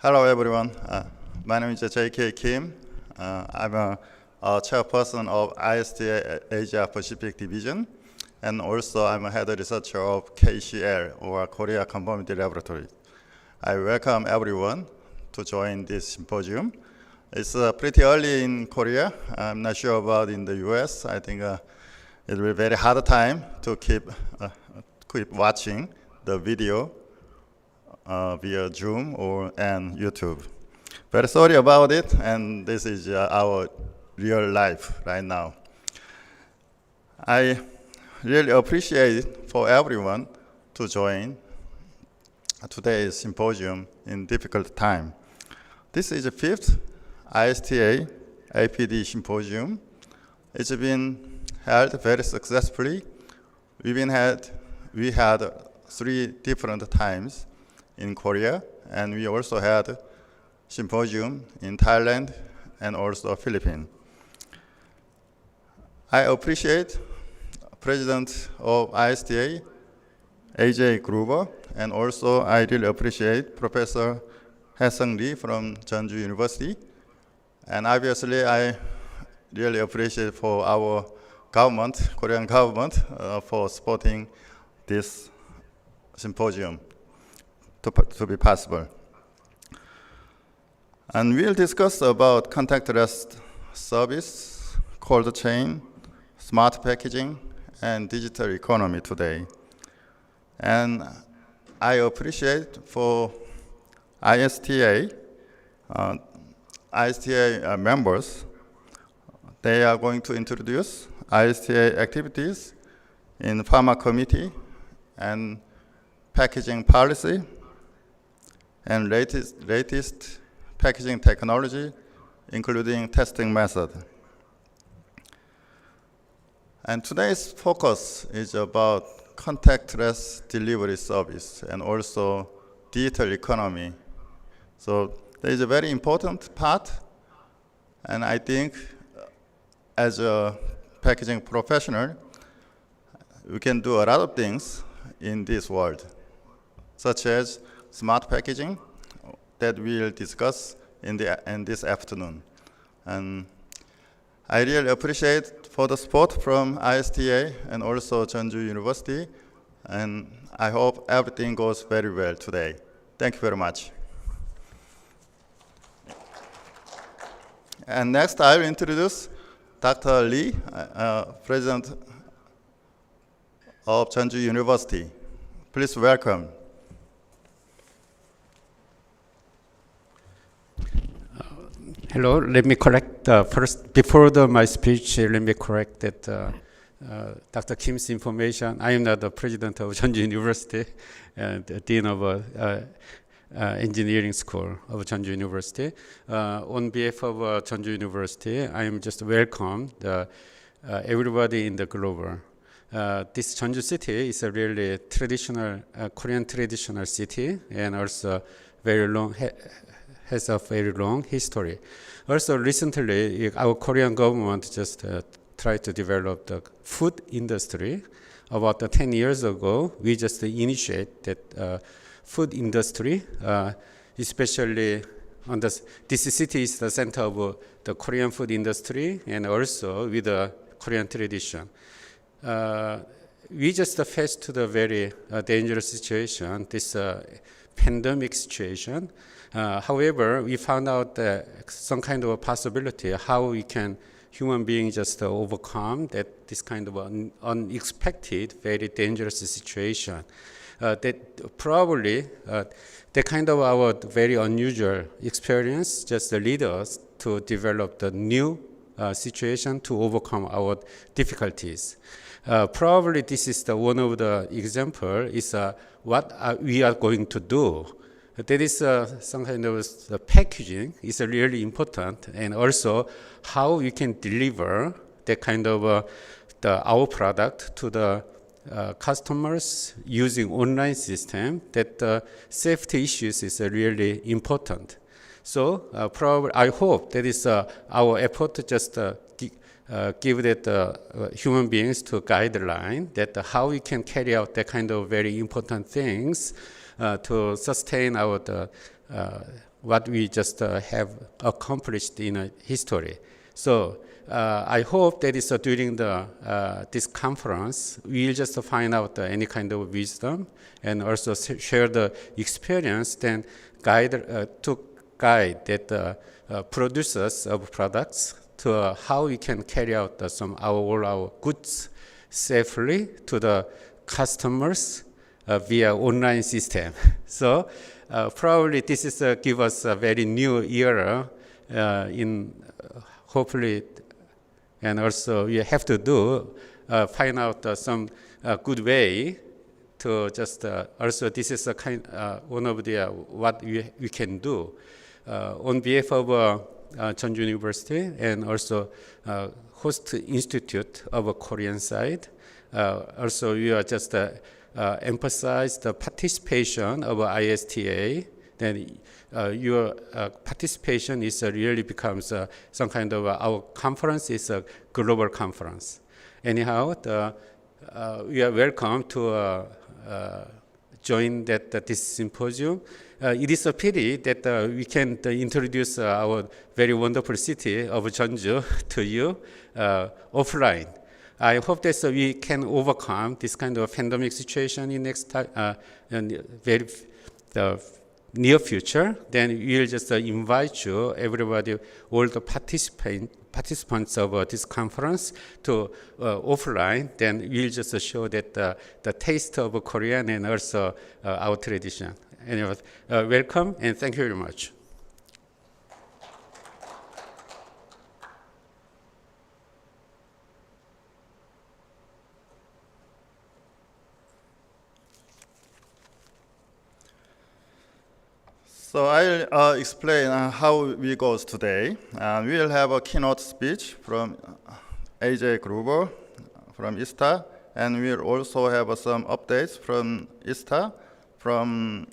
Hello, everyone. My name is J.K. Kim. I'm a chairperson of ISTA Asia Pacific Division, and also I'm a head researcher of KCL, or Korea Conformity Laboratory. I welcome everyone to join this symposium. It's pretty early in Korea. I'm not sure about in the US. I think it will be a very hard time to keep watching the video via Zoom and YouTube. Very sorry about it, and this is our real life right now. I really appreciate it for everyone to join today's symposium in difficult time. This is the 5th ISTA APD symposium. It's been held very successfully. We had 3 different times in Korea, and we also had symposium in Thailand and also Philippines. I appreciate President of ISTA, AJ Gruber, and also I really appreciate Professor Hae-sung Lee from Jeon-ju University. And obviously, I really appreciate for our government, Korean government, for supporting this symposium to be possible. And we'll discuss about contactless service, cold chain, smart packaging, and digital economy today. And I appreciate for ISTA members, they are going to introduce ISTA activities in Pharma Committee and packaging policy and latest packaging technology, including testing method. And today's focus is about contactless delivery service and also digital economy. So there is a very important part, and I think as a packaging professional, we can do a lot of things in this world, such as smart packaging that we'll discuss in this afternoon. And I really appreciate for the support from ISTA and also Jeon-ju University, and I hope everything goes very well today. Thank you very much. And next, I will introduce Dr. Lee, President of Jeon-ju University. Please welcome. Hello, let me correct first, before my speech, let me correct that Dr. Kim's information. I am not the president of Jeon-ju University and the dean of engineering school of Jeon-ju University. On behalf of Jeon-ju University, I am just welcome everybody in the global. This Jeon-ju city is a really traditional, Korean traditional city, and also very long, has a very long history. Also recently, our Korean government just tried to develop the food industry. About 10 years ago, we just initiated food industry, especially on this city is the center of the Korean food industry and also with the Korean tradition. We just faced the very dangerous situation, this pandemic situation. However, we found out some kind of a possibility how we can human beings just overcome this kind of unexpected, very dangerous situation. That probably the kind of our very unusual experience just lead us to develop the new situation to overcome our difficulties. Probably this is one of the example is what we are going to do. That is some kind of packaging is really important, and also how we can deliver that kind of our product to the customers using online system. That safety issues is really important. So probably I hope that is our effort to just give that human beings to guideline that how we can carry out that kind of very important things to sustain our what we just have accomplished in history. So I hope that is during this conference, we'll just find out any kind of wisdom and also share the experience, then to guide that producers of products to how we can carry out all our goods safely to the customers via online system. So probably this is give us a very new era in hopefully, and also we have to do find out some good way to just also this is a one of the what we can do on behalf of Jeon-ju University and also host institute of a Korean side. Also, we are just emphasize the participation of ISTA. Then your participation is really becomes some kind of our conference is a global conference. Anyhow, we are welcome to join this symposium. It is a pity that we can't introduce our very wonderful city of Jeon-ju to you offline. I hope that we can overcome this kind of pandemic situation in the near future. Then we'll just invite you, everybody, all the participants of this conference to offline. Then we'll just show that the taste of Korean and also our tradition. Anyway, welcome and thank you very much. So I'll explain how we goes today. We'll have a keynote speech from AJ Gruber from ISTA, and we'll also have some updates from ISTA, from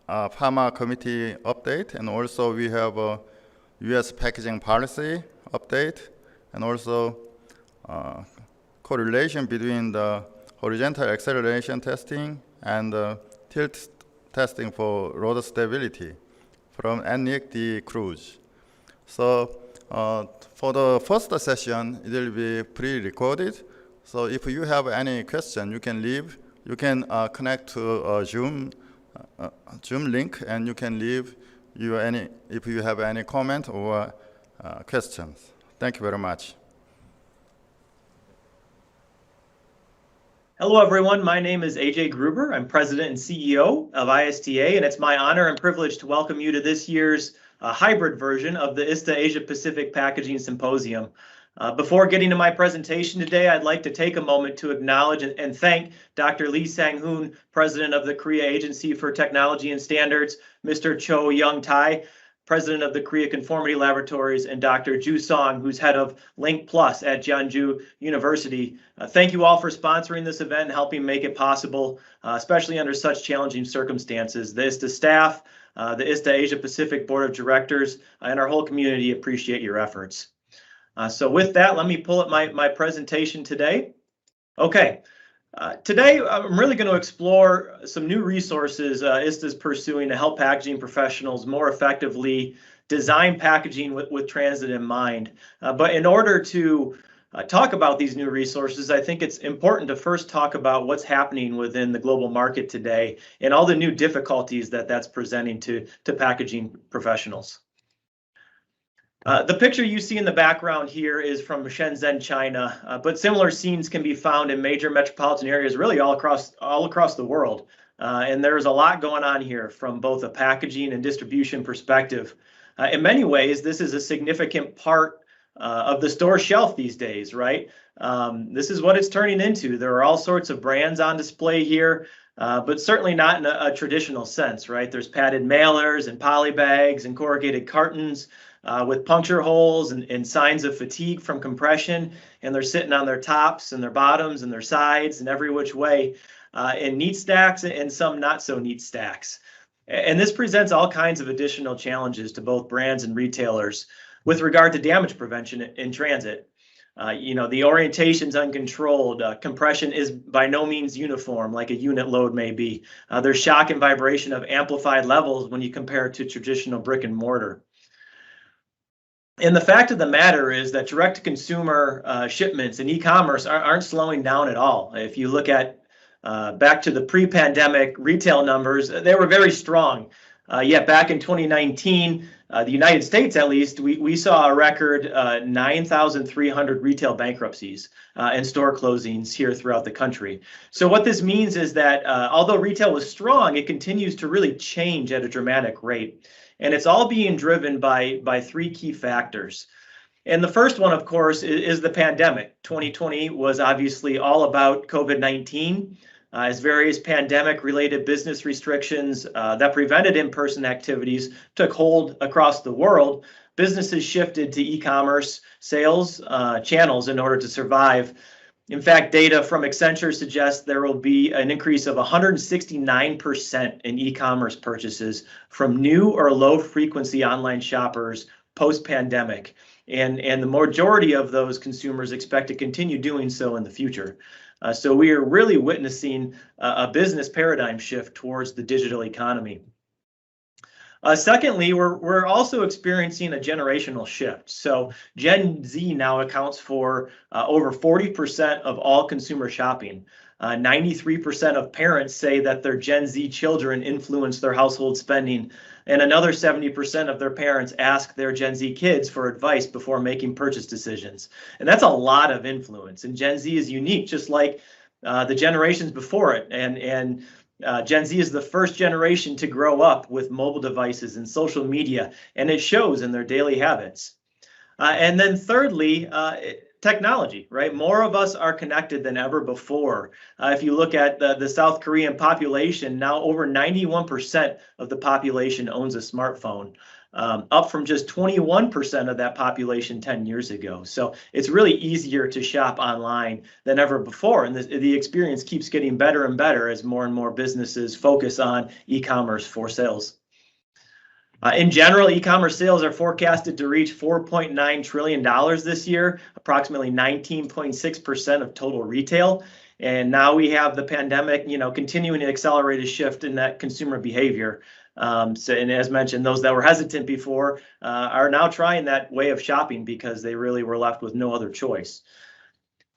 Pharma Committee update, and also we have a U.S. packaging policy update, and also correlation between the horizontal acceleration testing and tilt testing for road stability from Enric D. Cruz. So for the first session, it will be pre-recorded. So if you have any question, you can leave. You can connect to a Zoom link, and you can leave if you have any comment or questions. Thank you very much. Hello, everyone. My name is AJ Gruber. I'm president and CEO of ISTA, and it's my honor and privilege to welcome you to this year's hybrid version of the ISTA Asia Pacific Packaging Symposium. Before getting to my presentation today, I'd like to take a moment to acknowledge and thank Dr. Lee Sang-hoon, president of the Korea Agency for Technology and Standards, Mr. Cho Young-tae, president of the Korea Conformity Laboratories, and Dr. Ju Song, who's head of Link Plus at Jeon-ju University. Thank you all for sponsoring this event and helping make it possible, especially under such challenging circumstances. The ISTA staff, the ISTA Asia Pacific Board of Directors, and our whole community appreciate your efforts. So with that, let me pull up my presentation today. Okay. Today, I'm really going to explore some new resources ISTA is pursuing to help packaging professionals more effectively design packaging with transit in mind. But in order to talk about these new resources, I think it's important to first talk about what's happening within the global market today and all the new difficulties that's presenting to packaging professionals. The picture you see in the background here is from Shenzhen, China, but similar scenes can be found in major metropolitan areas really all across the world. And there's a lot going on here from both a packaging and distribution perspective. In many ways, this is a significant part of the store shelf these days, right? This is what it's turning into. There are all sorts of brands on display here, but certainly not in a traditional sense, right? There's padded mailers and poly bags and corrugated cartons, with puncture holes and signs of fatigue from compression, and they're sitting on their tops and their bottoms and their sides and every which way in neat stacks and some not so neat stacks. And this presents all kinds of additional challenges to both brands and retailers with regard to damage prevention in transit. The orientation's uncontrolled. Compression is by no means uniform, like a unit load may be. There's shock and vibration of amplified levels when you compare it to traditional brick and mortar. And the fact of the matter is that direct-to-consumer shipments and e-commerce aren't slowing down at all. If you look at back to the pre-pandemic retail numbers, they were very strong. Yet back in 2019, the United States at least, we saw a record 9,300 retail bankruptcies and store closings here throughout the country. So what this means is that although retail was strong, it continues to really change at a dramatic rate. And it's all being driven by three key factors. And the first one, of course, is the pandemic. 2020 was obviously all about COVID-19. As various pandemic-related business restrictions that prevented in-person activities took hold across the world, businesses shifted to e-commerce sales channels in order to survive. In fact, data from Accenture suggests there will be an increase of 169% in e-commerce purchases from new or low-frequency online shoppers post-pandemic. And the majority of those consumers expect to continue doing so in the future. So we are really witnessing a business paradigm shift towards the digital economy. Secondly, we're also experiencing a generational shift. So Gen Z now accounts for over 40% of all consumer shopping. 93% of parents say that their Gen Z children influence their household spending, and another 70% of their parents ask their Gen Z kids for advice before making purchase decisions. And that's a lot of influence. And Gen Z is unique, just like the generations before it. And Gen Z is the first generation to grow up with mobile devices and social media, and it shows in their daily habits. And then thirdly, technology, right? More of us are connected than ever before. If you look at the South Korean population, now over 91% of the population owns a smartphone, up from just 21% of that population 10 years ago. So it's really easier to shop online than ever before. And the experience keeps getting better and better as more and more businesses focus on e-commerce for sales. In general, e-commerce sales are forecasted to reach $4.9 trillion this year, approximately 19.6% of total retail. And now we have the pandemic, continuing to accelerate a shift in that consumer behavior. And as mentioned, those that were hesitant before are now trying that way of shopping because they really were left with no other choice.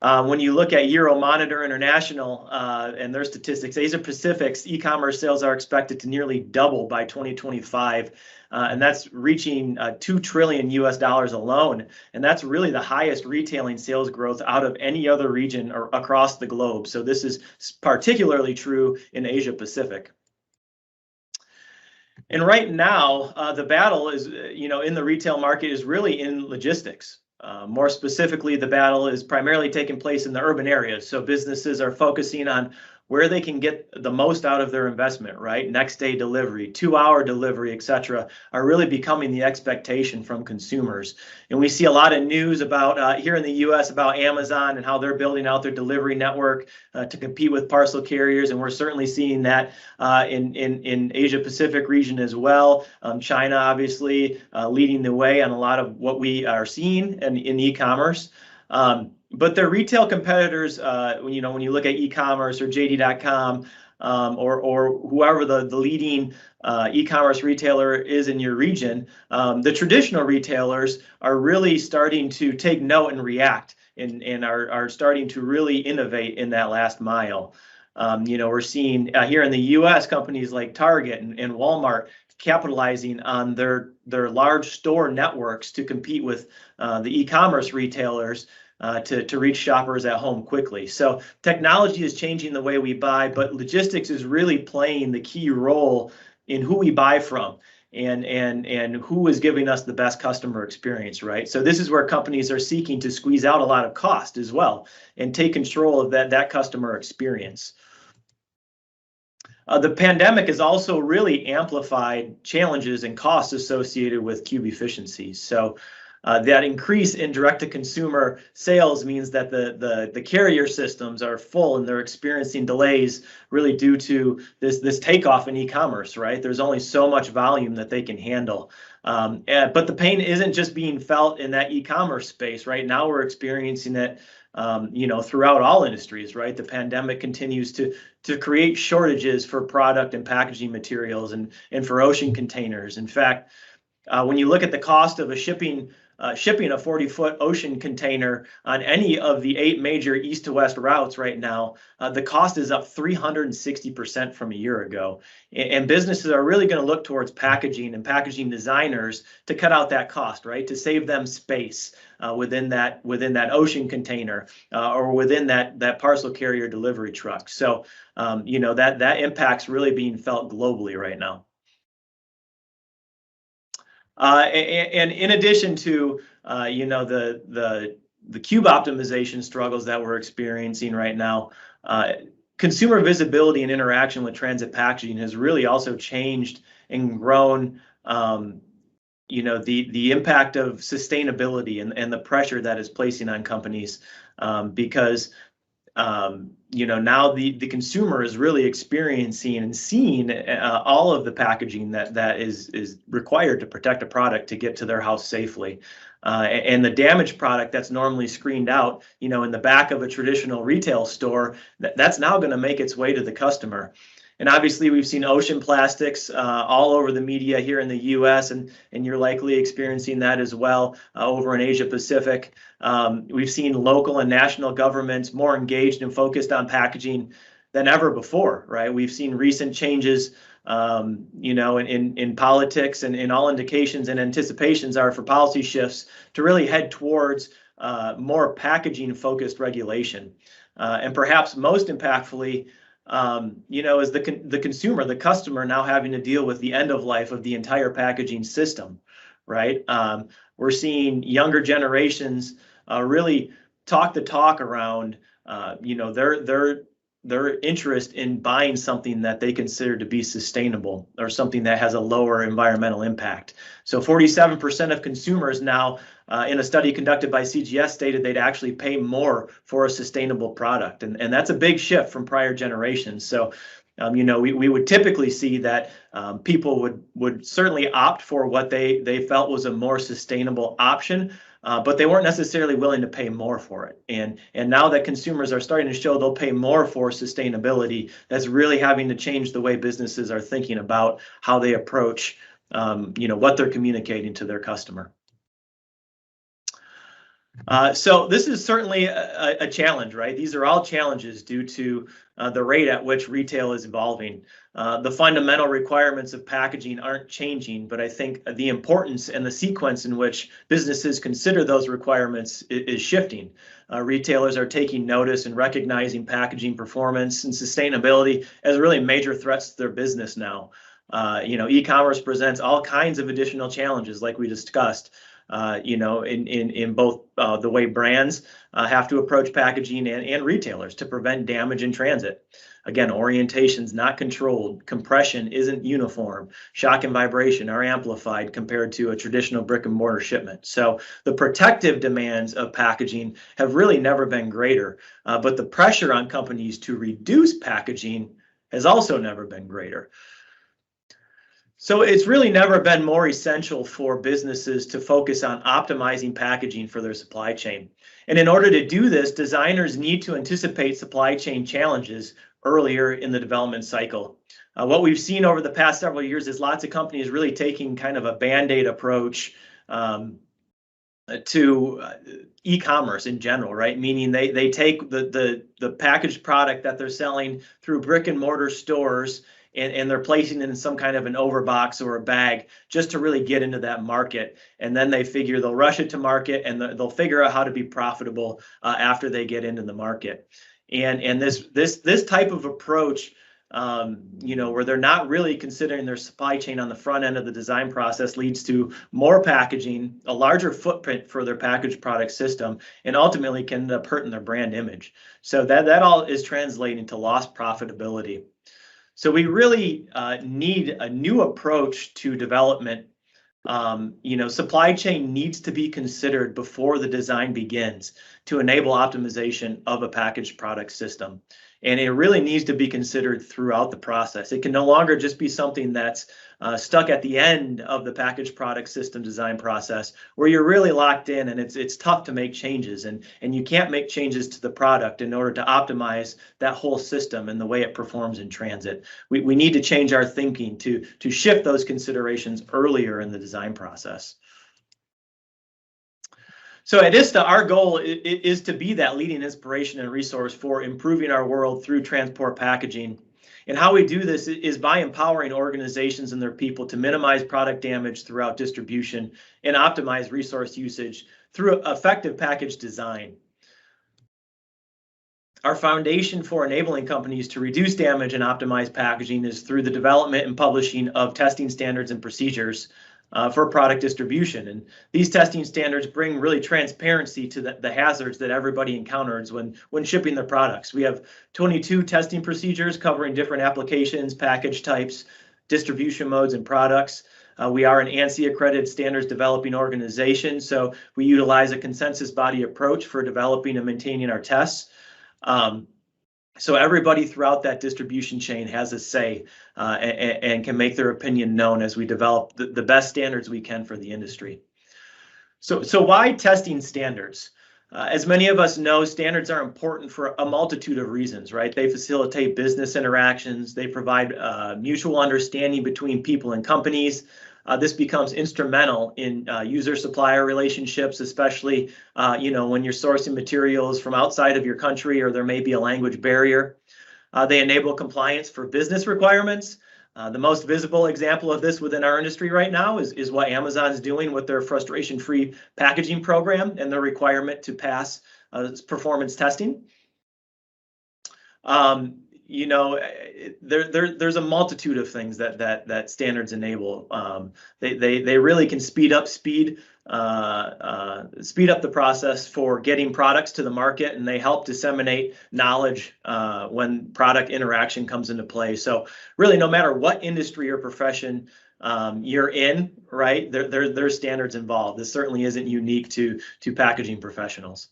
When you look at Euromonitor International and their statistics, Asia Pacific's e-commerce sales are expected to nearly double by 2025, and that's reaching $2 trillion alone. And that's really the highest retailing sales growth out of any other region or across the globe. So this is particularly true in Asia Pacific. And right now, the battle is, in the retail market is really in logistics. More specifically, the battle is primarily taking place in the urban areas. So businesses are focusing on where they can get the most out of their investment, right? Next day delivery, 2-hour delivery, et cetera, are really becoming the expectation from consumers. And we see a lot of news about here in the US about Amazon and how they're building out their delivery network to compete with parcel carriers. And we're certainly seeing that in Asia Pacific region as well. China, obviously, leading the way on a lot of what we are seeing in e-commerce. But their retail competitors, when you look at e-commerce or JD.com or whoever the leading e-commerce retailer is in your region, the traditional retailers are really starting to take note and react and are starting to really innovate in that last mile. We're seeing here in the US companies like Target and Walmart capitalizing on their large store networks to compete with the e-commerce retailers to reach shoppers at home quickly. So technology is changing the way we buy, but logistics is really playing the key role in who we buy from and who is giving us the best customer experience, right? So this is where companies are seeking to squeeze out a lot of cost as well and take control of that customer experience. The pandemic has also really amplified challenges and costs associated with cube efficiencies. So That increase in direct-to-consumer sales means that the carrier systems are full and they're experiencing delays really due to this takeoff in e-commerce, right? There's only so much volume that they can handle. But the pain isn't just being felt in that e-commerce space. Right now we're experiencing it throughout all industries, right? The pandemic continues to create shortages for product and packaging materials and for ocean containers. In fact, when you look at the cost of shipping a 40-foot ocean container on any of the 8 major east to west routes right now, the cost is up 360% from a year ago. And businesses are really going to look towards packaging and packaging designers to cut out that cost, right? To save them space within that ocean container or within that parcel carrier delivery truck. So that impact's really being felt globally right now. And in addition to the cube optimization struggles that we're experiencing right now, consumer visibility and interaction with transit packaging has really also changed and grown. The impact of sustainability and the pressure that is placing on companies because now the consumer is really experiencing and seeing all of the packaging that is required to protect a product to get to their house safely. And the damaged product that's normally screened out, in the back of a traditional retail store, that's now going to make its way to the customer. And obviously, we've seen ocean plastics all over the media here in the U.S., and you're likely experiencing that as well over in Asia Pacific. We've seen local and national governments more engaged and focused on packaging than ever before, right? We've seen recent changes, in politics, and all indications and anticipations are for policy shifts to really head towards more packaging-focused regulation. And perhaps most impactfully, is the consumer, the customer now having to deal with the end of life of the entire packaging system, right? We're seeing younger generations really talk the talk around, their interest in buying something that they consider to be sustainable or something that has a lower environmental impact. So 47% of consumers now, in a study conducted by CGS, stated they'd actually pay more for a sustainable product. And that's a big shift from prior generations. So, we would typically see that people would certainly opt for what they felt was a more sustainable option, but they weren't necessarily willing to pay more for it. And now that consumers are starting to show they'll pay more for sustainability, that's really having to change the way businesses are thinking about how they approach, what they're communicating to their customer. So this is certainly a challenge, right? These are all challenges due to the rate at which retail is evolving. The fundamental requirements of packaging aren't changing, but I think the importance and the sequence in which businesses consider those requirements is shifting. Retailers are taking notice and recognizing packaging performance and sustainability as really major threats to their business now. E-commerce presents all kinds of additional challenges, like we discussed. In both the way brands have to approach packaging and retailers to prevent damage in transit. Again, orientation's not controlled, compression isn't uniform, shock and vibration are amplified compared to a traditional brick and mortar shipment. So the protective demands of packaging have really never been greater, but the pressure on companies to reduce packaging has also never been greater. So it's really never been more essential for businesses to focus on optimizing packaging for their supply chain. And in order to do this, designers need to anticipate supply chain challenges earlier in the development cycle. What we've seen over the past several years is lots of companies really taking kind of a Band-Aid approach to e-commerce in general, right? Meaning they take the packaged product that they're selling through brick and mortar stores and they're placing it in some kind of an overbox or a bag just to really get into that market. And then they figure they'll rush it to market and they'll figure out how to be profitable after they get into the market. And this type of approach, where they're not really considering their supply chain on the front end of the design process, leads to more packaging, a larger footprint for their packaged product system, and ultimately can end up hurting their brand image. So that all is translating to lost profitability. So we really need a new approach to development Supply chain needs to be considered before the design begins to enable optimization of a packaged product system. And it really needs to be considered throughout the process. It can no longer just be something that's stuck at the end of the packaged product system design process where you're really locked in and it's tough to make changes and you can't make changes to the product in order to optimize that whole system and the way it performs in transit. We need to change our thinking to shift those considerations earlier in the design process. So at ISTA, our goal is to be that leading inspiration and resource for improving our world through transport packaging. And how we do this is by empowering organizations and their people to minimize product damage throughout distribution and optimize resource usage through effective package design. Our foundation for enabling companies to reduce damage and optimize packaging is through the development and publishing of testing standards and procedures for product distribution. And these testing standards bring really transparency to the hazards that everybody encounters when shipping their products. We have 22 testing procedures covering different applications, package types, distribution modes, and products. We are an ANSI accredited standards developing organization, so we utilize a consensus body approach for developing and maintaining our tests. So everybody throughout that distribution chain has a say and can make their opinion known as we develop the best standards we can for the industry. So why testing standards? As many of us know, standards are important for a multitude of reasons, right? They facilitate business interactions. They provide mutual understanding between people and companies. This becomes instrumental in user-supplier relationships, especially when you're sourcing materials from outside of your country or there may be a language barrier. They enable compliance for business requirements. The most visible example of this within our industry right now is what Amazon's doing with their frustration-free packaging program and their requirement to pass performance testing. There's a multitude of things that standards enable. They really can speed up the process for getting products to the market, and they help disseminate knowledge when product interaction comes into play. So really, no matter what industry or profession you're in, right, there's standards involved. This certainly isn't unique to packaging professionals.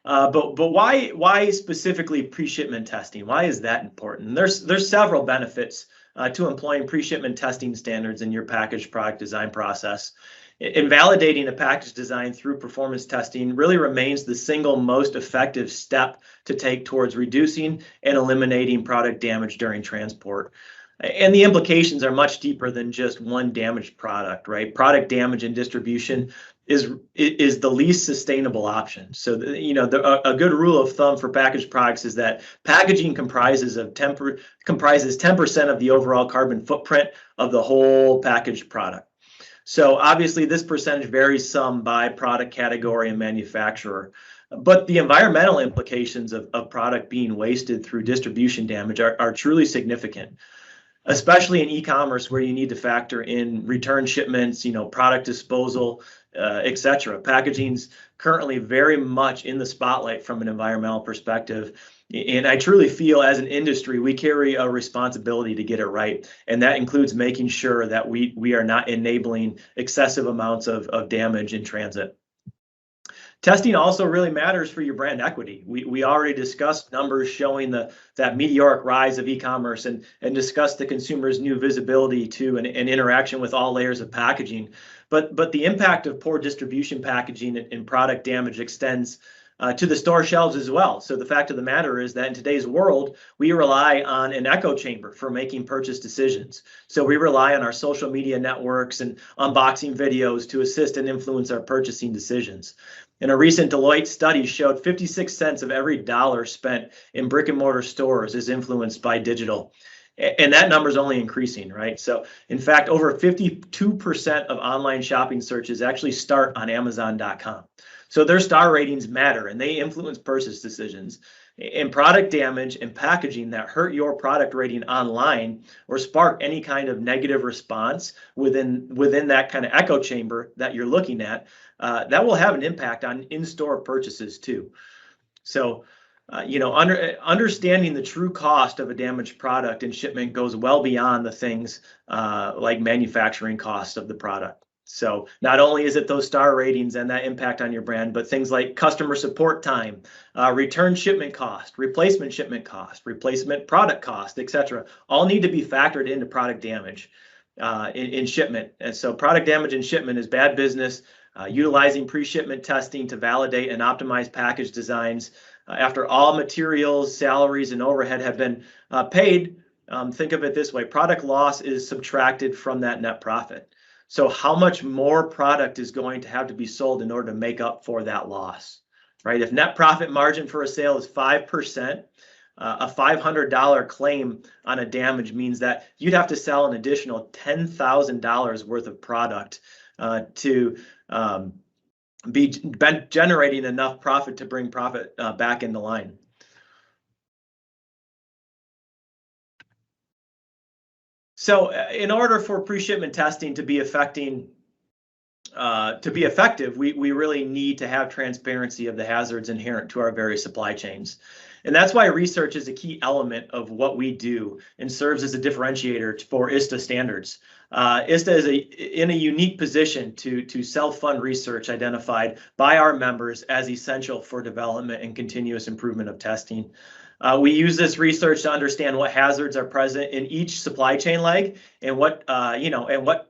But why specifically pre-shipment testing? Why is that important? There's several benefits to employing pre-shipment testing standards in your packaged product design process. In validating a package design through performance testing really remains the single most effective step to take towards reducing and eliminating product damage during transport. And the implications are much deeper than just one damaged product, right? Product damage in distribution is the least sustainable option. So, a good rule of thumb for packaged products is that packaging comprises 10% of the overall carbon footprint of the whole packaged product. So obviously this percentage varies some by product category and manufacturer, but the environmental implications of product being wasted through distribution damage are truly significant, especially in e-commerce where you need to factor in return shipments, product disposal, etc. Packaging's currently very much in the spotlight from an environmental perspective. And I truly feel as an industry, we carry a responsibility to get it right. And that includes making sure that we are not enabling excessive amounts of damage in transit. Testing also really matters for your brand equity. We already discussed numbers showing that meteoric rise of e-commerce and discussed the consumer's new visibility to and interaction with all layers of packaging. But the impact of poor distribution packaging and product damage extends to the store shelves as well. So the fact of the matter is that in today's world, we rely on an echo chamber for making purchase decisions. So we rely on our social media networks and unboxing videos to assist and influence our purchasing decisions. And a recent Deloitte study showed 56 cents of every dollar spent in brick and mortar stores is influenced by digital. And that number is only increasing, right? So in fact, over 52% of online shopping searches actually start on Amazon.com. So their star ratings matter and they influence purchase decisions. And product damage and packaging that hurt your product rating online or spark any kind of negative response within that kind of echo chamber that you're looking at, that will have an impact on in-store purchases too. So understanding the true cost of a damaged product in shipment goes well beyond the things like manufacturing cost of the product. So not only is it those star ratings and that impact on your brand, but things like customer support time, return shipment cost, replacement product cost, etc., all need to be factored into product damage in shipment. And so product damage in shipment is bad business. Utilizing pre-shipment testing to validate and optimize package designs after all materials, salaries, and overhead have been paid. Think of it this way: product loss is subtracted from that net profit. So how much more product is going to have to be sold in order to make up for that loss, right? If net profit margin for a sale is 5%, a $500 claim on a damage means that you'd have to sell an additional $10,000 worth of product to be generating enough profit to bring profit back into line. So in order for pre-shipment testing to be effective, we really need to have transparency of the hazards inherent to our various supply chains. And that's why research is a key element of what we do and serves as a differentiator for ISTA standards. ISTA is in a unique position to self-fund research identified by our members as essential for development and continuous improvement of testing. We use this research to understand what hazards are present in each supply chain leg and what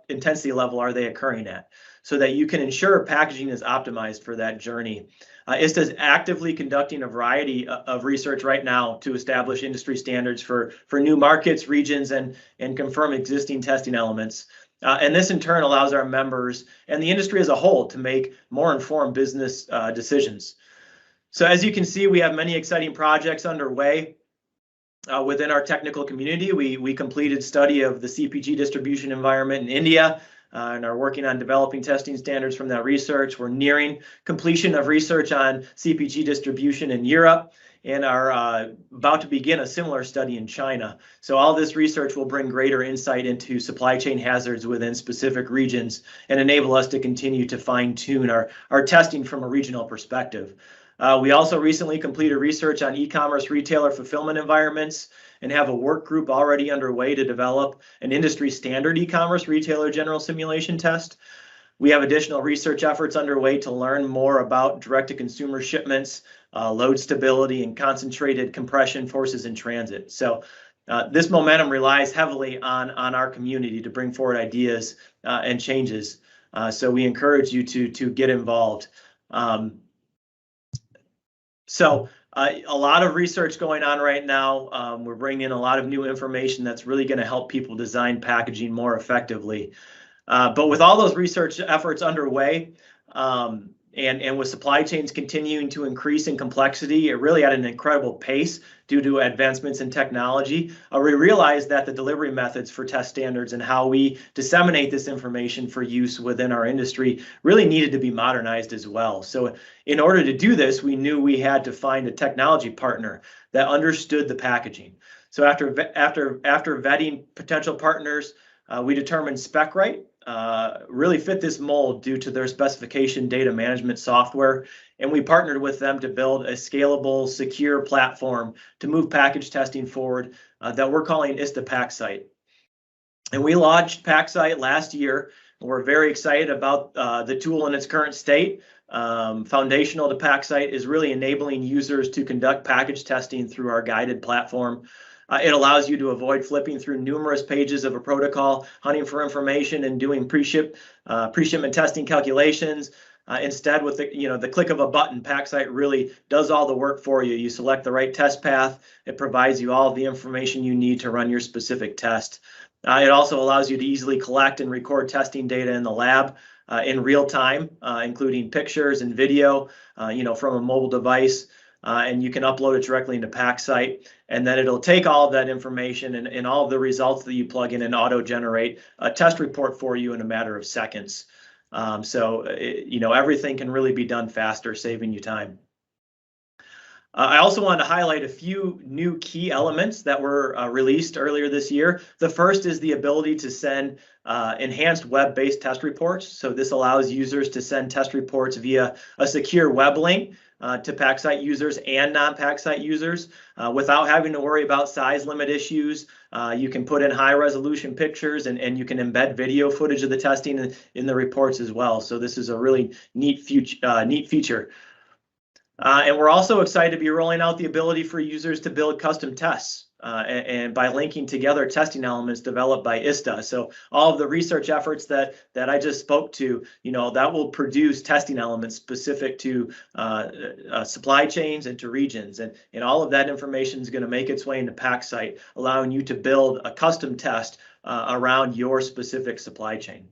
intensity level are they occurring at, so that you can ensure packaging is optimized for that journey. ISTA is actively conducting a variety of research right now to establish industry standards for new markets, regions, and confirm existing testing elements. And this in turn allows our members and the industry as a whole to make more informed business decisions. So as you can see, we have many exciting projects underway within our technical community. We completed study of the CPG distribution environment in India and are working on developing testing standards from that research. We're nearing completion of research on CPG distribution in Europe and are about to begin a similar study in China. So all this research will bring greater insight into supply chain hazards within specific regions and enable us to continue to fine-tune our testing from a regional perspective. We also recently completed research on e-commerce retailer fulfillment environments and have a work group already underway to develop an industry standard e-commerce retailer general simulation test. We have additional research efforts underway to learn more about direct-to-consumer shipments, load stability, and concentrated compression forces in transit. So this momentum relies heavily on our community to bring forward ideas and changes. So we encourage you to get involved. So a lot of research going on right now. We're bringing in a lot of new information that's really going to help people design packaging more effectively. But with all those research efforts underway, and with supply chains continuing to increase in complexity, really at an incredible pace due to advancements in technology, we realized that the delivery methods for test standards and how we disseminate this information for use within our industry really needed to be modernized as well. So in order to do this, we knew we had to find a technology partner that understood the packaging. So after vetting potential partners, we determined SpecRite really fit this mold due to their specification data management software, and we partnered with them to build a scalable, secure platform to move package testing forward that we're calling ISTA PackSite. And we launched PackSite last year, and we're very excited about the tool in its current state. Foundational to PackSite is really enabling users to conduct package testing through our guided platform. It allows you to avoid flipping through numerous pages of a protocol, hunting for information, and doing pre-shipment testing calculations. Instead, with the click of a button, PackSite really does all the work for you. You select the right test path. It provides you all of the information you need to run your specific test. It also allows you to easily collect and record testing data in the lab in real time, including pictures and video, from a mobile device. And you can upload it directly into PackSite, and then it'll take all of that information and all of the results that you plug in and auto-generate a test report for you in a matter of seconds. So everything can really be done faster, saving you time. I also wanted to highlight a few new key elements that were released earlier this year. The first is the ability to send enhanced web-based test reports. So this allows users to send test reports via a secure web link to PacSite users and non-PacSite users without having to worry about size limit issues. You can put in high-resolution pictures and you can embed video footage of the testing in the reports as well. So this is a really neat feature. And we're also excited to be rolling out the ability for users to build custom tests and by linking together testing elements developed by ISTA. So all of the research efforts that I just spoke to, that will produce testing elements specific to supply chains and to regions. And all of that information is going to make its way into PacSite, allowing you to build a custom test around your specific supply chain.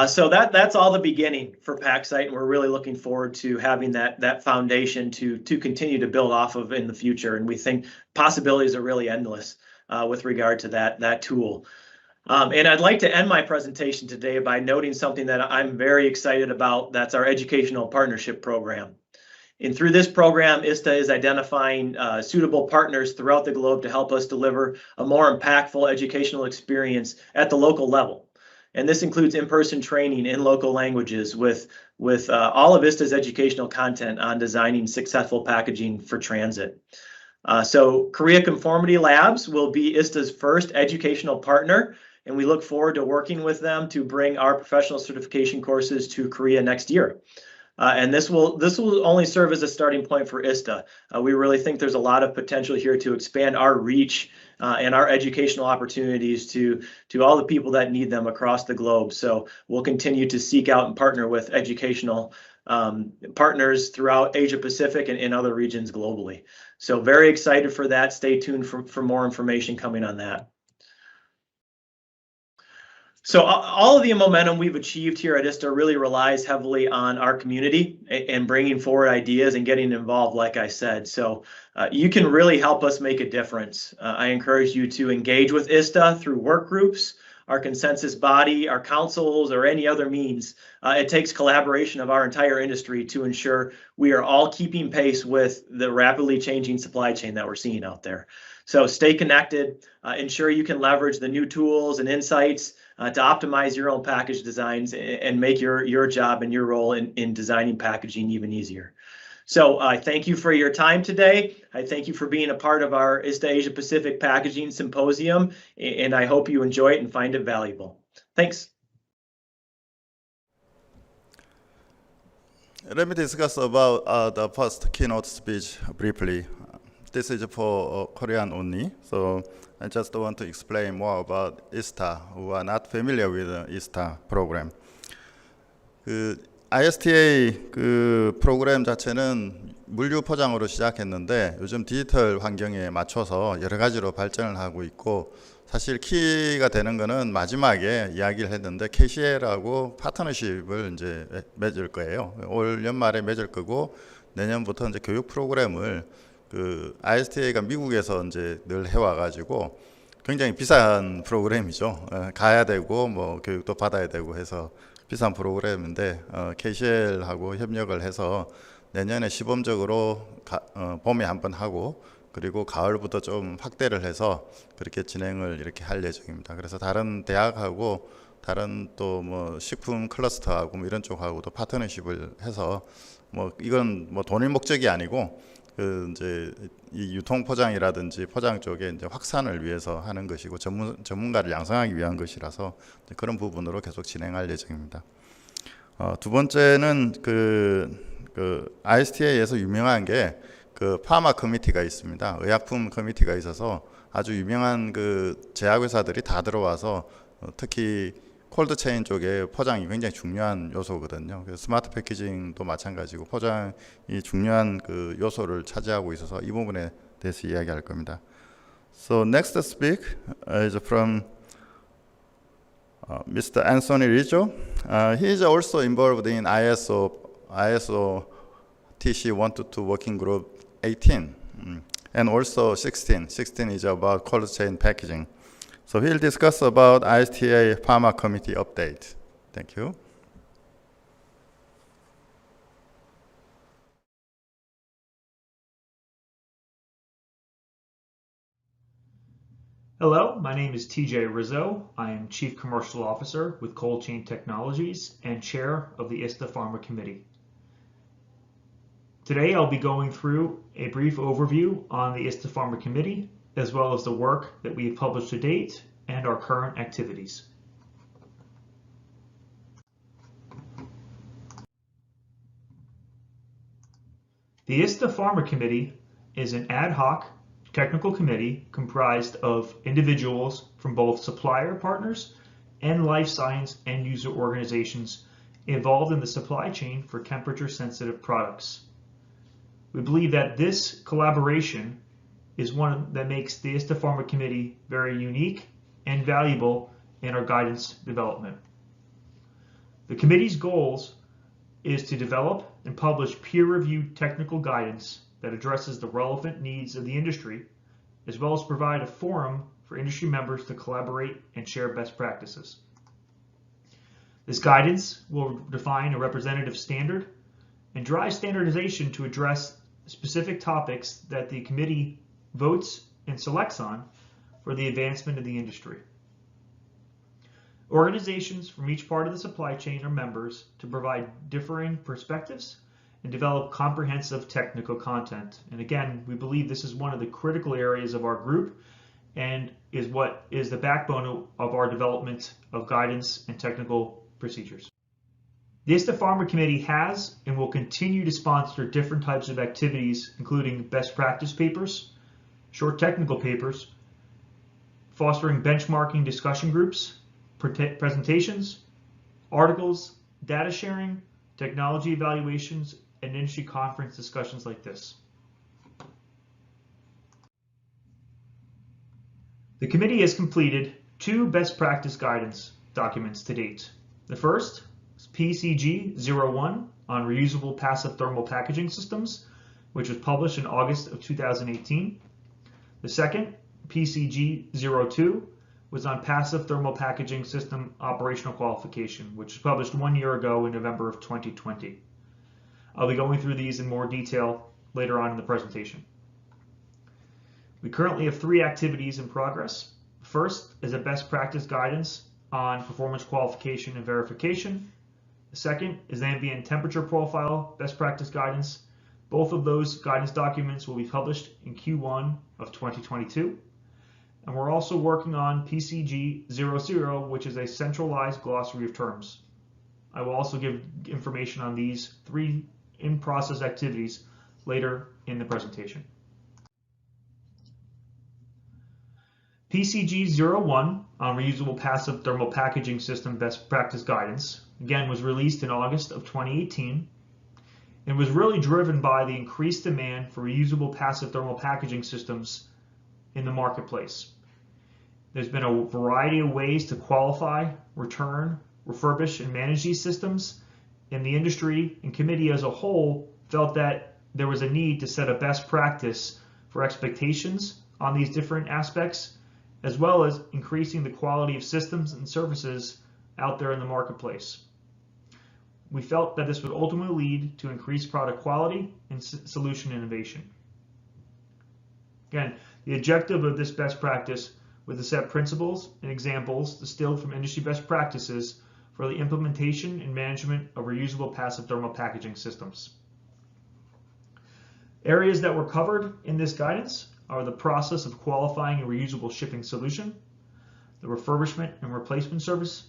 So that's all the beginning for PacSite, and we're really looking forward to having that foundation to continue to build off of in the future. And we think possibilities are really endless with regard to that tool. And I'd like to end my presentation today by noting something that I'm very excited about. That's our educational partnership program. And through this program, ISTA is identifying suitable partners throughout the globe to help us deliver a more impactful educational experience at the local level. And this includes in-person training in local languages with all of ISTA's educational content on designing successful packaging for transit. So Korea Conformity Labs will be ISTA's first educational partner, and we look forward to working with them to bring our professional certification courses to Korea next year. And this will only serve as a starting point for ISTA. We really think there's a lot of potential here to expand our reach and our educational opportunities to all the people that need them across the globe. So we'll continue to seek out and partner with educational partners throughout Asia Pacific and in other regions globally. So very excited for that. Stay tuned for more information coming on that. So all of the momentum we've achieved here at ISTA really relies heavily on our community and bringing forward ideas and getting involved, like I said. So you can really help us make a difference. I encourage you to engage with ISTA through work groups, our consensus body, our councils, or any other means. It takes collaboration of our entire industry to ensure we are all keeping pace with the rapidly changing supply chain that we're seeing out there. So stay connected, ensure you can leverage the new tools and insights to optimize your own package designs and make your job and your role in designing packaging even easier. So I thank you for your time today. I thank you for being a part of our ISTA Asia Pacific Packaging Symposium, and I hope you enjoy it and find it valuable. Thanks. Let me discuss about the first keynote speech briefly. This is for Korean only, so I just want to explain more about ISTA, who are not familiar with the ISTA program. ISTA 프로그램 자체는 물류 포장으로 시작했는데 요즘 디지털 환경에 맞춰서 여러 가지로 발전을 하고 있고, 사실 키가 되는 거는 마지막에 이야기를 했는데 KCL하고 파트너십을 이제 맺을 거예요. 올 연말에 맺을 거고, 내년부터 이제 교육 프로그램을 ISTA가 미국에서 이제 늘 해와가지고 굉장히 비싼 프로그램이죠. 가야 되고 뭐 교육도 받아야 되고 해서 비싼 프로그램인데 KCL하고 협력을 해서 내년에 시범적으로 봄에 한번 하고, 그리고 가을부터 좀 확대를 해서 그렇게 진행을 이렇게 할 예정입니다. 그래서 다른 대학하고 다른 또 뭐 식품 클러스터하고 뭐 이런 쪽하고도 파트너십을 해서 뭐 이건 뭐 돈의 목적이 아니고 이제 이 유통 포장이라든지 포장 쪽에 이제 확산을 위해서 하는 것이고 전문가를 양성하기 위한 것이라서 그런 부분으로 계속 진행할 예정입니다. 두 번째는 ISTA에서 유명한 게 파마 커미티가 있습니다. 의약품 커미티가 있어서 아주 유명한 제약회사들이 다 들어와서 특히 콜드체인 쪽에 포장이 굉장히 중요한 요소거든요. 그래서 스마트 패키징도 마찬가지고 포장이 중요한 요소를 차지하고 있어서 이 부분에 대해서 이야기할 겁니다. So next speak is from Mr. Anthony Rizzo. He is also involved in ISO TC 122 Working Group 18 and also 16. 16 is about cold chain packaging. So he'll discuss about ISTA Pharma Committee update. Thank you. Hello, my name is TJ Rizzo. I am Chief Commercial Officer with Cold Chain Technologies and Chair of the ISTA Pharma Committee. Today I'll be going through a brief overview on the ISTA Pharma Committee, as well as the work that we have published to date and our current activities. The ISTA Pharma Committee is an ad hoc technical committee comprised of individuals from both supplier partners and life science end user organizations involved in the supply chain for temperature sensitive products. We believe that this collaboration is one that makes the ISTA Pharma Committee very unique and valuable in our guidance development. The committee's goals is to develop and publish peer-reviewed technical guidance that addresses the relevant needs of the industry, as well as provide a forum for industry members to collaborate and share best practices. This guidance will define a representative standard and drive standardization to address specific topics that the committee votes and selects on for the advancement of the industry. Organizations from each part of the supply chain are members to provide differing perspectives and develop comprehensive technical content. And again, we believe this is one of the critical areas of our group and is what is the backbone of our development of guidance and technical procedures. The ISTA Pharma Committee has and will continue to sponsor different types of activities, including best practice papers, short technical papers, fostering benchmarking discussion groups, presentations, articles, data sharing, technology evaluations, and industry conference discussions like this. The committee has completed 2 best practice guidance documents to date. The first is PCG-01 on reusable passive thermal packaging systems, which was published in August of 2018. The second, PCG-02, was on passive thermal packaging system operational qualification, which was published 1 year ago in November of 2020. I'll be going through these in more detail later on in the presentation. We currently have 3 activities in progress. First is a best practice guidance on performance qualification and verification. The second is ambient temperature profile best practice guidance. Both of those guidance documents will be published in Q1 of 2022. And we're also working on PCG-00, which is a centralized glossary of terms. I will also give information on these 3 in-process activities later in the presentation. PCG-01 on reusable passive thermal packaging system best practice guidance, again, was released in August of 2018 and was really driven by the increased demand for reusable passive thermal packaging systems in the marketplace. There's been a variety of ways to qualify, return, refurbish, and manage these systems, and the industry and committee as a whole felt that there was a need to set a best practice for expectations on these different aspects, as well as increasing the quality of systems and services out there in the marketplace. We felt that this would ultimately lead to increased product quality and solution innovation. Again, the objective of this best practice was to set principles and examples distilled from industry best practices for the implementation and management of reusable passive thermal packaging systems. Areas that were covered in this guidance are the process of qualifying a reusable shipping solution, the refurbishment and replacement service,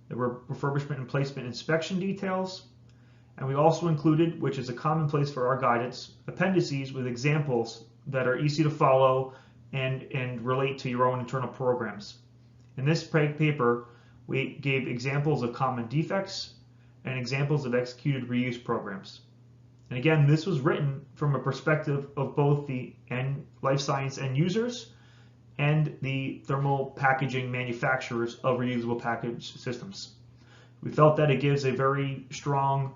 the refurbishment and placement inspection details, and we also included, which is a commonplace for our guidance, appendices with examples that are easy to follow and relate to your own internal programs. In this paper, we gave examples of common defects and examples of executed reuse programs. And again, this was written from a perspective of both the life science end users and the thermal packaging manufacturers of reusable package systems. We felt that it gives a very strong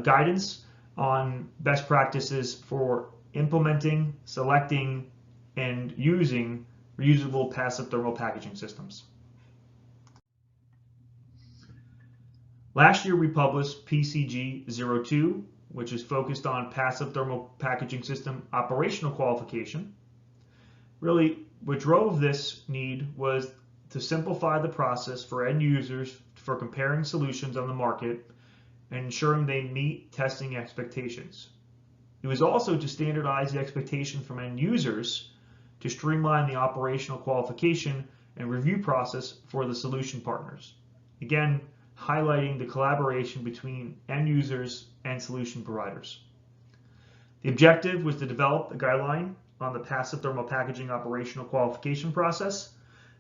guidance on best practices for implementing, selecting, and using reusable passive thermal packaging systems. Last year we published PCG-02, which is focused on passive thermal packaging system operational qualification. Really, what drove this need was to simplify the process for end users for comparing solutions on the market and ensuring they meet testing expectations. It was also to standardize the expectation from end users to streamline the operational qualification and review process for the solution partners. Again, highlighting the collaboration between end users and solution providers. The objective was to develop a guideline on the passive thermal packaging operational qualification process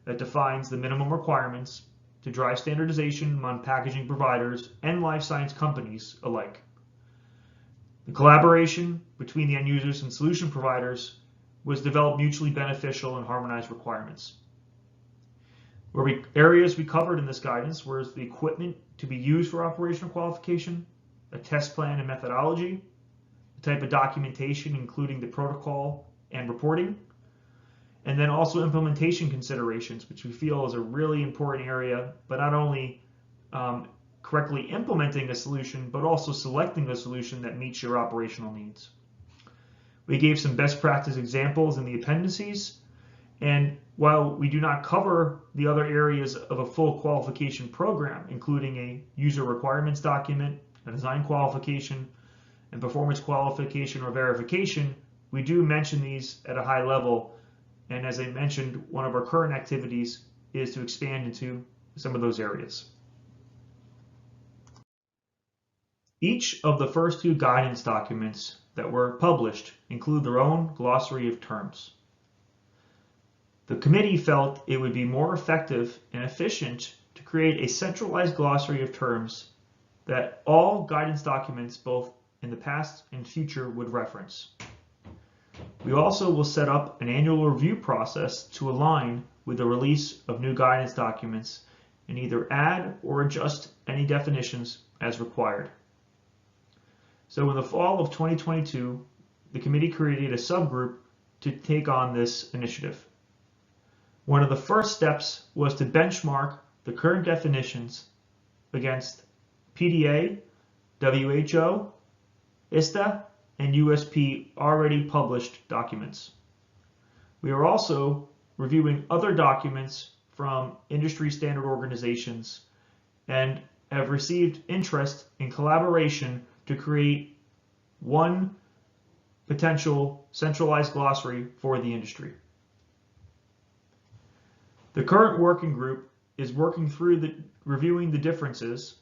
that defines the minimum requirements to drive standardization among packaging providers and life science companies alike. The collaboration between the end users and solution providers was developed mutually beneficial and harmonized requirements. Areas we covered in this guidance were the equipment to be used for operational qualification, a test plan and methodology, the type of documentation including the protocol and reporting, and then also implementation considerations, which we feel is a really important area, but not only correctly implementing a solution, but also selecting a solution that meets your operational needs. We gave some best practice examples in the appendices, and while we do not cover the other areas of a full qualification program, including a user requirements document, a design qualification, and performance qualification or verification, we do mention these at a high level. And as I mentioned, one of our current activities is to expand into some of those areas. Each of the first two guidance documents that were published include their own glossary of terms. The committee felt it would be more effective and efficient to create a centralized glossary of terms that all guidance documents, both in the past and future, would reference. We also will set up an annual review process to align with the release of new guidance documents and either add or adjust any definitions as required. So in the fall of 2022, the committee created a subgroup to take on this initiative. One of the first steps was to benchmark the current definitions against PDA, WHO, ISTA, and USP already published documents. We are also reviewing other documents from industry standard organizations and have received interest in collaboration to create one potential centralized glossary for the industry. The current working group is working through reviewing the differences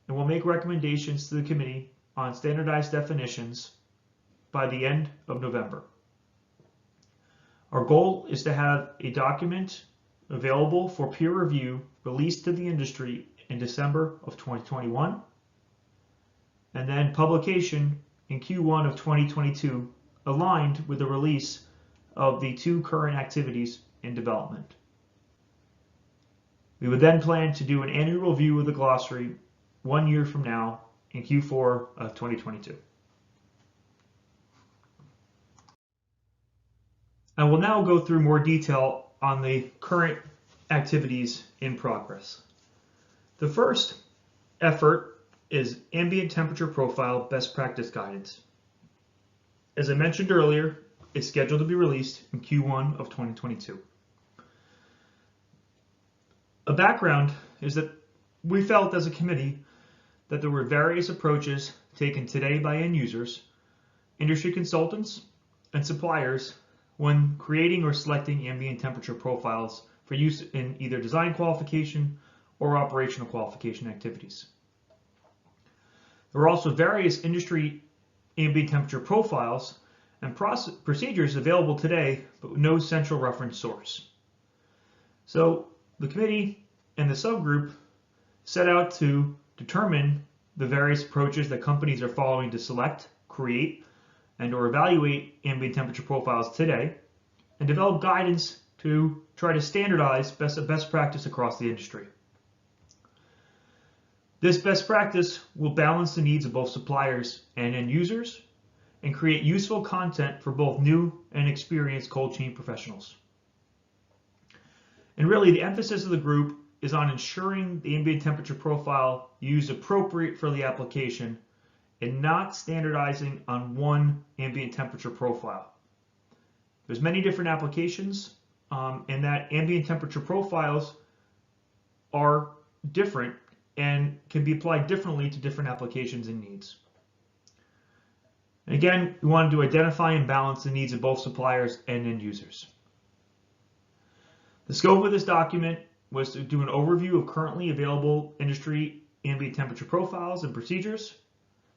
and will make recommendations to the committee on standardized definitions by the end of November. Our goal is to have a document available for peer review released to the industry in December of 2021, and then publication in Q1 of 2022 aligned with the release of the two current activities in development. We would then plan to do an annual review of the glossary 1 year from now in Q4 of 2022. I will now go through more detail on the current activities in progress. The first effort is ambient temperature profile best practice guidance. As I mentioned earlier, it's scheduled to be released in Q1 of 2022. A background is that we felt as a committee that there were various approaches taken today by end users, industry consultants, and suppliers when creating or selecting ambient temperature profiles for use in either design qualification or operational qualification activities. There are also various industry ambient temperature profiles and procedures available today, but with no central reference source. So the committee and the subgroup set out to determine the various approaches that companies are following to select, create, and or evaluate ambient temperature profiles today, and develop guidance to try to standardize best practice across the industry. This best practice will balance the needs of both suppliers and end users and create useful content for both new and experienced cold chain professionals. And really, the emphasis of the group is on ensuring the ambient temperature profile used appropriate for the application and not standardizing on one ambient temperature profile. There's many different applications and that ambient temperature profiles are different and can be applied differently to different applications and needs. And again, we wanted to identify and balance the needs of both suppliers and end users. The scope of this document was to do an overview of currently available industry ambient temperature profiles and procedures,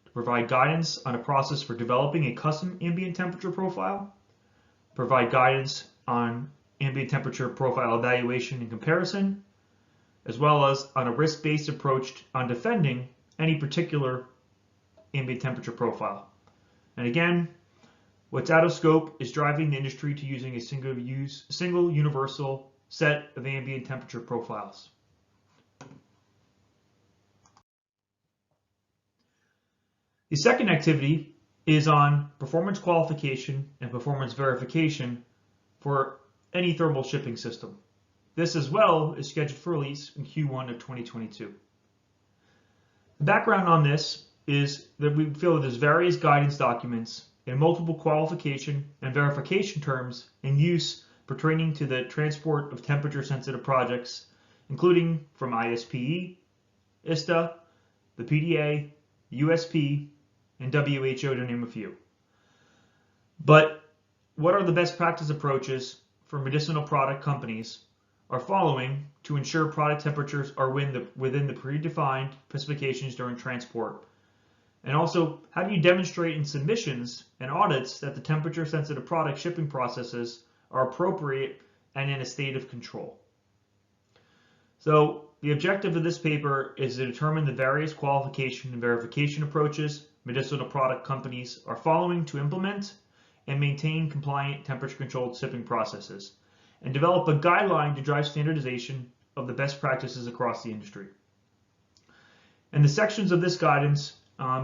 to provide guidance on a process for developing a custom ambient temperature profile, provide guidance on ambient temperature profile evaluation and comparison, as well as on a risk-based approach on defending any particular ambient temperature profile. And again, what's out of scope is driving the industry to using a single universal set of ambient temperature profiles. The second activity is on performance qualification and performance verification for any thermal shipping system. This as well is scheduled for release in Q1 of 2022. The background on this is that we feel that there's various guidance documents and multiple qualification and verification terms in use pertaining to the transport of temperature-sensitive projects, including from ISPE, ISTA, the PDA, USP, and WHO, to name a few. But what are the best practice approaches for medicinal product companies are following to ensure product temperatures are within the predefined specifications during transport? And also, how do you demonstrate in submissions and audits that the temperature-sensitive product shipping processes are appropriate and in a state of control? So the objective of this paper is to determine the various qualification and verification approaches medicinal product companies are following to implement and maintain compliant temperature-controlled shipping processes, and develop a guideline to drive standardization of the best practices across the industry. And the sections of this guidance,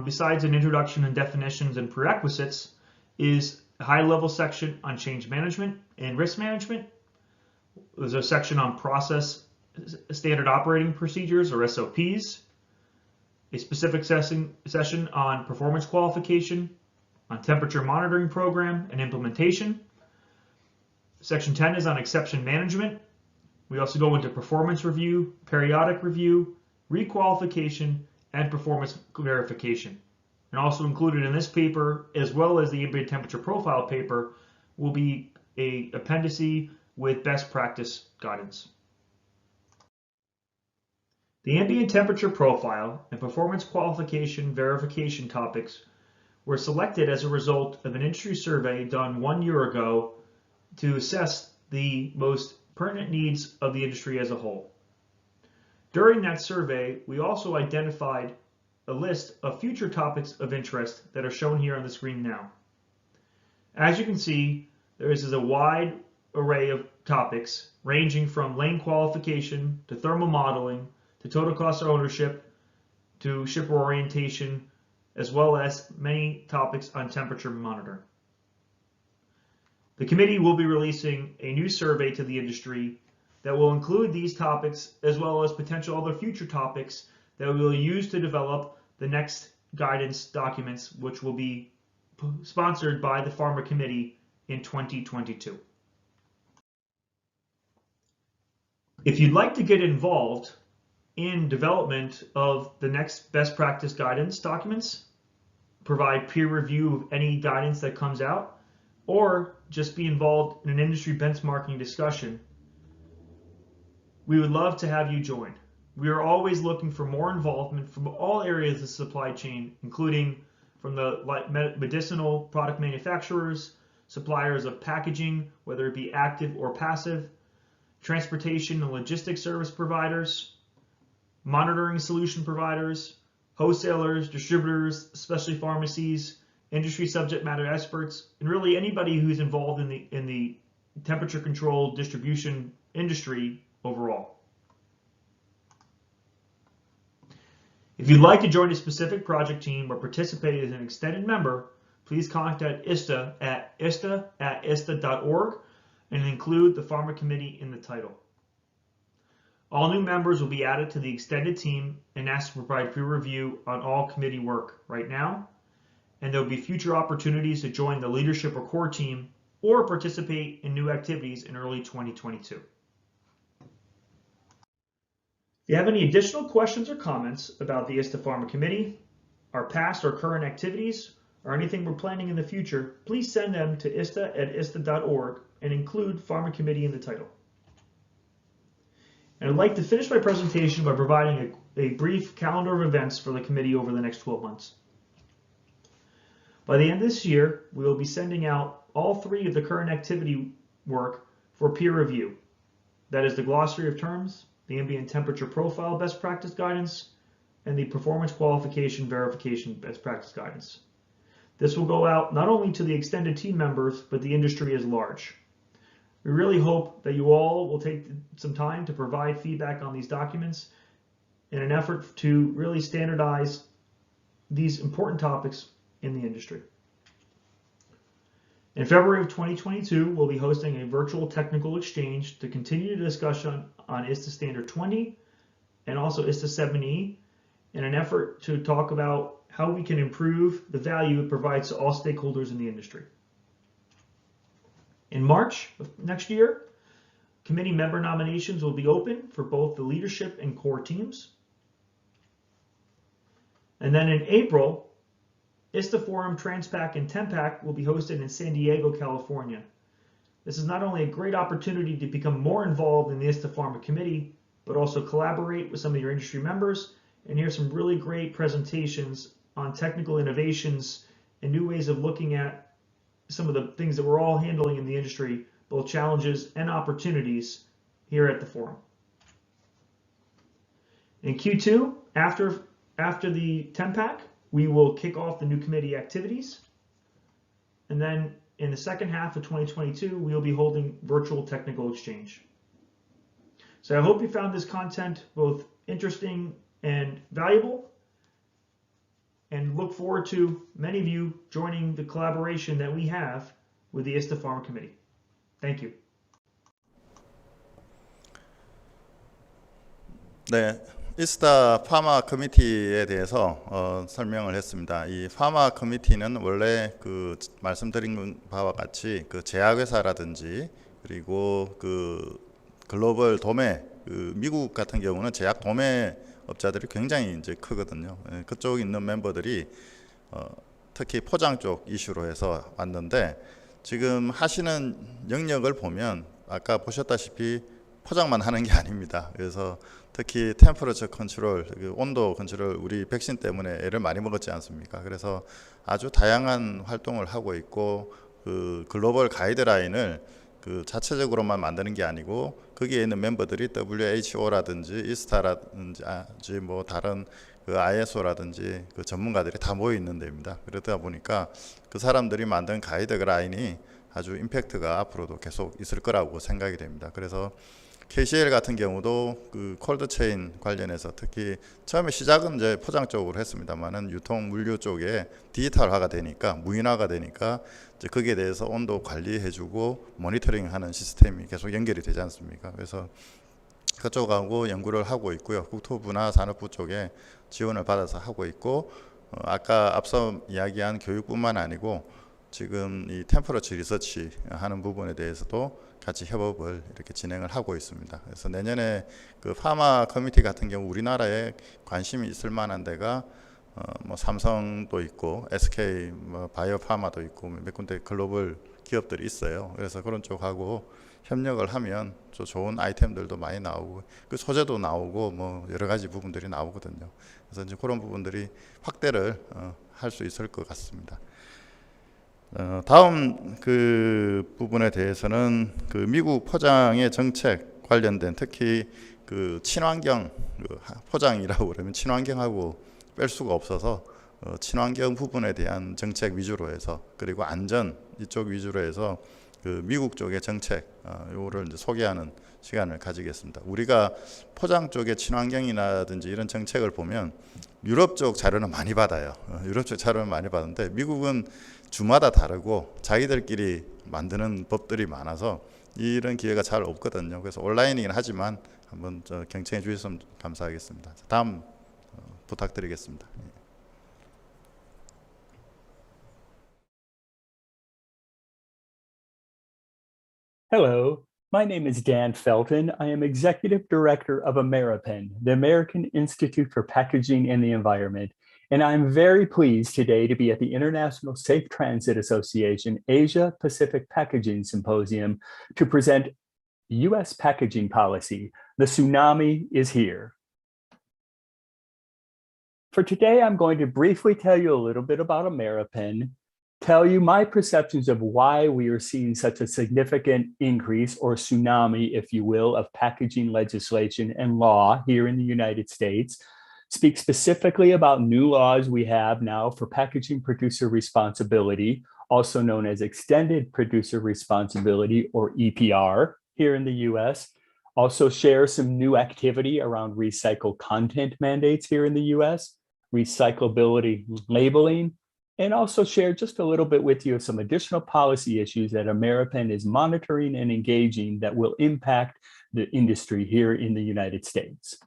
besides an introduction and definitions and prerequisites, is a high-level section on change management and risk management. There's a section on process standard operating procedures, or SOPs, a specific session on performance qualification, on temperature monitoring program and implementation. Section 10 is on exception management. We also go into performance review, periodic review, requalification, and performance verification. And also included in this paper, as well as the ambient temperature profile paper, will be an appendice with best practice guidance. The ambient temperature profile and performance qualification verification topics were selected as a result of an industry survey done 1 year ago to assess the most pertinent needs of the industry as a whole. During that survey, we also identified a list of future topics of interest that are shown here on the screen now. As you can see, there is a wide array of topics ranging from lane qualification to thermal modeling to total cost of ownership to shipper orientation, as well as many topics on temperature monitoring. The committee will be releasing a new survey to the industry that will include these topics, as well as potential other future topics that we will use to develop the next guidance documents, which will be sponsored by the Pharma Committee in 2022. If you'd like to get involved in development of the next best practice guidance documents, provide peer review of any guidance that comes out, or just be involved in an industry benchmarking discussion, we would love to have you join. We are always looking for more involvement from all areas of the supply chain, including from the medicinal product manufacturers, suppliers of packaging, whether it be active or passive, transportation and logistics service providers, monitoring solution providers, wholesalers, distributors, specialty pharmacies, industry subject matter experts, and really anybody who's involved in the temperature controlled distribution industry overall. If you'd like to join a specific project team or participate as an extended member, please contact ISTA at ista@ista.org and include the Pharma Committee in the title. All new members will be added to the extended team and asked to provide peer review on all committee work right now, and there will be future opportunities to join the leadership or core team or participate in new activities in early 2022. If you have any additional questions or comments about the ISTA Pharma Committee, our past or current activities, or anything we're planning in the future, please send them to ista@ista.org and include Pharma Committee in the title. And I'd like to finish my presentation by providing a brief calendar of events for the committee over the next 12 months. By the end of this year, we will be sending out all 3 of the current activity work for peer review. That is the glossary of terms, the ambient temperature profile best practice guidance, and the performance qualification verification best practice guidance. This will go out not only to the extended team members, but the industry as large. We really hope that you all will take some time to provide feedback on these documents in an effort to really standardize these important topics in the industry. In February of 2022, we'll be hosting a virtual technical exchange to continue the discussion on ISTA Standard 20 and also ISTA 7E in an effort to talk about how we can improve the value it provides to all stakeholders in the industry. In March of next year, committee member nominations will be open for both the leadership and core teams. And then in April, ISTA Forum, Transpac, and TEMPAC will be hosted in San Diego, California. This is not only a great opportunity to become more involved in the ISTA Pharma Committee, but also collaborate with some of your industry members and hear some really great presentations on technical innovations and new ways of looking at some of the things that we're all handling in the industry, both challenges and opportunities here at the forum. In Q2, after the TEMPAC, we will kick off the new committee activities. And then in the second half of 2022, we'll be holding virtual technical exchange. So I hope you found this content both interesting and valuable, and look forward to many of you joining the collaboration that we have with the ISTA Pharma Committee. Thank you. 네, ISTA 파마 커미티에 대해서 설명을 했습니다. 이 파마 커미티는 원래 그 말씀드린 바와 같이 그 제약회사라든지 그리고 그 글로벌 도매, 그 미국 같은 경우는 제약 도매 업자들이 굉장히 이제 크거든요. 그쪽 있는 멤버들이 특히 포장 쪽 이슈로 해서 왔는데, 지금 하시는 영역을 보면 아까 보셨다시피 포장만 하는 게 아닙니다. 그래서 특히 템퍼러처 컨트롤, 온도 컨트롤, 우리 백신 때문에 애를 많이 먹었지 않습니까? 그래서 아주 다양한 활동을 하고 있고, 그 글로벌 가이드라인을 그 자체적으로만 만드는 게 아니고 거기에 있는 멤버들이 WHO라든지 ISTA라든지 뭐 다른 그 ISO라든지 그 전문가들이 다 모여 있는 데입니다. 그러다 보니까 그 사람들이 만든 가이드라인이 아주 임팩트가 앞으로도 계속 있을 거라고 생각이 됩니다. 그래서 KCL 같은 경우도 그 콜드체인 관련해서 특히 처음에 시작은 이제 포장 쪽으로 했습니다만은 유통 물류 쪽에 디지털화가 되니까, 무인화가 되니까 이제 거기에 대해서 온도 관리해주고 모니터링하는 시스템이 계속 연결이 되지 않습니까? 그래서 그쪽하고 연구를 하고 있고요. 국토부나 산업부 쪽에 지원을 받아서 하고 있고, 아까 앞서 이야기한 교육뿐만 아니고 지금 이 템퍼러처 리서치 하는 부분에 대해서도 같이 협업을 이렇게 진행을 하고 있습니다. 그래서 내년에 그 파마 커뮤니티 같은 경우 우리나라에 관심이 있을 만한 데가 뭐 삼성도 있고 SK 뭐 바이오 파마도 있고 몇 군데 글로벌 기업들이 있어요. 그래서 그런 쪽하고 협력을 하면 또 좋은 아이템들도 많이 나오고 그 소재도 나오고 뭐 여러 가지 부분들이 나오거든요. 그래서 이제 그런 부분들이 확대를 할 수 있을 것 같습니다. 다음 그 부분에 대해서는 그 미국 포장의 정책 관련된, 특히 그 친환경 포장이라고 그러면 친환경하고 뺄 수가 없어서 친환경 부분에 대한 정책 위주로 해서, 그리고 안전 이쪽 위주로 해서 그 미국 쪽의 정책 요거를 이제 소개하는 시간을 가지겠습니다. 우리가 포장 쪽의 친환경이라든지 이런 정책을 보면 유럽 쪽 자료는 많이 받아요. 유럽 쪽 자료는 많이 받는데 미국은 주마다 다르고 자기들끼리 만드는 법들이 많아서 이런 기회가 잘 없거든요. 그래서 온라인이긴 하지만 한번 경청해 주셨으면 감사하겠습니다. 다음 부탁드리겠습니다. Hello, my name is Dan Felton. I am Executive Director of Ameripen, the American Institute for Packaging and the Environment, and I'm very pleased today to be at the International Safe Transit Association Asia Pacific Packaging Symposium to present U.S. packaging policy. The tsunami is here. For today, I'm going to briefly tell you a little bit about Ameripen, tell you my perceptions of why we are seeing such a significant increase or tsunami, if you will, of packaging legislation and law here in the United States, speak specifically about new laws we have now for packaging producer responsibility, also known as extended producer responsibility or EPR here in the US, also share some new activity around recycled content mandates here in the US, recyclability labeling, and also share just a little bit with you of some additional policy issues that Ameripen is monitoring and engaging that will impact the industry here in the United States.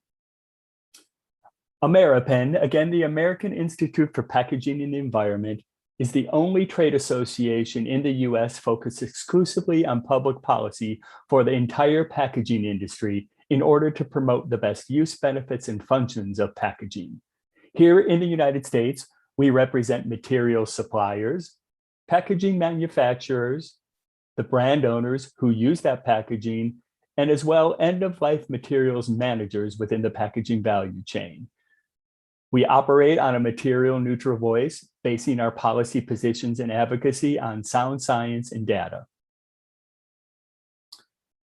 Ameripen, again, the American Institute for Packaging and the Environment, is the only trade association in the US focused exclusively on public policy for the entire packaging industry in order to promote the best use, benefits, and functions of packaging. Here in the United States, we represent material suppliers, packaging manufacturers, the brand owners who use that packaging, and as well end-of-life materials managers within the packaging value chain. We operate on a material neutral voice, basing our policy positions and advocacy on sound science and data.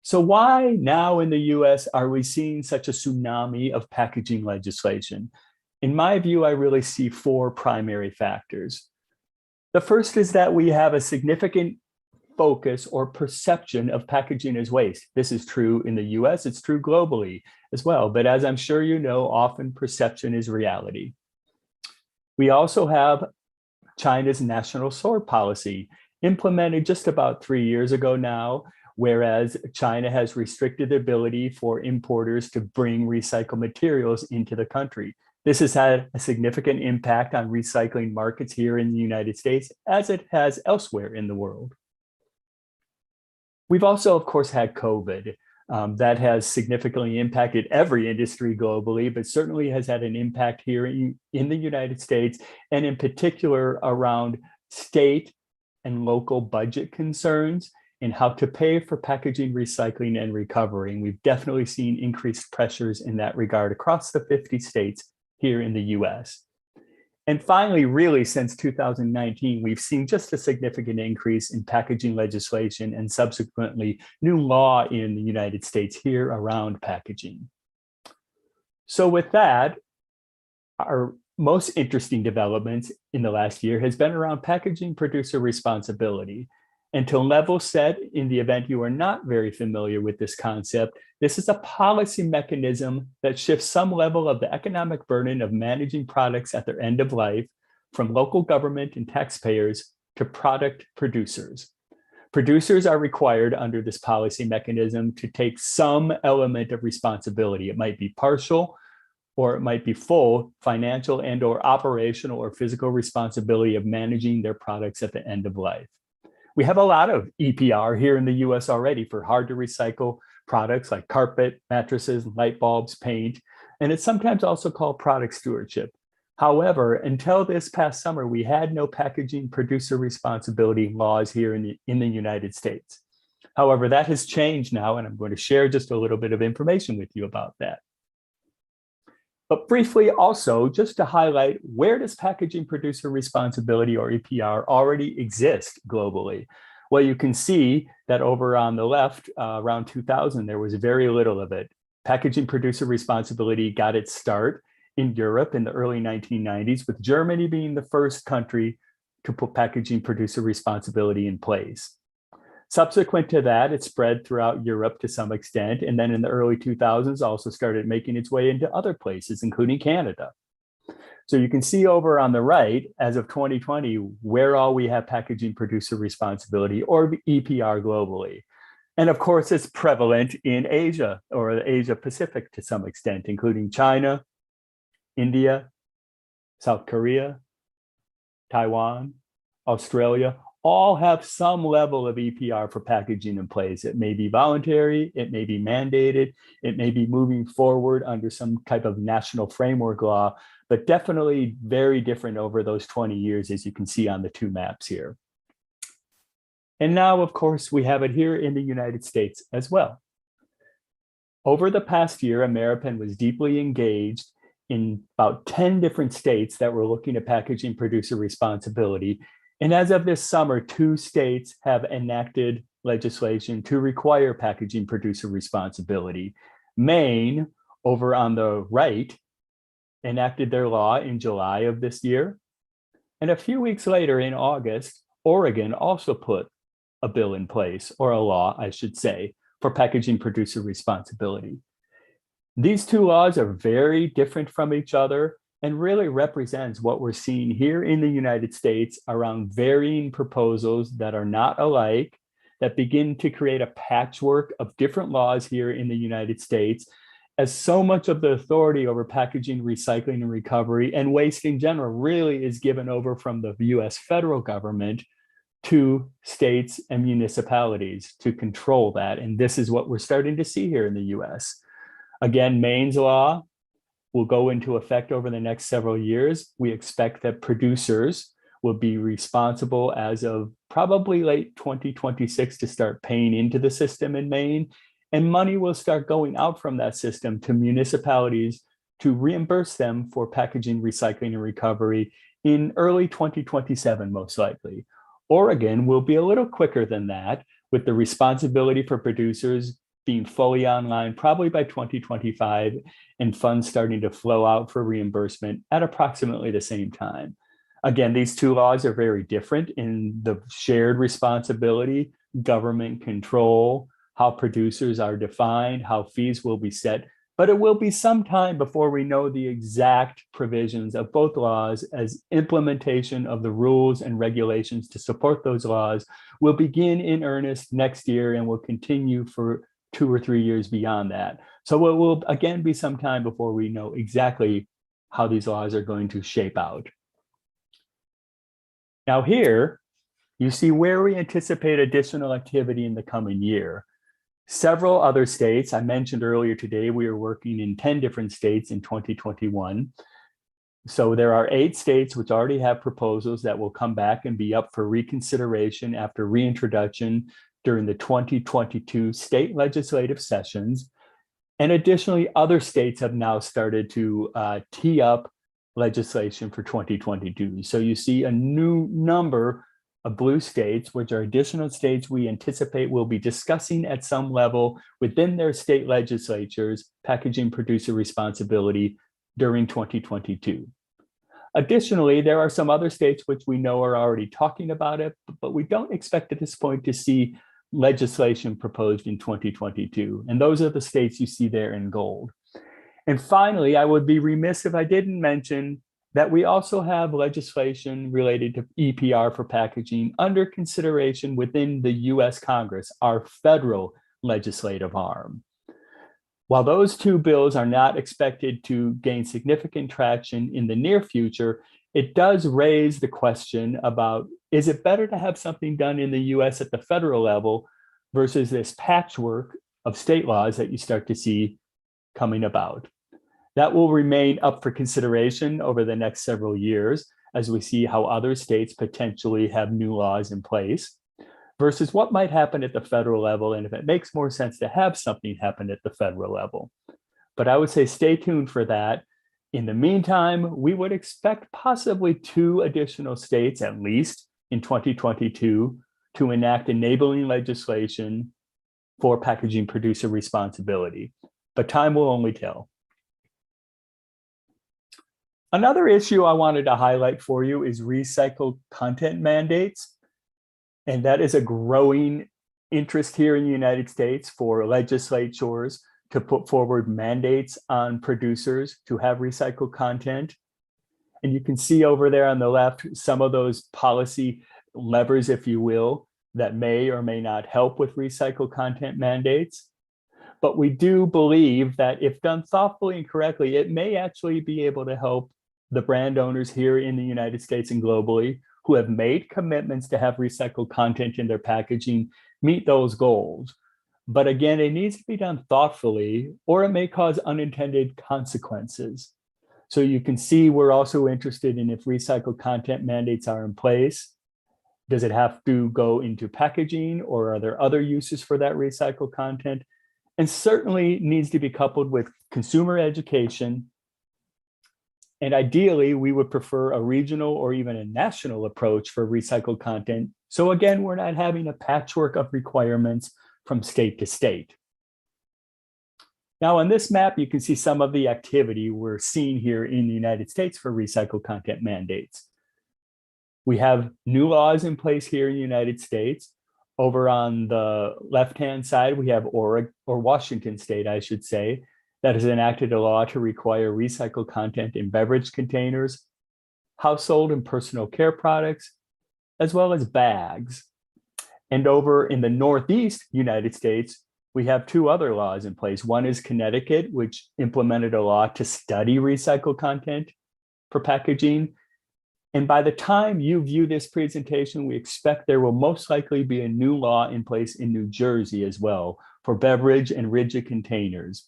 So why now in the US are we seeing such a tsunami of packaging legislation? In my view, I really see four primary factors. The first is that we have a significant focus or perception of packaging as waste. This is true in the US, it's true globally as well. But as I'm sure you know, often perception is reality. We also have China's national sword policy implemented just about 3 years ago now, whereas China has restricted the ability for importers to bring recycled materials into the country. This has had a significant impact on recycling markets here in the United States, as it has elsewhere in the world. We've also, of course, had COVID. That has significantly impacted every industry globally, but certainly has had an impact here in the United States, and in particular around state and local budget concerns and how to pay for packaging recycling and recovery. And we've definitely seen increased pressures in that regard across the 50 states here in the US. And finally, really since 2019, we've seen just a significant increase in packaging legislation and subsequently new law in the United States here around packaging. So with that, our most interesting developments in the last year has been around packaging producer responsibility. And to level set, in the event you are not very familiar with this concept, this is a policy mechanism that shifts some level of the economic burden of managing products at their end of life from local government and taxpayers to product producers. Producers are required under this policy mechanism to take some element of responsibility. It might be partial, or it might be full financial and or operational or physical responsibility of managing their products at the end of life. We have a lot of EPR here in the US already for hard to recycle products like carpet, mattresses, light bulbs, paint, and it's sometimes also called product stewardship. However, until this past summer, we had no packaging producer responsibility laws here in the United States. However, that has changed now, and I'm going to share just a little bit of information with you about that. But briefly also, just to highlight, where does packaging producer responsibility or EPR already exist globally? Well, you can see that over on the left, around 2000, there was very little of it. Packaging producer responsibility got its start in Europe in the early 1990s, with Germany being the first country to put packaging producer responsibility in place. Subsequent to that, it spread throughout Europe to some extent, and then in the early 2000s also started making its way into other places, including Canada. So you can see over on the right, as of 2020, where all we have packaging producer responsibility or EPR globally. And of course, it's prevalent in Asia or Asia Pacific to some extent, including China, India, South Korea, Taiwan, Australia, all have some level of EPR for packaging in place. It may be voluntary, it may be mandated, it may be moving forward under some type of national framework law, but definitely very different over those 20 years, as you can see on the two maps here. And now, of course, we have it here in the United States as well. Over the past year, Ameripan was deeply engaged in about 10 different states that were looking at packaging producer responsibility. And as of this summer, 2 states have enacted legislation to require packaging producer responsibility. Maine, over on the right, enacted their law in July of this year. And a few weeks later, in August, Oregon also put a bill in place, or a law, I should say, for packaging producer responsibility. These 2 laws are very different from each other and really represents what we're seeing here in the United States around varying proposals that are not alike, that begin to create a patchwork of different laws here in the United States, as so much of the authority over packaging, recycling, and recovery, and waste in general really is given over from the US federal government to states and municipalities to control that. And this is what we're starting to see here in the US. Again, Maine's law will go into effect over the next several years. We expect that producers will be responsible as of probably late 2026 to start paying into the system in Maine, and money will start going out from that system to municipalities to reimburse them for packaging, recycling, and recovery in early 2027, most likely. Oregon will be a little quicker than that, with the responsibility for producers being fully online probably by 2025, and funds starting to flow out for reimbursement at approximately the same time. Again, these 2 laws are very different in the shared responsibility, government control, how producers are defined, how fees will be set, but it will be some time before we know the exact provisions of both laws, as implementation of the rules and regulations to support those laws will begin in earnest next year and will continue for 2 or 3 years beyond that. So it will again be some time before we know exactly how these laws are going to shape out. Now here, you see where we anticipate additional activity in the coming year. Several other states, I mentioned earlier today, we are working in 10 different states in 2021. So there are 8 states which already have proposals that will come back and be up for reconsideration after reintroduction during the 2022 state legislative sessions. And additionally, other states have now started to tee up legislation for 2022. So you see a new number of blue states, which are additional states we anticipate will be discussing at some level within their state legislatures packaging producer responsibility during 2022. Additionally, there are some other states which we know are already talking about it, but we don't expect at this point to see legislation proposed in 2022. And those are the states you see there in gold. And finally, I would be remiss if I didn't mention that we also have legislation related to EPR for packaging under consideration within the US Congress, our federal legislative arm. While those 2 bills are not expected to gain significant traction in the near future, it does raise the question about, is it better to have something done in the US at the federal level versus this patchwork of state laws that you start to see coming about? That will remain up for consideration over the next several years as we see how other states potentially have new laws in place versus what might happen at the federal level, and if it makes more sense to have something happen at the federal level. But I would say stay tuned for that. In the meantime, we would expect possibly 2 additional states, at least in 2022, to enact enabling legislation for packaging producer responsibility. But time will only tell. Another issue I wanted to highlight for you is recycled content mandates. And that is a growing interest here in the United States for legislatures to put forward mandates on producers to have recycled content. And you can see over there on the left, some of those policy levers, if you will, that may or may not help with recycled content mandates. But we do believe that if done thoughtfully and correctly, it may actually be able to help the brand owners here in the United States and globally who who have made commitments to have recycled content in their packaging meet those goals. But again, it needs to be done thoughtfully, or it may cause unintended consequences. So you can see we're also interested in if recycled content mandates are in place. Does it have to go into packaging, or are there other uses for that recycled content? And certainly needs to be coupled with consumer education. And ideally, we would prefer a regional or even a national approach for recycled content. So again, we're not having a patchwork of requirements from state to state. Now on this map, you can see some of the activity we're seeing here in the United States for recycled content mandates. We have new laws in place here in the United States. Over on the left-hand side, we have Oregon, or Washington State, I should say, that has enacted a law to require recycled content in beverage containers, household and personal care products, as well as bags. And over in the Northeast United States, we have two other laws in place. One is Connecticut, which implemented a law to study recycled content for packaging. And by the time you view this presentation, we expect there will most likely be a new law in place in New Jersey as well for beverage and rigid containers.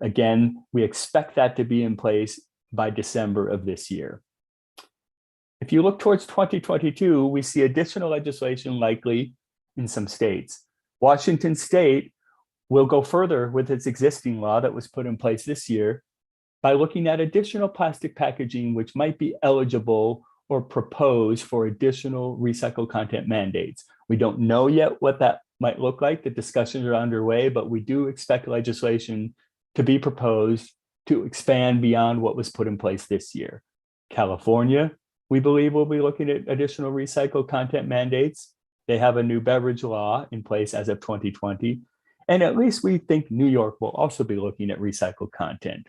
Again, we expect that to be in place by December of this year. If you look towards 2022, we see additional legislation likely in some states. Washington State will go further with its existing law that was put in place this year by looking at additional plastic packaging which might be eligible or proposed for additional recycled content mandates. We don't know yet what that might look like. The discussions are underway, but we do expect legislation to be proposed to expand beyond what was put in place this year. California, we believe, will be looking at additional recycled content mandates. They have a new beverage law in place as of 2020. And at least we think New York will also be looking at recycled content.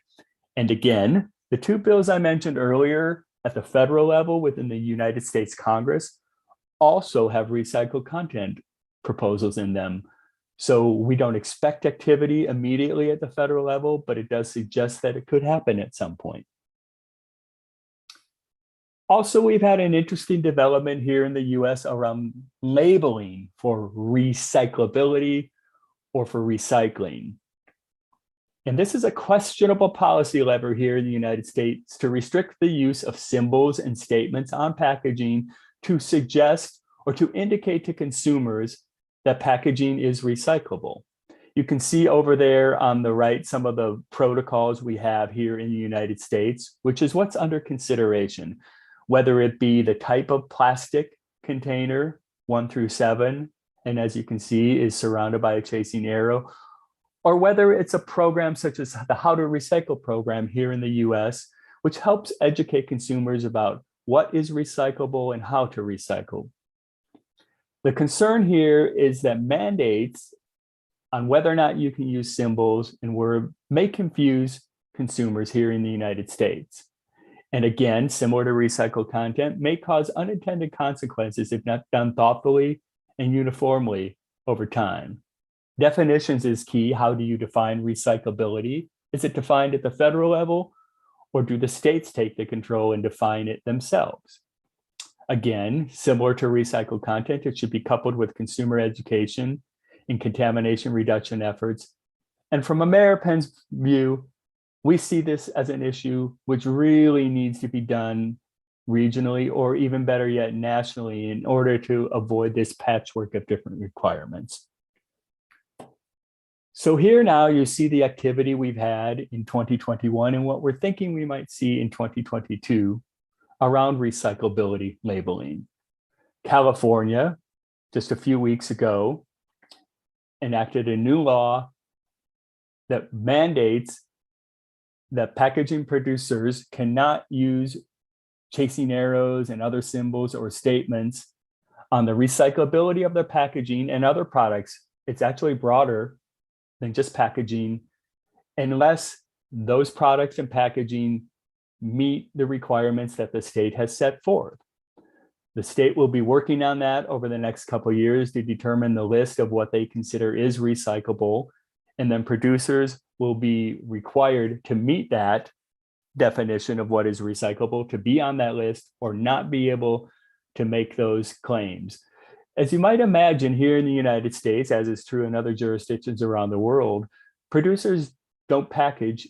And again, the two bills I mentioned earlier at the federal level within the United States Congress also have recycled content proposals in them. So we don't expect activity immediately at the federal level, but it does suggest that it could happen at some point. Also, we've had an interesting development here in the US around labeling for recyclability or for recycling. And this is a questionable policy lever here in the United States to restrict the use of symbols and statements on packaging to suggest or to indicate to consumers that packaging is recyclable. You can see over there on the right some of the protocols we have here in the United States, which is what's under consideration, whether it be the type of plastic container, 1 through 7, and as you can see is surrounded by a chasing arrow, or whether it's a program such as the How to Recycle program here in the US, which helps educate consumers about what is recyclable and how to recycle. The concern here is that mandates on whether or not you can use symbols and words may confuse consumers here in the United States. And again, similar to recycled content, may cause unintended consequences if not done thoughtfully and uniformly over time. Definitions is key. How do you define recyclability? Is it defined at the federal level, or do the states take the control and define it themselves? Again, similar to recycled content, it should be coupled with consumer education and contamination reduction efforts. And from Ameripen's view, we see this as an issue which really needs to be done regionally, or even better yet, nationally, in order to avoid this patchwork of different requirements. So here now you see the activity we've had in 2021 and what we're thinking we might see in 2022 around recyclability labeling. California, just a few weeks ago, enacted a new law that mandates that packaging producers cannot use chasing arrows and other symbols or statements on the recyclability of their packaging and other products. It's actually broader than just packaging, unless those products and packaging meet the requirements that the state has set forth. The state will be working on that over the next couple of years to determine the list of what they consider is recyclable, and then producers will be required to meet that definition of what is recyclable to be on that list or not be able to make those claims. As you might imagine, here in the United States, as is true in other jurisdictions around the world, producers don't package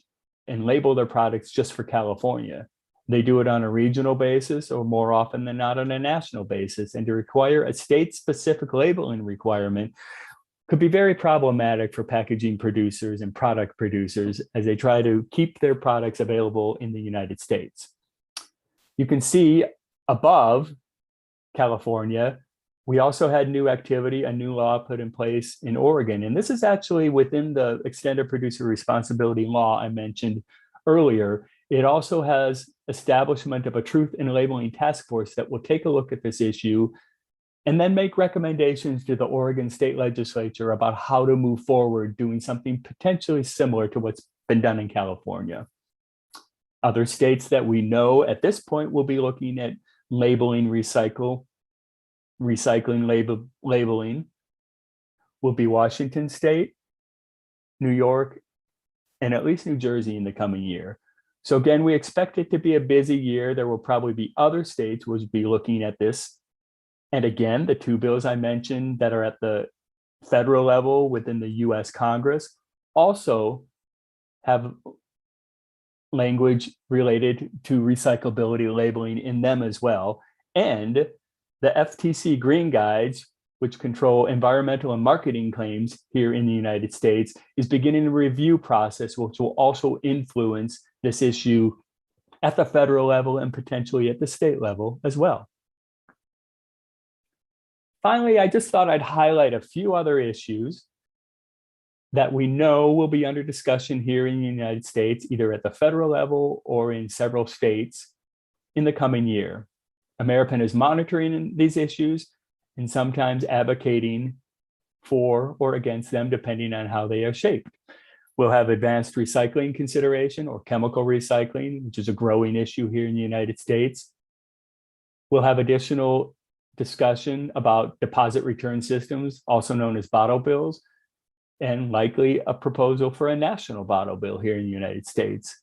and label their products just for California. They do it on a regional basis or more often than not on a national basis. And to require a state-specific labeling requirement could be very problematic for packaging producers and product producers as they try to keep their products available in the United States. You can see above California, we also had new activity, a new law put in place in Oregon. And this is actually within the extended producer responsibility law I mentioned earlier. It also has establishment of a truth in labeling task force that will take a look at this issue and then make recommendations to the Oregon state legislature about how to move forward doing something potentially similar to what's been done in California. Other states that we know at this point will be looking at labeling recycling labeling will be Washington State, New York, and at least New Jersey in the coming year. So again, we expect it to be a busy year. There will probably be other states which will be looking at this. And again, the two bills I mentioned that are at the federal level within the US Congress also have language related to recyclability labeling in them as well. And the FTC Green Guides, which control environmental and marketing claims here in the United States, is beginning a review process, which will also influence this issue at the federal level and potentially at the state level as well. Finally, I just thought I'd highlight a few other issues that we know will be under discussion here in the United States, either at the federal level or in several states in the coming year. Ameripan is monitoring these issues and sometimes advocating for or against them, depending on how they are shaped. We'll have advanced recycling consideration or chemical recycling, which is a growing issue here in the United States. We'll have additional discussion about deposit return systems, also known as bottle bills, and likely a proposal for a national bottle bill here in the United States.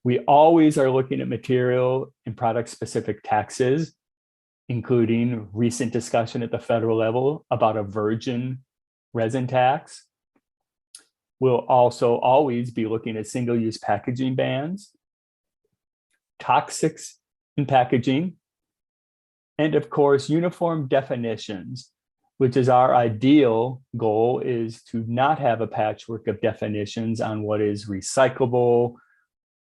We always are looking at material and product-specific taxes, including recent discussion at the federal level about a virgin resin tax. We'll also always be looking at single-use packaging bans, toxics in packaging, and of course, uniform definitions, which is our ideal goal, is to not have a patchwork of definitions on what is recyclable,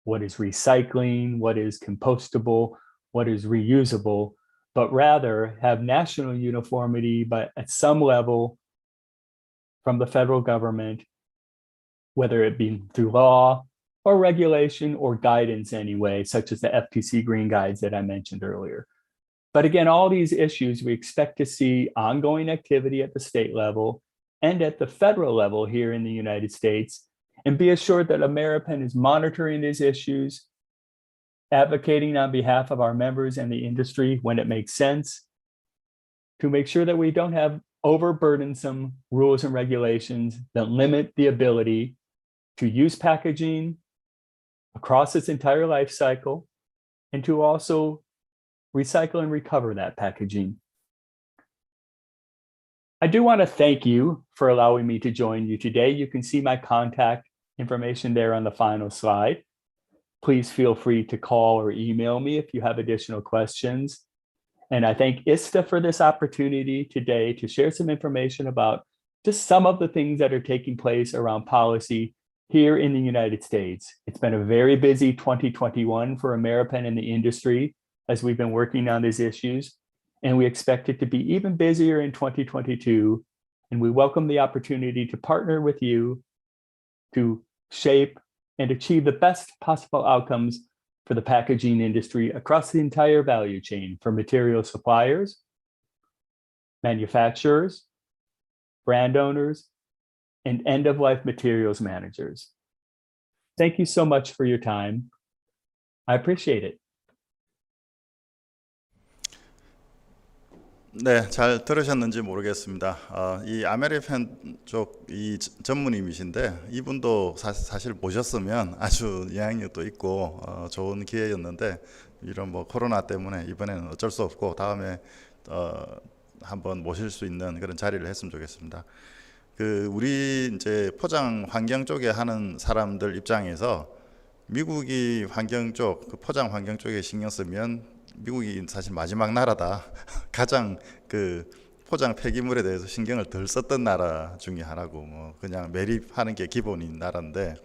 what is recycling, what is compostable, what is reusable, but rather have national uniformity, but at some level from the federal government, whether it be through law or regulation or guidance anyway, such as the FTC Green Guides that I mentioned earlier. But again, all these issues, we expect to see ongoing activity at the state level and at the federal level here in the United States, and be assured that Ameripan is monitoring these issues, advocating on behalf of our members and the industry when it makes sense, to make sure that we don't have overburdensome rules and regulations that limit the ability to use packaging across its entire life cycle, and to also recycle and recover that packaging. I do want to thank you for allowing me to join you today. You can see my contact information there on the final slide. Please feel free to call or email me if you have additional questions. And I thank ISTA for this opportunity today to share some information about just some of the things that are taking place around policy here in the United States. It's been a very busy 2021 for Ameripan and the industry as we've been working on these issues, and we expect it to be even busier in 2022. And we welcome the opportunity to partner with you to shape and achieve the best possible outcomes for the packaging industry across the entire value chain, for material suppliers, manufacturers, brand owners, and end-of-life materials managers. Thank you so much for your time. I appreciate it. 네, 잘 들으셨는지 모르겠습니다. 이 아메리칸 쪽 이 전무님이신데 이분도 사실 모셨으면 아주 영향력도 있고 좋은 기회였는데 이런 뭐 코로나 때문에 이번에는 어쩔 수 없고 다음에 한번 모실 수 있는 그런 자리를 했으면 좋겠습니다. 그 우리 이제 포장 환경 쪽에 하는 사람들 입장에서 미국이 환경 쪽, 그 포장 환경 쪽에 신경 쓰면 미국이 사실 마지막 나라다. 가장 그 포장 폐기물에 대해서 신경을 덜 썼던 나라 중에 하나고 뭐 그냥 매립하는 게 기본인 나라인데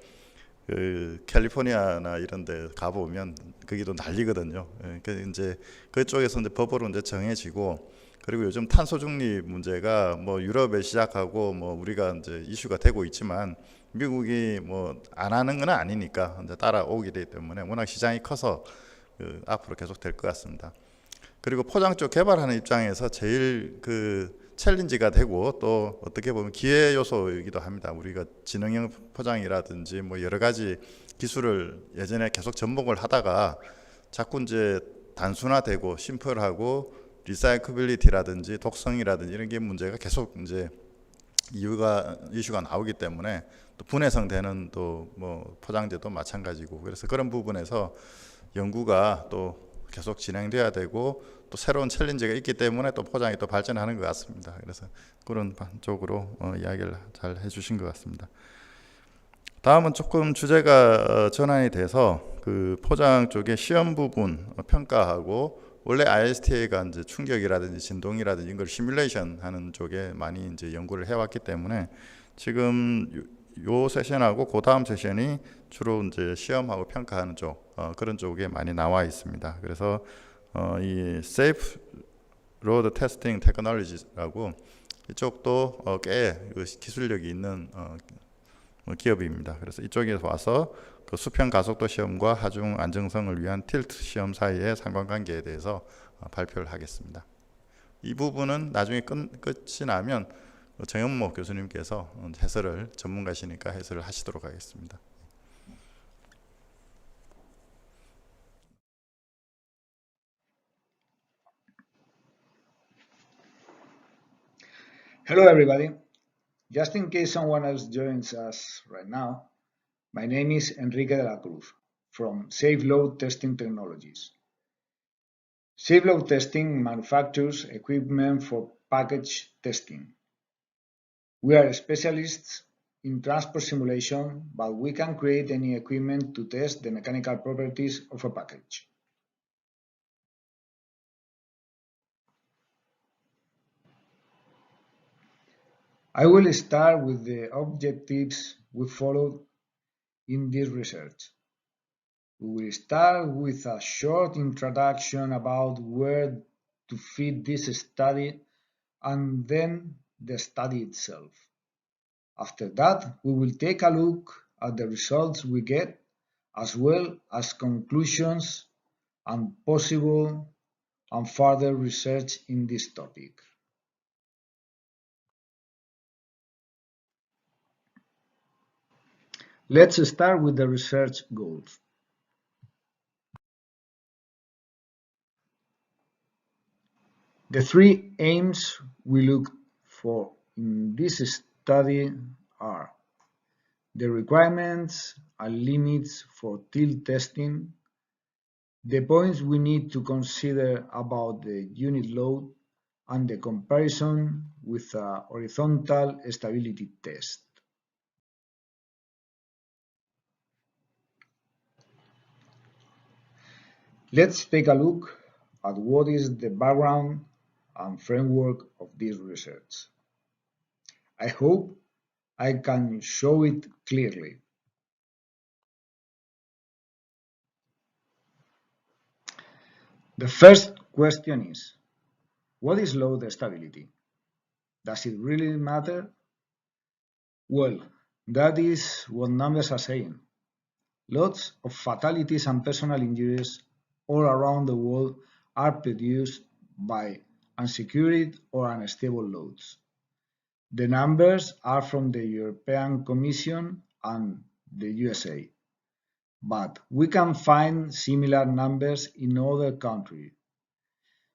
그 캘리포니아나 이런 데 가보면 거기도 난리거든요. 그 이제 그쪽에서 이제 법으로 이제 정해지고 그리고 요즘 탄소 중립 문제가 뭐 유럽에 시작하고 뭐 우리가 이제 이슈가 되고 있지만 미국이 뭐 안 하는 건 아니니까 이제 따라오게 되기 때문에 워낙 시장이 커서 앞으로 계속 될 것 같습니다. 그리고 포장 쪽 개발하는 입장에서 제일 그 챌린지가 되고 또 어떻게 보면 기회 요소이기도 합니다. 우리가 지능형 포장이라든지 뭐 여러 가지 기술을 예전에 계속 접목을 하다가 자꾸 이제 단순화되고 심플하고 리사이클빌리티라든지 독성이라든지 이런 게 문제가 계속 이제 이슈가 나오기 때문에 또 분해성 되는 또 뭐 포장재도 마찬가지고 그래서 그런 부분에서 연구가 또 계속 진행돼야 되고 또 새로운 챌린지가 있기 때문에 또 포장이 또 발전하는 것 같습니다. 그래서 그런 쪽으로 이야기를 잘 해주신 것 같습니다. 다음은 조금 주제가 전환이 돼서 그 포장 쪽의 시험 부분 평가하고 원래 ISTA가 이제 충격이라든지 진동이라든지 이런 걸 시뮬레이션 하는 쪽에 많이 이제 연구를 해왔기 때문에 지금 요 세션하고 그 다음 세션이 주로 이제 시험하고 평가하는 쪽 그런 쪽에 많이 나와 있습니다. 그래서 이 Safe Road Testing Technologies라고 이쪽도 꽤 기술력이 있는 기업입니다. 그래서 이쪽에서 와서 그 수평 가속도 시험과 하중 안정성을 위한 틸트 시험 사이의 상관관계에 대해서 발표를 하겠습니다. 이 부분은 나중에 끝이 나면 정현모 교수님께서 해설을 전문가시니까 해설을 하시도록 하겠습니다. Hello, everybody. Just in case someone else joins us right now, my name is Enrique de la Cruz from Safe Load Testing Technologies. Safe Load Testing manufactures equipment for package testing. We are specialists in transport simulation, but we can create any equipment to test the mechanical properties of a package. I will start with the objectives we followed in this research. We will start with a short introduction about where to fit this study and then the study itself. After that, we will take a look at the results we get, as well as conclusions and possible and further research in this topic. Let's start with the research goals. The three aims we looked for in this study are the requirements and limits for tilt testing, the points we need to consider about the unit load, and the comparison with a horizontal stability test. Let's take a look at what is the background and framework of this research. I hope I can show it clearly. The first question is, what is load stability? Does it really matter? Well, that is what numbers are saying. Lots of fatalities and personal injuries all around the world are produced by unsecured or unstable loads. The numbers are from the European Commission and the USA, but we can find similar numbers in other countries.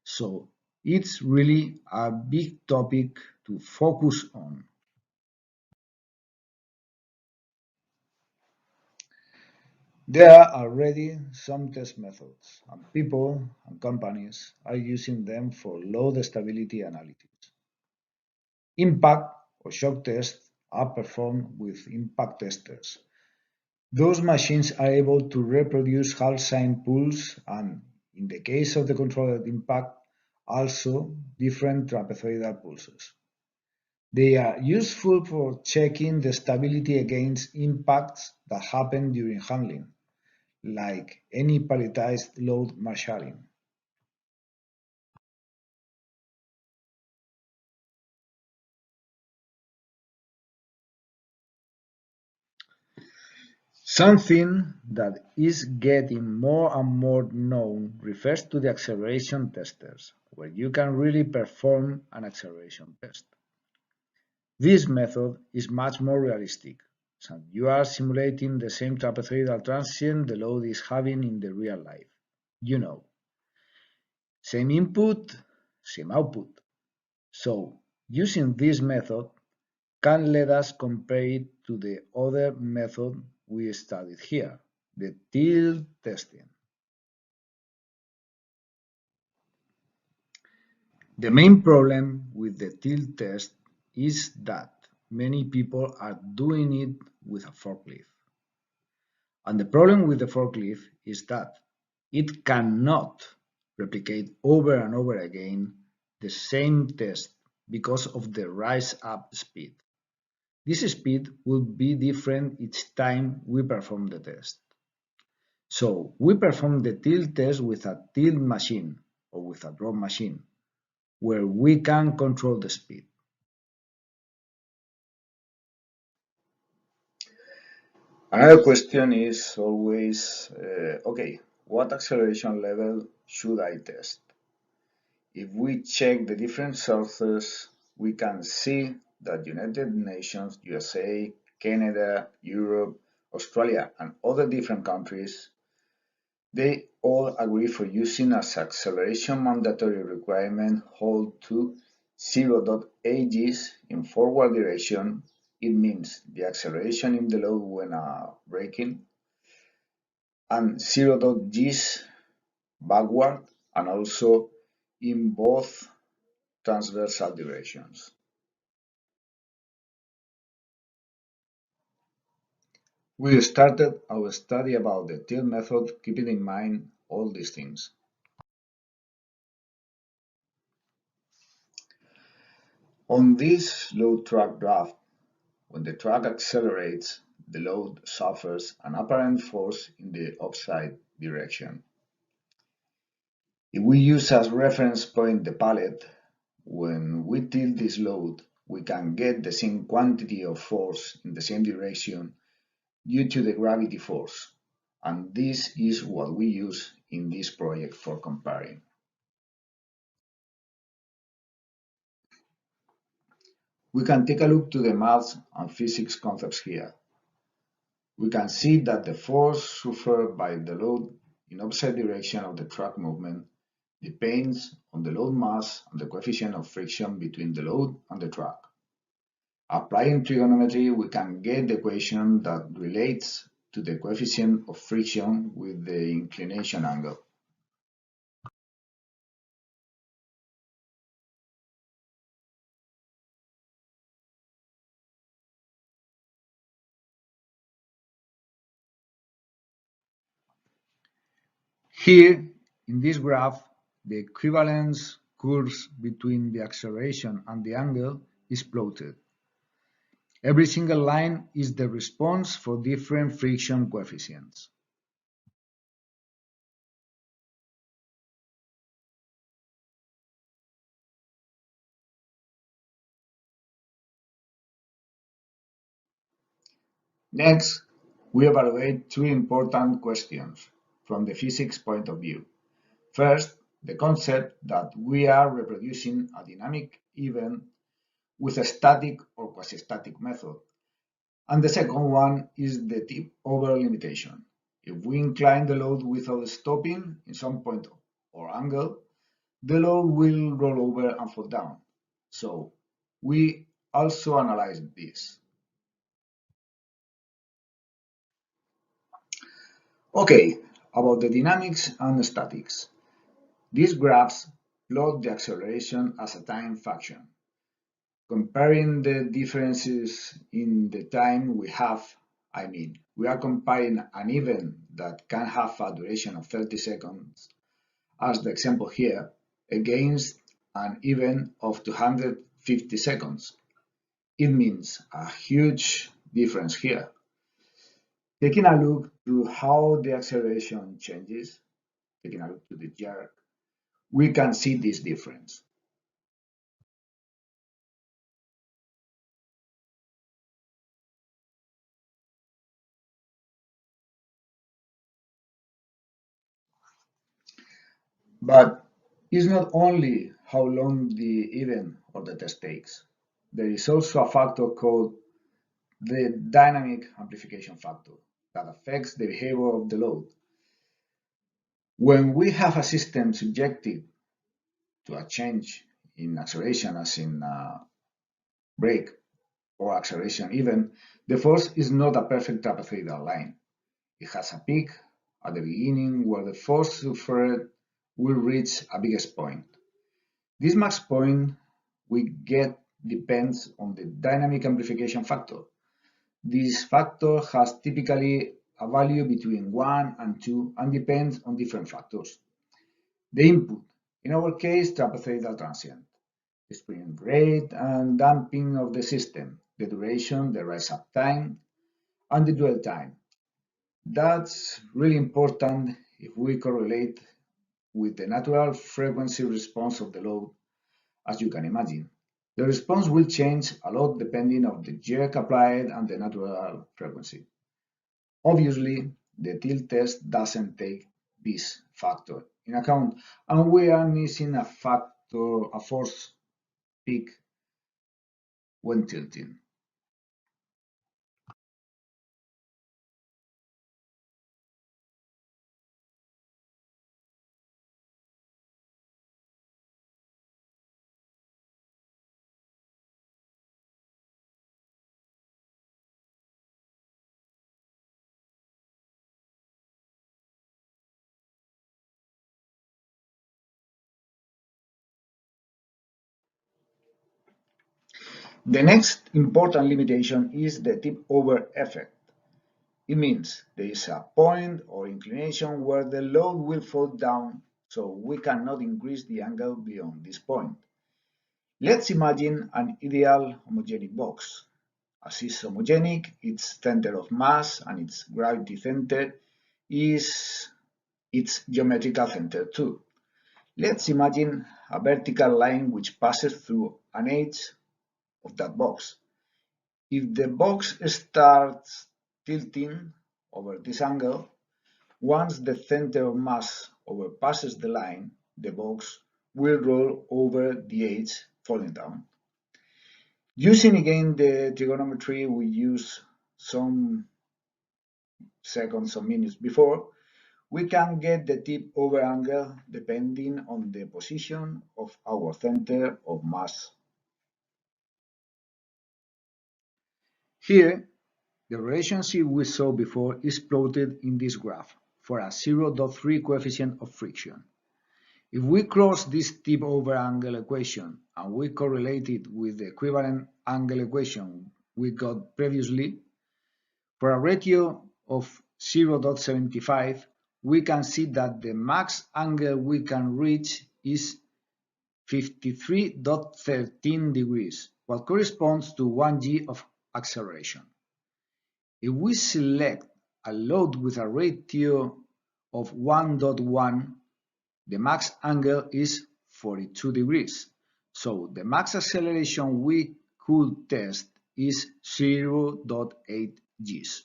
So It's really a big topic to focus on. There are already some test methods, and people and companies are using them for load stability analytics. Impact or shock tests are performed with impact testers. Those machines are able to reproduce half-sign pools and, in the case of the controlled impact, also different trapezoidal pulses. They are useful for checking the stability against impacts that happen during handling, like any palletized load marshalling. Something that is getting more and more known refers to the acceleration testers, where you can really perform an acceleration test. This method is much more realistic, since you are simulating the same trapezoidal transient the load is having in the real life. You know, same input, same output. So, using this method can let us compare it to the other method we studied here, the tilt testing. The main problem with the tilt test is that many people are doing it with a forklift. And the problem with the forklift is that it cannot replicate over and over again the same test because of the rise up speed. This speed will be different each time we perform the test. So we perform the tilt test with a tilt machine or with a drop machine, where we can control the speed. Another question is always, okay, what acceleration level should I test? If we check the different sources, we can see that United Nations, USA, Canada, Europe, Australia, and other different countries, they all agree for using as acceleration mandatory requirement hold to 0.8 Gs in forward direction. It means the acceleration in the load when braking, and 0.0 Gs backward, and also in both transversal directions. We started our study about the tilt method keeping in mind all these things. On this load track graph, when the track accelerates, the load suffers an apparent force in the opposite direction. If we use as reference point the pallet, when we tilt this load, we can get the same quantity of force in the same direction due to the gravity force, and this is what we use in this project for comparing. We can take a look to the maths and physics concepts here. We can see that the force suffered by the load in opposite direction of the track movement depends on the load mass and the coefficient of friction between the load and the track. Applying trigonometry, we can get the equation that relates to the coefficient of friction with the inclination angle. Here, in this graph, the equivalence curves between the acceleration and the angle is plotted. Every single line is the response for different friction coefficients. Next, we evaluate two important questions from the physics point of view. First, the concept that we are reproducing a dynamic event with a static or quasi-static method. And the second one is the tip-over limitation. If we incline the load without stopping in some point or angle, the load will roll over and fall down. So we also analyzed this. Okay, about the dynamics and statics. These graphs plot the acceleration as a time function. Comparing the differences in the time we have, we are comparing an event that can have a duration of 30 seconds, as the example here, against an event of 250 seconds. It means a huge difference here. Taking a look to how the acceleration changes, taking a look to the jerk, we can see this difference. But it's not only how long the event or the test takes. There is also a factor called the dynamic amplification factor that affects the behavior of the load. When we have a system subjected to a change in acceleration, as in brake or acceleration even, the force is not a perfect trapezoidal line. It has a peak at the beginning where the force suffered will reach a biggest point. This max point we get depends on the dynamic amplification factor. This factor has typically a value between 1 and 2 and depends on different factors. The input, in our case, trapezoidal transient, the spring rate and damping of the system, the duration, the rise-up time, and the dwell time. That's really important if we correlate with the natural frequency response of the load, as you can imagine. The response will change a lot depending on the jerk applied and the natural frequency. Obviously, the tilt test doesn't take this factor in account, and we are missing a force peak when tilting. The next important limitation is the tip-over effect. It means there is a point or inclination where the load will fall down, so we cannot increase the angle beyond this point. Let's imagine an ideal homogenic box. As is homogenic, its center of mass and its gravity center is its geometrical center too. Let's imagine a vertical line which passes through an edge of that box. If the box starts tilting over this angle, once the center of mass overpasses the line, the box will roll over the edge, falling down. Using again the trigonometry we used some seconds or minutes before, we can get the tip over angle depending on the position of our center of mass. Here, the relationship we saw before is plotted in this graph for a 0.3 coefficient of friction. If we cross this tip over angle equation and we correlate it with the equivalent angle equation we got previously, for a ratio of 0.75, we can see that the max angle we can reach is 53.13 degrees, what corresponds to 1 g of acceleration. If we select a load with a ratio of 1.1, the max angle is 42 degrees. So the max acceleration we could test is 0.8 g's.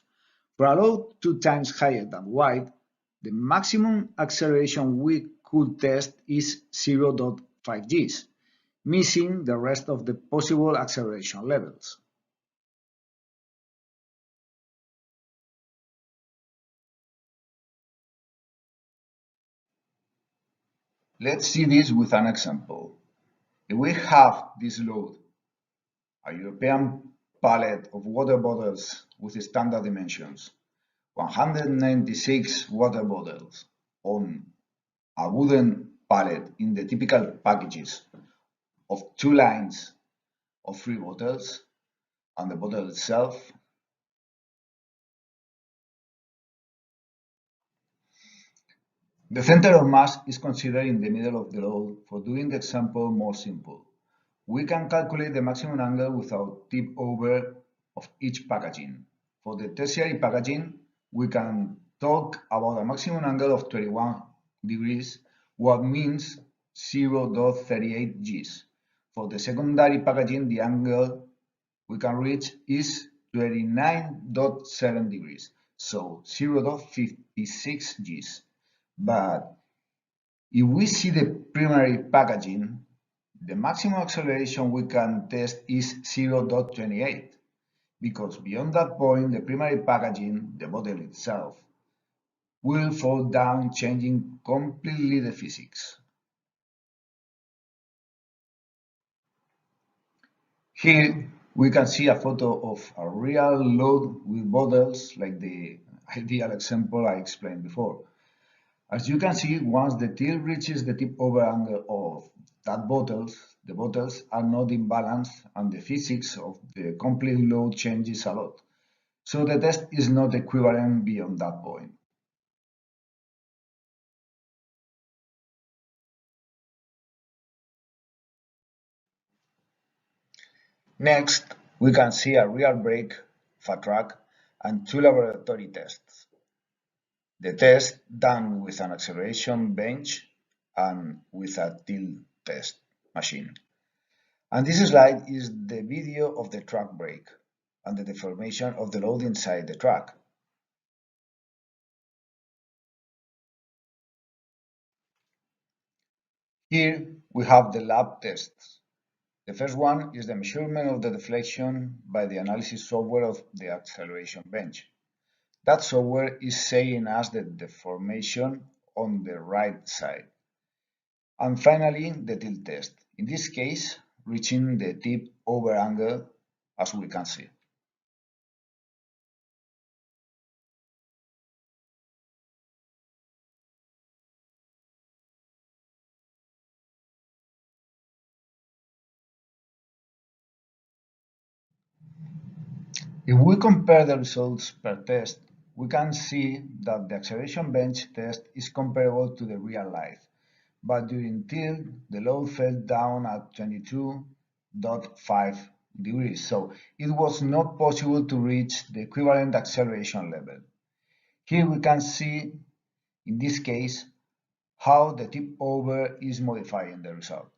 For a load 2 times higher than wide, the maximum acceleration we could test is 0.5 g's, missing the rest of the possible acceleration levels. Let's see this with an example. If we have this load, a European pallet of water bottles with standard dimensions, 196 water bottles on a wooden pallet in the typical packages of 2 lines of 3 bottles, and the bottle itself. The center of mass is considered in the middle of the load for doing the example more simple. We can calculate the maximum angle without tip over of each packaging. For the tertiary packaging, we can talk about a maximum angle of 21 degrees, what means 0.38 Gs. For the secondary packaging, the angle we can reach is 29.7 degrees, so 0.56 Gs. But if we see the primary packaging, the maximum acceleration we can test is 0.28, because beyond that point, the primary packaging, the bottle itself, will fall down, changing completely the physics. Here we can see a photo of a real load with bottles, like the ideal example I explained before. As you can see, once the till reaches the tip over angle of that the bottles are not in balance and the physics of the complete load changes a lot. So the test is not equivalent beyond that point. Next, we can see a real brake of a truck and 2 laboratory tests. The test done with an acceleration bench and with a till test machine. And this slide is the video of the truck brake and the deformation of the load inside the truck. Here we have the lab tests. The first one is the measurement of the deflection by the analysis software of the acceleration bench. That software is saying us the deformation on the right side. And finally, the tilt test. In this case, reaching the tip over angle, as we can see. If we compare the results per test, we can see that the acceleration bench test is comparable to the real life, but during tilt, the load fell down at 22.5 degrees, so it was not possible to reach the equivalent acceleration level. Here we can see, in this case, how the tip over is modifying the result.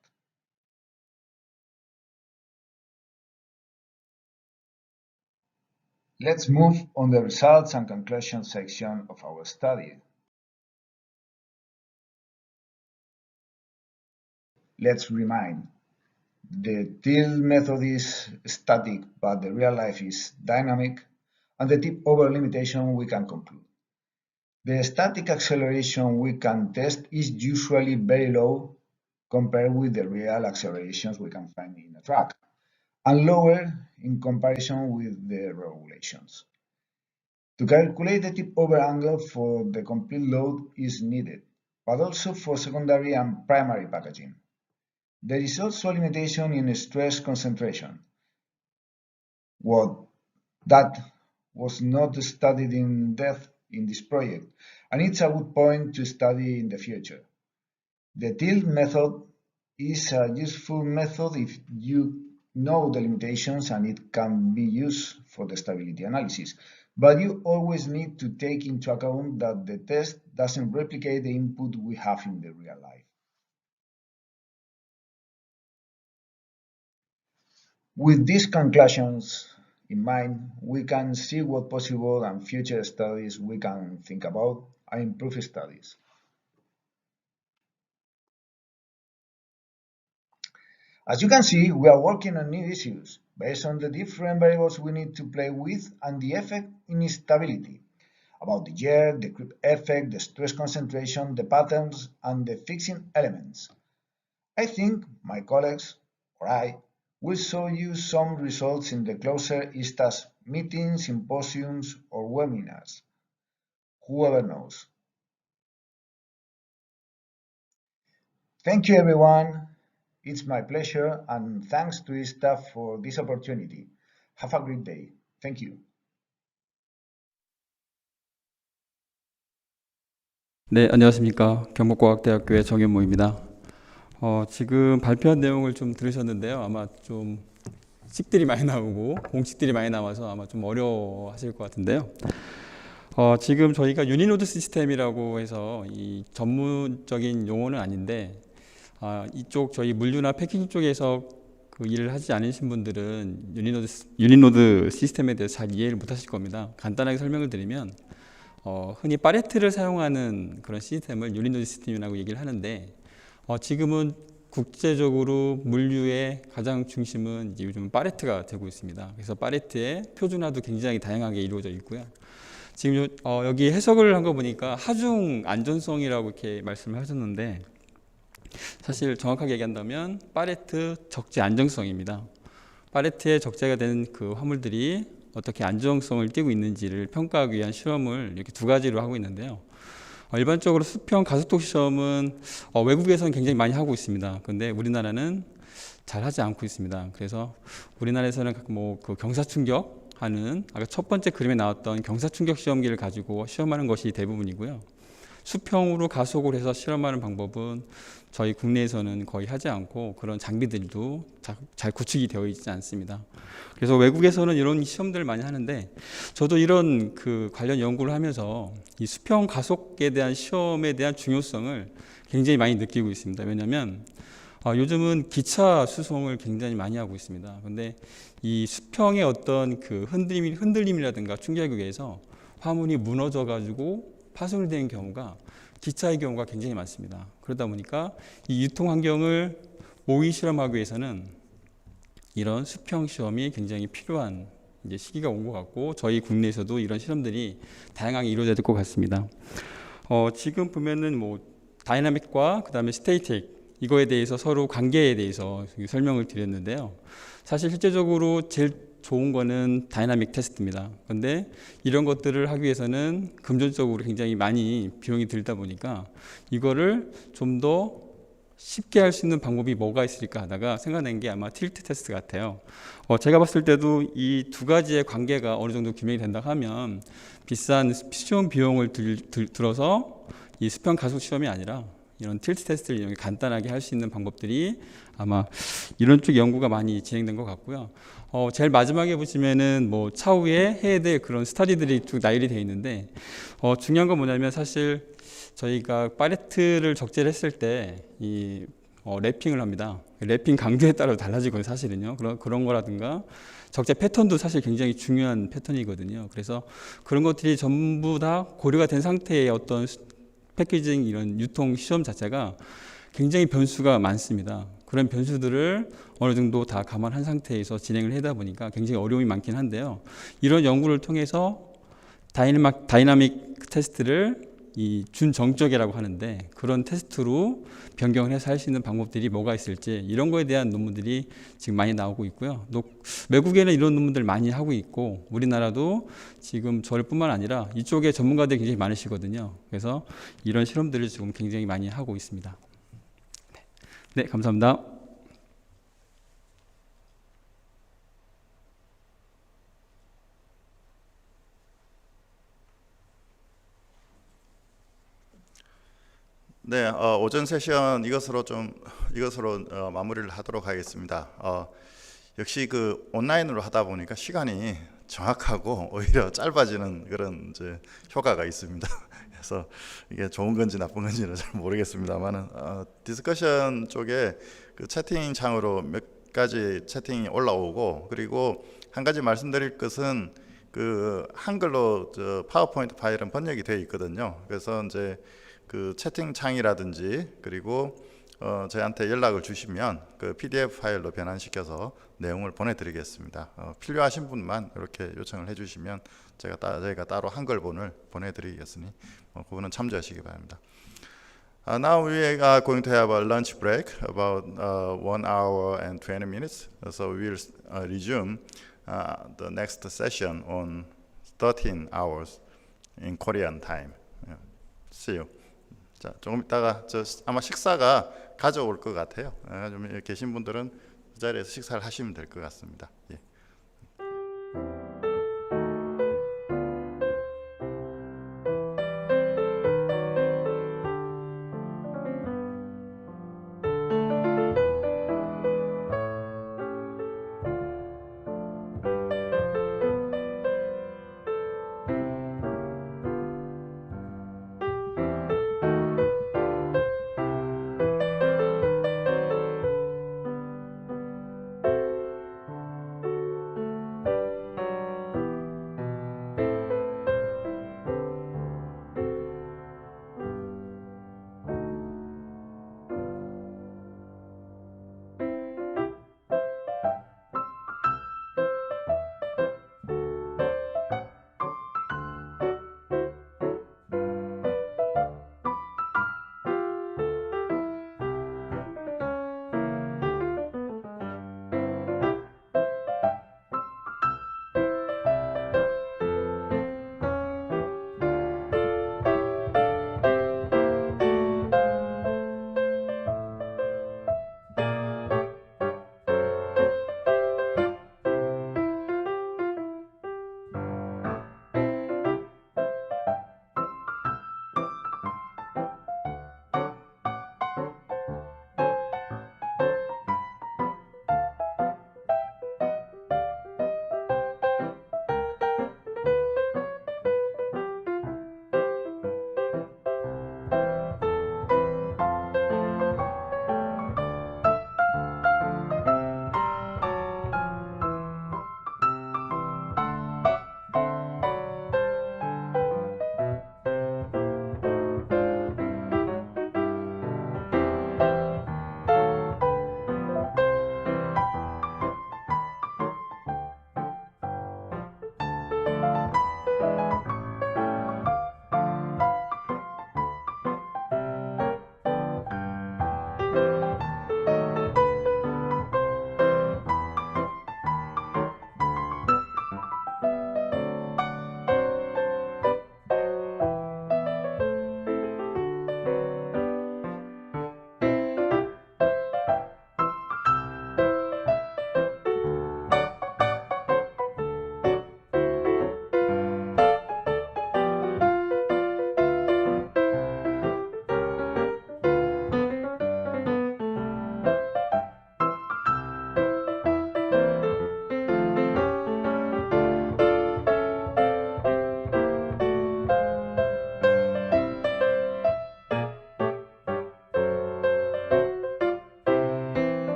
Let's move on the results and conclusions section of our study. Let's remind, the till method is static, but the real life is dynamic, and the tip over limitation we can conclude. The static acceleration we can test is usually very low compared with the real accelerations we can find in a truck, and lower in comparison with the regulations. To calculate the tip over angle for the complete load is needed, but also for secondary and primary packaging. There is also a limitation in stress concentration. That was not studied in depth in this project, and it's a good point to study in the future. The tilt method is a useful method if you know the limitations, and it can be used for the stability analysis. But you always need to take into account that the test doesn't replicate the input we have in the real life. With these conclusions in mind, we can see what possible and future studies we can think about and improve studies. As you can see, we are working on new issues based on the different variables we need to play with and the effect in stability. about the year, the creep effect, the stress concentration, the patterns, and the fixing elements. I think my colleagues or I will show you some results in the closer ISTA's meetings, symposiums, or webinars. Whoever knows. Thank you, everyone. It's my pleasure, and thanks to ISTA for this opportunity. Have a great day. Thank you. 네, 안녕하십니까. 경북과학대학교의 정현모입니다. 지금 발표한 내용을 좀 들으셨는데요. 아마 좀 식들이 많이 나오고 공식들이 많이 나와서 아마 좀 어려워하실 것 같은데요. 지금 저희가 유니노드 시스템이라고 해서 이 전문적인 용어는 아닌데 이쪽 저희 물류나 패키징 쪽에서 그 일을 하지 않으신 분들은 유니노드 시스템에 대해서 잘 이해를 못 하실 겁니다. 간단하게 설명을 드리면 흔히 파레트를 사용하는 그런 시스템을 유니노드 시스템이라고 얘기를 하는데 지금은 국제적으로 물류의 가장 중심은 이제 요즘 파레트가 되고 있습니다. 그래서 파레트의 표준화도 굉장히 다양하게 이루어져 있고요. 지금 여기 해석을 한 거 보니까 하중 안전성이라고 이렇게 말씀을 하셨는데 사실 정확하게 얘기한다면 파레트 적재 안정성입니다. 파레트의 적재가 된 그 화물들이 어떻게 안정성을 띠고 있는지를 평가하기 위한 시험을 이렇게 두 가지로 하고 있는데요. 일반적으로 수평 가속도 시험은 외국에서는 굉장히 많이 하고 있습니다. 근데 우리나라는 잘 하지 않고 있습니다. 그래서 우리나라에서는 뭐 그 경사충격 하는 아까 첫 번째 그림에 나왔던 경사충격 시험기를 가지고 시험하는 것이 대부분이고요. 수평으로 가속을 해서 실험하는 방법은 저희 국내에서는 거의 하지 않고 그런 장비들도 잘 구축이 되어 있지 않습니다. 그래서 외국에서는 이런 시험들을 많이 하는데 저도 이런 그 관련 연구를 하면서 이 수평 가속에 대한 시험에 대한 중요성을 굉장히 많이 느끼고 있습니다. 왜냐하면 요즘은 기차 수송을 굉장히 많이 하고 있습니다. 근데 이 수평의 어떤 그 흔들림이라든가 충격에 의해서 화물이 무너져 가지고 파손이 되는 경우가 기차의 경우가 굉장히 많습니다. 그러다 보니까 이 유통 환경을 모의 실험하기 위해서는 이런 수평 시험이 굉장히 필요한 이제 시기가 온 것 같고 저희 국내에서도 이런 실험들이 다양하게 이루어져야 될 것 같습니다. 지금 보면은 뭐 다이나믹과 그다음에 스테이틱 이거에 대해서 서로 관계에 대해서 설명을 드렸는데요. 사실 실제적으로 제일 좋은 거는 다이나믹 테스트입니다. 근데 이런 것들을 하기 위해서는 금전적으로 굉장히 많이 비용이 들다 보니까 이거를 좀 더 쉽게 할 수 있는 방법이 뭐가 있을까 하다가 생각낸 게 아마 틸트 테스트 같아요. 제가 봤을 때도 이 두 가지의 관계가 어느 정도 규명이 된다 하면 비싼 시험 비용을 들어서 이 수평 가속 시험이 아니라 이런 틸트 테스트를 이용해 간단하게 할 수 있는 방법들이 아마 이런 쪽 연구가 많이 진행된 것 같고요. 제일 마지막에 보시면은 뭐 차후에 해야 될 그런 스터디들이 쭉 나열이 되어 있는데 중요한 건 뭐냐면 사실 저희가 파레트를 적재를 했을 때 이 랩핑을 합니다. 랩핑 강도에 따라 달라지거든요, 사실은요. 그런 거라든가 적재 패턴도 사실 굉장히 중요한 패턴이거든요. 그래서 그런 것들이 전부 다 고려가 된 상태의 어떤 패키징 이런 유통 시험 자체가 굉장히 변수가 많습니다. 그런 변수들을 어느 정도 다 감안한 상태에서 진행을 하다 보니까 굉장히 어려움이 많긴 한데요. 이런 연구를 통해서 다이나믹 테스트를 이 준정적이라고 하는데 그런 테스트로 변경을 해서 할 수 있는 방법들이 뭐가 있을지 이런 거에 대한 논문들이 지금 많이 나오고 있고요. 외국에는 이런 논문들 많이 하고 있고 우리나라도 지금 저를 뿐만 아니라 이쪽에 전문가들이 굉장히 많으시거든요. 그래서 이런 실험들을 지금 굉장히 많이 하고 있습니다. 네, 감사합니다. 네, 오전 세션 이것으로 마무리를 하도록 하겠습니다. 역시 그 온라인으로 하다 보니까 시간이 정확하고 오히려 짧아지는 그런 이제 효과가 있습니다. 그래서 이게 좋은 건지 나쁜 건지는 잘 모르겠습니다만은 디스커션 쪽에 그 채팅창으로 몇 가지 채팅이 올라오고 그리고 한 가지 말씀드릴 것은 그 한글로 저 파워포인트 파일은 번역이 되어 있거든요. 그래서 이제 그 채팅창이라든지 그리고 저희한테 연락을 주시면 그 PDF 파일로 변환시켜서 내용을 보내드리겠습니다. 필요하신 분만 이렇게 요청을 해주시면 저희가 따로 한글본을 보내드리겠으니 그거는 참조하시기 바랍니다. Now we are going to have a lunch break about 1 hour and 20 minutes. So we'll resume the next session on 13 hours in Korean time. See you. 자, 조금 있다가 아마 식사가 가져올 것 같아요. 좀 계신 분들은 그 자리에서 식사를 하시면 될 것 같습니다. 예.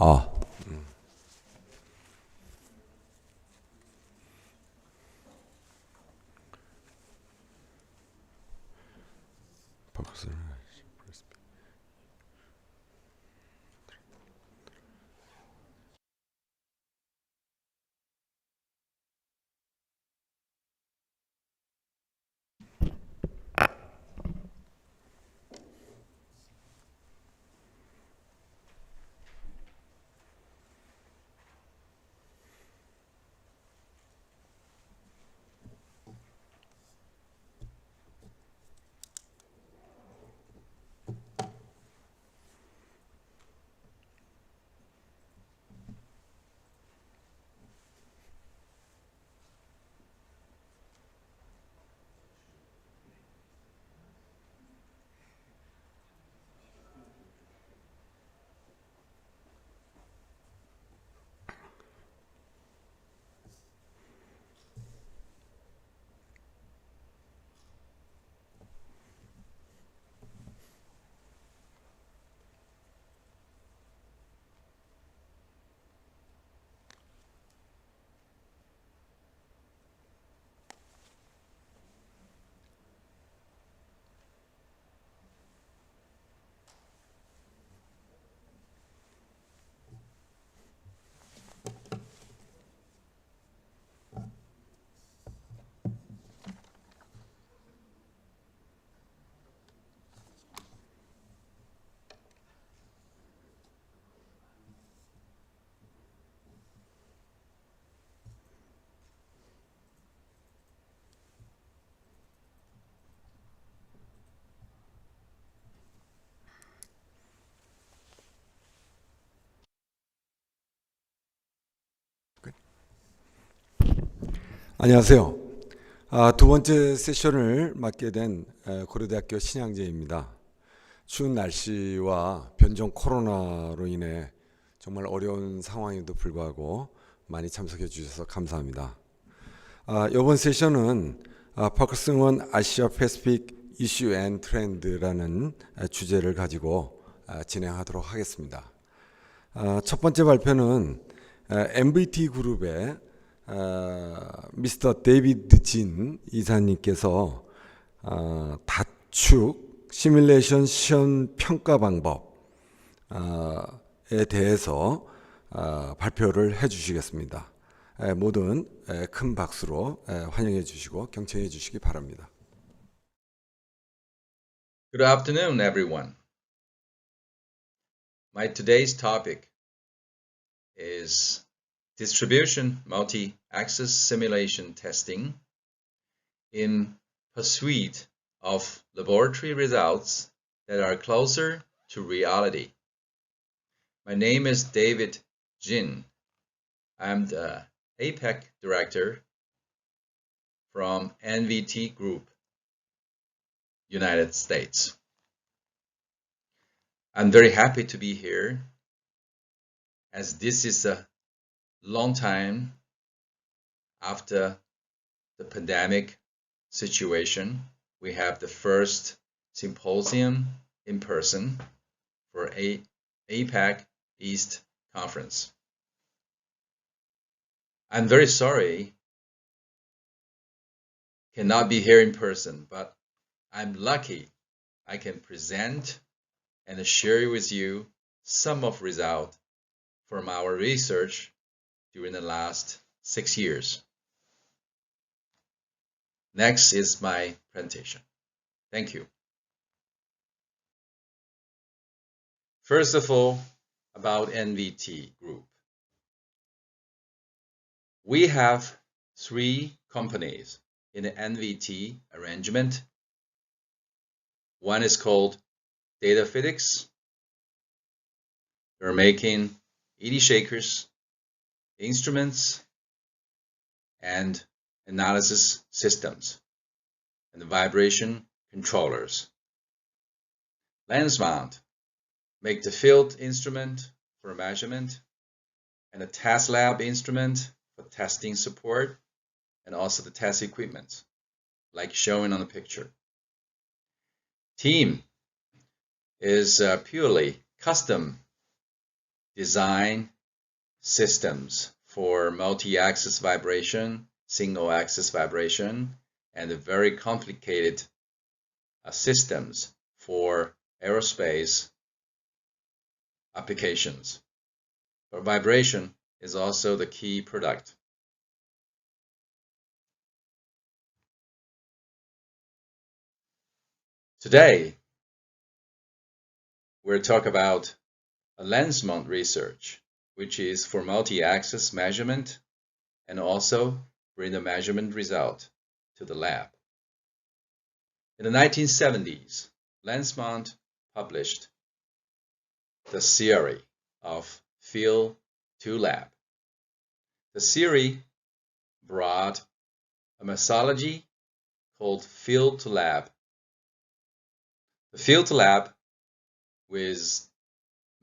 아, 안녕하세요. 두 번째 세션을 맡게 된 고려대학교 신양재입니다. 추운 날씨와 변종 코로나로 인해 정말 어려운 상황에도 불구하고 많이 참석해 주셔서 감사합니다. 이번 세션은 Focusing on Asia Pacific Issue and Trend라는 주제를 가지고 진행하도록 하겠습니다. 첫 번째 발표는 MVT 그룹의 미스터 데이비드 진 이사님께서 다축 시뮬레이션 시험 평가 방법에 대해서 발표를 해주시겠습니다. 모든 큰 박수로 환영해 주시고 경청해 주시기 바랍니다. Good afternoon, everyone. My today's topic is distribution multi-axis simulation testing in pursuit of laboratory results that are closer to reality. My name is David Jin. I'm the APEC director from NVT Group, United States. I'm very happy to be here, as this is a long time after the pandemic situation. We have the first symposium in person for APEC East Conference. I'm very sorry cannot be here in person, but I'm lucky I can present and share with you some of results from our research during the last 6 years. Next is my presentation. Thank you. First of all, about NVT Group. We have 3 companies in the NVT arrangement. One is called Data Physics. They're making ED shakers, instruments, and analysis systems, and vibration controllers. Lansmont make the field instrument for measurement, and a test lab instrument for testing support, and also the test equipment, like shown on the picture. Team is purely custom design systems for multi-axis vibration, single-axis vibration, and the very complicated systems for aerospace applications. But vibration is also the key product. Today, we'll talk about a Lansmont research, which is for multi-axis measurement and also bring the measurement result to the lab. In the 1970s, Lansmont published the theory of field to lab. The theory brought a methodology called field to lab. The field to lab with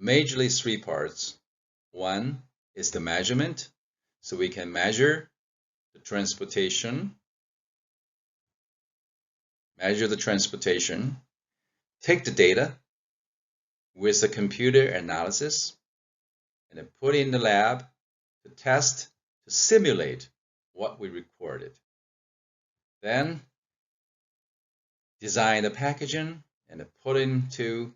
majorly three parts. One is the measurement, so we can measure the transportation, take the data with the computer analysis, and then put it in the lab to test, to simulate what we recorded. Then design the packaging and put into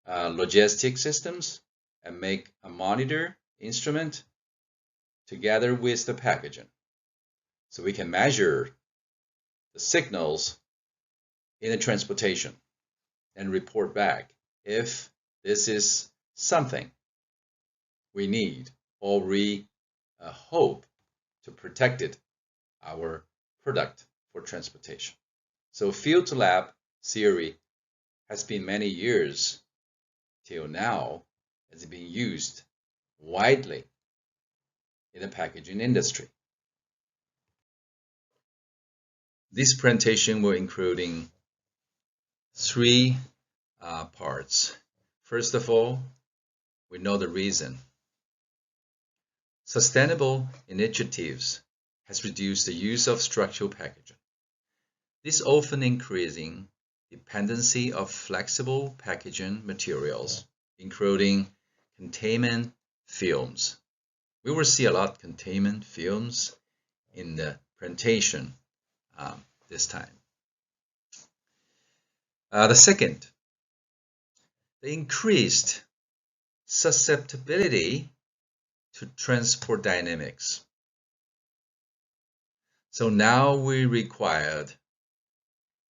logistic systems and make a monitor instrument together with the packaging. So we can measure the signals in the transportation and report back if this is something we need or we hope to protect it, our product for transportation. So field to lab theory has been many years till now has been used widely in the packaging industry. This presentation will including three parts. First of all, we know the reason. Sustainable initiatives has reduced the use of structural packaging. This often increasing dependency of flexible packaging materials, including containment films. We will see a lot of containment films in the presentation this time. The second, the increased susceptibility to transport dynamics. So now we required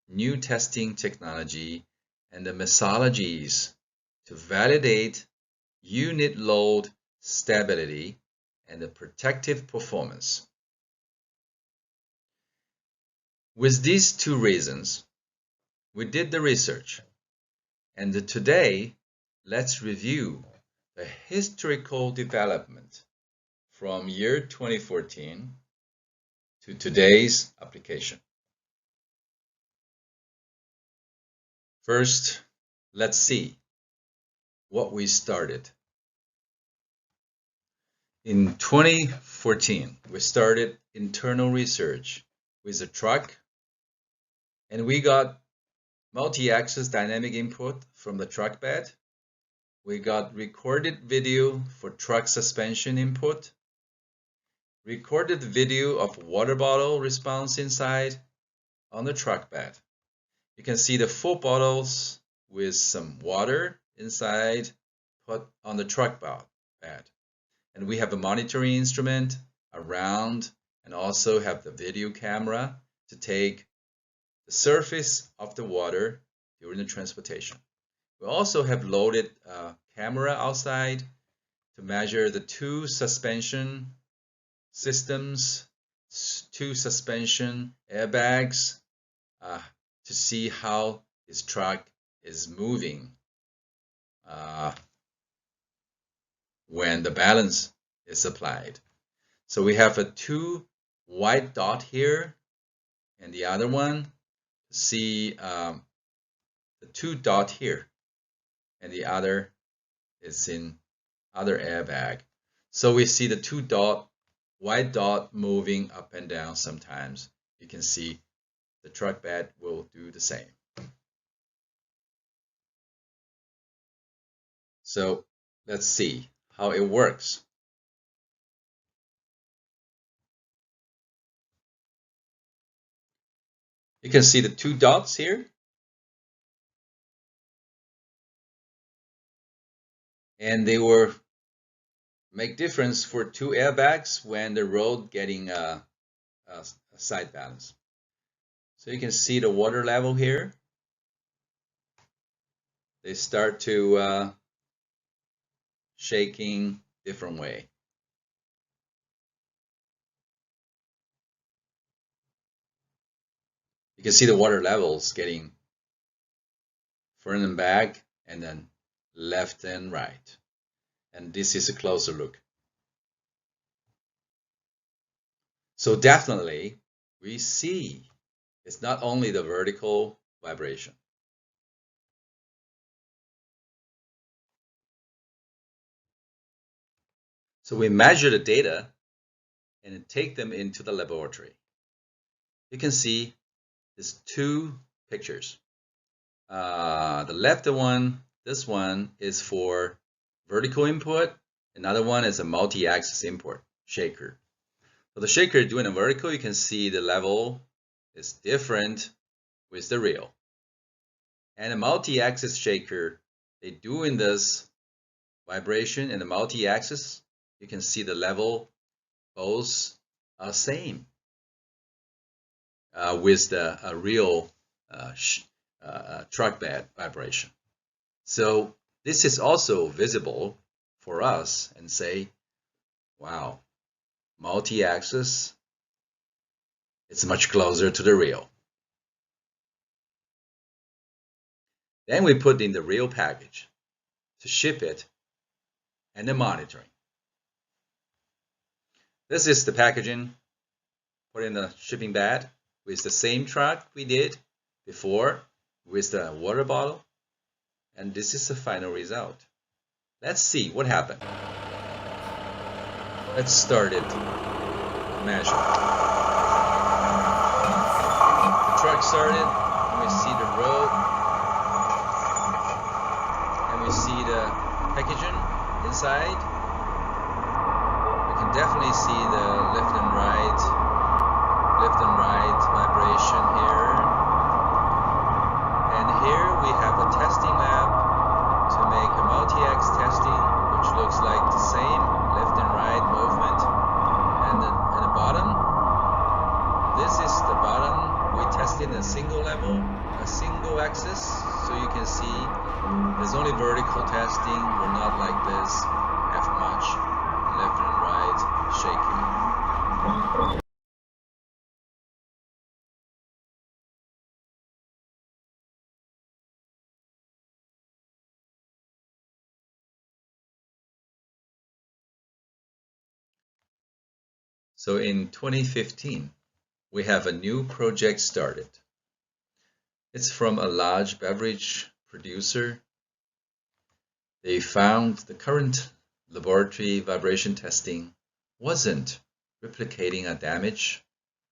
new testing technology and the methodologies to validate unit load stability and the protective performance. With these two reasons, we did the research, and today let's review the historical development from year 2014 to today's application. First, let's see what we started. In 2014, we started internal research with a truck, and we got multi-axis dynamic input from the truck bed. We got recorded video for truck suspension input, recorded video of water bottle response inside on the truck bed. You can see the full bottles with some water inside put on the truck bed. And we have a monitoring instrument around and also have the video camera to take the surface of the water during the transportation. We also have loaded a camera outside to measure the two suspension systems, two suspension airbags, to see how this truck is moving when the balance is applied. So we have a two white dot here, and the other one, see the two dot here, and the other is in other airbag. So we see the two white dot moving up and down sometimes. You can see the truck bed will do the same. So let's see how it works. You can see the two dots here. And they will make difference for two airbags when the road getting a side balance. So you can see the water level here. They start to shaking different way. You can see the water levels getting front and back, and then left and right. And this is a closer look. So definitely we see it's not only the vertical vibration. So we measure the data and take them into the laboratory. You can see there's two pictures. The left one, this one is for vertical input. Another one is a multi-axis input shaker. So the shaker doing a vertical, you can see the level is different with the reel. And a multi-axis shaker, they doing this vibration in the multi-axis. You can see the level both are same with the real truck bed vibration. So this is also visible for us and say, wow, multi-axis, it's much closer to the real. Then we put in the real package to ship it and the monitoring. This is the packaging put in the shipping bed with the same truck we did before with the water bottle. And this is the final result. Let's see what happened. Let's start it to measure. The truck started, and we see the road, and we see the packaging inside. We can definitely see the left and right vibration here. And here we have a testing lab to make a multi-X testing, which looks like the same left and right movement. And at the bottom, this is the bottom. We tested a single level, a single axis, so you can see there's only vertical testing. We're not like this, have much left and right shaking. So in 2015, we have a new project started. It's from a large beverage producer. They found the current laboratory vibration testing wasn't replicating a damage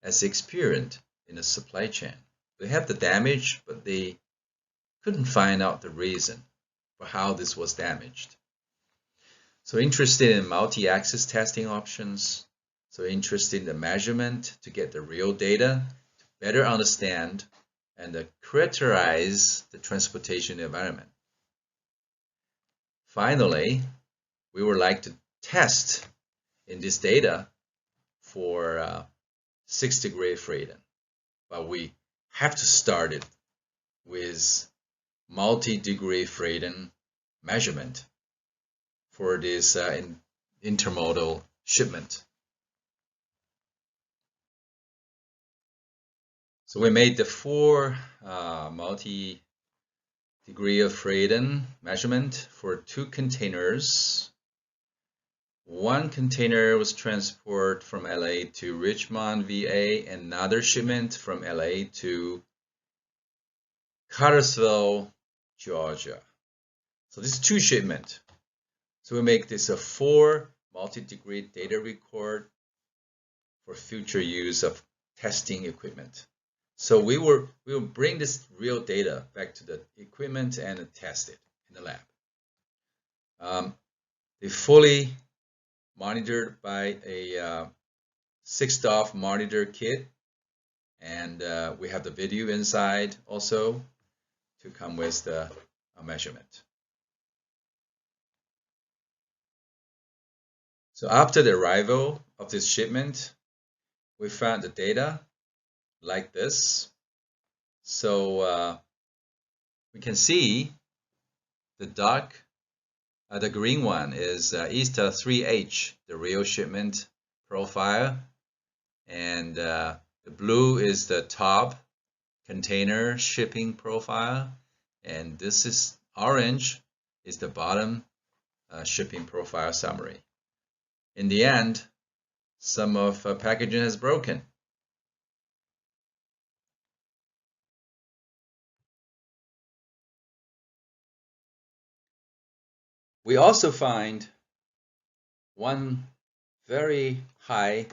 as experienced in the supply chain. They had the damage, but they couldn't find out the reason for how this was damaged. So interested in multi-axis testing options, so interested in the measurement to get the real data, to better understand and characterize the transportation environment. Finally, we would like to test in this data for 6-degree freedom, but we have to start it with multi-degree freedom measurement for this intermodal shipment. So we made the 4 multi-degree of freedom measurement for 2 containers. One container was transported from LA to Richmond, VA, and another shipment from LA to Cartersville, Georgia. So this is 2 shipments. So we make this a 4 multi-degree data record for future use of testing equipment. So we will bring this real data back to the equipment and test it in the lab. They're fully monitored by a 6-DOF monitor kit, and we have the video inside also to come with the measurement. So after the arrival of this shipment, we found the data like this. So we can see the green one is ISTA 3H, the real shipment profile, and the blue is the top container shipping profile, and this is orange is the bottom shipping profile summary. In the end, some of packaging has broken. We also find one very high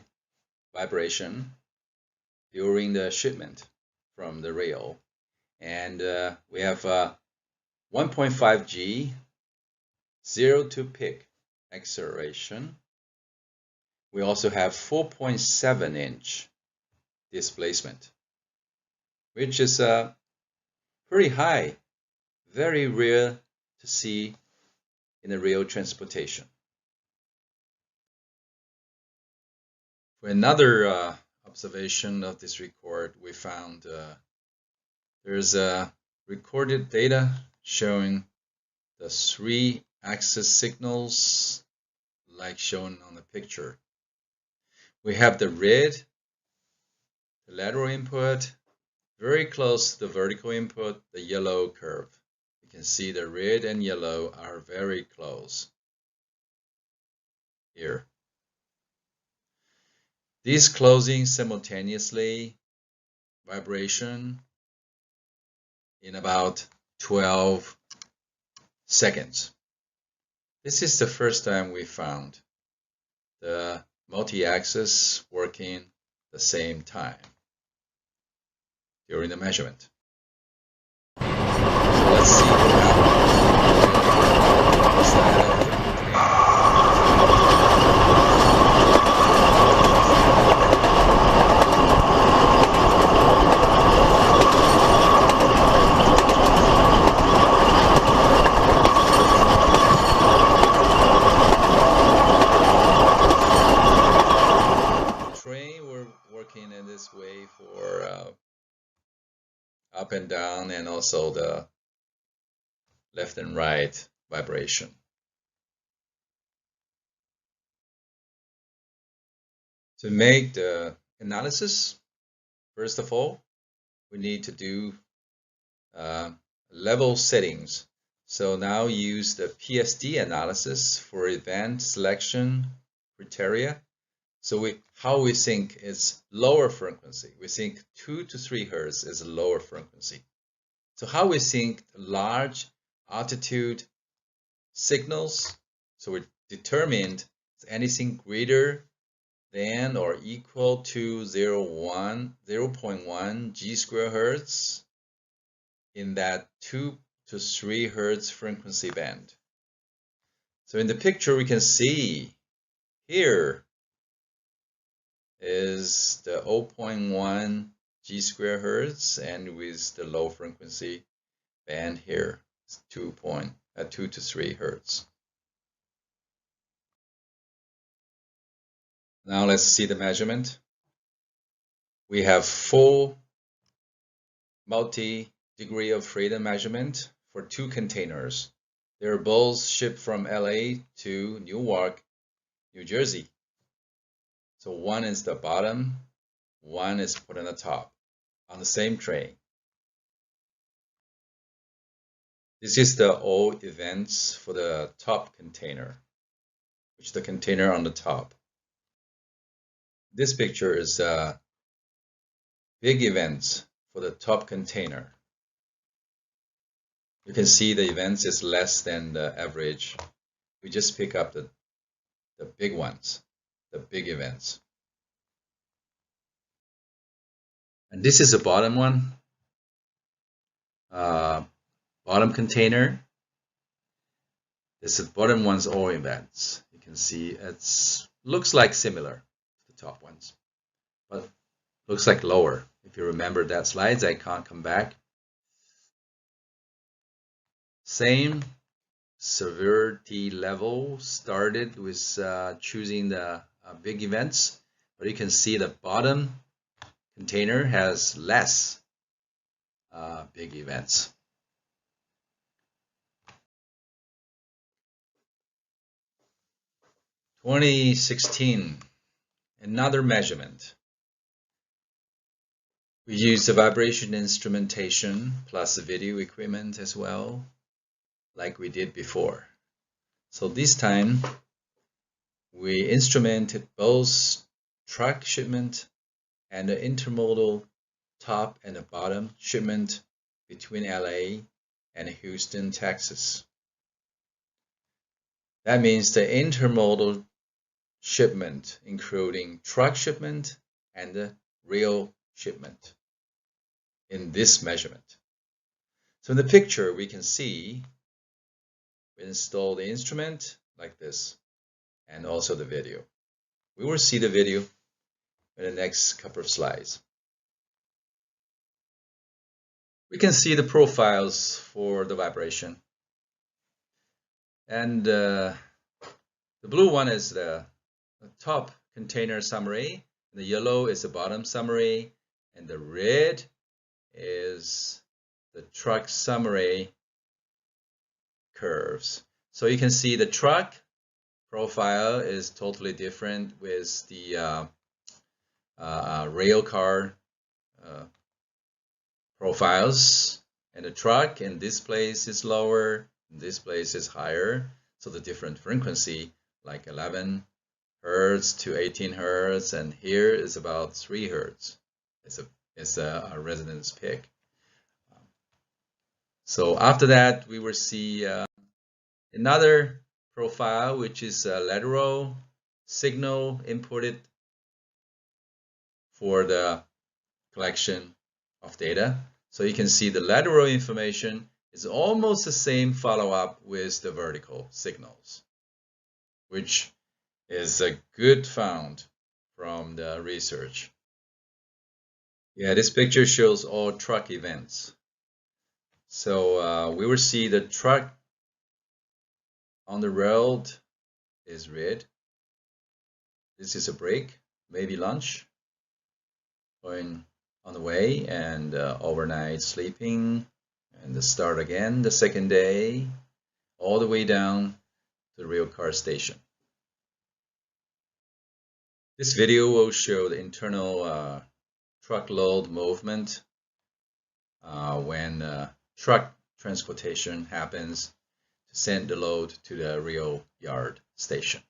vibration during the shipment from the rail, and we have 1.5 G 0 to peak acceleration. We also have 4.7 inch displacement, which is pretty high, very rare to see in the rail transportation. For another observation of this record, we found there's recorded data showing the 3-axis signals like shown on the picture. We have the red, the lateral input, very close to the vertical input, the yellow curve. You can see the red and yellow are very close here. These closing simultaneously, vibration in about 12 seconds. This is the first time we found the multi-axis working the same time during the measurement. So let's see what happens. In this way for up and down, and also the left and right vibration. To make the analysis, first of all, we need to do level settings. So now use the PSD analysis for event selection criteria. So how we think is lower frequency. We think 2 to 3 hertz is a lower frequency. So how we think large altitude signals. So we determined anything greater than or equal to 0.1 G square hertz in that 2 to 3 hertz frequency band. So in the picture we can see here is the 0.1 G square hertz, and with the low frequency band here, it's 2 to 3 hertz. Now let's see the measurement. We have full multi-degree of freedom measurement for 2 containers. They're both shipped from LA to Newark, New Jersey. So one is the bottom, one is put on the top on the same train. This is the all events for the top container, which is the container on the top. This picture is big events for the top container. You can see the events is less than the average. We just pick up the big ones, the big events. And this is the bottom one, bottom container. This is bottom one's all events. You can see it looks like similar to the top ones, but looks like lower. If you remember that slides, I can't come back. Same severity level started with choosing the big events, but you can see the bottom container has less big events. In 2016, another measurement. We used the vibration instrumentation plus the video equipment as well, like we did before. So this time, we instrumented both truck shipment and the intermodal top and the bottom shipment between LA and Houston, Texas. That means the intermodal shipment, including truck shipment and the rail shipment in this measurement. So in the picture, we can see we install the instrument like this and also the video. We will see the video in the next couple of slides. We can see the profiles for the vibration. And the blue one is the top container summary, the yellow is the bottom summary, and the red is the truck summary curves. So you can see the truck profile is totally different with the rail car profiles, and the truck in this place is lower, in this place is higher. So the different frequency, like 11 Hertz to 18 Hertz, and here is about 3 Hertz. It's a resonance peak. So after that, we will see another profile, which is a lateral signal inputted for the collection of data. So you can see the lateral information is almost the same follow-up with the vertical signals, which is a good found from the research. Yeah, this picture shows all truck events. So we will see the truck on the road is red. This is a break, maybe lunch, going on the way, and overnight sleeping, and the start again the second day, all the way down to the rail car station. This video will show the internal truckload movement when truck transportation happens to send the load to the rail yard station.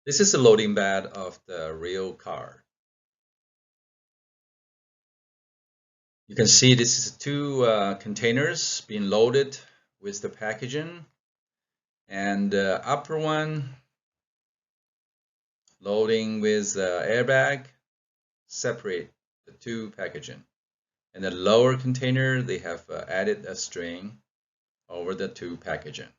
This is the loading bed of the rail car. You can see this is 2 containers being loaded with the packaging, and the upper one loading with the airbag separate the 2 packaging. And the lower container, they have added a string over the 2 packaging.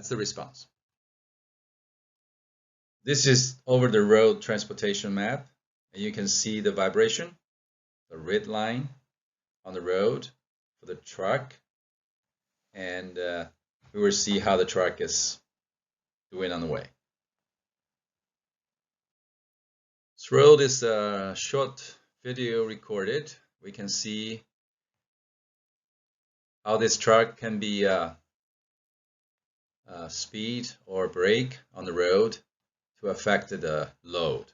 That's the response. This is over-the-road transportation map, and you can see the vibration, the red line on the road for the truck, and we will see how the truck is doing on the way. This road is a short video recorded. We can see how this truck can be speed or brake on the road to affect the load.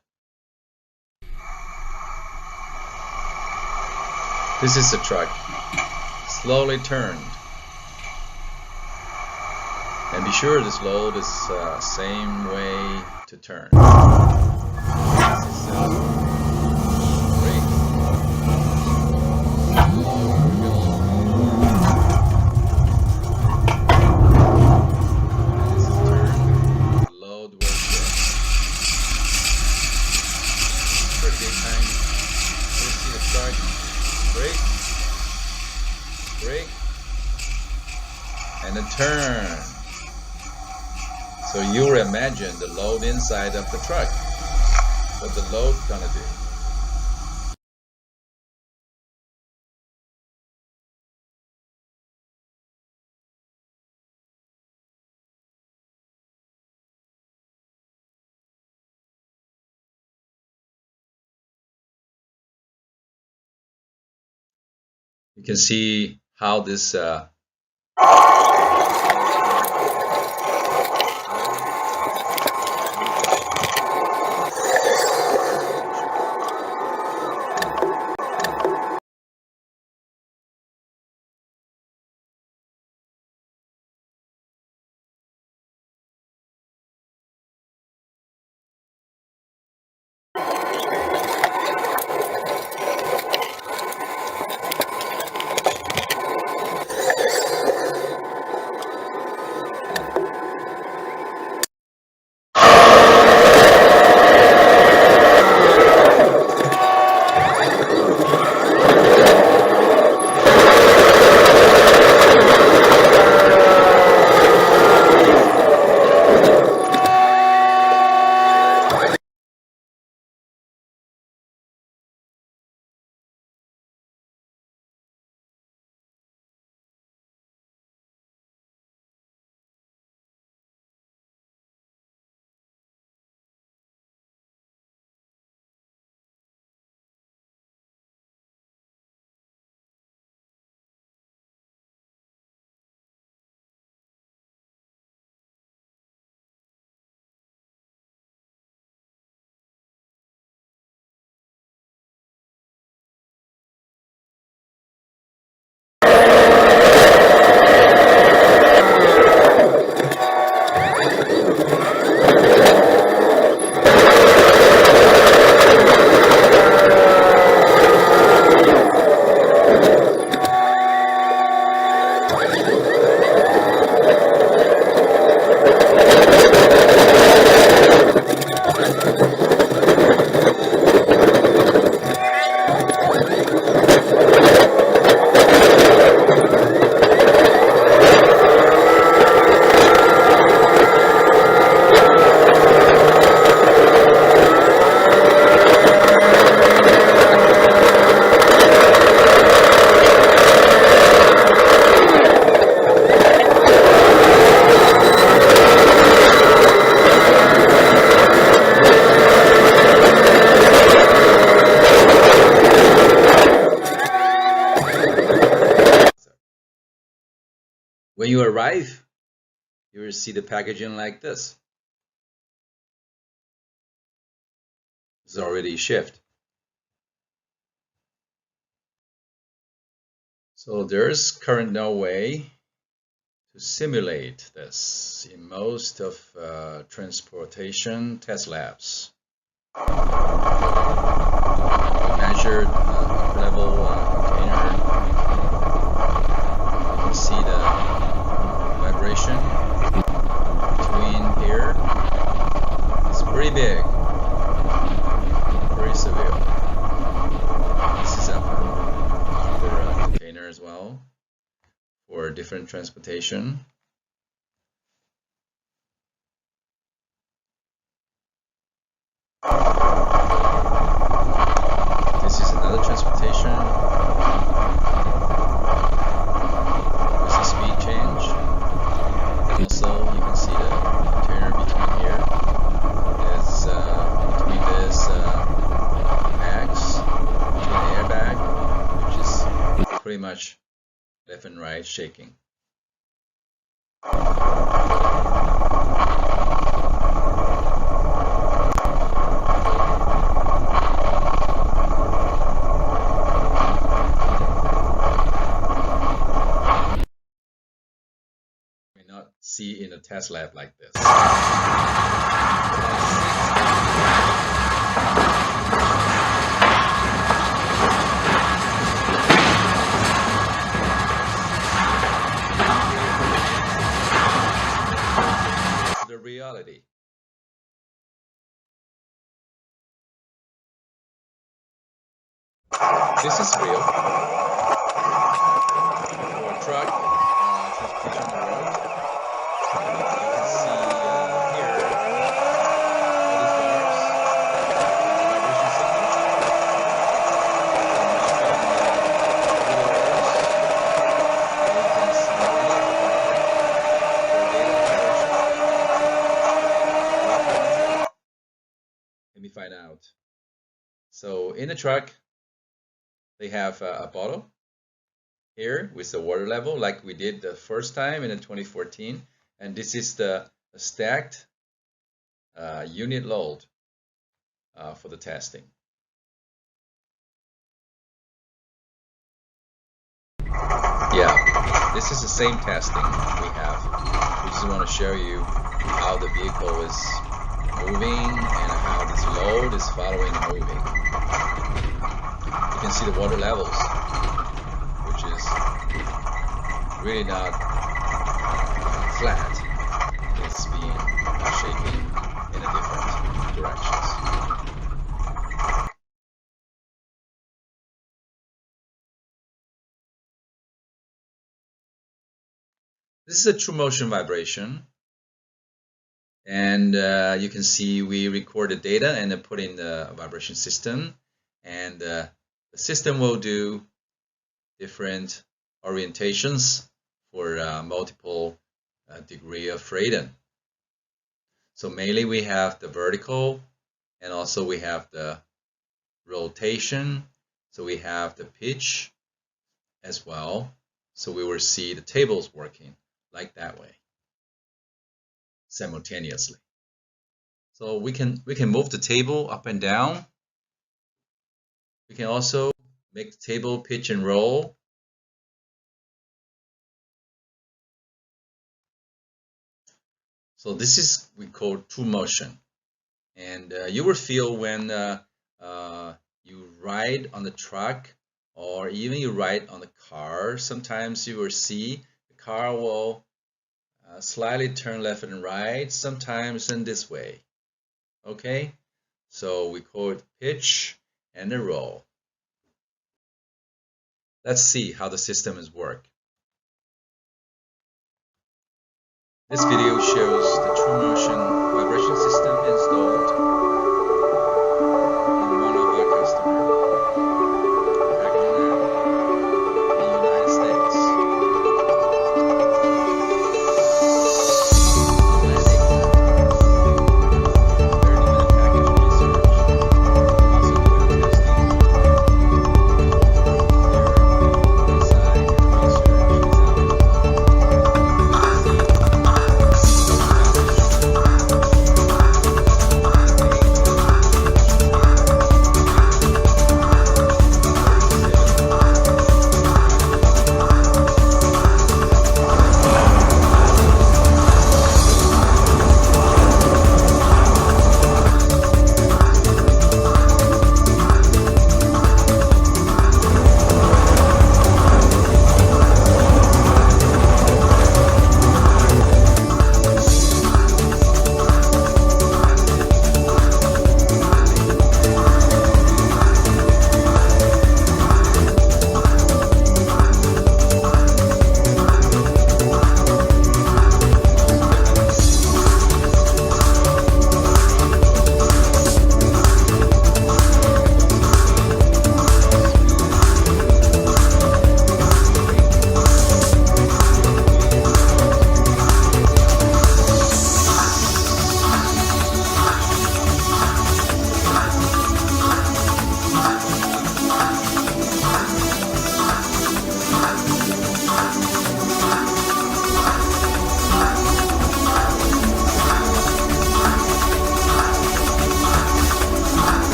This is the truck, slowly turned. And be sure this load is same way to turn. This is brake. This is turn. The load will shift. For daytime, you'll see the truck brake, brake, and a turn. So you imagine the load inside of the truck. What the load gonna do? You can see how this when you arrive, you will see the packaging like this. It's already shipped. So there's currently no way to simulate this in most of transportation test labs. We measured up-level container. You can see the vibration between here. It's pretty big, pretty severe. This is upper container as well for different transportation. another transportation with the speed change. And also you can see the container between here. It's between this bags, between the airbag, which is pretty much left and right shaking. Not see in a test lab like this. The reality. This is real. For a truck, transportation on the road. You can see here all these bars, vibration signals. You can see any of the bar for data vibration. Let me find out. So in the truck, they have a bottle here with the water level like we did the first time in 2014. And this is the stacked unit load for the testing. Yeah, this is the same testing we have. We just want to show you how the vehicle is moving and how this load is following the moving. You can see the water levels, which is really not flat. It's being shaking in a different directions. This is a true motion vibration, and you can see we recorded data and then put in the vibration system, and the system will do different orientations for multiple degree of freedom. So mainly we have the vertical, and also we have the rotation, so we have the pitch as well. So we will see the tables working like that way simultaneously. So we can move the table up and down. We can also make the table pitch and roll. So this is we call true motion, and you will feel when you ride on the truck, or even you ride on the car. Sometimes you will see the car will slightly turn left and right, sometimes in this way. Okay, so we call it pitch and a roll. Let's see how the system is work. This video shows the true motion vibration system installed in one of our customers, in the United States.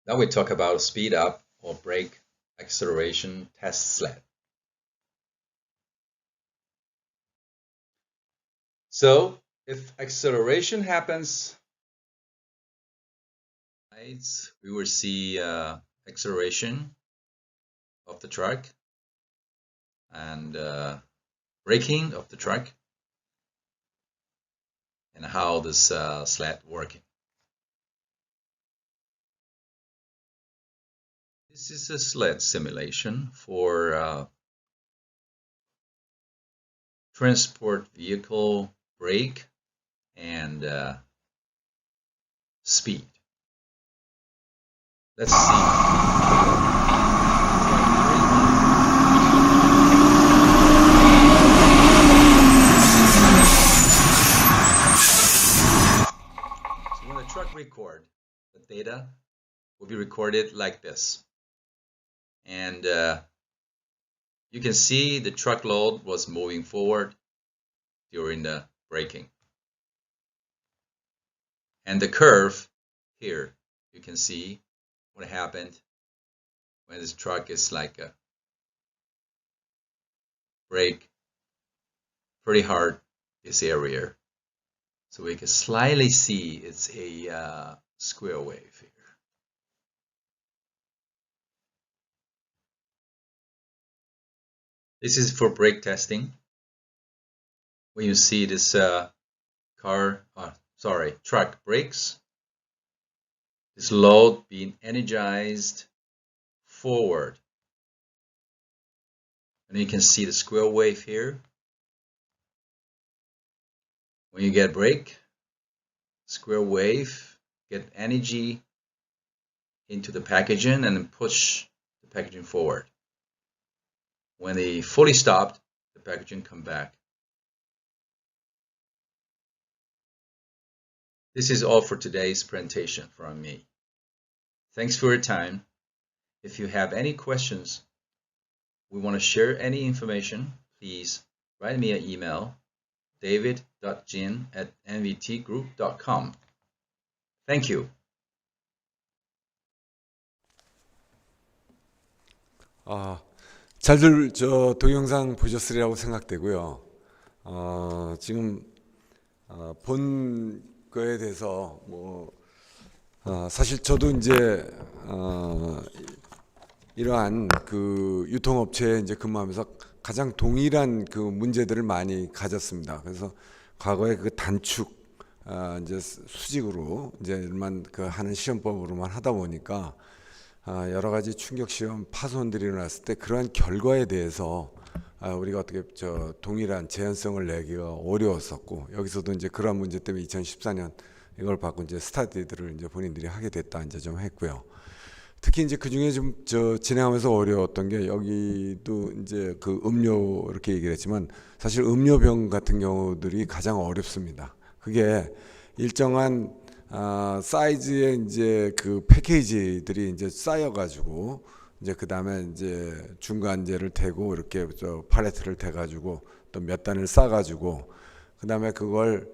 Now we talk about speed up or brake acceleration test sled. So if acceleration happens, we will see acceleration of the truck and braking of the truck and how this sled working. This is a sled simulation for transport vehicle brake and speed. Let's see. So when the truck record, the data will be recorded like this. And you can see the truckload was moving forward during the braking. And the curve here, you can see what happened when this truck is like a brake pretty hard this area. So we can slightly see it's a square wave here. This is for brake testing. When you see this truck brakes, this load being energized forward. And you can see the square wave here. When you get brake, square wave, get energy into the packaging and then push the packaging forward. When they fully stopped, the packaging come back. This is all for today's presentation from me. Thanks for your time. If you have any questions, we want to share any information, please write me an email, david.jin@nvtgroup.com. Thank you. 잘들 저 동영상 보셨으리라고 생각되고요. 지금 본 거에 대해서 사실 저도 이제 이러한 그 유통업체에 이제 근무하면서 가장 동일한 그 문제들을 많이 가졌습니다. 그래서 과거에 그 단축 이제 수직으로 이제만 그 하는 시험법으로만 하다 보니까 여러 가지 충격 시험 파손들이 일어났을 때 그러한 결과에 대해서 우리가 어떻게 동일한 재현성을 내기가 어려웠었고, 여기서도 이제 그러한 문제 때문에 2014년 이걸 받고 이제 스타디들을 이제 본인들이 하게 됐다 이제 좀 했고요. 특히 이제 그 중에 좀 진행하면서 어려웠던 게, 여기도 이제 그 음료 이렇게 얘기를 했지만 사실 음료병 같은 경우들이 가장 어렵습니다. 그게 일정한 사이즈의 이제 그 패키지들이 이제 쌓여가지고 이제 그 다음에 이제 중간재를 대고 이렇게 팔레트를 대가지고 또 몇 단을 싸가지고 그 다음에 그걸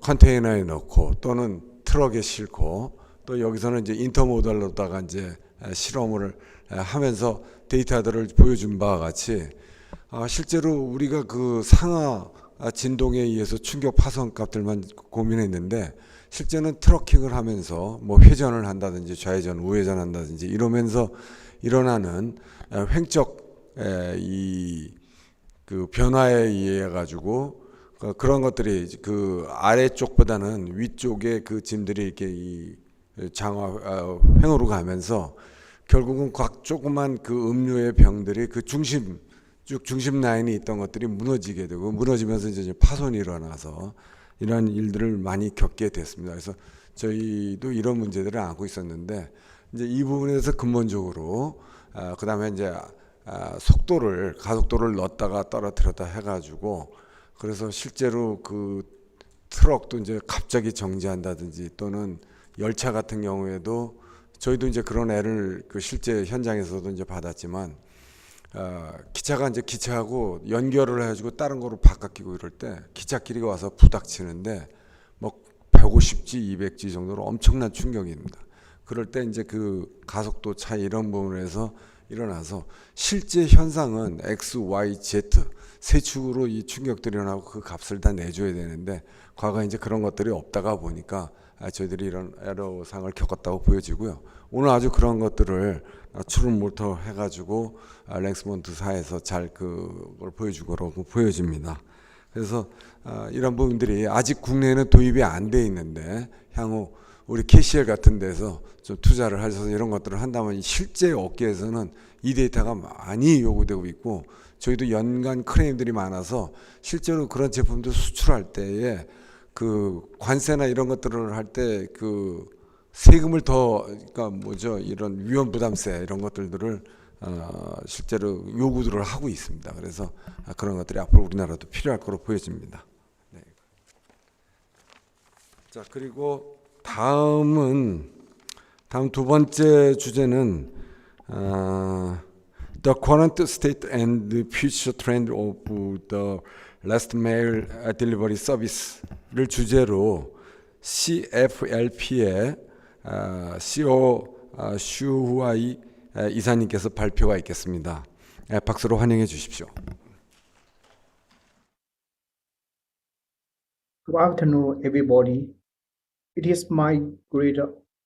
컨테이너에 넣고 또는 트럭에 싣고 또 여기서는 이제 인터모달로다가 이제 실험을 하면서 데이터들을 보여준 바와 같이 실제로 우리가 그 상하 진동에 의해서 충격 파손 값들만 고민했는데, 실제는 트러킹을 하면서 뭐 회전을 한다든지 좌회전, 우회전 한다든지 이러면서 일어나는 횡적 이 그 변화에 의해 가지고 그런 것들이 그 아래쪽보다는 위쪽에 그 짐들이 이렇게 이 횡으로 가면서 결국은 각 조그만 그 음료의 병들이 그 중심 라인이 있던 것들이 무너지게 되고, 무너지면서 이제 파손이 일어나서 이런 일들을 많이 겪게 됐습니다. 그래서 저희도 이런 문제들을 안고 있었는데, 이제 이 부분에서 근본적으로 그 다음에 이제 가속도를 넣었다가 떨어뜨렸다 해가지고, 그래서 실제로 그 트럭도 이제 갑자기 정지한다든지 또는 열차 같은 경우에도 저희도 이제 그런 애를 그 실제 현장에서도 이제 받았지만, 기차가 이제 기차하고 연결을 해가지고 다른 거로 바꿔 끼고 이럴 때 기차끼리가 와서 부닥치는데 뭐 150G, 200G 정도로 엄청난 충격입니다. 그럴 때 이제 그 가속도 차이 이런 부분에서 일어나서 실제 현상은 X, Y, Z 세 축으로 이 충격들이 일어나고 그 값을 다 내줘야 되는데 과거에 이제 그런 것들이 없다가 보니까 저희들이 이런 애로사항을 겪었다고 보여지고요. 오늘 아주 그런 것들을 추론모터 해가지고 랭스몬트사에서 잘 그걸 보여주고 보여집니다. 그래서 이런 부분들이 아직 국내에는 도입이 안 돼 있는데 향후 우리 KCL 같은 데서 좀 투자를 하셔서 이런 것들을 한다면 실제 업계에서는 이 데이터가 많이 요구되고 있고 저희도 연간 클레임들이 많아서 실제로 그런 제품들 수출할 때에 그 관세나 이런 것들을 할 때 그 세금을 더 그러니까 뭐죠 이런 위험 부담세 이런 것들을 실제로 요구들을 하고 있습니다. 그래서 그런 것들이 앞으로 우리나라도 필요할 거로 보여집니다. 네. 자 그리고 다음 두 번째 주제는 The current state and the future trend of the last mile delivery service를 주제로 CFLP의 CEO 슈후아이 이사님께서 발표가 있겠습니다. 박수로 환영해 주십시오. Good afternoon, everybody. It is my great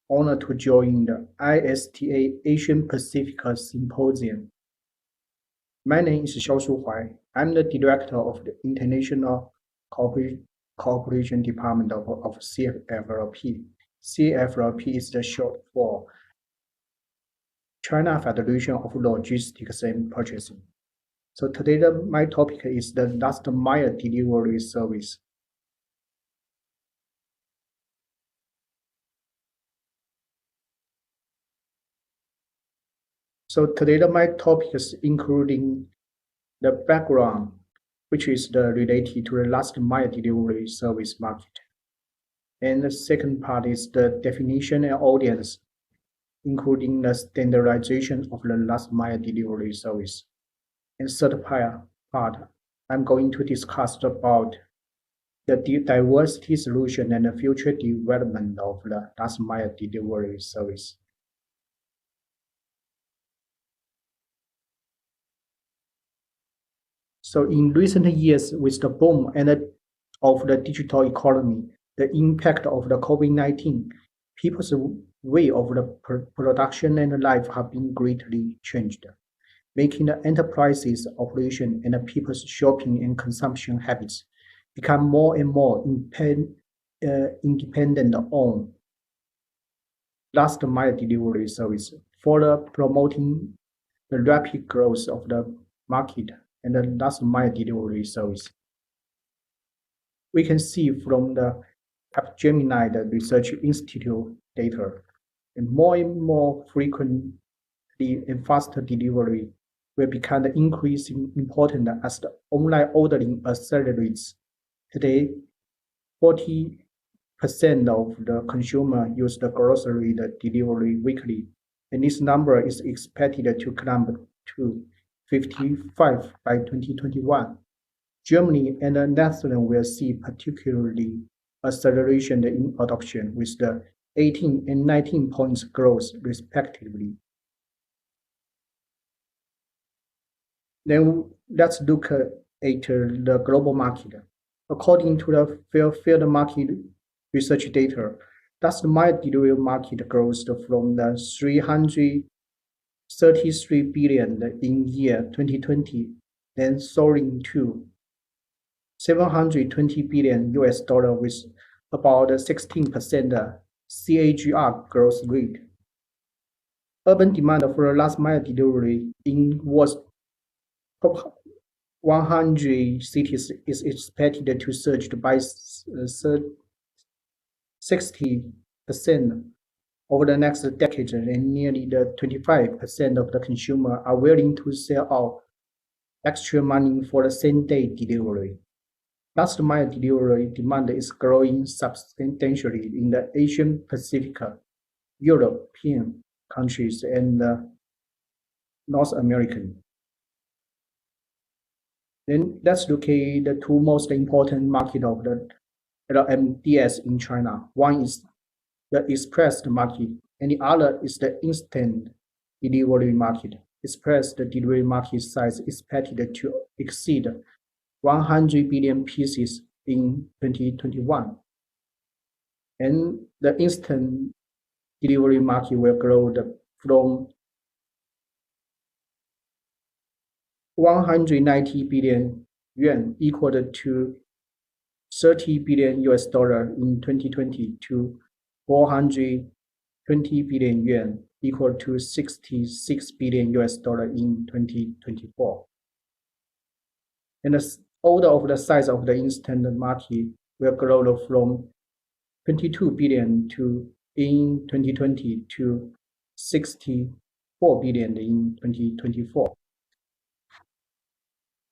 honor to join the ISTA Asian Pacific Symposium. My name is Jeon-ju. I'm the director of the International Cooperation Department of CFLP. CFLP is the short for China Federation of Logistics and Purchasing. So today my topic is the last mile delivery service. So today my topic is including the background, which is related to the last mile delivery service market. And the second part is the definition and audience, including the standardization of the last mile delivery service. And third part, I'm going to discuss about the diversity solution and the future development of the last mile delivery service. So in recent years, with the boom of the digital economy, the impact of the COVID-19, people's way of the production and life have been greatly changed, making the enterprises' operation and the people's shopping and consumption habits become more and more independent on last mile delivery service, further promoting the rapid growth of the market and the last mile delivery service. We can see from the Capgemini, the Research Institute data, and more frequently and faster delivery will become increasingly important as the online ordering accelerates. Today, 40% of the consumer use the grocery delivery weekly, and this number is expected to climb to 55 by 2021. Germany and the Netherlands will see particularly acceleration in adoption with the 18 and 19 points growth respectively. Then let's look at the global market. According to the Fairfield market research data, last mile delivery market grows from the 333 billion in year 2020, then soaring to $720 billion with about 16% CAGR growth rate. Urban demand for last mile delivery in was 100 cities is expected to surge by 60% over the next decade, and nearly 25% of the consumers are willing to sell out extra money for the same-day delivery. Last mile delivery demand is growing substantially in the Asian Pacific, European countries, and North American. Then let's look at the two most important markets of the LMDS in China. One is the express market, and the other is the instant delivery market. Express delivery market size is expected to exceed 100 billion pieces in 2021. And the instant delivery market will grow from 190 billion yuan, equal to 30 billion US dollar in 2020, to 420 billion yuan, equal to 66 billion US dollar in 2024. And the order of the size of the instant market will grow from 22 billion in 2020 to 64 billion in 2024.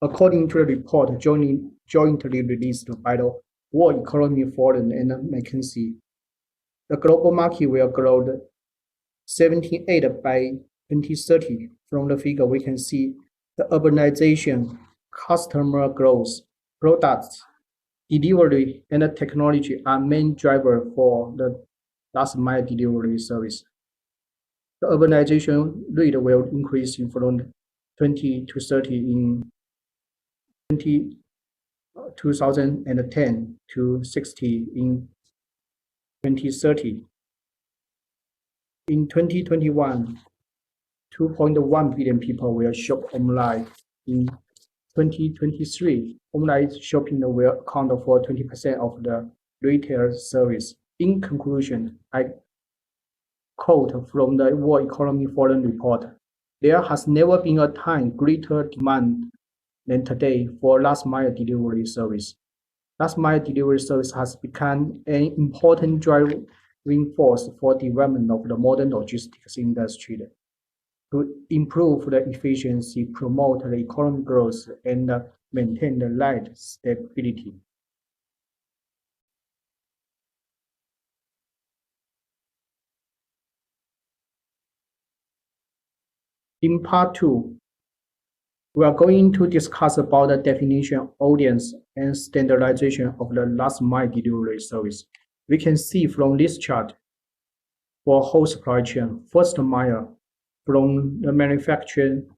According to the report jointly released by the World Economic Forum and McKinsey, the global market will grow 78 by 2030. From the figure, we can see the urbanization, customer growth, products, delivery, and the technology are main driver for the last mile delivery service. The urbanization rate will increase from 20 to 30 in 2010 to 60 in 2030. In 2021, 2.1 billion people will shop online. In 2023, online shopping will account for 20% of the retail service. In conclusion, I quote from the World Economic Forum report: "There has never been a time greater demand than today for last mile delivery service. Last mile delivery service has become an important driving force for development of the modern logistics industry to improve the efficiency, promote the economic growth, and maintain the light stability." In part 2, we are going to discuss about the definition, audience, and standardization of the last mile delivery service. We can see from this chart, for whole supply chain, first mile from the manufacturing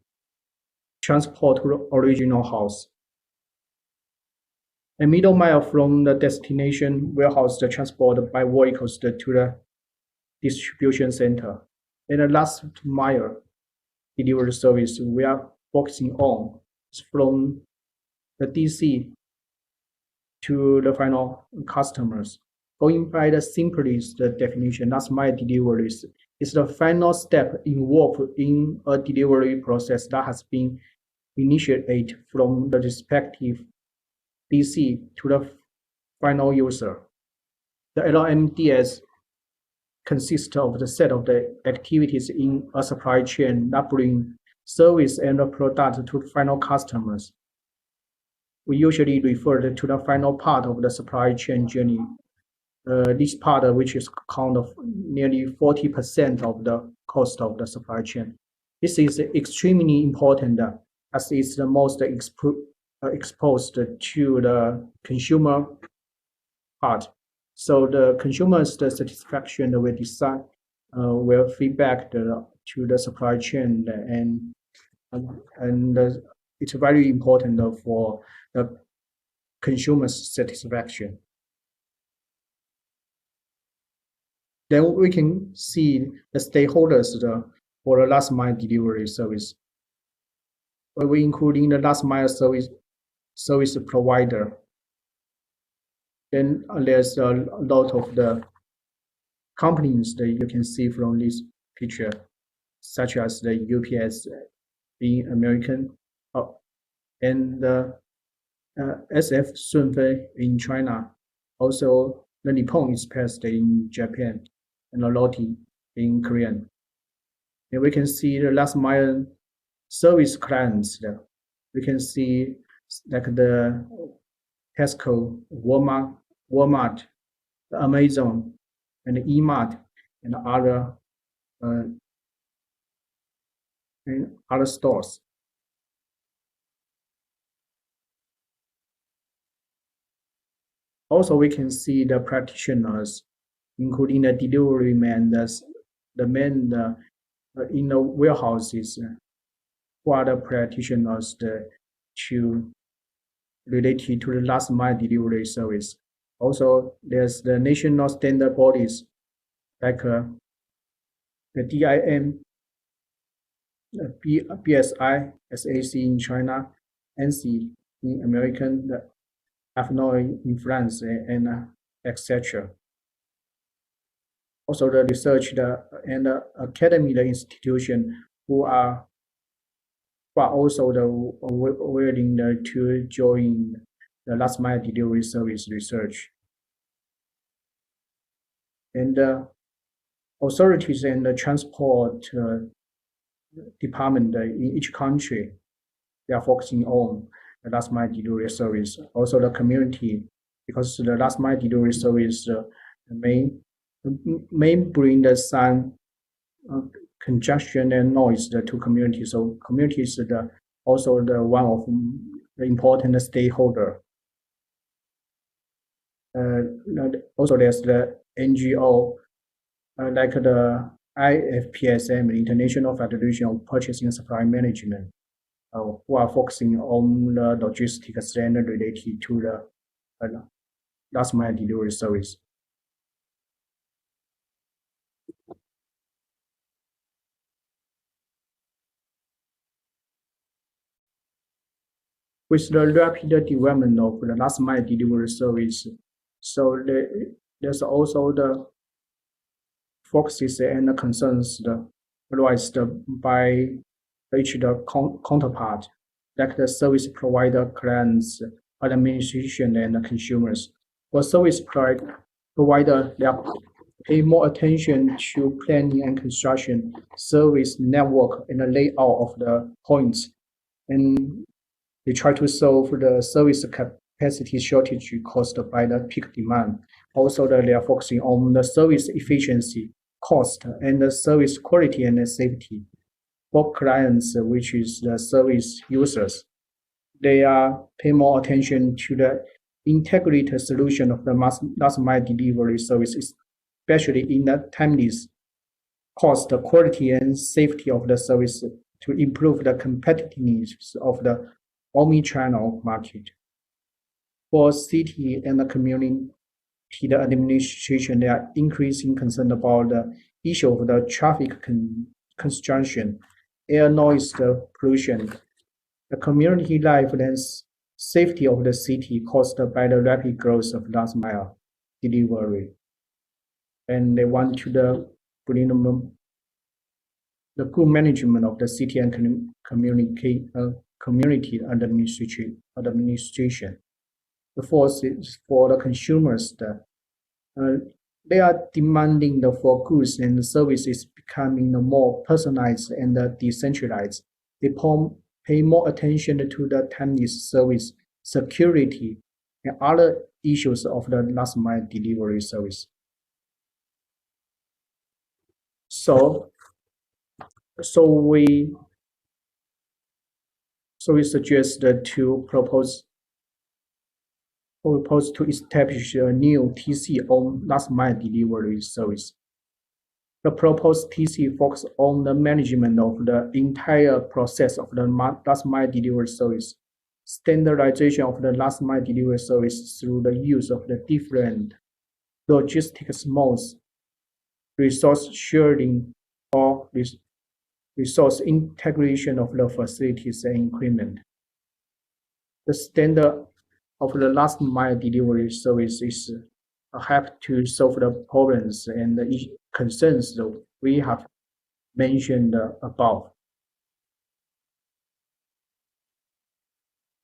transport to original house, and middle mile from the destination warehouse to transport by vehicles to the distribution center, and the last mile delivery service we are focusing on is from the DC to the final customers. Going by the simplest definition, last mile delivery is the final step involved in a delivery process that has been initiated from the respective DC to the final user. The LMDS consists of the set of the activities in a supply chain that bring service and a product to final customers. We usually refer to the final part of the supply chain journey. This part, which is count of nearly 40% of the cost of the supply chain. This is extremely important as it's the most exposed to the consumer part. So the consumer's satisfaction will decide, will feedback to the supply chain, and it's very important for the consumer's satisfaction. Then we can see the stakeholders for the last mile delivery service. We including the last mile service provider. Then there's a lot of the companies that you can see from this picture, such as the UPS being American, and the SF Sunfei in China, also the Nippon Express in Japan, and the Lotte in Korea. And we can see the last mile service clients there. We can see like the Tesco, Walmart, Amazon, and eMart, and other stores. Also, we can see the practitioners, including the delivery man, the men in the warehouses, who are the practitioners to related to the last mile delivery service. Also, there's the national standard bodies like the DIM, BSI, SAC in China, NC in American, the AFNOI in France, and etc. Also, the research and the academy, the institution who are also willing to join the last mile delivery service research. And the authorities and the transport department in each country, they are focusing on the last mile delivery service. Also the community, because the last mile delivery service may bring some congestion and noise to community. So community is also the one of the important stakeholder. Also there's the NGO like the IFPSM, the International Federation of Purchasing and Supply Management, who are focusing on the logistics standard related to the last mile delivery service. With the rapid development of the last mile delivery service, so there's also the focuses and the concerns raised by each counterpart, like the service provider, clients, administration, and consumers. For service provider, they pay more attention to planning and construction, service network, and the layout of the points, and they try to solve the service capacity shortage caused by the peak demand. Also, they are focusing on the service efficiency, cost, and the service quality and the safety. For clients, which is the service users, they are pay more attention to the integrated solution of the last mile delivery services, especially in the timeliness, cost, quality, and safety of the service to improve the competitiveness of the omni-channel market. For city and the community, the administration, they are increasing concern about the issue of the traffic congestion, air noise pollution, the community life and safety of the city caused by the rapid growth of last mile delivery. And they want to bring the good management of the city and community administration. The fourth is for the consumers. They are demanding for goods and services becoming more personalized and decentralized. They pay more attention to the timeliness, service, security, and other issues of the last mile delivery service. So we suggest to propose to establish a new TC on last mile delivery service. The proposed TC focuses on the management of the entire process of the last mile delivery service, standardization of the last mile delivery service through the use of the different logistics modes, resource sharing, or resource integration of the facilities and equipment. The standard of the last mile delivery service is help to solve the problems and the concerns that we have mentioned above.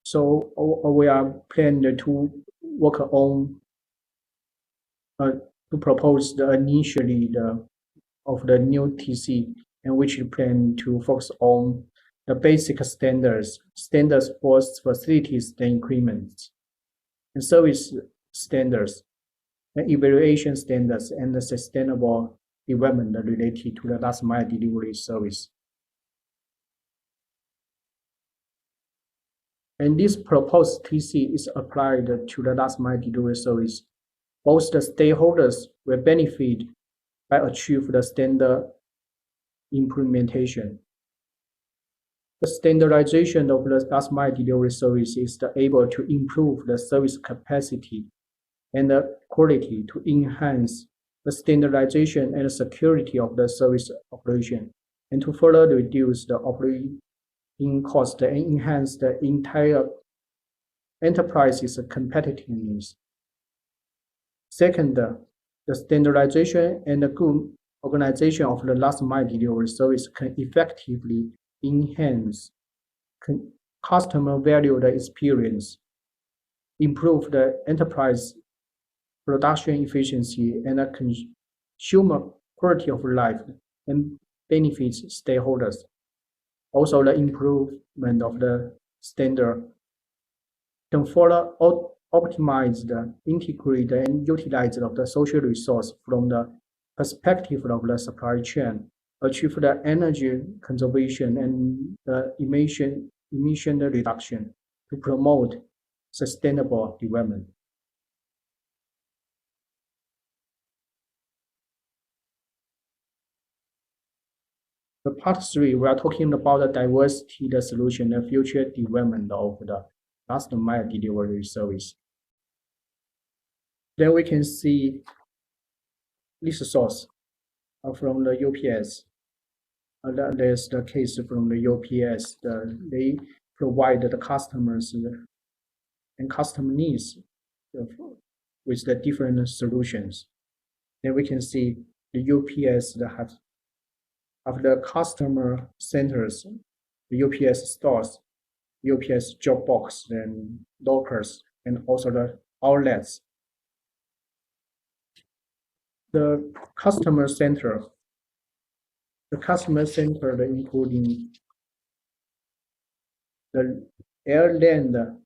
So we are planning to work on to propose initially of the new TC, and which we plan to focus on the basic standards for facilities and equipment, and service standards, and evaluation standards, and the sustainable development related to the last mile delivery service. And this proposed TC is applied to the last mile delivery service. Both the stakeholders will benefit by achieving the standard implementation. The standardization of the last mile delivery service is able to improve the service capacity and the quality to enhance the standardization and security of the service operation, and to further reduce the operating cost and enhance the entire enterprise's competitiveness. Second, the standardization and the good organization of the last mile delivery service can effectively enhance customer value the experience, improve the enterprise production efficiency and the consumer quality of life, and benefits stakeholders. Also, the improvement of the standard can further optimize the integrate and utilize of the social resource from the perspective of the supply chain, achieve the energy conservation and the emission reduction to promote sustainable development. The part 3, we are talking about the diversity, the solution, and future development of the last mile delivery service. Then we can see this source from the UPS. There's the case from the UPS. They provide the customers and customer needs with the different solutions. Then we can see the UPS have the customer centers, the UPS stores, UPS job box, and lockers, and also the outlets. The customer center including the airland,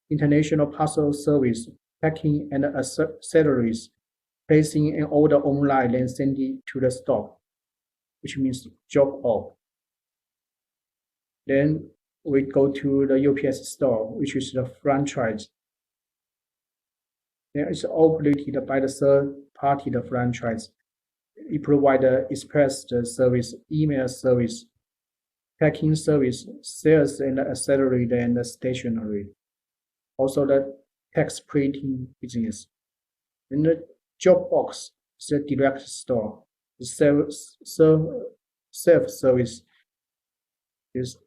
international parcel service, packing and accessories, placing an order online and sending it to the store, which means drop off. Then we go to the UPS store, which is the franchise. Then it's operated by the third party, the franchise. It provides the express service, email service, packing service, sales and accessory and stationery. Also the text printing business. And the job box is a direct store. The self-service is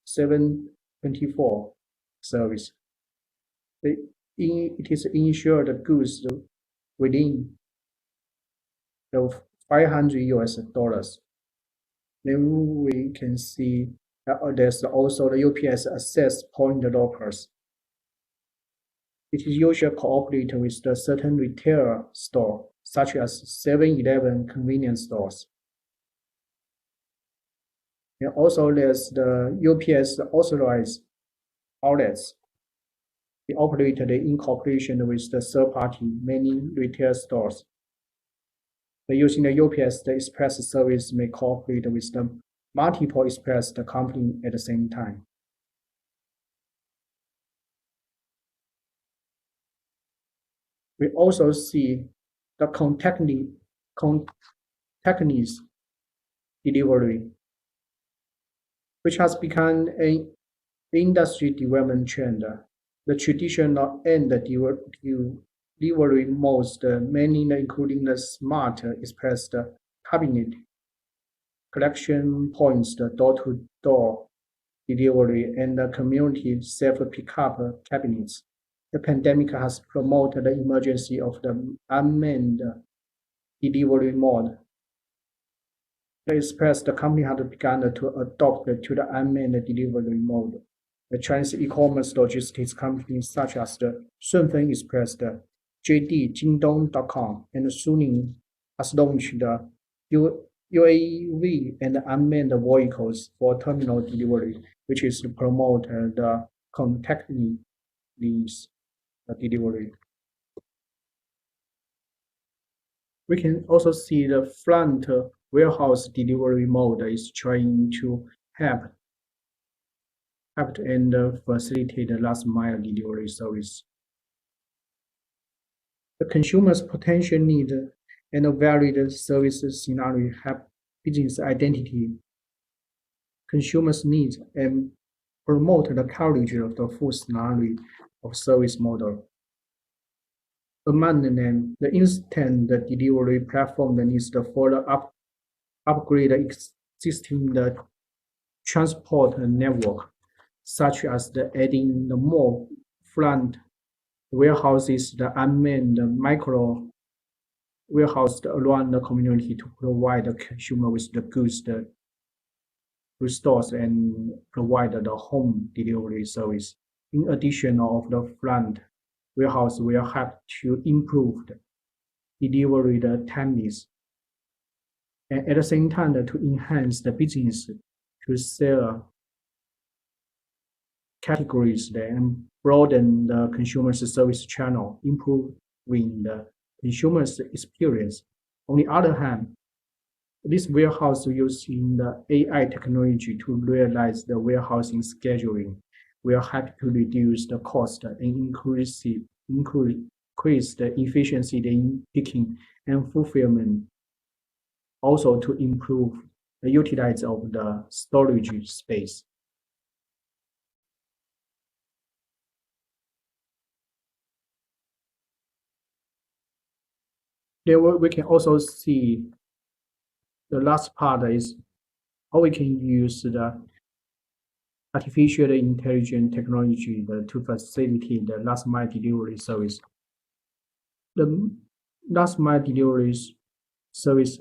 724 service. It is insured the goods within the $500. Then we can see that there's also the UPS access point lockers. It is usually cooperated with the certain retail store, such as 7-Eleven convenience stores. And also there's the UPS authorized outlets. They operated in cooperation with the third party, many retail stores. By using the UPS, the express service may cooperate with the multiple express companies at the same time. We also see the contactless delivery, which has become an industry development trend. The traditional end delivery modes, many including the smart express cabinet, collection points, the door-to-door delivery, and the community self-pickup cabinets. The pandemic has promoted the emergence of the unmanned delivery mode. The express company has begun to adopt to the unmanned delivery mode. The Chinese e-commerce logistics companies such as the Shunfen Express, the JD, Jingdong.com, and Suning has launched the UAV and unmanned vehicles for terminal delivery, which is to promote the contactless delivery. We can also see the front warehouse delivery mode is trying to help help and facilitate the last mile delivery service. The consumer's potential need and a varied service scenario help business identity consumers' needs and promote the coverage of the full scenario of service model. Among them, the instant delivery platform that needs to further upgrade existing transport network, such as adding the more front warehouses, the unmanned micro warehouse around the community to provide the consumer with the goods to stores and provide the home delivery service. In addition of the front warehouse will help to improve the delivery timeless, and at the same time to enhance the business to sell categories and broaden the consumer's service channel, improving the consumer's experience. On the other hand, this warehouse using the AI technology to realize the warehousing scheduling will help to reduce the cost and increase the efficiency in picking and fulfillment. Also to improve the utilization of the storage space. There we can also see the last part is how we can use the artificial intelligence technology to facilitate the last mile delivery service. The last mile delivery service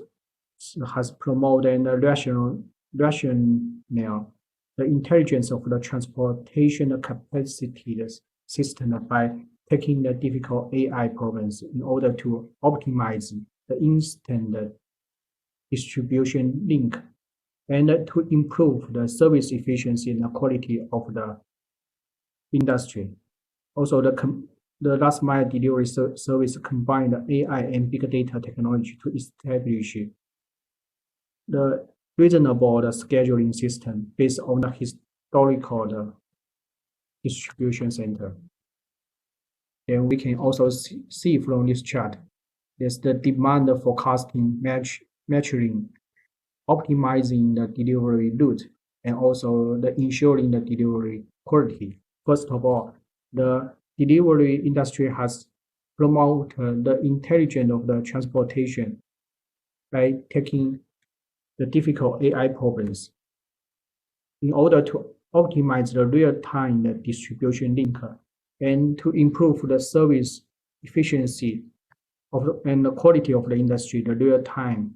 has promoted the rational the intelligence of the transportation capacity system by taking the difficult AI problems in order to optimize the instant distribution link and to improve the service efficiency and the quality of the industry. Also, the last mile delivery service combine the AI and big data technology to establish the reasonable scheduling system based on the historical distribution center. And we can also see from this chart, there's the demand forecasting, measuring, optimizing the delivery route, and also the ensuring the delivery quality. First of all, the delivery industry has promoted the intelligence of the transportation by taking the difficult AI problems in order to optimize the real-time distribution link and to improve the service efficiency and the quality of the industry. The real-time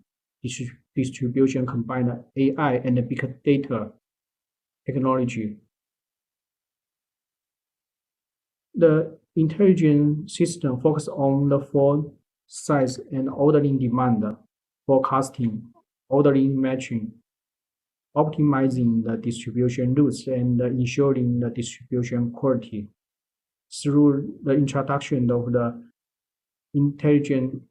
distribution combine AI and the big data technology. The intelligent system focuses on the foresight and ordering demand, forecasting, ordering matching, optimizing the distribution routes, and ensuring the distribution quality. Through the introduction of the intelligent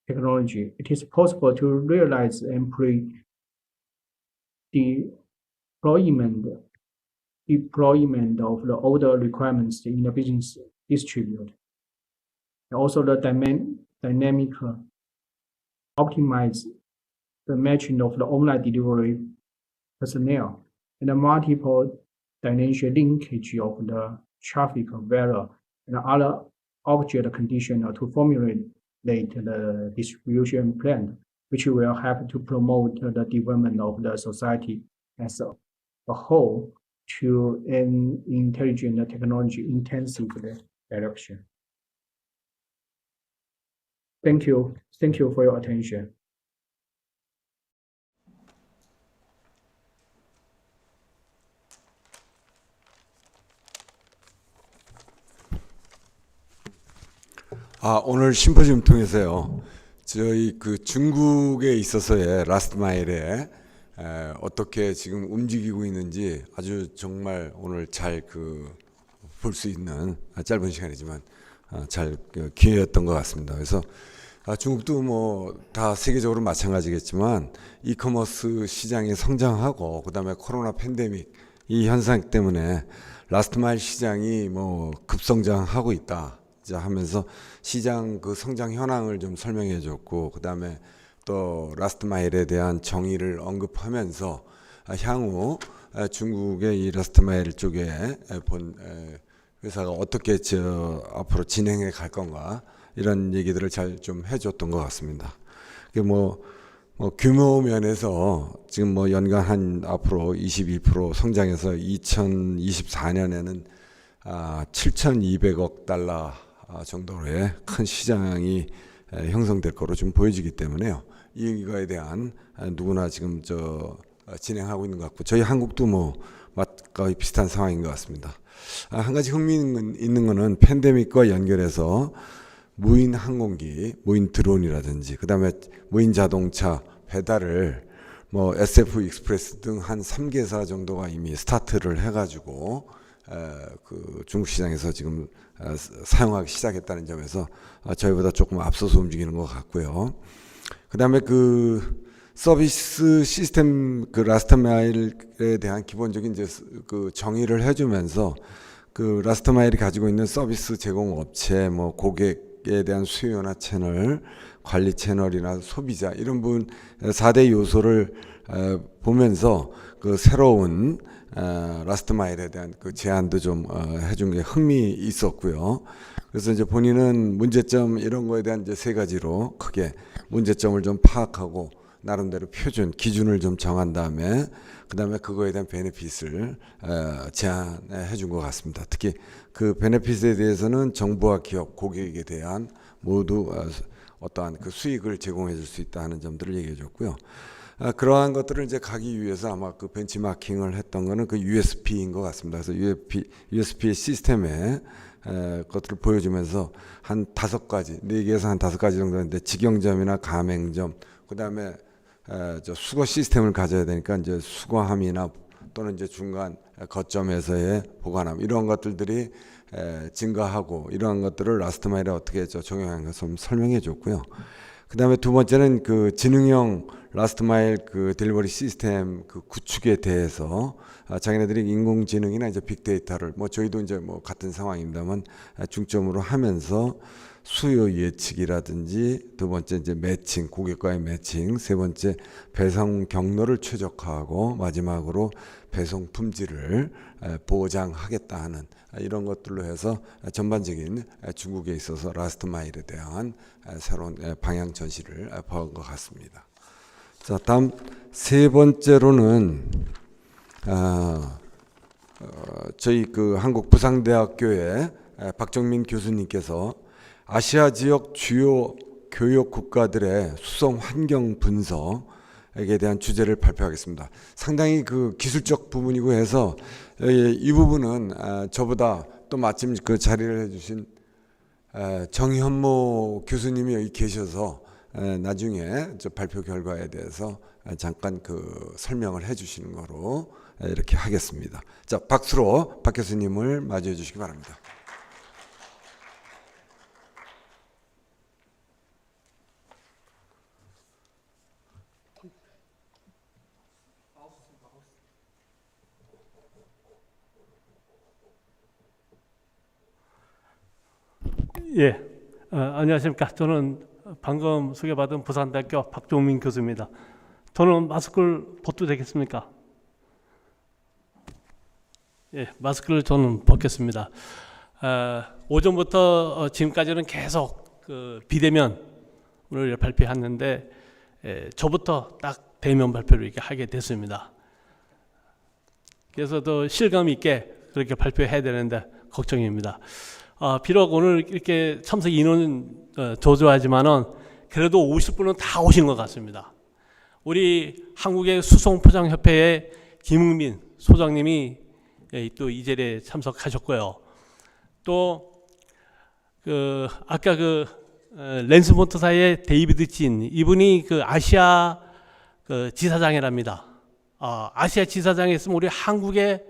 technology, it is possible to realize and deployment of the order requirements in the business distribute. And also the dynamic optimize the matching of the online delivery personnel and the multiple dimensional linkage of the traffic value and other object condition to formulate the distribution plan, which will help to promote the development of the society as a whole to an intelligent technology intensive direction. Thank you. Thank you for your attention. 오늘 심포지움 통해서요, 저희 그 중국에 있어서의 라스트 마일에 어떻게 지금 움직이고 있는지 아주 정말 오늘 잘 볼 수 있는 짧은 시간이지만 잘 기회였던 것 같습니다. 그래서 중국도 뭐 다 세계적으로 마찬가지겠지만 이커머스 시장이 성장하고 그다음에 코로나 팬데믹 이 현상 때문에 라스트 마일 시장이 뭐 급성장하고 있다 이제 하면서 시장 그 성장 현황을 좀 설명해 줬고, 그 다음에 또 라스트 마일에 대한 정의를 언급하면서 향후 중국의 이 라스트 마일 쪽에 본 회사가 어떻게 앞으로 진행해 갈 건가 이런 얘기들을 잘 좀 해줬던 것 같습니다. 뭐 규모 면에서 지금 뭐 연간 한 앞으로 22% 성장해서 2024년에는 7,200억 달러 정도의 큰 시장이 형성될 거로 좀 보여지기 때문에요. 이거에 대한 누구나 지금 진행하고 있는 것 같고, 저희 한국도 뭐 거의 비슷한 상황인 것 같습니다. 한 가지 흥미 있는 거는 팬데믹과 연결해서 무인 항공기, 무인 드론이라든지, 그 다음에 무인 자동차 배달을 뭐 SF 익스프레스 등 한 3개사 정도가 이미 스타트를 해가지고 그 중국 시장에서 지금 사용하기 시작했다는 점에서 저희보다 조금 앞서서 움직이는 것 같고요. 그 다음에 그 서비스 시스템 그 라스트 마일에 대한 기본적인 이제 그 정의를 해주면서 그 라스트 마일이 가지고 있는 서비스 제공 업체, 뭐 고객에 대한 수요나 채널, 관리 채널이나 소비자 이런 부분 4대 요소를 보면서 그 새로운 라스트 마일에 대한 그 제안도 좀 해준 게 흥미 있었고요. 그래서 이제 본인은 문제점 이런 거에 대한 이제 3가지로 크게 문제점을 좀 파악하고 나름대로 표준 기준을 좀 정한 다음에 그 다음에 그거에 대한 베네핏을 제안해 준 것 같습니다. 특히 그 베네핏에 대해서는 정부와 기업, 고객에 대한 모두 어떠한 그 수익을 제공해 줄 수 있다 하는 점들을 얘기해 줬고요. 그러한 것들을 이제 가기 위해서 아마 그 벤치마킹을 했던 거는 그 USP인 것 같습니다. 그래서 USP 시스템의 것들을 보여주면서 한 5가지, 4개에서 한 5가지 정도인데, 직영점이나 가맹점, 그 다음에 수거 시스템을 가져야 되니까 이제 수거함이나 또는 이제 중간 거점에서의 보관함 이런 것들이 증가하고, 이러한 것들을 라스트 마일에 어떻게 적용하는 것을 좀 설명해 줬고요. 그 다음에 2번째는 그 지능형 라스트 마일 그 딜리버리 시스템 그 구축에 대해서 자기네들이 인공지능이나 이제 빅데이터를 뭐 저희도 이제 뭐 같은 상황입니다만 중점으로 하면서 수요 예측이라든지, 2번째 이제 매칭, 고객과의 매칭, 3번째 배송 경로를 최적화하고, 마지막으로 배송 품질을 보장하겠다 하는 이런 것들로 해서 전반적인 중국에 있어서 라스트 마일에 대한 새로운 방향 전시를 본 것 같습니다. 자, 다음 3번째로는 저희 그 한국 부상대학교의 박정민 교수님께서 아시아 지역 주요 교육 국가들의 수송 환경 분석에 대한 주제를 발표하겠습니다. 상당히 그 기술적 부분이고 해서 이 부분은 저보다 또 마침 그 자리를 해주신 정현모 교수님이 여기 계셔서 나중에 저 발표 결과에 대해서 잠깐 그 설명을 해주시는 거로 이렇게 하겠습니다. 자, 박수로 박 교수님을 맞이해 주시기 바랍니다. 예, 안녕하십니까. 저는 방금 소개받은 부산대학교 박종민 교수입니다. 저는 마스크를 벗도 되겠습니까? 예, 마스크를 저는 벗겠습니다. 오전부터 지금까지는 계속 그 비대면을 발표했는데 저부터 딱 대면 발표를 이렇게 하게 됐습니다. 그래서 더 실감 있게 그렇게 발표해야 되는데 걱정입니다. 비록 오늘 이렇게 참석 인원은 저조하지만은 그래도 50분은 다 오신 것 같습니다. 우리 한국의 수송포장협회의 김흥민 소장님이 또 이 자리에 참석하셨고요. 또 그 아까 그 랜스몬트사의 데이비드 진 이분이 그 아시아 그 지사장이랍니다. 아시아 지사장에 있으면 우리 한국의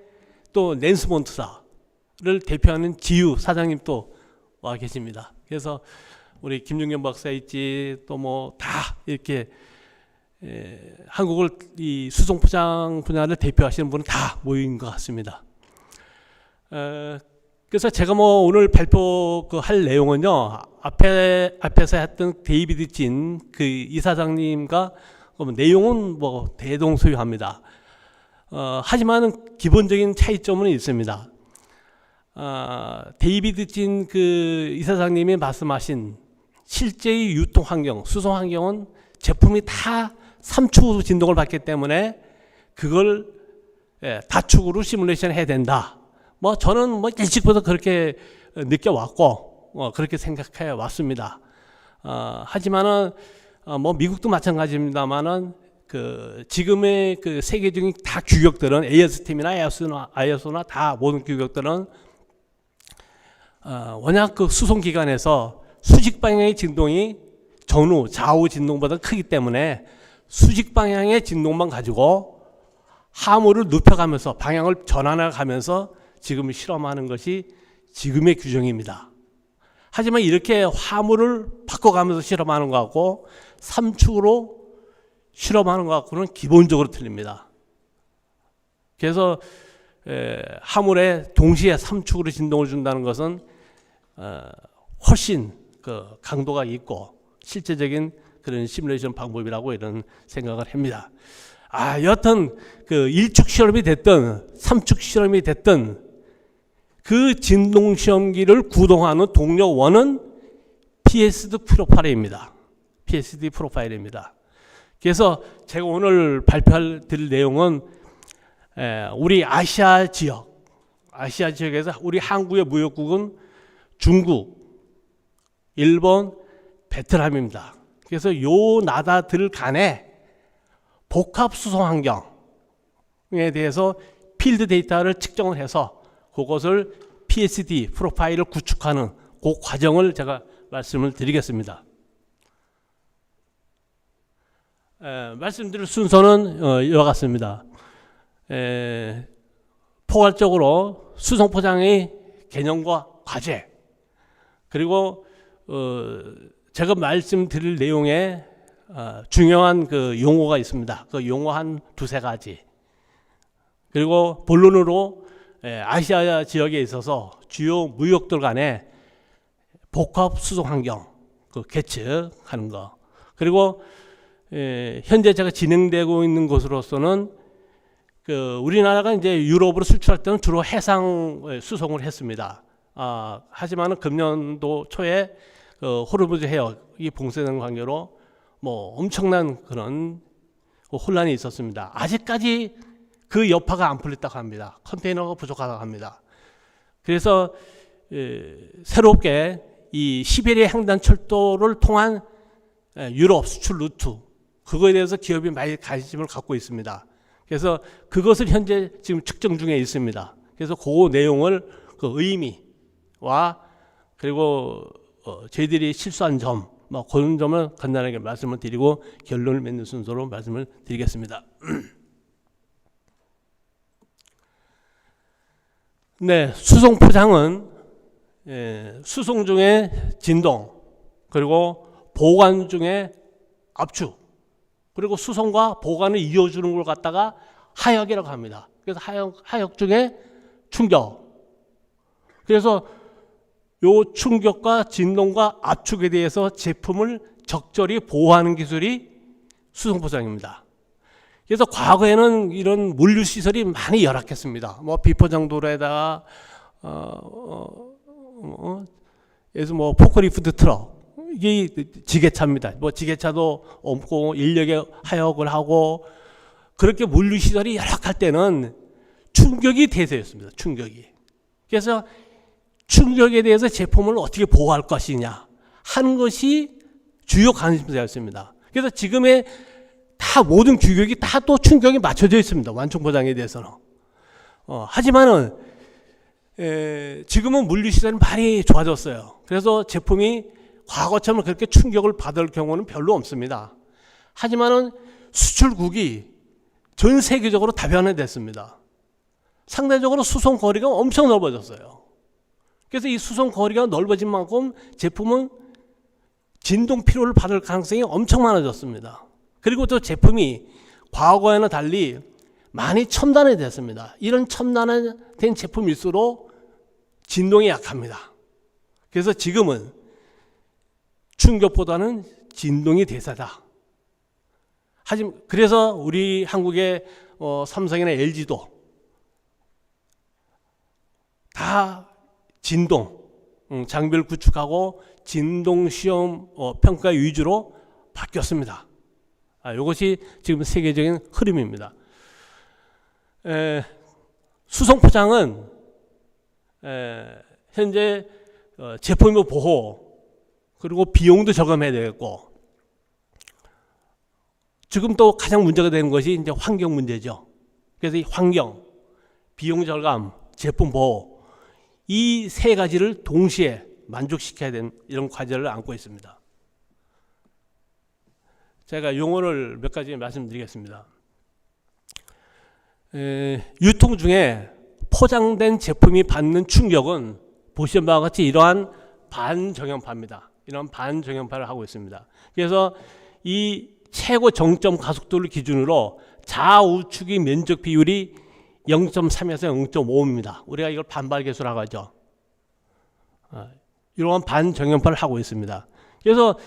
또 랜스몬트사 를 대표하는 지유 사장님 또 와 계십니다. 그래서 우리 김중겸 박사 있지 또 뭐 다 이렇게 한국을 이 수송 포장 분야를 대표하시는 분은 다 모인 것 같습니다. 그래서 제가 뭐 오늘 발표할 내용은요, 앞에서 했던 데이비드 진 그 이사장님과 내용은 뭐 대동소이합니다. 하지만 기본적인 차이점은 있습니다. 데이비드 진 그 이사장님이 말씀하신 실제의 유통 환경, 수송 환경은 제품이 다 3축으로 진동을 받기 때문에 그걸 다축으로 시뮬레이션 해야 된다. 뭐 저는 뭐 일찍부터 그렇게 느껴왔고 그렇게 생각해 왔습니다. 하지만은 뭐 미국도 마찬가지입니다만은 그 지금의 그 세계적인 다 규격들은 ASTM이나 ISO나 다 모든 규격들은 워낙 그 수송 기관에서 수직 방향의 진동이 전후 좌우 진동보다 크기 때문에 수직 방향의 진동만 가지고 하물을 눕혀가면서 방향을 전환해 가면서 지금 실험하는 것이 지금의 규정입니다. 하지만 이렇게 화물을 바꿔가면서 실험하는 것하고 3축으로 실험하는 것하고는 기본적으로 틀립니다. 그래서 화물에 동시에 3축으로 진동을 준다는 것은 훨씬 그 강도가 있고 실제적인 그런 시뮬레이션 방법이라고 이런 생각을 합니다. 여하튼 그 1축 실험이 됐든 3축 실험이 됐든 그 진동 시험기를 구동하는 동력원은 PSD 프로파일입니다. PSD 프로파일입니다. 그래서 제가 오늘 드릴 내용은 우리 아시아 지역에서 우리 한국의 무역국은 중국, 일본, 베트남입니다. 그래서 요 나라들 간의 복합 수송 환경에 대해서 필드 데이터를 측정을 해서 그것을 PSD 프로파일을 구축하는 그 과정을 제가 말씀을 드리겠습니다. 말씀드릴 순서는 이와 같습니다. 포괄적으로 수송 포장의 개념과 과제, 그리고 제가 말씀드릴 내용에 중요한 그 용어가 있습니다. 그 용어 한 두세 가지. 그리고 본론으로 아시아 지역에 있어서 주요 무역들 간의 복합 수송 환경 그 개측하는 거. 그리고 현재 제가 진행되고 있는 것으로서는 그 우리나라가 이제 유럽으로 수출할 때는 주로 해상 수송을 했습니다. 하지만은 금년도 초에 호르무즈 해역이 봉쇄된 관계로 뭐 엄청난 그런 혼란이 있었습니다. 아직까지 그 여파가 안 풀렸다고 합니다. 컨테이너가 부족하다고 합니다. 그래서 새롭게 이 시베리아 횡단철도를 통한 유럽 수출 루트, 그거에 대해서 기업이 많이 관심을 갖고 있습니다. 그래서 그것을 현재 지금 측정 중에 있습니다. 그래서 그 내용을 그 의미와 그리고 저희들이 실수한 점, 뭐 그런 점을 간단하게 말씀을 드리고 결론을 맺는 순서로 말씀을 드리겠습니다. 네, 수송 포장은 수송 중에 진동, 그리고 보관 중에 압축, 그리고 수송과 보관을 이어주는 걸 갖다가 하역이라고 합니다. 그래서 하역 중에 충격. 그래서 요 충격과 진동과 압축에 대해서 제품을 적절히 보호하는 기술이 수송 포장입니다. 그래서 과거에는 이런 물류 시설이 많이 열악했습니다. 뭐 비포장 도로에다가 그래서 뭐 포크리프트 트럭, 이게 지게차입니다. 뭐 지게차도 없고 인력에 하역을 하고, 그렇게 물류 시설이 열악할 때는 충격이 대세였습니다. 충격이. 그래서 충격에 대해서 제품을 어떻게 보호할 것이냐 하는 것이 주요 관심사였습니다. 그래서 지금의 다 모든 규격이 다 또 충격이 맞춰져 있습니다. 완충 포장에 대해서는. 하지만은 지금은 물류 시설이 많이 좋아졌어요. 그래서 제품이 과거처럼 그렇게 충격을 받을 경우는 별로 없습니다. 하지만은 수출국이 전 세계적으로 다변화됐습니다. 상대적으로 수송 거리가 엄청 넓어졌어요. 그래서 이 수송 거리가 넓어진 만큼 제품은 진동 피로를 받을 가능성이 엄청 많아졌습니다. 그리고 또 제품이 과거와는 달리 많이 첨단화됐습니다. 이런 첨단화된 제품일수록 진동이 약합니다. 그래서 지금은 충격보다는 진동이 대세다. 하지만 그래서 우리 한국의 삼성이나 LG도 다 진동 장비를 구축하고 진동 시험 평가 위주로 바뀌었습니다. 이것이 지금 세계적인 흐름입니다. 수송 포장은 현재 제품의 보호 그리고 비용도 저감해야 되겠고, 지금 또 가장 문제가 되는 것이 이제 환경 문제죠. 그래서 이 환경, 비용 절감, 제품 보호 이 세 가지를 동시에 만족시켜야 되는 이런 과제를 안고 있습니다. 제가 용어를 몇 가지 말씀드리겠습니다. 유통 중에 포장된 제품이 받는 충격은 보시는 바와 같이 이러한 반정형파입니다. 이런 반정형파를 하고 있습니다. 그래서 이 최고 정점 가속도를 기준으로 좌우측의 면적 비율이 0.3에서 0.5입니다. 우리가 이걸 반발계수라고 하죠. 이러한 반정형파를 하고 있습니다. 그래서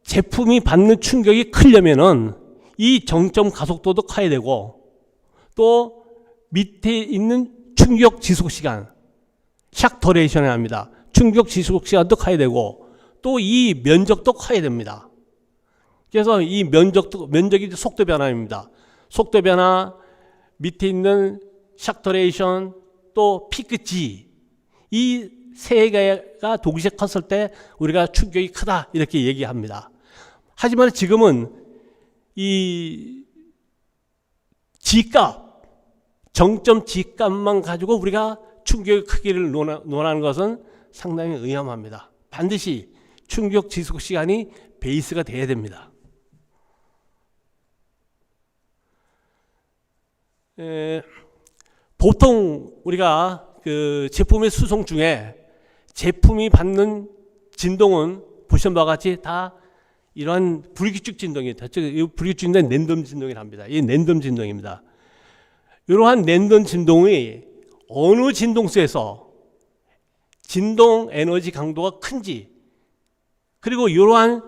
제품이 받는 충격이 크려면은 이 정점 가속도도 커야 되고, 또 밑에 있는 충격 지속 시간, 샥 더레이션이 합니다. 충격 지속 시간도 커야 되고, 또 이 면적도 커야 됩니다. 그래서 이 면적이 속도 변화입니다. 속도 변화, 밑에 있는 샥 더레이션, 또 피크 G, 이 세 개가 동시에 컸을 때 우리가 충격이 크다 이렇게 얘기합니다. 하지만 지금은 이 G값, 정점 G값만 가지고 우리가 충격의 크기를 논하는 것은 상당히 의아합니다. 반드시 충격 지속 시간이 베이스가 돼야 됩니다. 보통 우리가 그 제품의 수송 중에 제품이 받는 진동은 보시는 바와 같이 다 이러한 불규칙 진동이에요. 이 불규칙 진동은 랜덤 진동이랍니다. 이 랜덤 진동입니다. 이러한 랜덤 진동이 어느 진동수에서 진동 에너지 강도가 큰지, 그리고 이러한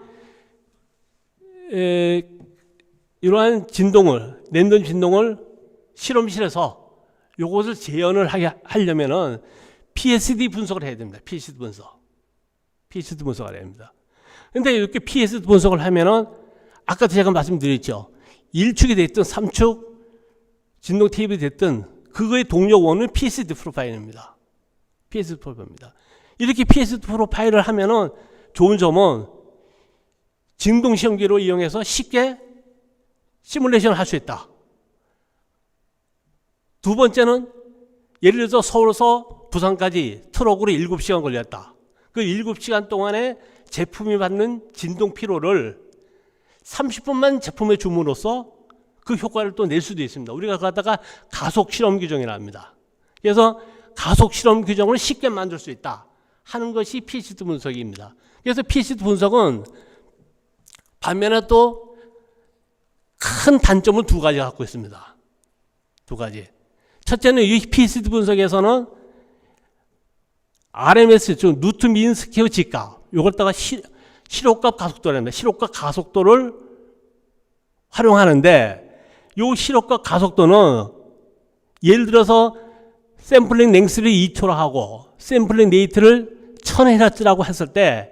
진동을, 랜덤 진동을 실험실에서 이것을 재현을 하려면은 PSD 분석을 해야 됩니다. PSD 분석을 해야 됩니다. 근데 이렇게 PSD 분석을 하면은 아까도 제가 말씀드렸죠. 1축이 됐든 3축 진동 테이블이 됐든 그거의 동력원은 PSD 프로파일입니다. PSD 프로파일입니다. 이렇게 PSD 프로파일을 하면은 좋은 점은 진동 시험기로 이용해서 쉽게 시뮬레이션을 할 수 있다. 두 번째는 예를 들어서 서울에서 부산까지 트럭으로 7시간 걸렸다. 그 7시간 동안에 제품이 받는 진동 피로를 30분만 제품에 줌으로써 그 효과를 또 낼 수도 있습니다. 우리가 그러다가 가속 실험 규정이라 합니다. 그래서 가속 실험 규정을 쉽게 만들 수 있다 하는 것이 PSD 분석입니다. 그래서 PSD 분석은 반면에 또 큰 단점을 두 가지 갖고 있습니다. 두 가지. 첫째는 이 PSD 분석에서는 RMS, 즉 루트 민 스퀘어 G값, 이걸다가 실효값 가속도를 합니다. 실효값 가속도를 활용하는데, 이 실효값 가속도는 예를 들어서 샘플링 랭스를 2초로 하고 샘플링 레이트를 1000Hz라고 했을 때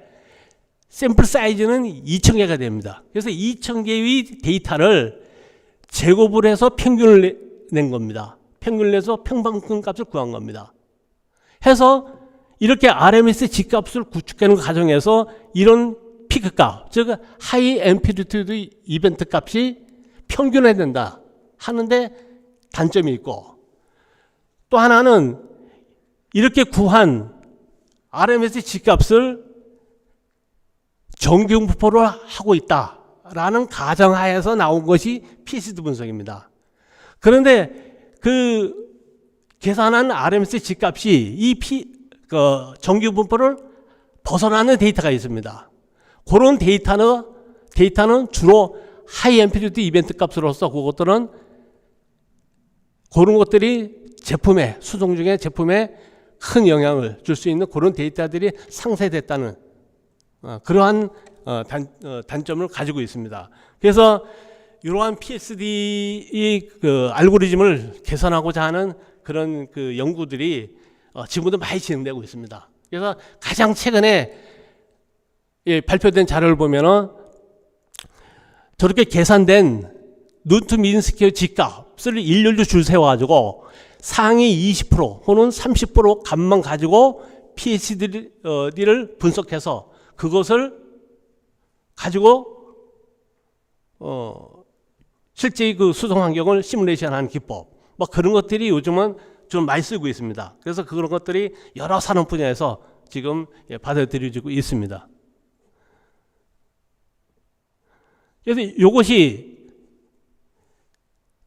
샘플 사이즈는 2000개가 됩니다. 그래서 2000개의 데이터를 제곱을 해서 평균을 낸 겁니다. 평균을 내서 평방권 값을 구한 겁니다. 해서 이렇게 RMS G값을 구축하는 과정에서 이런 피크값, 즉 하이 앰플리튜드 이벤트 값이 평균해야 된다 하는데 단점이 있고, 또 하나는 이렇게 구한 RMS G값을 정규분포를 하고 있다라는 가정하에서 나온 것이 PSD 분석입니다. 그런데 그 계산한 RMS G값이 이 정규분포를 벗어나는 데이터가 있습니다. 그런 데이터는 주로 하이 앰플리튜드 이벤트 값으로서 그것들은 그런 것들이 제품에 수송 중에 제품에 큰 영향을 줄 수 있는 그런 데이터들이 상쇄됐다는 그러한 단점을 가지고 있습니다. 그래서 이러한 PSD 그 알고리즘을 개선하고자 하는 그런 그 연구들이 지금도 많이 진행되고 있습니다. 그래서 가장 최근에 발표된 자료를 보면은 저렇게 계산된 루트 민 스퀘어 G값을 일렬로 줄 세워가지고 상위 20% 혹은 30% 값만 가지고 PHD를 분석해서 그것을 가지고 실제 그 수송 환경을 시뮬레이션하는 기법, 뭐 그런 것들이 요즘은 좀 많이 쓰고 있습니다. 그래서 그런 것들이 여러 산업 분야에서 지금 받아들여지고 있습니다. 그래서 이것이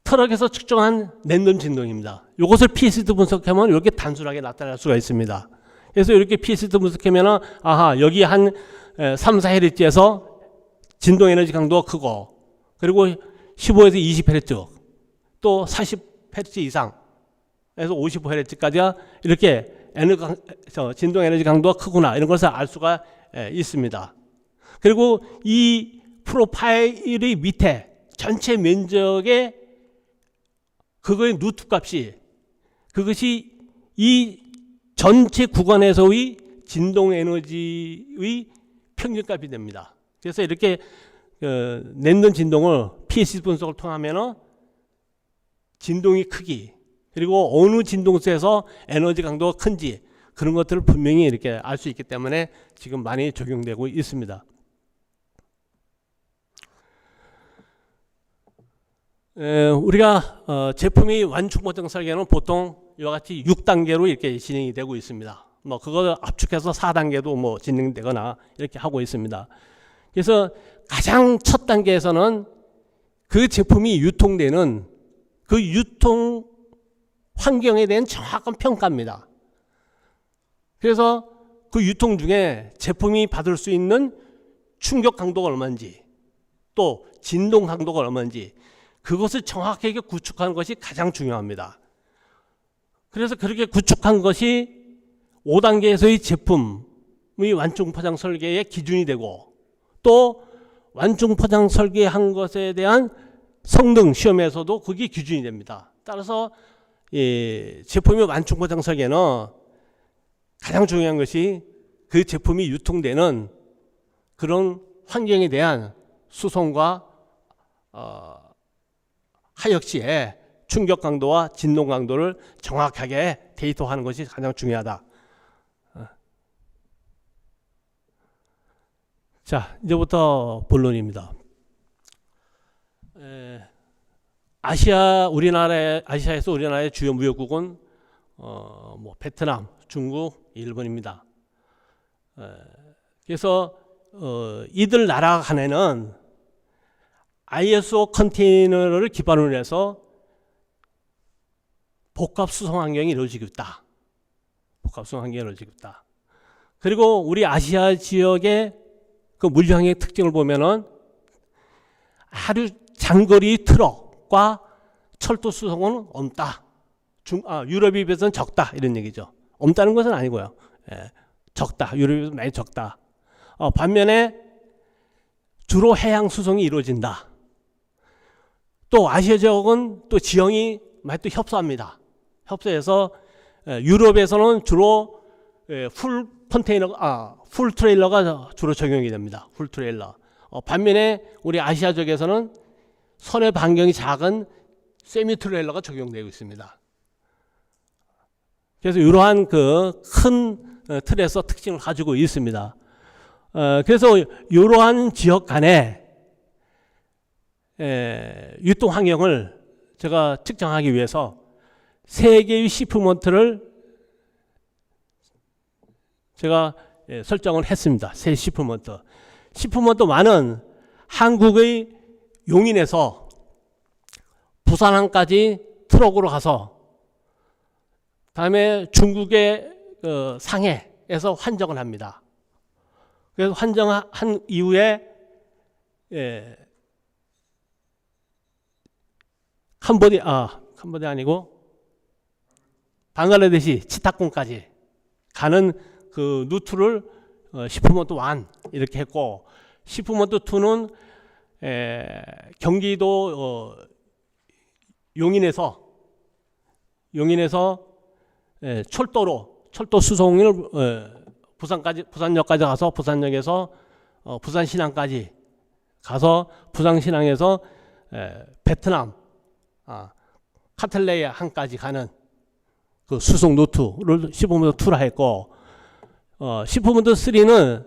트럭에서 측정한 랜덤 진동입니다. 이것을 PSD 분석하면 이렇게 단순하게 나타날 수가 있습니다. 그래서 이렇게 PSD 분석하면 아하, 여기 한 3, 4Hz에서 진동 에너지 강도가 크고, 그리고 15에서 20Hz, 또 40Hz 이상에서 55Hz까지 이렇게 진동 에너지 강도가 크구나, 이런 것을 알 수가 있습니다. 그리고 이 프로파일의 밑에 전체 면적의 그거의 루트 값이, 그것이 이 전체 구간에서의 진동 에너지의 평균값이 됩니다. 그래서 이렇게 랜덤 진동을 PSD 분석을 통하면 진동의 크기, 그리고 어느 진동수에서 에너지 강도가 큰지 그런 것들을 분명히 이렇게 알 수 있기 때문에 지금 많이 적용되고 있습니다. 우리가 제품의 완충 보정 설계는 보통 이와 같이 6단계로 이렇게 진행이 되고 있습니다. 뭐 그걸 압축해서 4단계도 뭐 진행되거나 이렇게 하고 있습니다. 그래서 가장 첫 단계에서는 그 제품이 유통되는 그 유통 환경에 대한 정확한 평가입니다. 그래서 그 유통 중에 제품이 받을 수 있는 충격 강도가 얼마인지, 또 진동 강도가 얼마인지, 그것을 정확하게 구축하는 것이 가장 중요합니다. 그래서 그렇게 구축한 것이 5단계에서의 제품의 완충 포장 설계의 기준이 되고, 또 완충 포장 설계한 것에 대한 성능 시험에서도 그게 기준이 됩니다. 따라서 제품의 완충 포장 설계는 가장 중요한 것이 그 제품이 유통되는 그런 환경에 대한 수송과 하역 시에 충격 강도와 진동 강도를 정확하게 데이터화하는 것이 가장 중요하다. 자, 이제부터 본론입니다. 아시아에서 우리나라의 주요 무역국은 뭐 베트남, 중국, 일본입니다. 그래서 이들 나라 간에는 ISO 컨테이너를 기반으로 해서 복합 수송 환경이 이루어지고 있다. 복합 수송 환경이 이루어지고 있다. 그리고 우리 아시아 지역의 그 물류항의 특징을 보면은 하루 장거리 트럭과 철도 수송은 없다. 유럽에 비해서는 적다, 이런 얘기죠. 없다는 것은 아니고요. 적다. 유럽에 비해서 많이 적다. 반면에 주로 해양 수송이 이루어진다. 또 아시아 지역은 또 지형이 많이 또 협소합니다. 협소해서 유럽에서는 주로 풀 트레일러가 주로 적용이 됩니다. 풀 트레일러. 반면에 우리 아시아 지역에서는 선의 반경이 작은 세미 트레일러가 적용되고 있습니다. 그래서 이러한 그 큰 틀에서 특징을 가지고 있습니다. 그래서 이러한 지역 간의 유통 환경을 제가 측정하기 위해서 세 개의 시프먼트를 제가 설정을 했습니다. 세 시프먼트. 시프먼트1은 한국의 용인에서 부산항까지 트럭으로 가서 다음에 중국의 상해에서 환정을 합니다. 그래서 환정한 이후에 캄보디아 아니고 방글라데시 치타콘까지 가는 그 루트를 시프먼트 1 이렇게 했고, 시프먼트 2는 경기도 용인에서 철도 수송을 부산역까지 가서 부산역에서 부산신항까지 가서 부산신항에서 베트남 카텔레이 항까지 가는 그 수송 루트를 시프먼트 2라 했고, 시프먼트 3는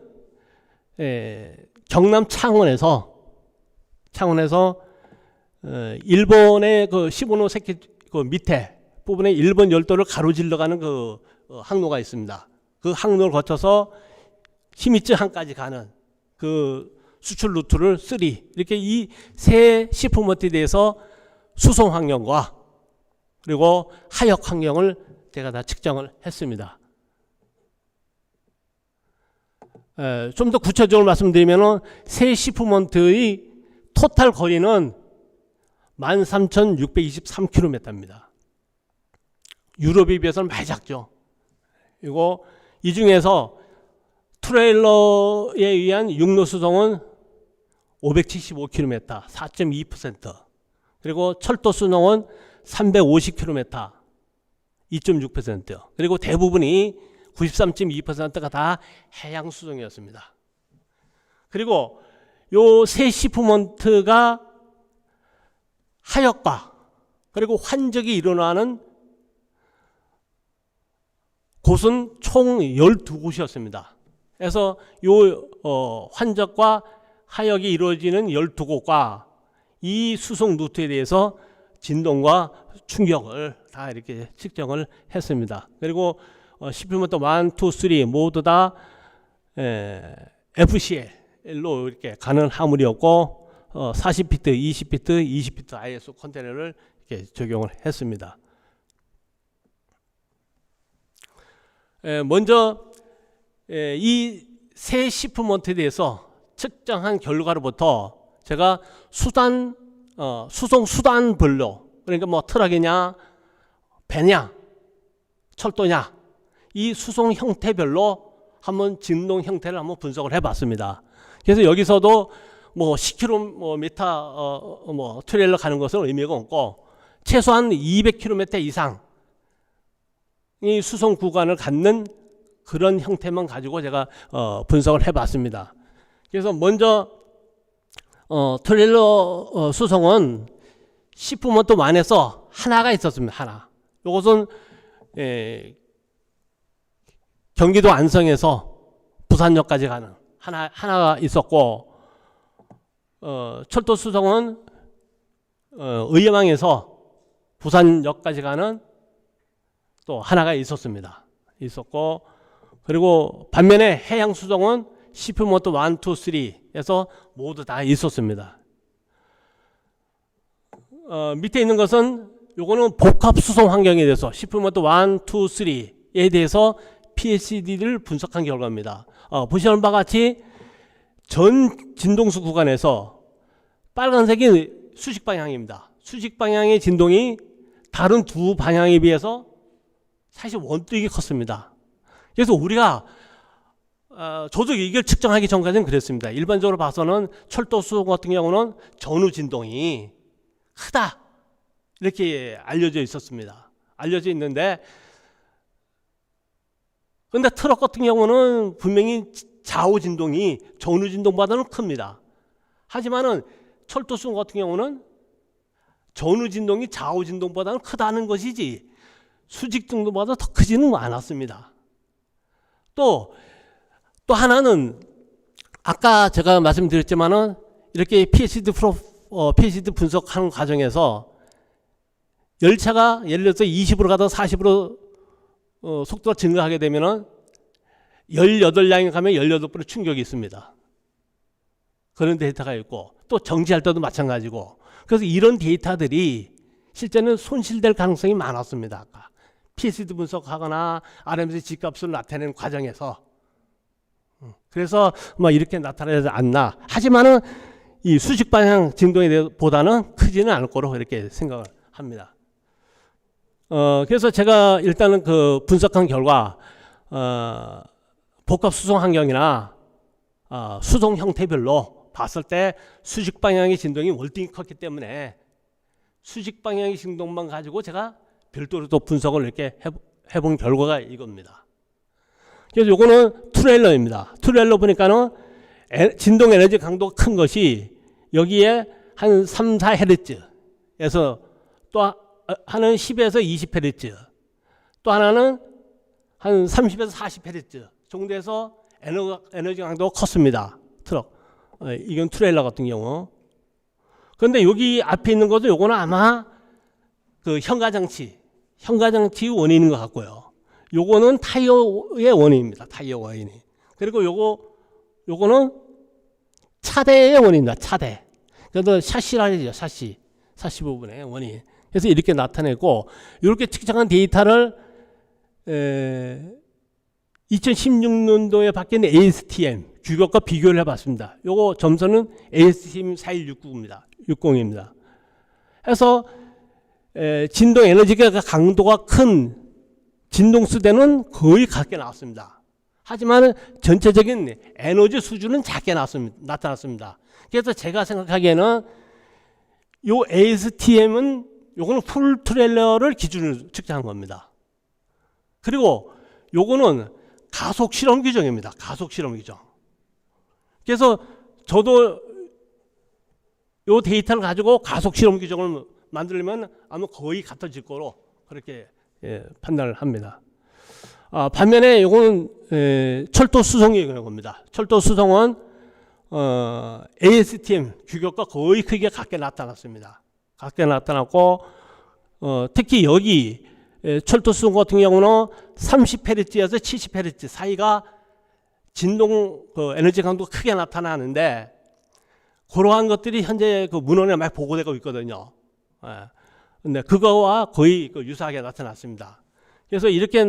경남 창원에서 일본의 그 15노세키 그 밑에 부분에 일본 열도를 가로질러 가는 그 항로가 있습니다. 그 항로를 거쳐서 히미츠 항까지 가는 그 수출 루트를 3, 이렇게 이 세 시프먼트에 대해서 수송 환경과 그리고 하역 환경을 제가 다 측정을 했습니다. 좀 더 구체적으로 말씀드리면 세 시프먼트의 토탈 거리는 13,623km입니다. 유럽에 비해서는 많이 작죠. 그리고 이 중에서 트레일러에 의한 육로 수송은 575km, 4.2%. 그리고 철도 수송은 350km, 2.6%. 그리고 대부분이 93.2%가 다 해양 수송이었습니다. 그리고 요 세 시프먼트가 하역과 그리고 환적이 일어나는 곳은 총 12곳이었습니다. 그래서 요 환적과 하역이 이루어지는 12곳과 이 수송 루트에 대해서 진동과 충격을 다 이렇게 측정을 했습니다. 그리고 시프먼트 1, 2, 3 모두 다 FCL로 이렇게 가는 화물이었고 40피트, 20피트, 20피트 ISO 컨테이너를 이렇게 적용을 했습니다. 먼저 이 세 시프먼트에 대해서 측정한 결과로부터 제가 수송 수단별로, 그러니까 뭐 트럭이냐 배냐 철도냐 이 수송 형태별로 한번 진동 형태를 한번 분석을 해봤습니다. 그래서 여기서도 뭐 10km 뭐 트레일러 가는 것은 의미가 없고 최소한 200km 이상 이 수송 구간을 갖는 그런 형태만 가지고 제가 분석을 해봤습니다. 그래서 먼저 트레일러 수송은 시프먼트 1에서 하나가 있었습니다. 하나. 이것은 경기도 안성에서 부산역까지 가는 하나가 있었고, 철도 수송은 의여망에서 부산역까지 가는 또 하나가 있었고, 그리고 반면에 해양 수송은 시프먼트 1, 2, 3에서 모두 다 있었습니다. 밑에 있는 것은 요거는 복합 수송 환경에 대해서 시프먼트 1, 2, 3에 대해서 PSD를 분석한 결과입니다. 보시는 바와 같이 전 진동수 구간에서 빨간색이 수직 방향입니다. 수직 방향의 진동이 다른 두 방향에 비해서 사실 원격이 컸습니다. 그래서 우리가 저도 이걸 측정하기 전까지는 그랬습니다. 일반적으로 봐서는 철도 수송 같은 경우는 전후 진동이 크다 이렇게 알려져 있었습니다. 알려져 있는데, 그런데 트럭 같은 경우는 분명히 좌우 진동이 전후 진동보다는 큽니다. 하지만은 철도 수송 같은 경우는 전후 진동이 좌우 진동보다는 크다는 것이지 수직 정도보다 더 크지는 않았습니다. 또 하나는 아까 제가 말씀드렸지만은 이렇게 PSD 분석하는 과정에서 열차가 예를 들어서 20으로 가다 40으로 속도가 증가하게 되면은 18량에 가면 18번의 충격이 있습니다. 그런 데이터가 있고, 또 정지할 때도 마찬가지고, 그래서 이런 데이터들이 실제는 손실될 가능성이 많았습니다. 아까 PSD 분석하거나 RMS G값을 나타내는 과정에서. 그래서 뭐 이렇게 나타나지 않나. 하지만은 이 수직 방향 진동에 대해서보다는 크지는 않을 거로 이렇게 생각을 합니다. 그래서 제가 일단은 그 분석한 결과 복합 수송 환경이나 수송 형태별로 봤을 때 수직 방향의 진동이 월등히 컸기 때문에 수직 방향의 진동만 가지고 제가 별도로 또 분석을 이렇게 해본 결과가 이겁니다. 그래서 요거는 트레일러입니다. 트레일러 보니까는 진동 에너지 강도가 큰 것이 여기에 한 3, 4Hz에서 또 하나는 10에서 20Hz, 또 하나는 한 30에서 40Hz 정도에서 에너지 강도가 컸습니다. 트럭. 이건 트레일러 같은 경우. 그런데 여기 앞에 있는 것도 요거는 아마 그 현가장치 원인인 것 같고요. 요거는 타이어의 원인입니다. 타이어 원인이. 그리고 요거는 차대의 원인입니다. 차대. 그래서 샤시라 그러죠. 샤시 부분의 원인. 그래서 이렇게 나타내고 이렇게 측정한 데이터를 2016년도에 바뀐 ASTM 규격과 비교를 해봤습니다. 요거 점수는 ASTM 4169입니다. 60입니다. 그래서 진동 에너지가 강도가 큰 진동수대는 거의 같게 나왔습니다. 하지만 전체적인 에너지 수준은 작게 나타났습니다. 그래서 제가 생각하기에는 요 ASTM은 요거는 풀 트레일러를 기준으로 측정한 겁니다. 그리고 요거는 가속 실험 규정입니다. 가속 실험 규정. 그래서 저도 요 데이터를 가지고 가속 실험 규정을 만들려면 아마 거의 같아질 거로 그렇게 판단을 합니다. 반면에 요거는 철도 수송이 그런 겁니다. 철도 수송은 ASTM 규격과 거의 크게 같게 나타났습니다. 같게 나타났고 특히 여기 철도 수송 같은 경우는 30Hz에서 70Hz 사이가 진동 에너지 강도가 크게 나타나는데 그러한 것들이 현재 그 문헌에 많이 보고되고 있거든요. 근데 그거와 거의 유사하게 나타났습니다. 그래서 이렇게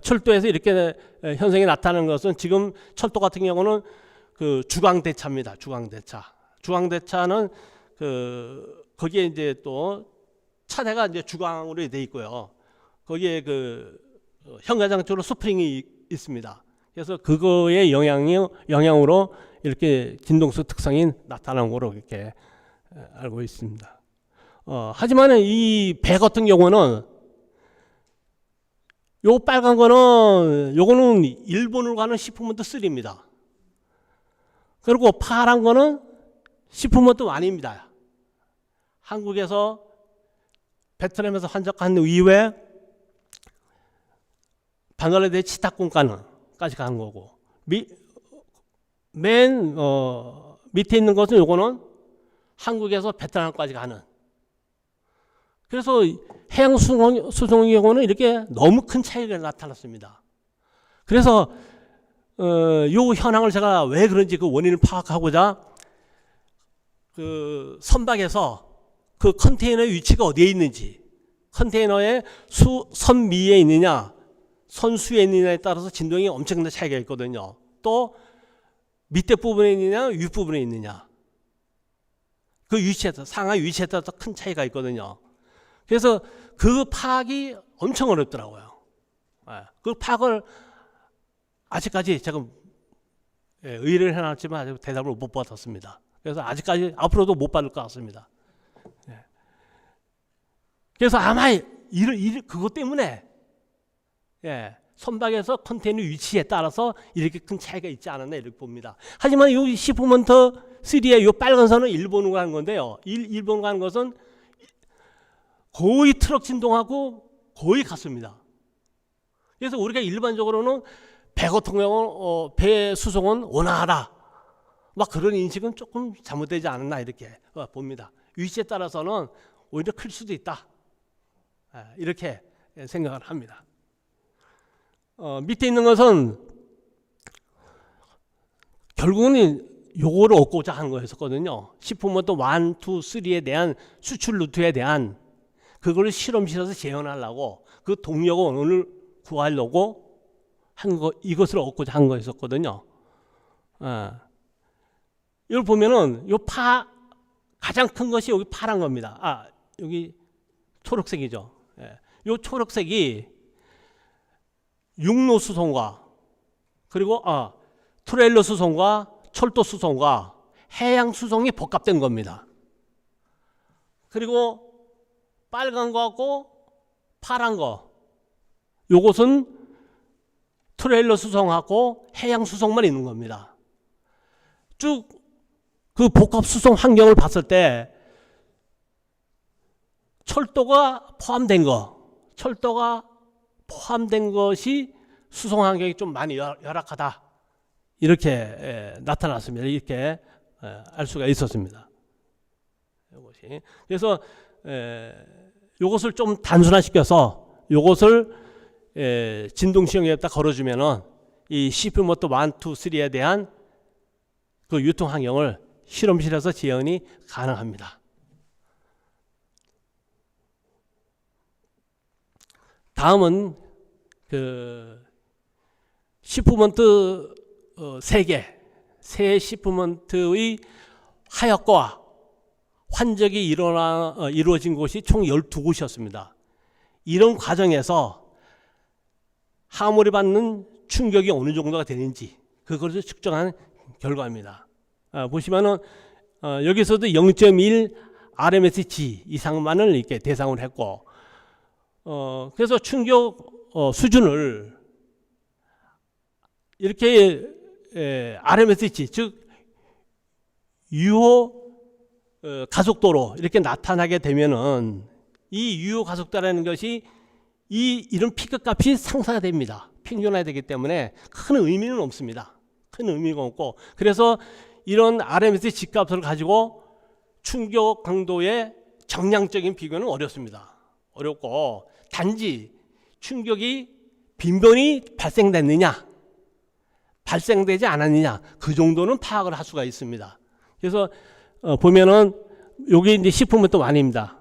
철도에서 이렇게 현상이 나타나는 것은 지금 철도 같은 경우는 그 주광대차입니다. 주광대차는 거기에 이제 또 차대가 이제 주광으로 돼 있고요. 거기에 그 현가장적으로 스프링이 있습니다. 그래서 그거의 영향으로 이렇게 진동수 특성이 나타나는 거로 이렇게 알고 있습니다. 하지만 이 배 같은 경우는 요 빨간 거는 요거는 일본으로 가는 시프먼트 3입니다. 그리고 파란 거는 시프먼트 1입니다. 한국에서 베트남에서 환적한 이후에 방글라데시 치타군까지 가는 거고 맨 밑에 있는 것은 요거는 한국에서 베트남까지 가는. 그래서 해양 수송의 경우는 이렇게 너무 큰 차이가 나타났습니다. 그래서 요 현황을 제가 왜 그런지 그 원인을 파악하고자 그 선박에서 그 컨테이너의 위치가 어디에 있는지, 컨테이너의 선 위에 있느냐 선수에 있느냐에 따라서 진동이 엄청난 차이가 있거든요. 또 밑에 부분에 있느냐 윗부분에 있느냐 그 위치에 따라 상하 위치에 따라서 큰 차이가 있거든요. 그래서 그 파악이 엄청 어렵더라고요. 그 파악을 아직까지 제가 의뢰를 해놨지만 아직 대답을 못 받았습니다. 그래서 아직까지 앞으로도 못 받을 것 같습니다. 그래서 아마 그것 때문에 선박에서 컨테이너 위치에 따라서 이렇게 큰 차이가 있지 않았나 이렇게 봅니다. 하지만 이 시프먼트 3의 이 빨간 선은 일본으로 가는 건데요. 일본으로 가는 것은 거의 트럭 진동하고 거의 같습니다. 그래서 우리가 일반적으로는 배 같은 경우 배 수송은 온화하다 막 그런 인식은 조금 잘못되지 않았나 이렇게 봅니다. 위치에 따라서는 오히려 클 수도 있다 이렇게 생각을 합니다. 밑에 있는 것은 결국은 요거를 얻고자 하는 거였었거든요. 시프먼트 1, 2, 3에 대한 수출 루트에 대한 그걸 실험실에서 재현하려고 그 동력 원을 구하려고 한 거, 이것을 얻고자 한 거였었거든요. 이걸 보면은 요 가장 큰 것이 여기 파란 겁니다. 여기 초록색이죠. 예. 요 초록색이 육로 수송과 그리고 트레일러 수송과 철도 수송과 해양 수송이 복합된 겁니다. 그리고 빨간 거하고 파란 거 요것은 트레일러 수송하고 해양 수송만 있는 겁니다. 쭉 그 복합 수송 환경을 봤을 때 철도가 포함된 것이 수송 환경이 좀 많이 열악하다 이렇게 나타났습니다. 이렇게 알 수가 있었습니다. 이것이. 그래서 이것을 좀 단순화시켜서 이것을 진동시험에다 걸어주면은 이 시프모토 1, 2, 3에 대한 그 유통 환경을 실험실에서 재현이 가능합니다. 다음은 그 시프먼트 세 시프먼트의 하역과 환적이 이루어진 곳이 총 12곳이었습니다. 이런 과정에서 하물이 받는 충격이 어느 정도가 되는지 그것을 측정한 결과입니다. 보시면은 여기서도 0.1 RMSG 이상만을 이렇게 대상으로 했고, 그래서 충격 수준을 이렇게 RMSG 즉 유호 가속도로 이렇게 나타나게 되면은 이 유호 가속도라는 것이 이런 피크 값이 상쇄됩니다. 평균화되기 때문에 큰 의미는 없습니다. 큰 의미가 없고, 그래서 이런 RMSG 값을 가지고 충격 강도의 정량적인 비교는 어렵습니다. 어렵고 단지 충격이 빈번히 발생됐느냐 발생되지 않았느냐 그 정도는 파악을 할 수가 있습니다. 그래서 보면은 여기 이제 시프먼트 1입니다.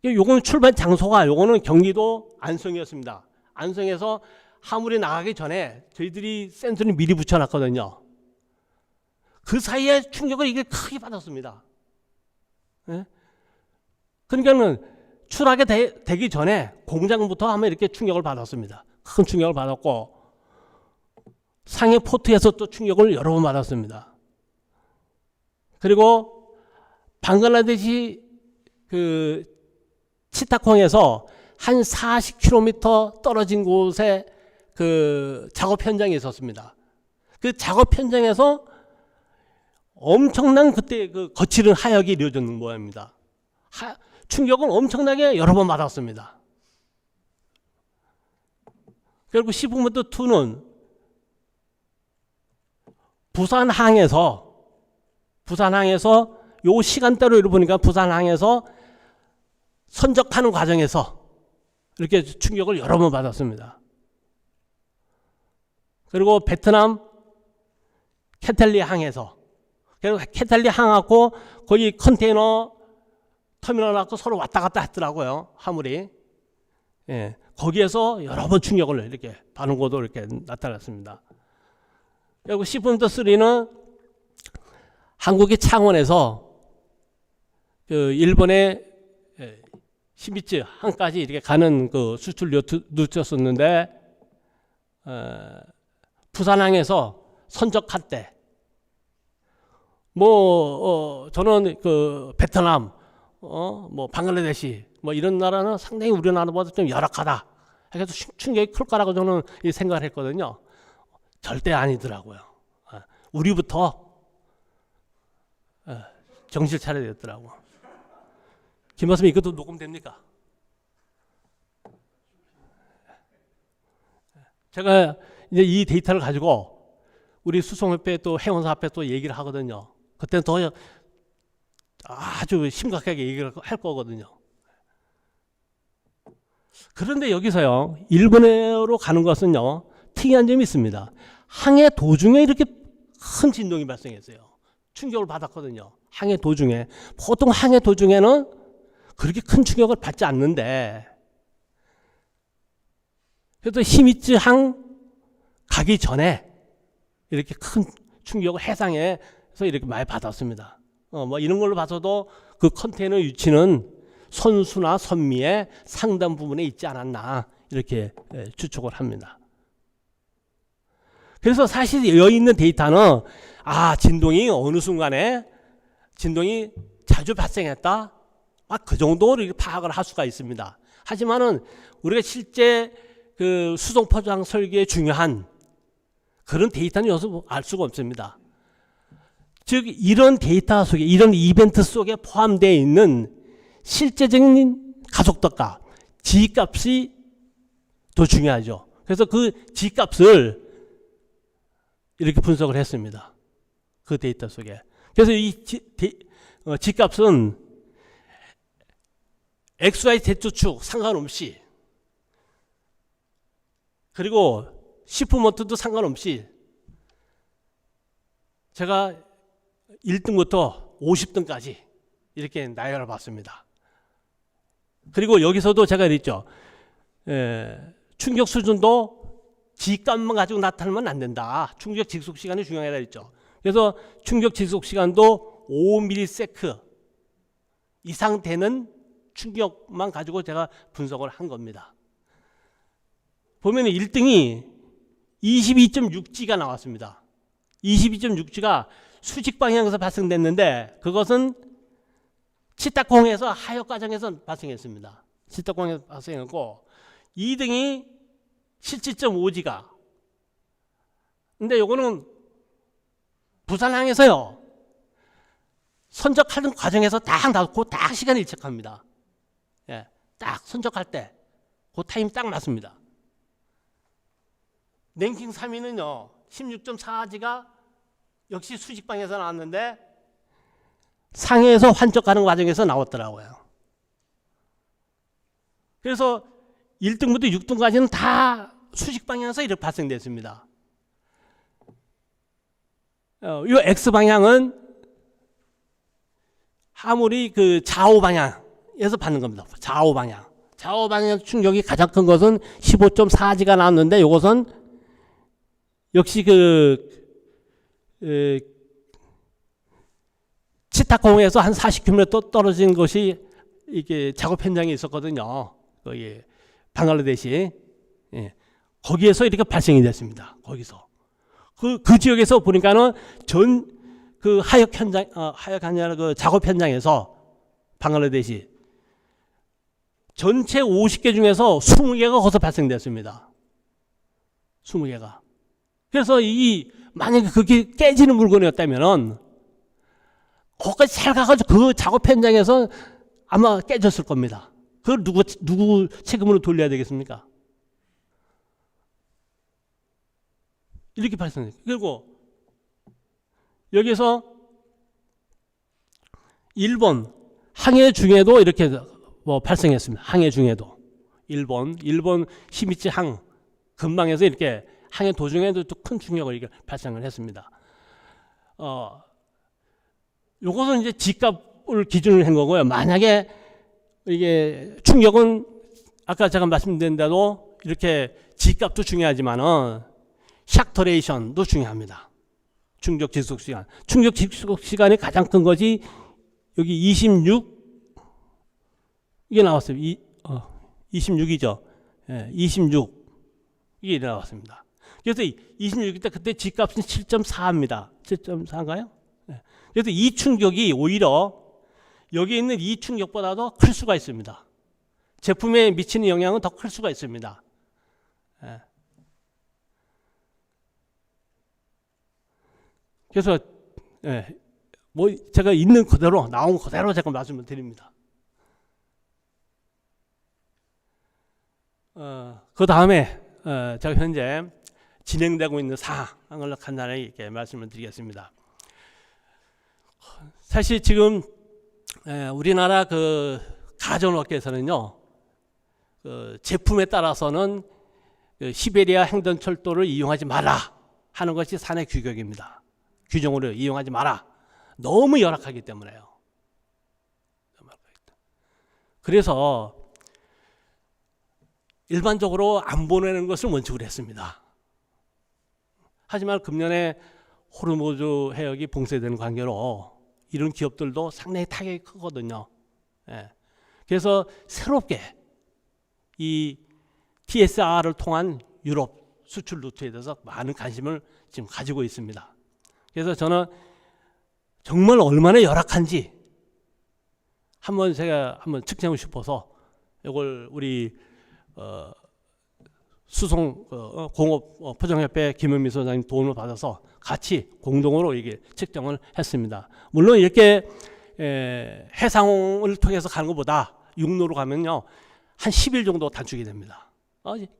요거는 출발 장소가 요거는 경기도 안성이었습니다. 안성에서 화물이 나가기 전에 저희들이 센서를 미리 붙여놨거든요. 그 사이에 충격을 이게 크게 받았습니다. 예? 그러니까는 출하게 되기 전에 공장부터 하면 이렇게 충격을 받았습니다. 큰 충격을 받았고 상해 포트에서 또 충격을 여러 번 받았습니다. 그리고 방글라데시 그 치타콩에서 한 40km 떨어진 곳에 그 작업 현장이 있었습니다. 그 작업 현장에서 엄청난 그때 그 거칠은 하역이 이루어졌는 모양입니다. 충격을 엄청나게 여러 번 받았습니다. 그리고 시프먼트 2는 부산항에서 요 시간대로 보니까 부산항에서 선적하는 과정에서 이렇게 충격을 여러 번 받았습니다. 그리고 베트남 캐텔리 항에서, 그리고 캐텔리 항하고 거기 컨테이너 터미널하고 서로 왔다 갔다 했더라고요, 화물이. 예, 거기에서 여러 번 충격을 이렇게 받은 것도 이렇게 나타났습니다. 그리고 시프먼트 3는 한국의 창원에서 그 일본의 시미츠 항까지 이렇게 가는 그 수출 루트였었는데 부산항에서 선적할 때 저는 그 베트남 방글라데시 이런 나라는 상당히 우리나라보다 좀 열악하다. 그래서 충격이 클 거라고 저는 생각을 했거든요. 절대 아니더라고요. 우리부터 정신 차려야 되더라고. 김박사님 이것도 녹음됩니까? 제가 이제 이 데이터를 가지고 우리 수송협회 또 회원사 앞에 또 얘기를 하거든요. 그때는 더 아주 심각하게 얘기를 할 거거든요. 그런데 여기서요, 일본으로 가는 것은요, 특이한 점이 있습니다. 항해 도중에 이렇게 큰 진동이 발생했어요. 충격을 받았거든요. 항해 도중에. 보통 항해 도중에는 그렇게 큰 충격을 받지 않는데, 그래도 히미츠항 가기 전에 이렇게 큰 충격을 해상에서 이렇게 많이 받았습니다. 이런 걸로 봐서도 그 컨테이너 위치는 선수나 선미의 상당 부분에 있지 않았나 이렇게 추측을 합니다. 그래서 사실 여기 있는 데이터는 진동이 어느 순간에 진동이 자주 발생했다. 그 정도로 파악을 할 수가 있습니다. 하지만은 우리가 실제 그 수송 포장 설계에 중요한 그런 데이터는 여기서 알 수가 없습니다. 즉 이런 데이터 속에 이런 이벤트 속에 포함되어 있는 실제적인 가속도값, G값이 더 중요하죠. 그래서 그 G값을 이렇게 분석을 했습니다. 그 데이터 속에. 그래서 이 G값은 XY Z축 상관없이 그리고 시프먼트도 상관없이 제가 1등부터 50등까지 이렇게 나열해 봤습니다. 그리고 여기서도 제가 그랬죠. 충격 수준도 G값만 가지고 나타나면 안 된다. 충격 지속 시간이 중요하다 했죠. 그래서 충격 지속 시간도 5ms 이상 되는 충격만 가지고 제가 분석을 한 겁니다. 보면 1등이 22.6G가 나왔습니다. 22.6G가 수직 방향에서 발생됐는데 그것은 치탁공에서 하역 과정에서 발생했습니다. 치탁공에서 발생했고 2등이 17.5G가 근데 요거는 부산항에서요 선적하는 과정에서 딱 나왔고 딱 시간을 일착합니다. 예, 딱 선적할 때 그 타임 딱 맞습니다. 랭킹 3위는요 16.4G가 역시 수직방에서 나왔는데 상해에서 환적하는 과정에서 나왔더라고요. 그래서 1등부터 6등까지는 다 수직방향에서 이렇게 발생됐습니다. 이 X방향은 하물이 그 좌우방향에서 받는 겁니다. 좌우방향. 좌우방향 충격이 가장 큰 것은 15.4G가 나왔는데 이것은 역시 치탁공에서 한 40km 떨어진 것이 이게 작업 현장에 있었거든요. 거기 방글라데시. 예. 거기에서 이렇게 발생이 됐습니다. 거기서. 그 지역에서 보니까는 그 하역 현장, 하역이 아니라 그 작업 현장에서 방글라데시 전체 50개 중에서 20개가 거기서 발생됐습니다. 20개가. 그래서 만약에 그게 깨지는 물건이었다면은 거기까지 잘 가가지고 그 작업 현장에서 아마 깨졌을 겁니다. 그걸 누구 책임으로 돌려야 되겠습니까? 이렇게 발생해요. 그리고 여기서 일본 항해 중에도 이렇게 발생했습니다. 항해 중에도 일본 시미치 항 근방에서 이렇게 항해 도중에도 또 큰 충격을 이렇게 발생을 했습니다. 요것은 이제 G값을 기준으로 한 거고요. 만약에 이게 충격은 아까 제가 말씀드린 대로 이렇게 G값도 중요하지만은 샥 더레이션도 중요합니다. 충격 지속 시간. 충격 지속 시간이 가장 큰 것이 여기 26 이게 나왔어요. 26이죠. 예, 26 이게 나왔습니다. 그래서 26일 때 그때 G값은 7.4입니다. 7.4인가요? 예. 그래서 이 충격이 오히려 여기 있는 이 충격보다도 클 수가 있습니다. 제품에 미치는 영향은 더 클 수가 있습니다. 예. 그래서 제가 있는 그대로 나온 그대로 제가 말씀을 드립니다. 그 다음에 제가 현재 진행되고 있는 사항을 간단히 이렇게 말씀을 드리겠습니다. 사실 지금 우리나라 그 가전업계에서는요, 제품에 따라서는 시베리아 횡단철도를 이용하지 마라 하는 것이 산의 규격입니다. 규정으로 이용하지 마라. 너무 열악하기 때문에요. 그래서 일반적으로 안 보내는 것을 원칙으로 했습니다. 하지만 금년에 호르무즈 해역이 봉쇄되는 관계로 이런 기업들도 상당히 타격이 크거든요. 예. 그래서 새롭게 이 TSR을 통한 유럽 수출 루트에 대해서 많은 관심을 지금 가지고 있습니다. 그래서 저는 정말 얼마나 열악한지 제가 한번 측정하고 싶어서 이걸 우리 수송 공업 포장협회 김은미 소장님 도움을 받아서 같이 공동으로 이게 측정을 했습니다. 물론 이렇게 해상을 통해서 가는 것보다 육로로 가면요 한 10일 정도 단축이 됩니다.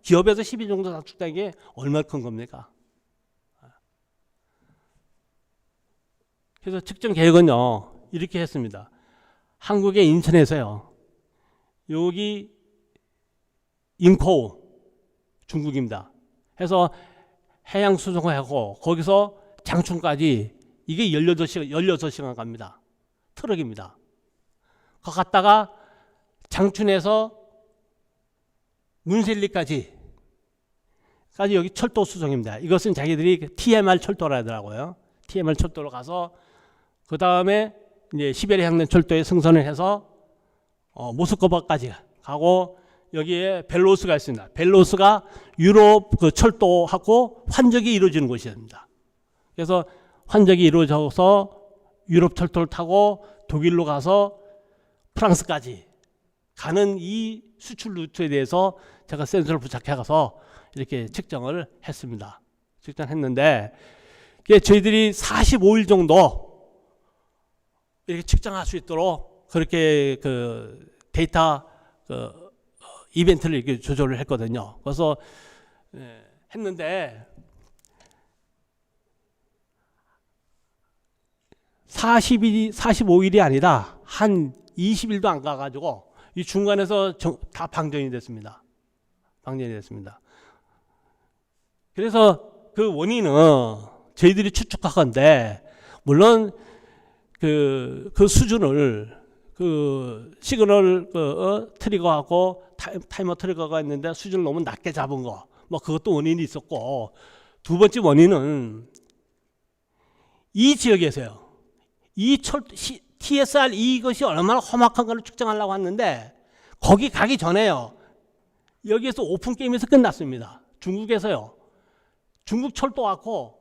기업에서 10일 정도 단축된 게 얼마나 큰 겁니까? 그래서 측정 계획은요 이렇게 했습니다. 한국의 인천에서요 여기 인코우 중국입니다. 해서 해양 수송을 하고 거기서 장춘까지 이게 16시간 갑니다. 트럭입니다. 거 갔다가 장춘에서 문셀리까지 여기 철도 수송입니다. 이것은 자기들이 TMR 철도라 하더라고요. TMR 철도로 가서 그 다음에 이제 시베리아 항전 철도에 승선을 해서 모스크바까지 가고 여기에 벨로스가 있습니다. 벨로스가 유럽 그 철도하고 환적이 이루어지는 곳입니다. 그래서 환적이 이루어져서 유럽 철도를 타고 독일로 가서 프랑스까지 가는 이 수출 루트에 대해서 제가 센서를 부착해 가서 이렇게 측정을 했습니다. 측정했는데 저희들이 45일 정도 이렇게 측정할 수 있도록 그렇게 그 데이터 이벤트를 이렇게 조절을 했거든요. 그래서 했는데 45일이 아니라 한 20일도 안 가가지고 이 중간에서 다 방전이 됐습니다. 그래서 그 원인은 저희들이 추측하건데 물론 그 수준을 그 시그널 트리거하고 타이머 트리거가 있는데 수준을 너무 낮게 잡은 거 뭐 그것도 원인이 있었고 두 번째 원인은 이 지역에서요. 이 TSR 이것이 얼마나 험악한가를 측정하려고 했는데 거기 가기 전에요. 여기에서 오픈 게임에서 끝났습니다. 중국에서요. 중국 철도 왔고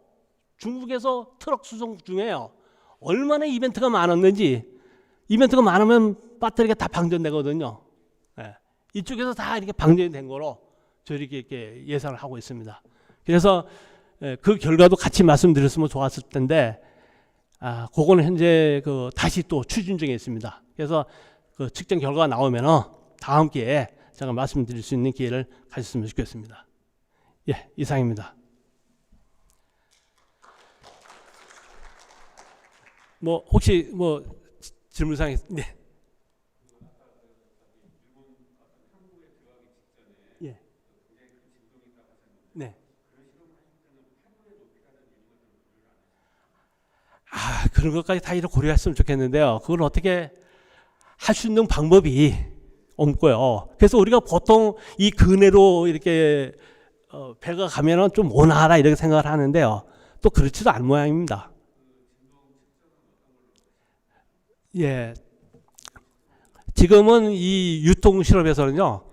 중국에서 트럭 수송 중에요. 얼마나 이벤트가 많았는지 이벤트가 많으면 배터리가 다 방전되거든요. 네. 이쪽에서 다 이렇게 방전이 된 거로 저희 이렇게 예상을 하고 있습니다. 그래서 그 결과도 같이 말씀드렸으면 좋았을 텐데 그거는 현재 다시 또 추진 중에 있습니다. 그래서 그 측정 결과가 나오면은 다음 기회에 제가 말씀드릴 수 있는 기회를 가졌으면 좋겠습니다. 예, 이상입니다. 뭐 혹시 뭐 질문사항 네. 예. 네. 그런 것까지 다 이렇게 고려했으면 좋겠는데요. 그걸 어떻게 할 수 있는 방법이 없고요. 그래서 우리가 보통 이 근해로 이렇게 배가 가면은 좀 온화하라 이렇게 생각을 하는데요. 또 그렇지도 않은 모양입니다. 예. 지금은 이 유통 실험에서는요,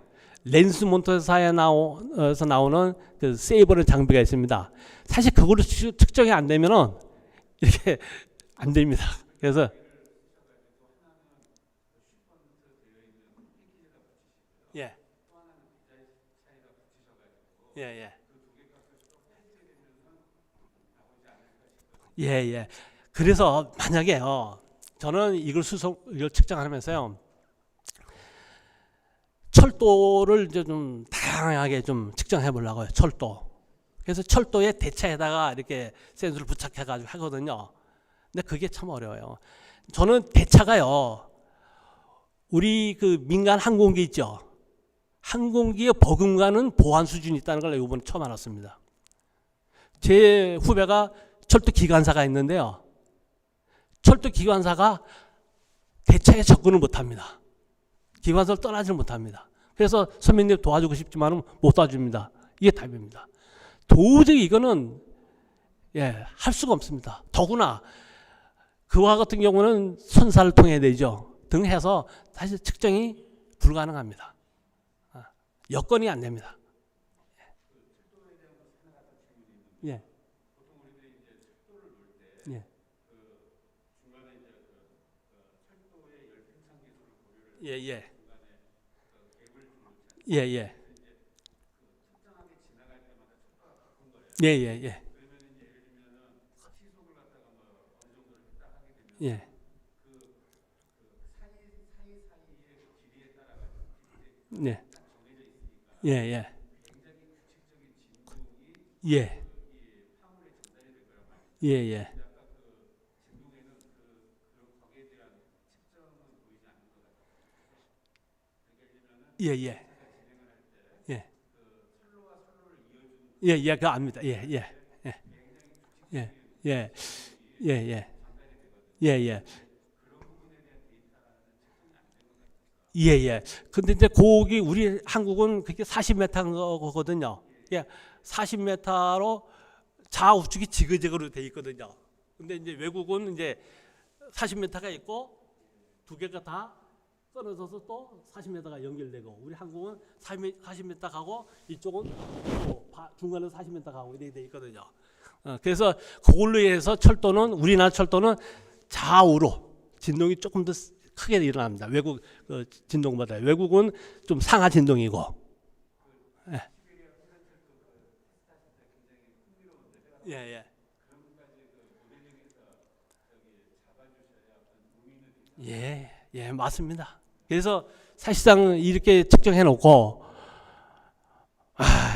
랜스몬트사에 나오는 그 세이버라는 장비가 있습니다. 사실 그걸로 측정이 안 되면은 이렇게 안 됩니다. 그래서 예. 예. 예. 그래서 만약에요. 저는 이걸 측정하면서요. 철도를 이제 좀 다양하게 좀 측정해 보려고요. 철도. 그래서 철도에 대차에다가 이렇게 센서를 부착해 가지고 하거든요. 근데 그게 참 어려워요. 저는 대차가요. 우리 그 민간 항공기 있죠. 항공기에 버금가는 보안 수준이 있다는 걸 이번에 처음 알았습니다. 제 후배가 철도 기관사가 있는데요. 철도 기관사가 대차에 접근을 못합니다. 기관사를 떠나지 못합니다. 그래서 선배님 도와주고 싶지만 못 도와줍니다. 이게 답입니다. 도저히 이거는 할 수가 없습니다. 더구나 그와 같은 경우는 선사를 통해야 되죠. 등 해서 사실 측정이 불가능합니다. 여건이 안 됩니다. 예. 예. 예, 예. 예, 예. 예, 예, 예. 예. 네. 예, 예. 예. 예, 예. 예, 예. 예. 예, 예, 그거 압니다. 예, 예. 예. 예. 예. 예, 예. 예, 예. 예, 예. 근데 이제 거기 우리 한국은 그게 40m거든요. 예. 40m로 좌우측이 지그재그로 돼 있거든요. 근데 이제 외국은 이제 40m가 있고 두 개가 다 떨어져서 또 40m가 연결되고, 우리 한국은 40m 가고 이쪽은 또 중간에 40m 가고 이렇게 돼 있거든요. 그래서 그걸로 해서 철도는, 우리나라 철도는 좌우로 진동이 조금 더 크게 일어납니다. 외국 진동보다. 외국은 좀 상하 진동이고. 예. 예, 예. 예, 예, 맞습니다. 그래서 사실상 이렇게 측정해 놓고,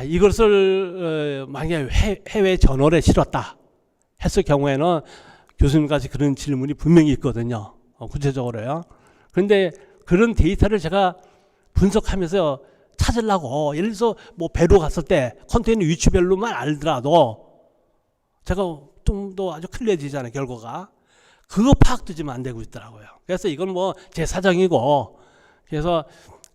이것을 만약에 해외 저널에 실었다 했을 경우에는 교수님까지 그런 질문이 분명히 있거든요. 구체적으로요. 그런데 그런 데이터를 제가 분석하면서 찾으려고, 예를 들어서 뭐 배로 갔을 때 컨테이너 위치별로만 알더라도 제가 좀 더 아주 클리어지잖아요, 결과가. 그거 파악도 지금 안 되고 있더라고요. 그래서 이건 뭐 제 사정이고, 그래서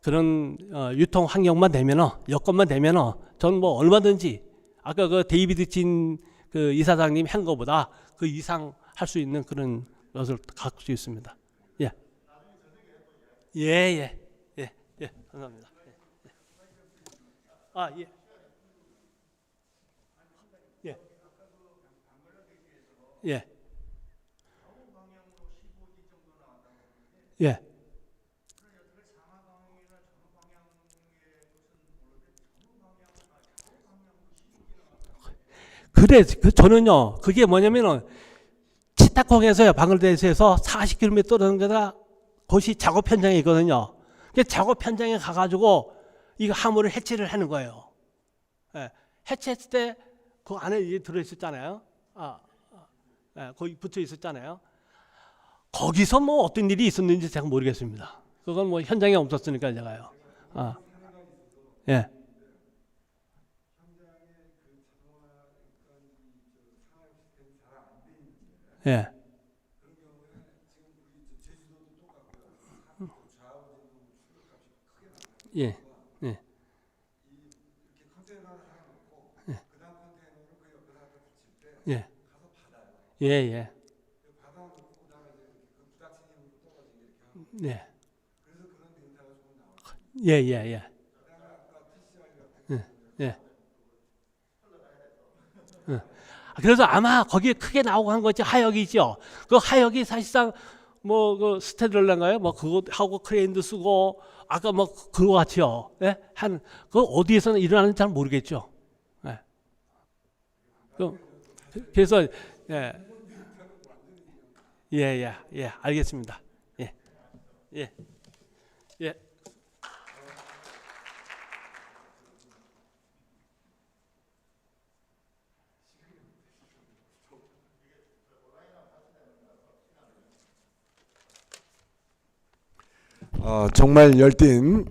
그런 유통 환경만 되면은, 여건만 되면은 저는 뭐 얼마든지 아까 그 데이비드 진 그 이사장님 한 거보다 그 이상 할 수 있는 그런 것을 갖고 수 있습니다. 예. 예, 예. 예. 예. 감사합니다. 예. 예. 아, 예. 예. 예. 예. 그래, 저는요, 그게 뭐냐면은, 치타콩에서요, 방글라데시에서 40km 떨어진 데가 그것이 작업 현장에 있거든요. 그 작업 현장에 가가지고 이거 화물을 해체를 하는 거예요. 예, 해체했을 때 그 안에 이게 들어있었잖아요. 예, 거기 붙어 있었잖아요. 거기서 뭐 어떤 일이 있었는지 제가 모르겠습니다. 그건 뭐 현장에 없었으니까 제가요. 예. 예. 예. 예. 예. 예. 예. 예. 예, 예, 예. 예. 예. 그래서 아마 거기에 크게 나오고 한 거지, 하역이죠. 그 하역이 사실상 뭐 그 스테들란가요? 뭐 그거 하고 크레인도 쓰고 아까 뭐 그거 같이요. 예? 한 그 어디에서는 일어나는지 잘 모르겠죠. 예. 그래서 예. 예, 예, 예, 알겠습니다. 예. 예. 예. 정말 열띤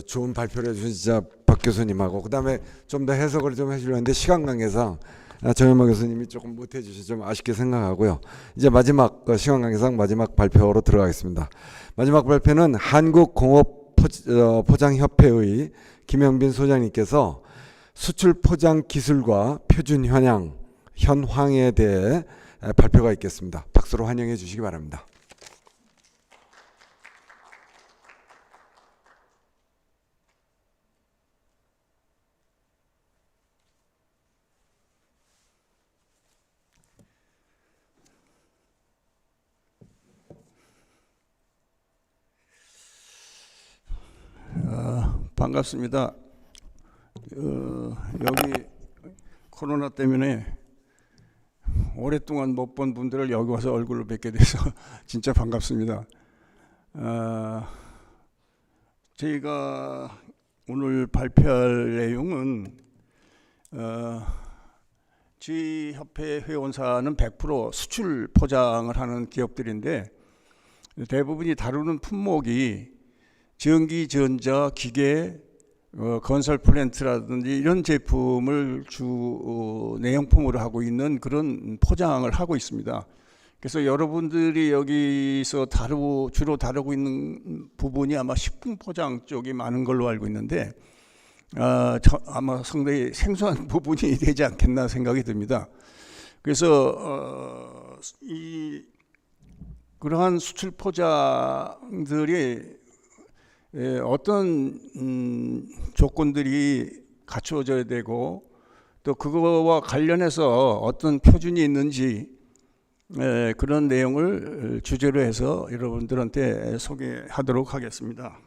좋은 발표를 해주신 진짜 박 교수님하고, 그 다음에 좀 더 해석을 좀 해주려 했는데 시간 관계상 정현모 교수님이 조금 못 해주셔서 좀 아쉽게 생각하고요. 이제 마지막 시간 관계상 마지막 발표로 들어가겠습니다. 마지막 발표는 한국공업포장협회의 김영빈 소장님께서 수출 포장 기술과 표준 현황에 대해 발표가 있겠습니다. 박수로 환영해 주시기 바랍니다. 반갑습니다. 여기 코로나 때문에 오랫동안 못 본 분들을 여기 와서 얼굴을 뵙게 돼서 진짜 반갑습니다. 저희가 오늘 발표할 내용은 저희 협회 회원사는 100% 수출 포장을 하는 기업들인데 대부분이 다루는 품목이 전기, 전자, 기계, 건설 플랜트라든지 이런 제품을 주 내용품으로 하고 있는 그런 포장을 하고 있습니다. 그래서 여러분들이 여기서 주로 다루고 있는 부분이 아마 식품 포장 쪽이 많은 걸로 알고 있는데 아마 상당히 생소한 부분이 되지 않겠나 생각이 듭니다. 그래서 그러한 수출 포장들이 어떤 조건들이 갖추어져야 되고 또 그거와 관련해서 어떤 표준이 있는지 그런 내용을 주제로 해서 여러분들한테 소개하도록 하겠습니다.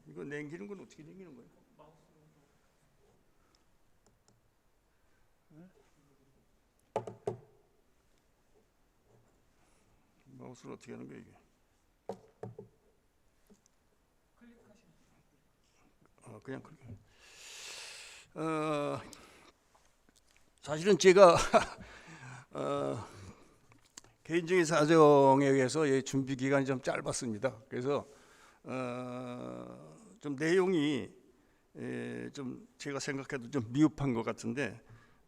이거 남기는 건 어떻게 남기는 거예요? 마우스를 어떻게 하는 거예요 이게? 그냥 그렇게. 사실은 제가 개인적인 사정에 의해서 준비 기간이 좀 짧았습니다. 그래서 좀 내용이 좀 제가 생각해도 좀 미흡한 것 같은데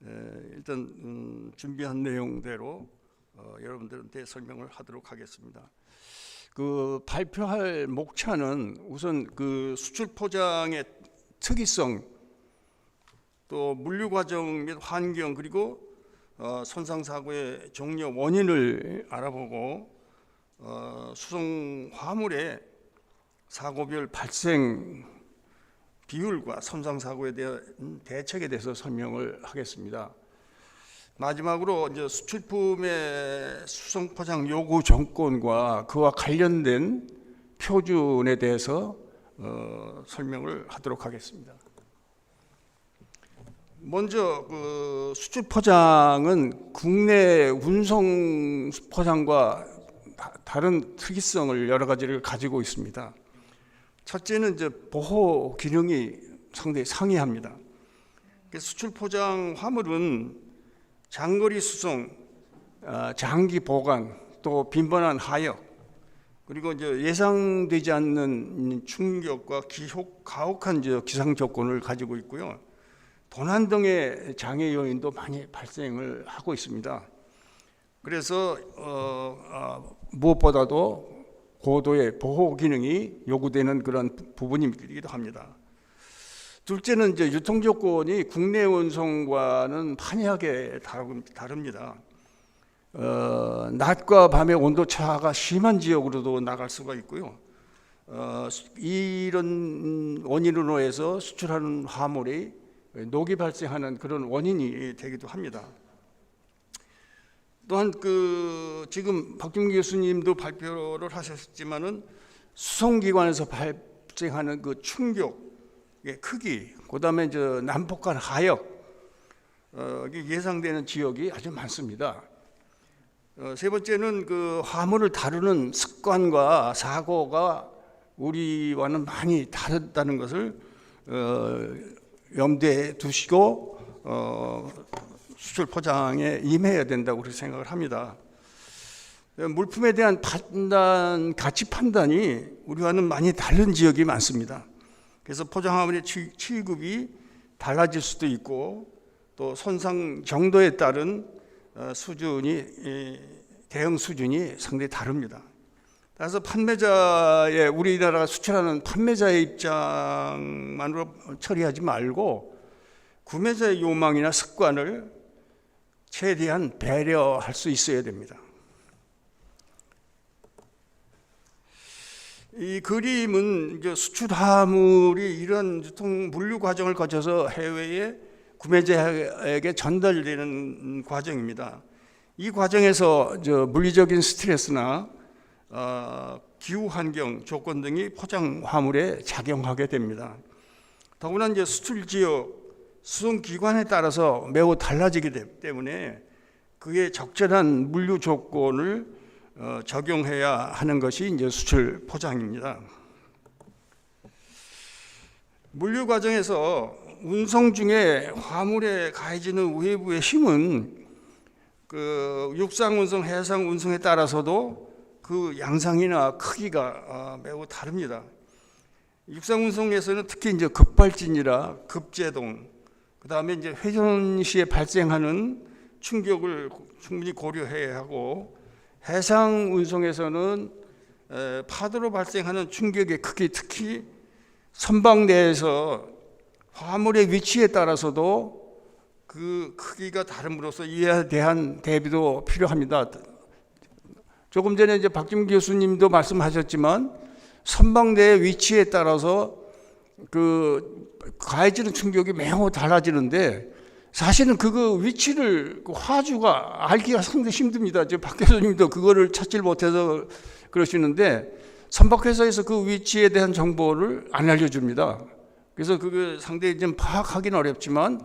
일단 준비한 내용대로 여러분들한테 설명을 하도록 하겠습니다. 그 발표할 목차는 우선 그 수출 포장의 특이성, 또 물류 과정 및 환경, 그리고 손상 사고의 종료 원인을 알아보고 수송 화물의 사고별 발생 비율과 손상 사고에 대한 대책에 대해서 설명을 하겠습니다. 마지막으로 이제 수출품의 수송 포장 요구 정권과 그와 관련된 표준에 대해서 설명을 하도록 하겠습니다. 먼저 그 수출 포장은 국내 운송 포장과 다른 특이성을 여러 가지를 가지고 있습니다. 첫째는 이제 보호 기능이 상당히 상이합니다. 수출 포장 화물은 장거리 수송, 장기 보관, 또 빈번한 하역, 그리고 이제 예상되지 않는 충격과 가혹한 기상 조건을 가지고 있고요. 도난 등의 장애 요인도 많이 발생을 하고 있습니다. 그래서 무엇보다도 고도의 보호 기능이 요구되는 그런 부분이기도 합니다. 둘째는 이제 유통 조건이 국내 운송과는 판이하게 다릅니다. 낮과 밤의 온도 차가 심한 지역으로도 나갈 수가 있고요. 이런 원인으로 해서 수출하는 화물이 녹이 발생하는 그런 원인이 되기도 합니다. 또한 지금 박준기 교수님도 발표를 하셨지만은 수송기관에서 발생하는 그 충격 크기, 그다음에 이제 난폭한 하역, 예상되는 지역이 아주 많습니다. 세 번째는 그 화물을 다루는 습관과 사고가 우리와는 많이 다르다는 것을 염두에 두시고 수출 포장에 임해야 된다고 그렇게 생각을 합니다. 물품에 대한 가치 판단이 우리와는 많이 다른 지역이 많습니다. 그래서 포장화물의 취급이 달라질 수도 있고 또 손상 정도에 따른 대응 수준이 상당히 다릅니다. 따라서 우리나라가 수출하는 판매자의 입장만으로 처리하지 말고 구매자의 요망이나 습관을 최대한 배려할 수 있어야 됩니다. 이 그림은 수출 화물이 이런 유통 물류 과정을 거쳐서 해외에 구매자에게 전달되는 과정입니다. 이 과정에서 물리적인 스트레스나 기후 환경 조건 등이 포장 화물에 작용하게 됩니다. 더구나 이제 수출 지역, 수송 기관에 따라서 매우 달라지기 때문에 그에 적절한 물류 조건을 적용해야 하는 것이 이제 수출 포장입니다. 물류 과정에서 운송 중에 화물에 가해지는 외부의 힘은 그 육상 운송, 해상 운송에 따라서도 그 양상이나 크기가 매우 다릅니다. 육상 운송에서는 특히 이제 급발진이라 급제동, 그 다음에 이제 회전 시에 발생하는 충격을 충분히 고려해야 하고, 해상 운송에서는 파도로 발생하는 충격의 크기, 특히 선박 내에서 화물의 위치에 따라서도 그 크기가 다름으로써 이에 대한 대비도 필요합니다. 조금 전에 이제 박준 교수님도 말씀하셨지만 선박 내의 위치에 따라서 그 가해지는 충격이 매우 달라지는데, 사실은 그 위치를 그 화주가 알기가 상당히 힘듭니다. 박 교수님도 그거를 찾질 못해서 그러시는데, 선박회사에서 그 위치에 대한 정보를 안 알려줍니다. 그래서 그게 상당히 좀 파악하기는 어렵지만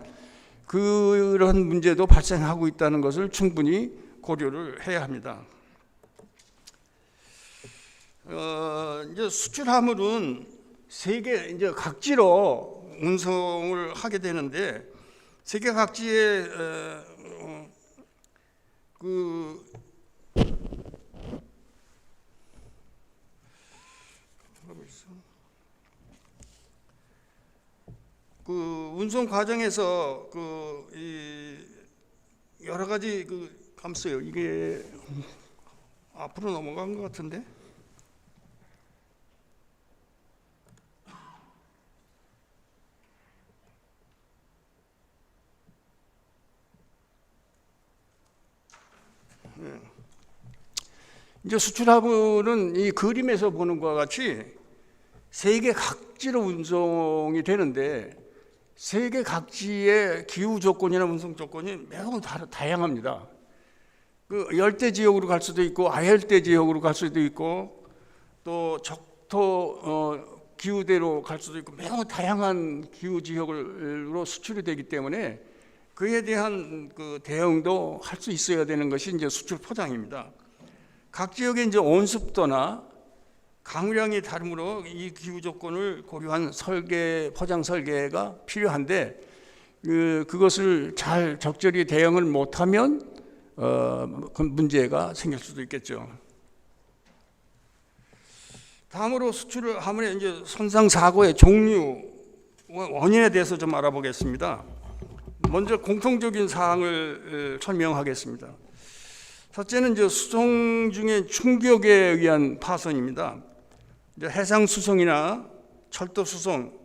그런 문제도 발생하고 있다는 것을 충분히 고려를 해야 합니다. 이제 수출 화물은 세계 이제 각지로 운송을 하게 되는데, 세계 각지에 그 운송 과정에서 여러 가지 감수요. 이게 앞으로 넘어간 것 같은데. 이제 수출화물은 이 그림에서 보는 것과 같이 세계 각지로 운송이 되는데, 세계 각지의 기후 조건이나 운송 조건이 매우 다양합니다. 그 열대 지역으로 갈 수도 있고 아열대 지역으로 갈 수도 있고 또 적토 기후대로 갈 수도 있고 매우 다양한 기후 지역으로 수출이 되기 때문에 그에 대한 그 대응도 할 수 있어야 되는 것이 이제 수출 포장입니다. 각 지역의 이제 온습도나 강우량이 다르므로 이 기후 조건을 고려한 포장 설계가 필요한데, 그것을 잘 적절히 대응을 못하면 그 문제가 생길 수도 있겠죠. 다음으로 수출 화물의 이제 손상 사고의 종류, 원인에 대해서 좀 알아보겠습니다. 먼저 공통적인 사항을 설명하겠습니다. 첫째는 이제 수송 중에 충격에 의한 파손입니다. 이제 해상 수송이나 철도 수송,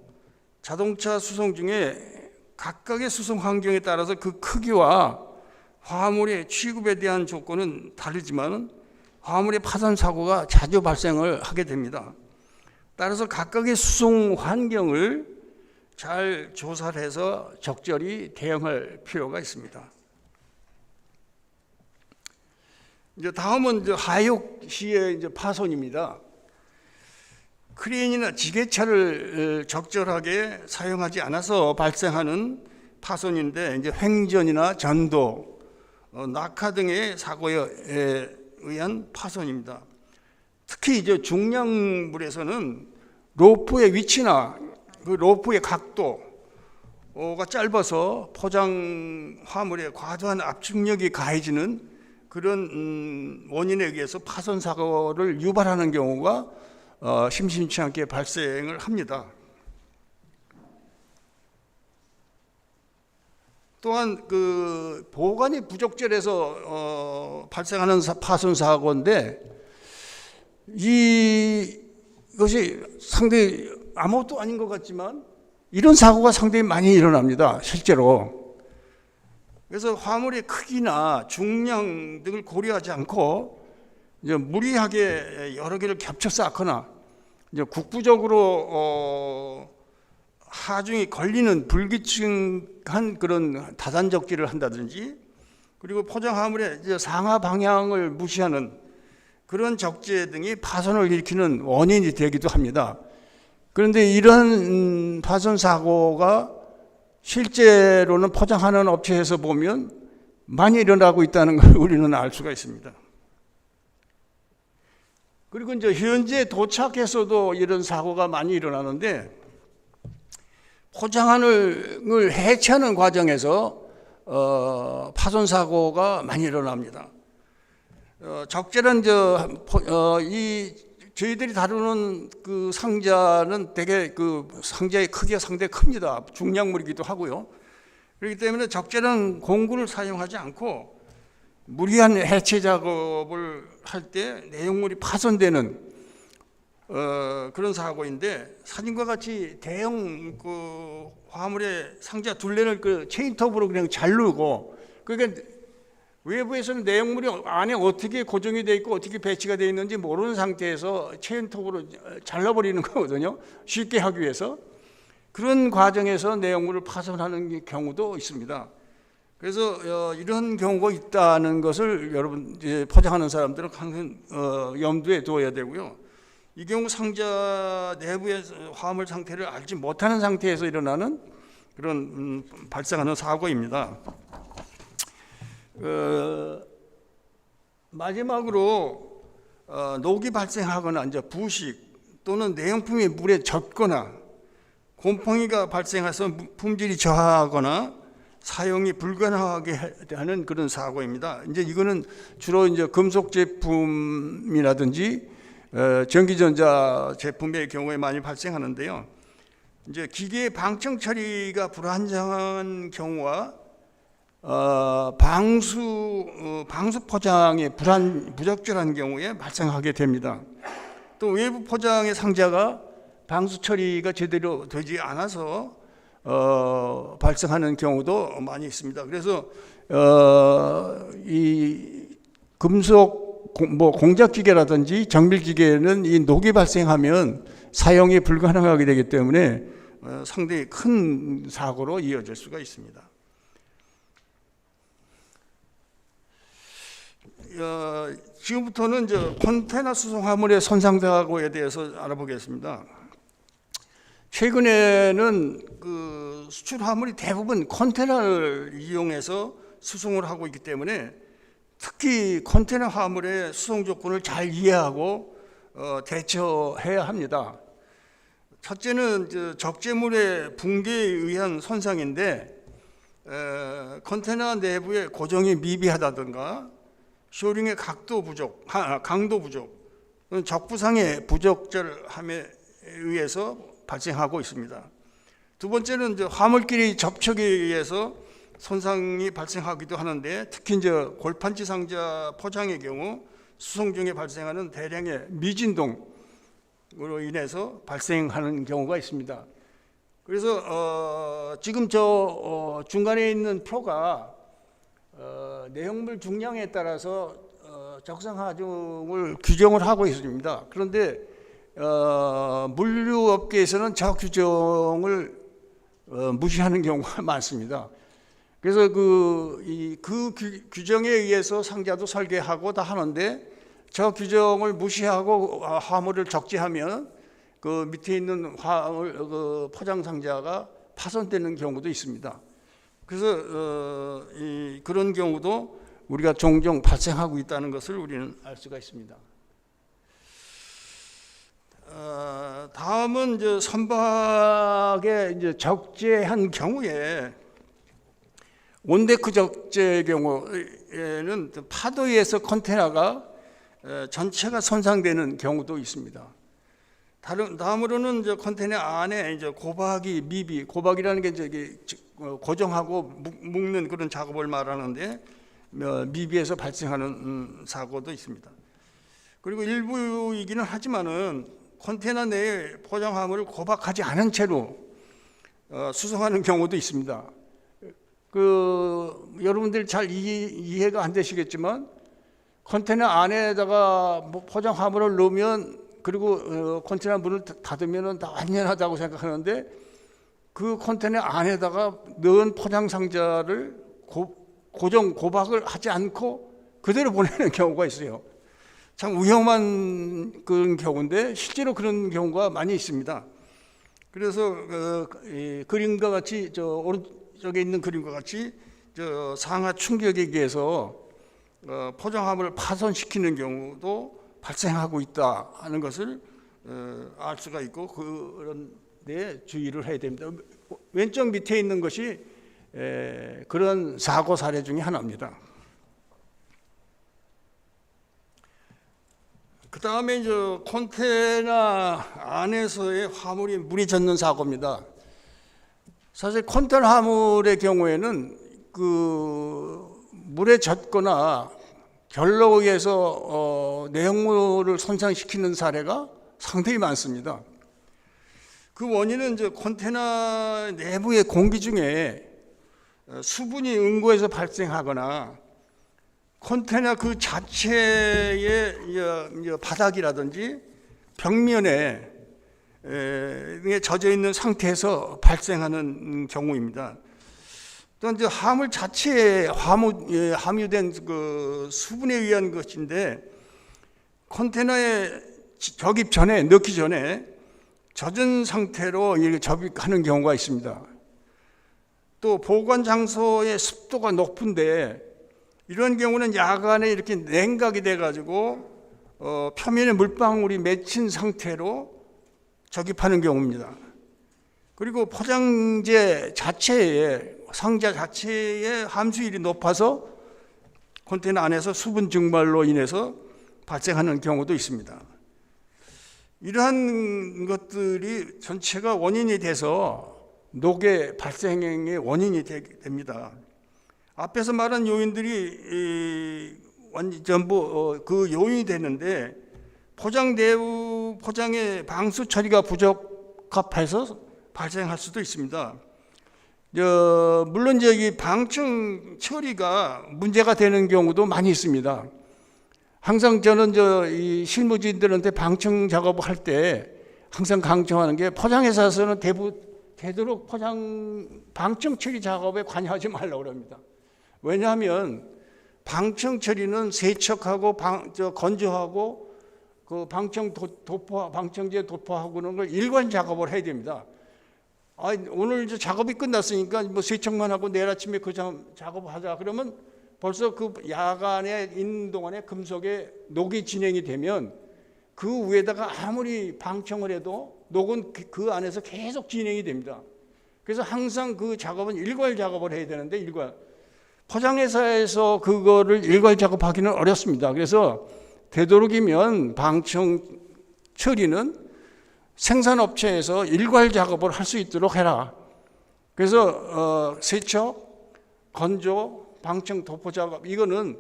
자동차 수송 중에 각각의 수송 환경에 따라서 그 크기와 화물의 취급에 대한 조건은 다르지만 화물의 파손 사고가 자주 발생을 하게 됩니다. 따라서 각각의 수송 환경을 잘 조사를 해서 적절히 대응할 필요가 있습니다. 이제 다음은 이제 하역 시의 이제 파손입니다. 크레인이나 지게차를 적절하게 사용하지 않아서 발생하는 파손인데, 이제 횡전이나 전도, 낙하 등의 사고에 의한 파손입니다. 특히 이제 중량물에서는 로프의 위치나 그 로프의 각도가 짧아서 포장 화물에 과도한 압축력이 가해지는 그런 원인에 의해서 파손 사고를 유발하는 경우가 심심치 않게 발생을 합니다. 또한 그 보관이 부적절해서 발생하는 파손 사고인데, 이것이 상당히 아무것도 아닌 것 같지만 이런 사고가 상당히 많이 일어납니다, 실제로. 그래서 화물의 크기나 중량 등을 고려하지 않고 이제 무리하게 여러 개를 겹쳐 쌓거나 이제 국부적으로 하중이 걸리는 불규칙한 그런 다단적질을 한다든지, 그리고 포장 화물의 이제 상하 방향을 무시하는 그런 적재 등이 파손을 일으키는 원인이 되기도 합니다. 그런데 이런 파손 사고가 실제로는 포장하는 업체에서 보면 많이 일어나고 있다는 걸 우리는 알 수가 있습니다. 그리고 이제 현재 도착해서도 이런 사고가 많이 일어나는데, 포장안을 해체하는 과정에서 파손 사고가 많이 일어납니다. 적절한 저희들이 다루는 그 상자는 되게 그 상자의 크기가 상당히 큽니다. 중량물이기도 하고요. 그렇기 때문에 적절한 공구를 사용하지 않고 무리한 해체 작업을 할 때 내용물이 파손되는 그런 사고인데, 사진과 같이 대형 그 화물의 상자 둘레를 그 체인톱으로 그냥 자르고, 그러니까 외부에서는 내용물이 안에 어떻게 고정이 되어 있고 어떻게 배치가 되어 있는지 모르는 상태에서 체인톱으로 잘라버리는 거거든요. 쉽게 하기 위해서. 그런 과정에서 내용물을 파손하는 경우도 있습니다. 그래서 이런 경우가 있다는 것을 여러분 이제 포장하는 사람들은 항상 염두에 두어야 되고요. 이 경우 상자 내부의 화물 상태를 알지 못하는 상태에서 일어나는 그런 발생하는 사고입니다. 마지막으로 녹이 발생하거나 이제 부식 또는 내용품이 물에 젖거나 곰팡이가 발생해서 품질이 저하하거나 사용이 불가능하게 하는 그런 사고입니다. 이제 이거는 주로 이제 금속 제품이라든지 전기전자 제품의 경우에 많이 발생하는데요. 이제 기계 방청 처리가 불안정한 경우와 방수 포장이 부적절한 경우에 발생하게 됩니다. 또 외부 포장의 상자가 방수 처리가 제대로 되지 않아서 발생하는 경우도 많이 있습니다. 그래서 이 금속 공작 기계라든지 정밀 기계는 이 녹이 발생하면 사용이 불가능하게 되기 때문에 상당히 큰 사고로 이어질 수가 있습니다. 지금부터는 이제 컨테이너 수송 화물의 손상 사고에 대해서 알아보겠습니다. 최근에는 그 수출 화물이 대부분 컨테이너를 이용해서 수송을 하고 있기 때문에 특히 컨테이너 화물의 수송 조건을 잘 이해하고 대처해야 합니다. 첫째는 적재물의 붕괴에 의한 손상인데, 컨테이너 내부의 고정이 미비하다든가 쇼링의 강도 부족, 적부상의 부적절함에 의해서 발생하고 있습니다. 두 번째는 이제 화물끼리 접촉에 의해서 손상이 발생하기도 하는데, 특히 이제 골판지 상자 포장의 경우 수송 중에 발생하는 대량의 미진동으로 인해서 발생하는 경우가 있습니다. 그래서 지금 저 중간에 있는 표가 내용물 중량에 따라서 적상 하중을 규정을 하고 있습니다. 그런데 물류업계에서는 저 규정을 무시하는 경우가 많습니다. 그래서 그 규정에 의해서 상자도 설계하고 다 하는데, 저 규정을 무시하고 화물을 적재하면 그 밑에 있는 화물 포장 상자가 파손되는 경우도 있습니다. 그래서 그런 경우도 우리가 종종 발생하고 있다는 것을 우리는 알 수가 있습니다. 다음은 이제 선박에 이제 적재한 경우에, 온데크 적재의 경우에는 파도에 의해서 컨테이너가 전체가 손상되는 경우도 있습니다. 다음으로는 이제 컨테이너 안에 이제 고박이라는 게 이제 고정하고 묶는 그런 작업을 말하는데, 미비해서 발생하는 사고도 있습니다. 그리고 일부이기는 하지만은 컨테이너 내에 포장 화물을 고박하지 않은 채로 수송하는 경우도 있습니다. 여러분들 잘 이해가 안 되시겠지만, 컨테이너 안에다가 포장 화물을 넣으면, 그리고 컨테이너 문을 닫으면 다 완전하다고 생각하는데, 그 컨테이너 안에다가 넣은 포장 상자를 고박을 하지 않고 그대로 보내는 경우가 있어요. 참 위험한 그런 경우인데 실제로 그런 경우가 많이 있습니다. 그래서 이 그림과 같이 저 오른쪽에 있는 그림과 같이 저 상하 충격에 의해서 포장함을 파손시키는 경우도 발생하고 있다 하는 것을 알 수가 있고 그런 데 주의를 해야 됩니다. 왼쪽 밑에 있는 것이 그런 사고 사례 중에 하나입니다. 그 다음에 이제 컨테이너 안에서의 화물이 물이 젖는 사고입니다. 사실 컨테이너 화물의 경우에는 그 물에 젖거나 결로 의해서 내용물을 손상시키는 사례가 상당히 많습니다. 그 원인은 이제 컨테이너 내부의 공기 중에 수분이 응고해서 발생하거나 컨테이너 그 자체의 바닥이라든지 벽면에 젖어 있는 상태에서 발생하는 경우입니다. 또 이제 화물 자체에 함유된 그 수분에 의한 것인데 컨테이너에 적입 전에 넣기 전에 젖은 상태로 접입하는 경우가 있습니다. 또 보관 장소의 습도가 높은데 이런 경우는 야간에 이렇게 냉각이 돼가지고 표면에 물방울이 맺힌 상태로 적입하는 경우입니다. 그리고 포장재 자체에 상자 자체의 함수율이 높아서 컨테이너 안에서 수분 증발로 인해서 발생하는 경우도 있습니다. 이러한 것들이 전체가 원인이 돼서 녹의 발생의 원인이 됩니다. 앞에서 말한 요인들이 전부 그 요인이 되는데 포장 내부 포장의 방수 처리가 부적합해서 발생할 수도 있습니다. 물론 저기 방청 처리가 문제가 되는 경우도 많이 있습니다. 항상 저는 이 실무진들한테 방청 작업을 할 때 항상 강조하는 게 포장회사에서는 되도록 방청 처리 작업에 관여하지 말라고 합니다. 왜냐하면 방청 처리는 세척하고 건조하고 그 방청제 도포하고 그런 걸 일관 작업을 해야 됩니다. 오늘 이제 작업이 끝났으니까 뭐 세척만 하고 내일 아침에 그 작업을 하자 그러면 벌써 그 야간에 있는 동안에 금속에 녹이 진행이 되면 그 위에다가 아무리 방청을 해도 녹은 그 안에서 계속 진행이 됩니다. 그래서 항상 그 작업은 일괄 작업을 해야 되는데 포장회사에서 그거를 일괄 작업하기는 어렵습니다. 그래서 되도록이면 방청 처리는 생산업체에서 일괄 작업을 할 수 있도록 해라. 그래서 세척, 건조, 방청, 도포 작업 이거는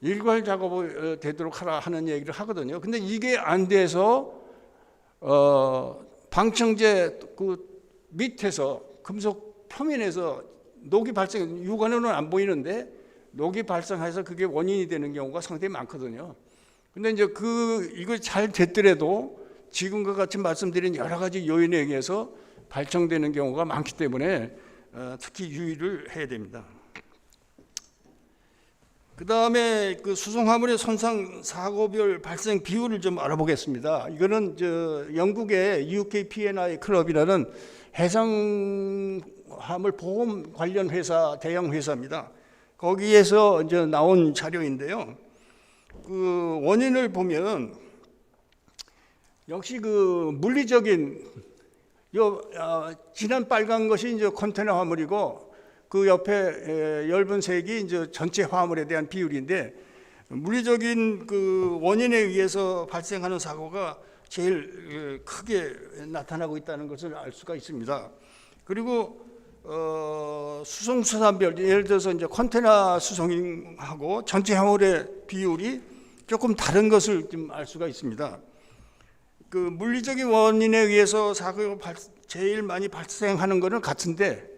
일괄 작업을 되도록 하라 하는 얘기를 하거든요. 근데 이게 안 돼서 방청제 그 밑에서 금속 표면에서 녹이 발생, 육안으로는 안 보이는데 녹이 발생해서 그게 원인이 되는 경우가 상당히 많거든요. 근데 이제 이거 잘 됐더라도 지금과 같이 말씀드린 여러 가지 요인에 의해서 발생되는 경우가 많기 때문에 특히 유의를 해야 됩니다. 그 다음에 그 수송화물의 손상 사고별 발생 비율을 좀 알아보겠습니다. 이거는 영국의 UKPNI 클럽이라는 해상화물 보험 관련 회사, 대형 회사입니다. 거기에서 이제 나온 자료인데요. 그 원인을 보면 역시 그 물리적인 진한 빨간 것이 이제 컨테이너 화물이고 그 옆에 엷은 색이 이제 전체 화물에 대한 비율인데 물리적인 그 원인에 의해서 발생하는 사고가 제일 크게 나타나고 있다는 것을 알 수가 있습니다. 그리고 수송수단별 예를 들어서 이제 컨테이너 수송하고 전체 화물의 비율이 조금 다른 것을 좀 알 수가 있습니다. 그 물리적인 원인에 의해서 사고가 제일 많이 발생하는 것은 같은데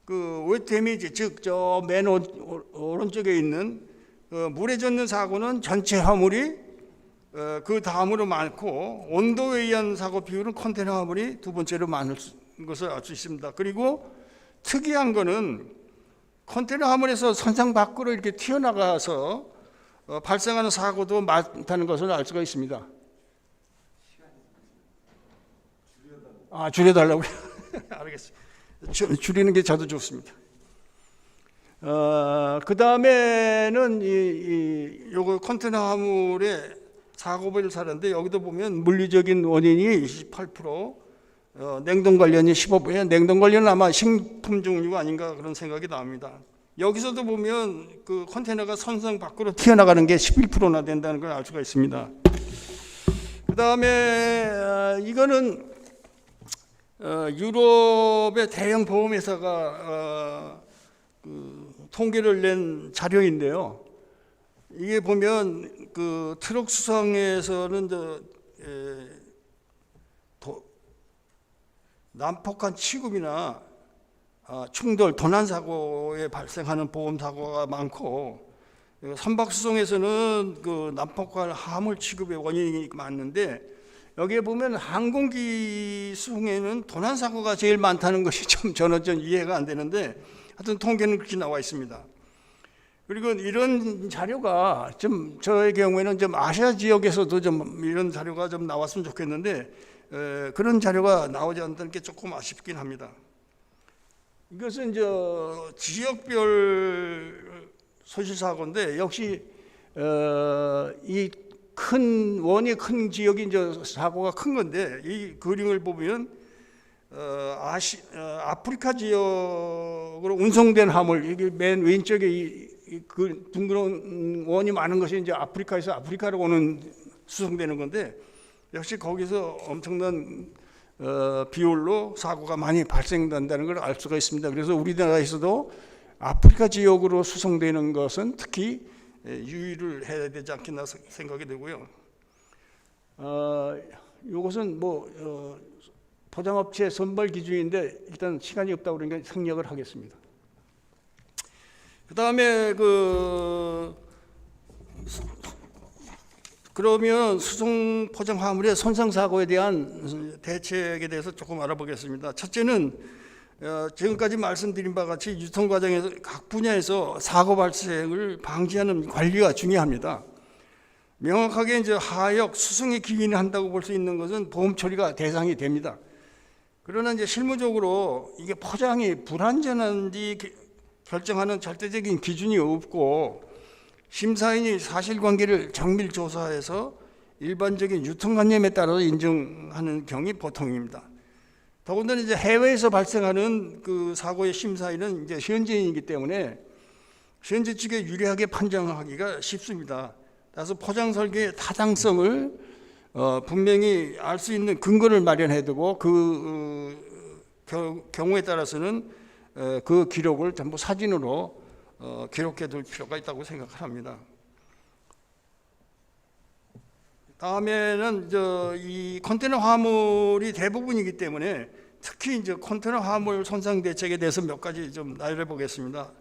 그 웨트 데미지 즉 저 맨 오른쪽에 있는 물에 젖는 사고는 전체 화물이 그 다음으로 많고 온도에 의한 사고 비율은 컨테이너 화물이 두 번째로 많은 것을 알 수 있습니다. 그리고 특이한 거는 컨테이너 화물에서 선상 밖으로 이렇게 튀어나가서 발생하는 사고도 많다는 것을 알 수가 있습니다. 줄여달라고요? 알겠습니다. 줄이는 게 저도 좋습니다. 그 다음에는 요거 컨테이너 화물의 사고를 사는데 여기도 보면 물리적인 원인이 28%, 냉동 관련이 15%, 냉동 관련은 아마 식품 종류가 아닌가 그런 생각이 납니다. 여기서도 보면 그 컨테이너가 선상 밖으로 튀어나가는 게 11%나 된다는 걸 알 수가 있습니다. 그 다음에 이거는 유럽의 대형 보험회사가 통계를 낸 자료인데요. 이게 보면 그 트럭 수송에서는 난폭한 취급이나 충돌, 도난 사고에 발생하는 보험 사고가 많고, 선박 수송에서는 그 난폭한 화물 취급의 원인이 많은데, 여기에 보면 항공기 수송에는 도난 사고가 제일 많다는 것이 저는 좀 이해가 안 되는데, 하여튼 통계는 그렇게 나와 있습니다. 그리고 이런 자료가 좀 저의 경우에는 좀 아시아 지역에서도 좀 이런 자료가 좀 나왔으면 좋겠는데 그런 자료가 나오지 않는 게 조금 아쉽긴 합니다. 이것은 이제 지역별 소실사고인데 역시 이 큰 원이 큰 지역이 이제 사고가 큰 건데 이 그림을 보면 아프리카 지역으로 운송된 화물, 이게 맨 왼쪽에 그 둥그런 원이 많은 것이 이제 아프리카로 오는 수송되는 건데 역시 거기서 엄청난 비율로 사고가 많이 발생된다는 걸 알 수가 있습니다. 그래서 우리나라에서도 아프리카 지역으로 수송되는 것은 특히 유의를 해야 되지 않겠나 생각이 되고요. 이것은 포장업체 선발 기준인데 일단 시간이 없다 그러니까 생략을 하겠습니다. 그 다음에 그러면 수송 포장 화물의 손상 사고에 대한 대책에 대해서 조금 알아보겠습니다. 첫째는 지금까지 말씀드린 바와 같이 유통 과정에서 각 분야에서 사고 발생을 방지하는 관리가 중요합니다. 명확하게 이제 하역 수송에 기인한다고 볼 수 있는 것은 보험 처리가 대상이 됩니다. 그러나 이제 실무적으로 이게 포장이 불안전한지 결정하는 절대적인 기준이 없고 심사인이 사실관계를 정밀 조사해서 일반적인 유통관념에 따라 인정하는 경우이 보통입니다. 더군다나 이제 해외에서 발생하는 그 사고의 심사인은 이제 현지인이기 때문에 현지 측에 유리하게 판정하기가 쉽습니다. 따라서 포장 설계의 타당성을 분명히 알 수 있는 근거를 마련해두고 그 경우에 따라서는 그 기록을 전부 사진으로 기록해둘 필요가 있다고 생각합니다. 다음에는 이 컨테이너 화물이 대부분이기 때문에 특히 이제 컨테이너 화물 손상 대책에 대해서 몇 가지 좀 나열해 보겠습니다.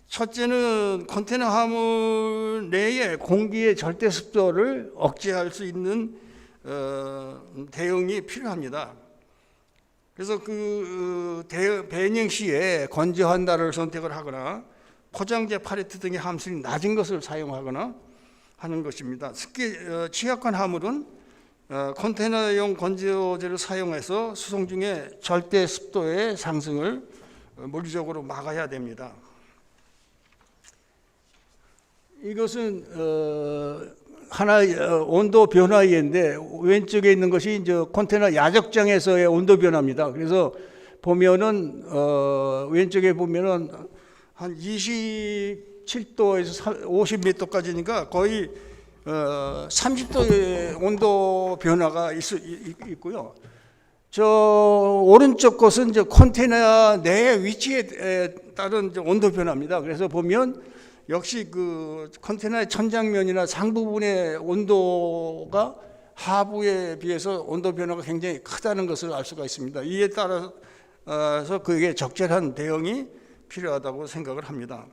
첫째는 컨테이너 화물 내의 공기의 절대 습도를 억제할 수 있는 대응이 필요합니다. 그래서 배ning 시에 건조한 달을 선택을 하거나 포장재 팔레트 등의 함수이 낮은 것을 사용하거나 하는 것입니다. 특히 취약한 화물은 컨테이너용 건조제를 사용해서 수송 중에 절대 습도의 상승을 물리적으로 막아야 됩니다. 이것은 하나의 온도 변화인데 왼쪽에 있는 것이 이제 컨테이너 야적장에서의 온도 변화입니다. 그래서 보면은 왼쪽에 보면은 한 27도에서 50m까지니까 거의 30도의 온도 변화가 있고요. 저 오른쪽 것은 이제 컨테이너 내 위치에 따른 이제 온도 변화입니다. 그래서 보면 역시 그 컨테이너의 천장면이나 상부분의 온도가 하부에 비해서 온도 변화가 굉장히 크다는 것을 알 수가 있습니다. 이에 따라서 그게 적절한 대응이 필요하다고 생각을 합니다.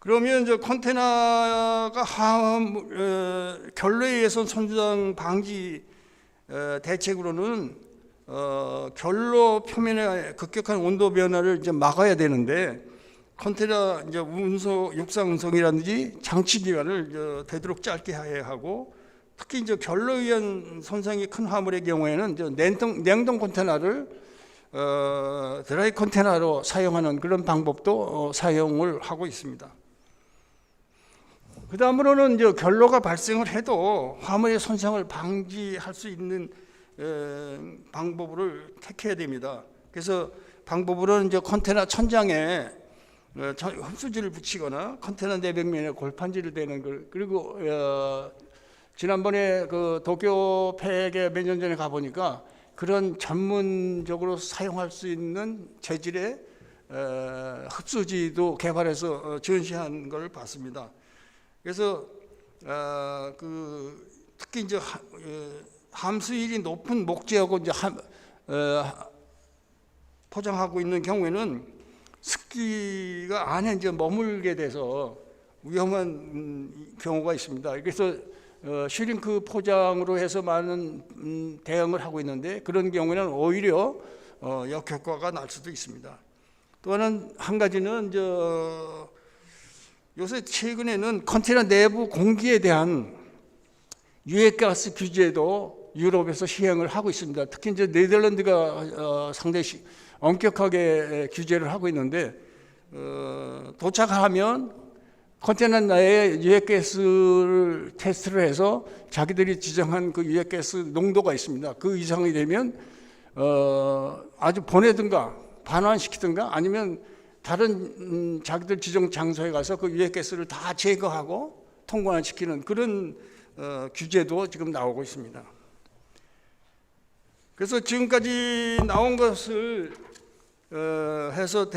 그러면 이제 컨테이너가 결로에 의해서 손상 방지 대책으로는 결로 표면의 급격한 온도 변화를 이제 막아야 되는데 컨테이너 이제 운송, 육상 운송이라든지 장치 기간을 되도록 짧게 해야 하고, 특히 이제 결로 의한 손상이 큰 화물의 경우에는 이제 냉동 컨테이너를 드라이 컨테이너로 사용하는 그런 방법도 사용을 하고 있습니다. 그 다음으로는 이제 결로가 발생을 해도 화물의 손상을 방지할 수 있는 방법을 택해야 됩니다. 그래서 방법으로는 이제 컨테이너 천장에 흡수지를 붙이거나 컨테이너 내벽면에 골판지를 대는 걸, 그리고 지난번에 그 도쿄 폐에 몇 년 전에 가보니까 그런 전문적으로 사용할 수 있는 재질의 흡수지도 개발해서 전시한 걸 봤습니다. 그래서 특히 이제 함수율이 높은 목재하고 이제 포장하고 있는 경우에는 습기가 안에 이제 머물게 돼서 위험한 경우가 있습니다. 그래서 슈링크 포장으로 해서 많은 대응을 하고 있는데, 그런 경우에는 오히려 역효과가 날 수도 있습니다. 또 한 가지는 요새 최근에는 컨테이너 내부 공기에 대한 유해가스 규제도 유럽에서 시행을 하고 있습니다. 특히 이제 네덜란드가 상당히 엄격하게 규제를 하고 있는데, 도착하면 컨테이너 내에 유해가스를 테스트를 해서 자기들이 지정한 그 유해가스 농도가 있습니다. 그 이상이 되면 아주 보내든가 반환시키든가 아니면 다른 자기들 지정 장소에 가서 그 유해가스를 다 제거하고 통관시키는 그런 규제도 지금 나오고 있습니다. 그래서 지금까지 나온 것을 해서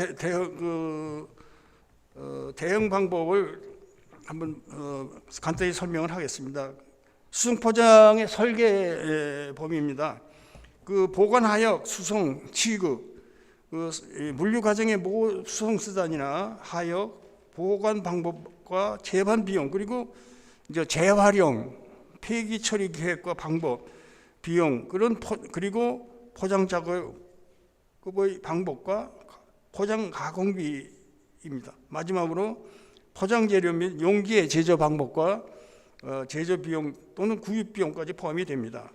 대응 방법을 한번 간단히 설명을 하겠습니다. 수송 포장의 설계 범위입니다. 그 보관하역, 수송, 취급, 물류 과정의 수송 수단이나 하역, 보관 방법과 재반 비용, 그리고 이제 재활용, 폐기 처리 계획과 방법, 비용, 그리고 포장 작업의 방법과 포장 가공비입니다. 마지막으로 포장 재료 및 용기의 제조 방법과 제조 비용 또는 구입 비용까지 포함이 됩니다.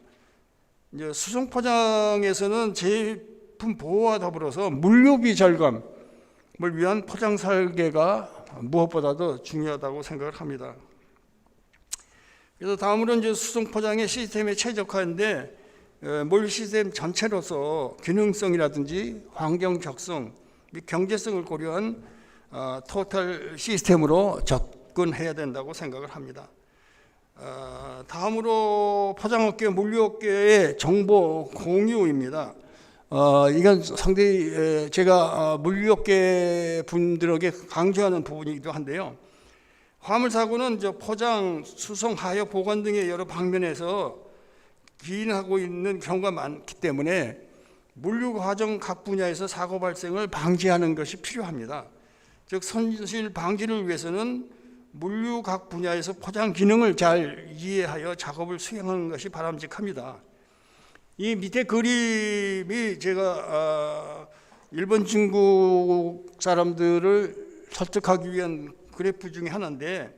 이제 수송 포장에서는 제품 보호와 더불어서 물류비 절감을 위한 포장 설계가 무엇보다도 중요하다고 생각을 합니다. 그래서 다음으로 이제 수송 포장의 시스템에 최적화인데, 몰 시스템 전체로서 균형성이라든지 환경 적성 및 경제성을 고려한 토탈 시스템으로 접근해야 된다고 생각을 합니다. 다음으로 포장업계, 물류업계의 정보 공유입니다. 이건 상당히 제가 물류업계 분들에게 강조하는 부분이기도 한데요. 화물사고는 포장, 수송, 하역, 보관 등의 여러 방면에서 기인하고 있는 경우가 많기 때문에 물류 과정 각 분야에서 사고 발생을 방지하는 것이 필요합니다. 즉 손실 방지를 위해서는 물류 각 분야에서 포장 기능을 잘 이해하여 작업을 수행하는 것이 바람직합니다. 이 밑에 그림이 제가 일본, 중국 사람들을 설득하기 위한 그래프 중에 하나인데,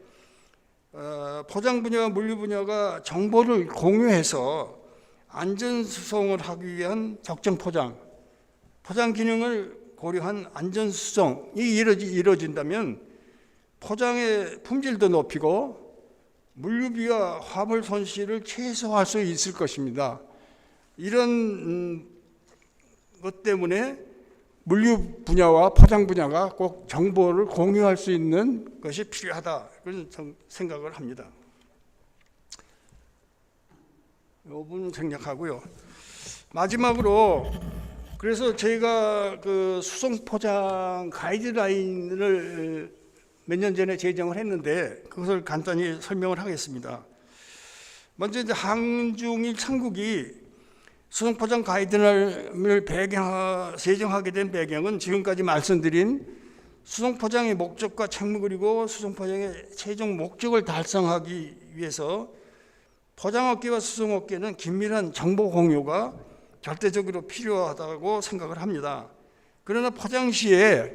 포장 분야와 물류 분야가 정보를 공유해서 안전 수송을 하기 위한 적정 포장 기능을 고려한 안전 수송이 이루어진다면 포장의 품질도 높이고 물류비와 화물 손실을 최소화할 수 있을 것입니다. 이런 것 때문에 물류 분야와 포장 분야가 꼭 정보를 공유할 수 있는 것이 필요하다, 그런 생각을 합니다. 이 부분 생략하고요. 마지막으로, 그래서 저희가 그 수송 포장 가이드라인을 몇 년 전에 제정을 했는데, 그것을 간단히 설명을 하겠습니다. 먼저 이제 한중일 삼국이 수송 포장 가이드라인을 제정하게 된 배경은 지금까지 말씀드린 수송 포장의 목적과 책무, 그리고 수송 포장의 최종 목적을 달성하기 위해서 포장업계와 수송업계는 긴밀한 정보 공유가 절대적으로 필요하다고 생각을 합니다. 그러나 포장 시에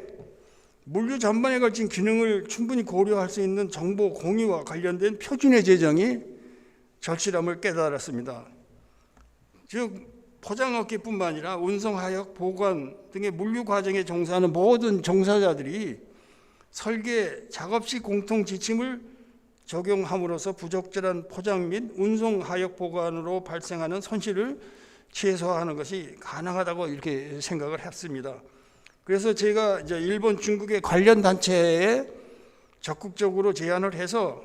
물류 전반에 걸친 기능을 충분히 고려할 수 있는 정보 공유와 관련된 표준의 제정이 절실함을 깨달았습니다. 즉 포장업계뿐만 아니라 운송, 하역, 보관 등의 물류 과정에 종사하는 모든 종사자들이 설계, 작업 시 공통 지침을 적용함으로써 부적절한 포장 및 운송, 하역, 보관으로 발생하는 손실을 최소화하는 것이 가능하다고 이렇게 생각을 했습니다. 그래서 제가 이제 일본, 중국의 관련 단체에 적극적으로 제안을 해서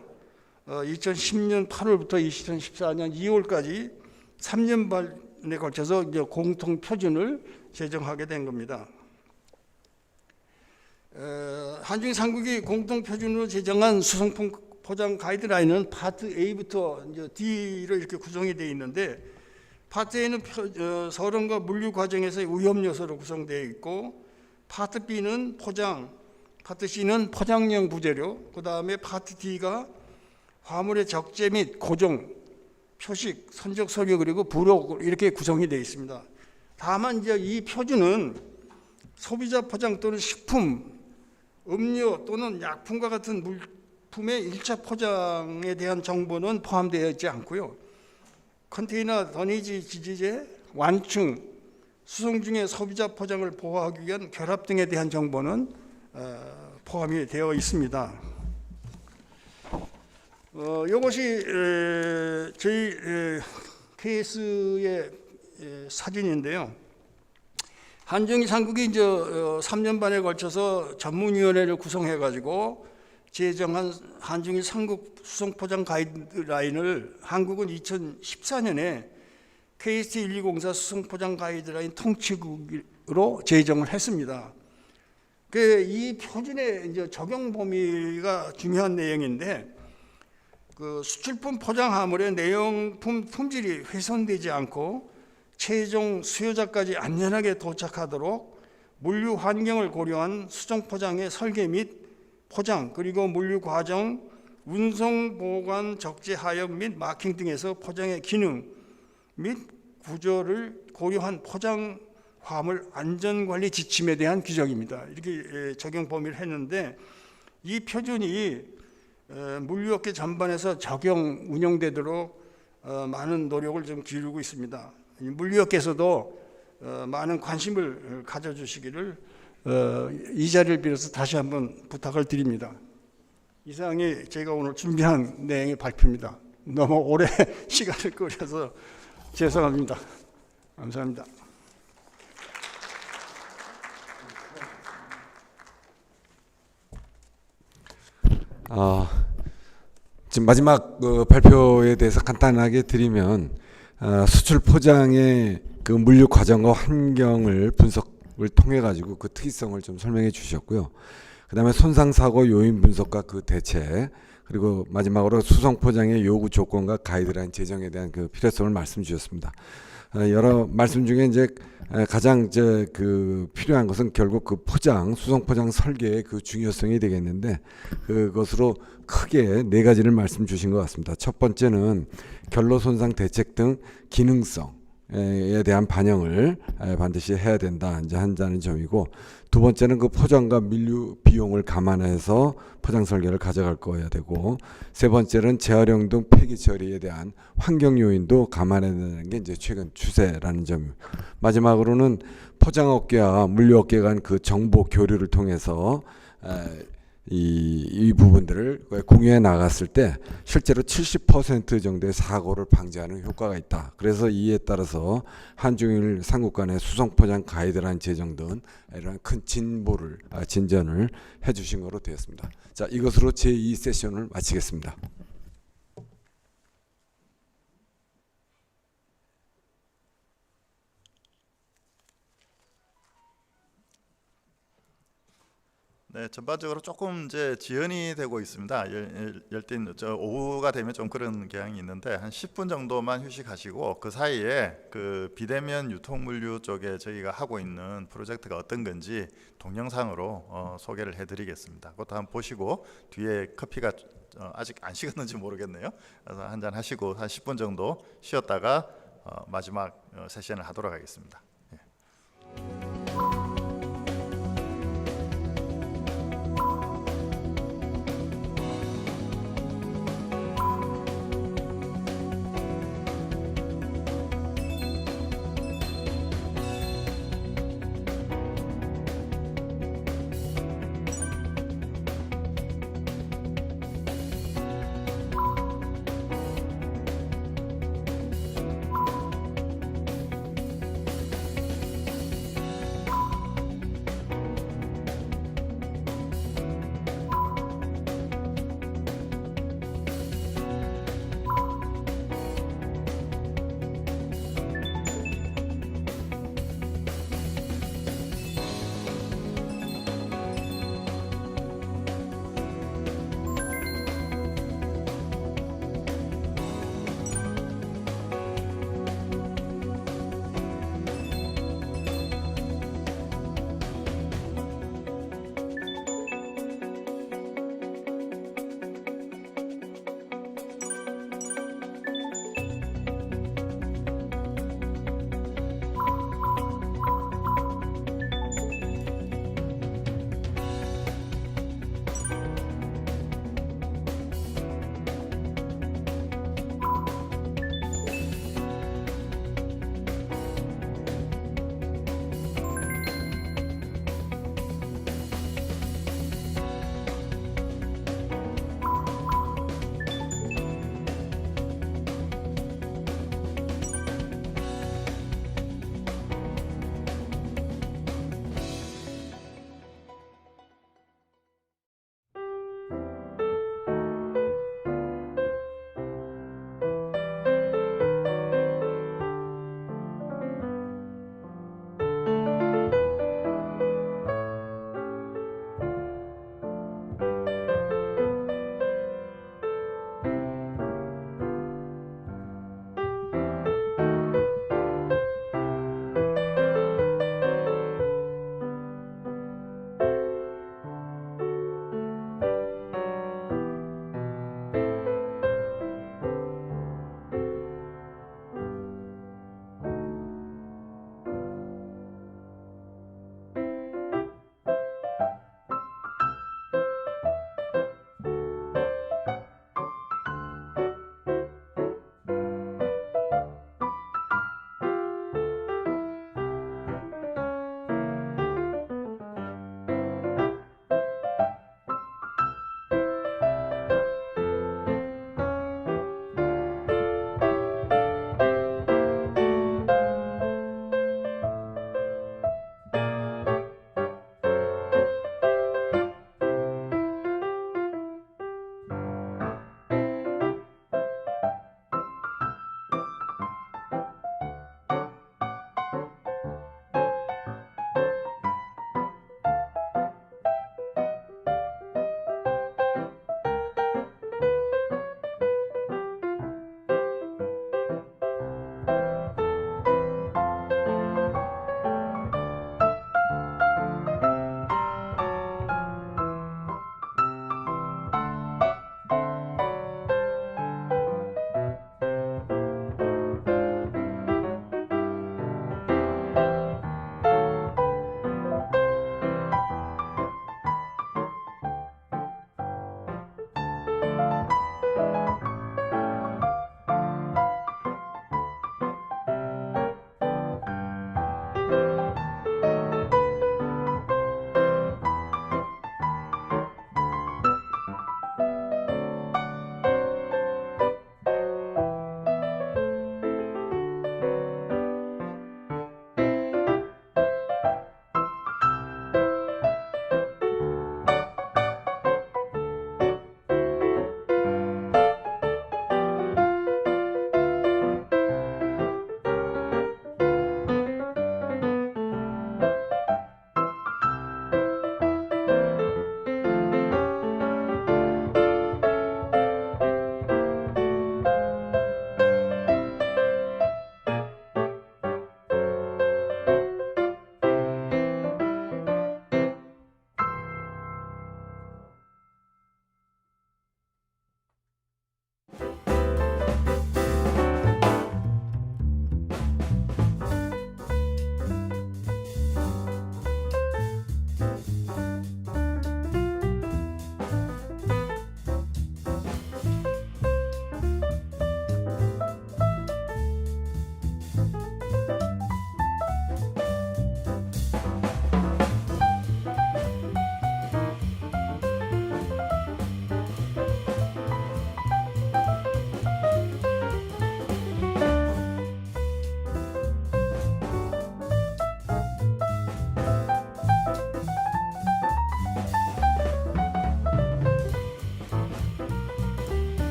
2010년 8월부터 2014년 2월까지 3년반에 걸쳐서 이제 공통 표준을 제정하게 된 겁니다. 한중 삼국이 공통 표준으로 제정한 수송품 포장 가이드라인은 파트 A부터 이제 D로 이렇게 구성이 되어 있는데, 파트 A는 서론과 물류 과정에서의 위험 요소로 구성되어 있고, 파트 B는 포장, 파트 C는 포장용 부재료, 그 다음에 파트 D가 화물의 적재 및 고정, 표식, 선적 서류 그리고 부록 이렇게 구성이 되어 있습니다. 다만 이제 이 표준은 소비자 포장 또는 식품, 음료 또는 약품과 같은 물품의 1차 포장에 대한 정보는 포함되어 있지 않고요. 컨테이너, 더니지, 지지제, 완충, 수송 중에 소비자 포장을 보호하기 위한 결합 등에 대한 정보는 포함이 되어 있습니다. 이것이 저희 KS의 사진인데요. 한중일 삼국이 이제 3년 반에 걸쳐서 전문위원회를 구성해가지고 제정한 한중일 삼국 수송포장 가이드라인을 한국은 2014년에 KST1204 수송포장 가이드라인 통치국으로 제정을 했습니다. 이 표준의 이제 적용 범위가 중요한 내용인데, 그 수출품 포장 화물의 내용품 품질이 훼손되지 않고 최종 수요자까지 안전하게 도착하도록 물류 환경을 고려한 수송 포장의 설계 및 포장, 그리고 물류 과정, 운송, 보관, 적재, 하역 및 마킹 등에서 포장의 기능 및 구조를 고려한 포장 화물 안전관리 지침에 대한 규정입니다. 이렇게 적용 범위를 했는데, 이 표준이 물류업계 전반에서 적용, 운영되도록 많은 노력을 좀 기울이고 있습니다. 물류업계에서도 많은 관심을 가져주시기를 이 자리를 빌어서 다시 한번 부탁을 드립니다. 이상이 제가 오늘 준비한 내용의 발표입니다. 너무 오래 시간을 끌어서 죄송합니다. 감사합니다. 지금 마지막 발표에 대해서 간단하게 드리면, 수출 포장의 그 물류 과정과 환경을 분석을 통해 가지고 그 특이성을 좀 설명해 주셨고요. 그다음에 손상 사고 요인 분석과 그 대책, 그리고 마지막으로 수송 포장의 요구 조건과 가이드라인 제정에 대한 그 필요성을 말씀 주셨습니다. 여러 말씀 중에 이제 가장 그 필요한 것은 결국 그 포장, 수송 포장 설계의 그 중요성이 되겠는데, 그것으로 크게 4가지를 말씀 주신 것 같습니다. 첫 번째는 결로 손상 대책 등 기능성에 대한 반영을 반드시 해야 된다, 이제 한다는 점이고, 두 번째는 그 포장과 물류 비용을 감안해서 포장 설계를 가져갈 거야 되고, 세 번째는 재활용 등 폐기 처리에 대한 환경 요인도 감안해야 되는 게 이제 최근 추세라는 점입니다. 마지막으로는 포장업계와 물류업계 간 그 정보 교류를 통해서 이 부분들을 공유해 나갔을 때 실제로 70% 정도의 사고를 방지하는 효과가 있다. 그래서 이에 따라서 한중일 삼국 간의 수송포장 가이드라인 제정 등 이런 큰 진전을 해주신 것으로 되었습니다. 자, 이것으로 제2세션을 마치겠습니다. 네, 전반적으로 조금 이제 지연이 되고 있습니다. 오후가 되면 좀 그런 경향이 있는데, 한 10분 정도만 휴식하시고 그 사이에 그 비대면 유통물류 쪽에 저희가 하고 있는 프로젝트가 어떤 건지 동영상으로 소개를 해드리겠습니다. 그것도 한번 보시고, 뒤에 커피가 아직 안 식었는지 모르겠네요. 그래서 한잔 하시고 한 10분 정도 쉬었다가 마지막 세션을 하도록 하겠습니다. 예.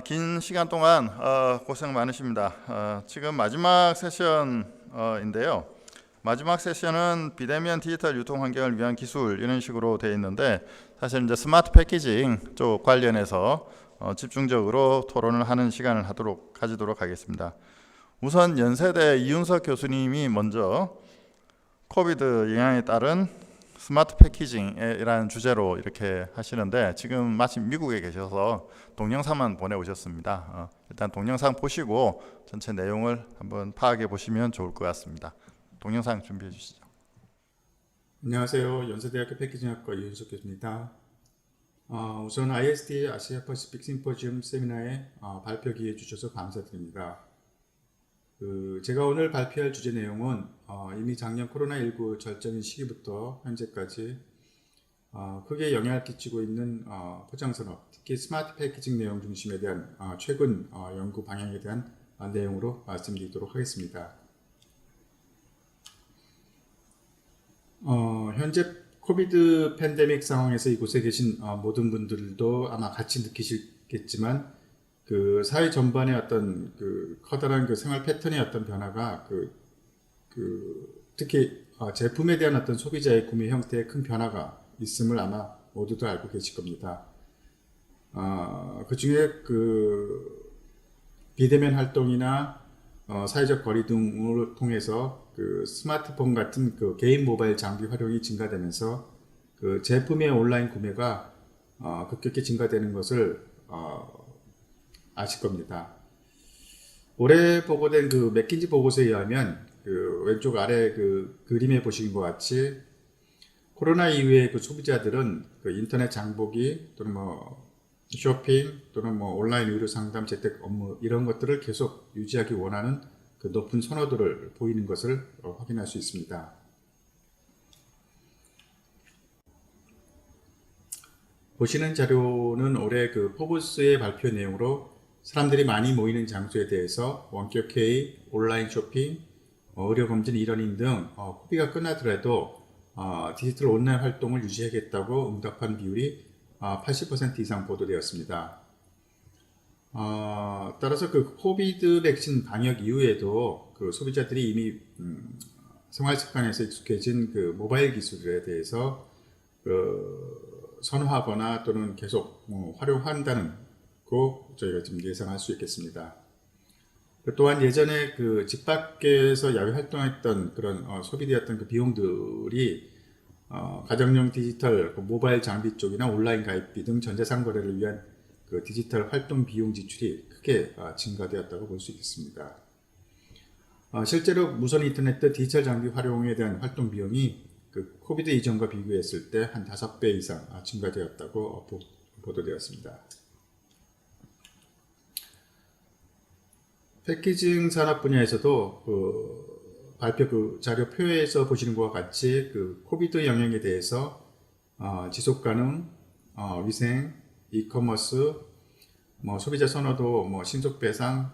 긴 시간 동안 고생 많으십니다. 지금 마지막 세션인데요. 마지막 세션은 비대면 디지털 유통 환경을 위한 기술 이런 식으로 되어 있는데 사실 이제 스마트 패키징 쪽 관련해서 집중적으로 토론을 하는 시간을 가지도록 하겠습니다. 우선 연세대 이윤석 교수님이 먼저 코비드 영향에 따른 스마트 패키징이라는 주제로 이렇게 하시는데 지금 마침 미국에 계셔서 동영상만 보내오셨습니다. 일단 동영상 보시고 전체 내용을 한번 파악해 보시면 좋을 것 같습니다. 동영상 준비해 주시죠. 안녕하세요. 연세대학교 패키징학과 이윤석 교수입니다. 우선 ISTA 아시아 퍼시픽 심포지움 세미나에 발표 기회 주셔서 감사드립니다. 제가 오늘 발표할 주제 내용은 이미 작년 코로나19 절정인 시기부터 현재까지 크게 영향을 끼치고 있는 포장산업, 특히 스마트 패키징 내용 중심에 대한 최근 연구 방향에 대한 내용으로 말씀드리도록 하겠습니다. 현재 코비드 팬데믹 상황에서 이곳에 계신 모든 분들도 아마 같이 느끼시겠지만 사회 전반의 어떤 커다란 생활 패턴의 어떤 변화가 특히 제품에 대한 어떤 소비자의 구매 형태에 큰 변화가 있음을 아마 모두도 알고 계실 겁니다. 그 중에 비대면 활동이나 사회적 거리 등을 통해서 스마트폰 같은 개인 모바일 장비 활용이 증가되면서 제품의 온라인 구매가 급격히 증가되는 것을 아실 겁니다. 올해 보고된 맥킨지 보고서에 의하면 왼쪽 아래 그림에 보시는 것 같이 코로나 이후에 소비자들은 인터넷 장보기 또는 쇼핑 또는 온라인 의료 상담, 재택 업무 이런 것들을 계속 유지하기 원하는 높은 선호도를 보이는 것을 확인할 수 있습니다. 보시는 자료는 올해 포브스의 발표 내용으로 사람들이 많이 모이는 장소에 대해서 원격 회의, 온라인 쇼핑, 의료검진, 일러닝 등 코비가 끝나더라도 디지털 온라인 활동을 유지하겠다고 응답한 비율이 80% 이상 보도되었습니다. 따라서 코비드 백신 방역 이후에도 소비자들이 이미 생활 습관에서 익숙해진 모바일 기술에 대해서 선호하거나 또는 계속 활용한다는 거 저희가 지금 예상할 수 있겠습니다. 또한 예전에 집 밖에서 야외 활동했던 그런 소비되었던 비용들이 가정용 디지털 모바일 장비 쪽이나 온라인 가입비 등 전자상거래를 위한 디지털 활동 비용 지출이 크게 증가되었다고 볼 수 있겠습니다. 실제로 무선 인터넷 등 디지털 장비 활용에 대한 활동 비용이 코비드 이전과 비교했을 때 한 5배 이상 증가되었다고 보도되었습니다. 패키징 산업 분야에서도 발표 자료표에서 보시는 것과 같이 코비드 영향에 대해서 지속가능, 위생, 이커머스, 소비자 선호도, 신속 배송,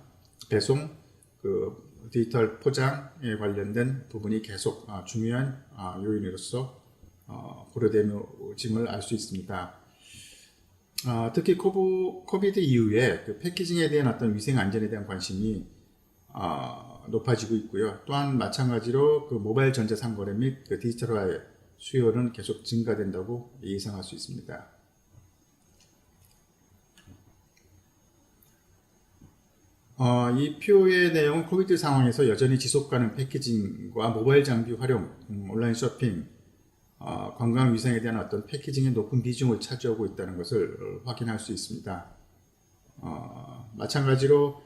디지털 포장에 관련된 부분이 계속 중요한 요인으로서 고려됨을 알 수 있습니다. 특히 코비드 이후에 패키징에 대한 어떤 위생 안전에 대한 관심이 높아지고 있고요. 또한 마찬가지로 모바일 전자상거래 및 디지털화의 수요는 계속 증가된다고 예상할 수 있습니다. 이 표의 내용은 코비드 상황에서 여전히 지속가능 패키징과 모바일 장비 활용, 온라인 쇼핑, 건강 위생에 대한 어떤 패키징의 높은 비중을 차지하고 있다는 것을 확인할 수 있습니다. 마찬가지로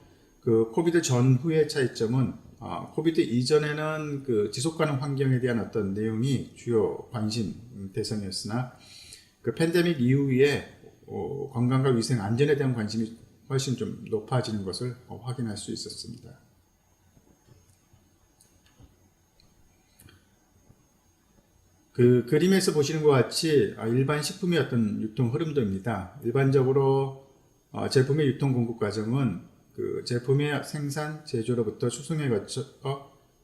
코비드 전후의 차이점은 코비드 이전에는 지속가능 환경에 대한 어떤 내용이 주요 관심 대상이었으나 팬데믹 이후에 건강과 위생 안전에 대한 관심이 훨씬 좀 높아지는 것을 확인할 수 있었습니다. 그림에서 보시는 것 같이 일반 식품의 어떤 유통 흐름도입니다. 일반적으로 제품의 유통 공급 과정은 제품의 생산, 제조로부터 수송에 거쳐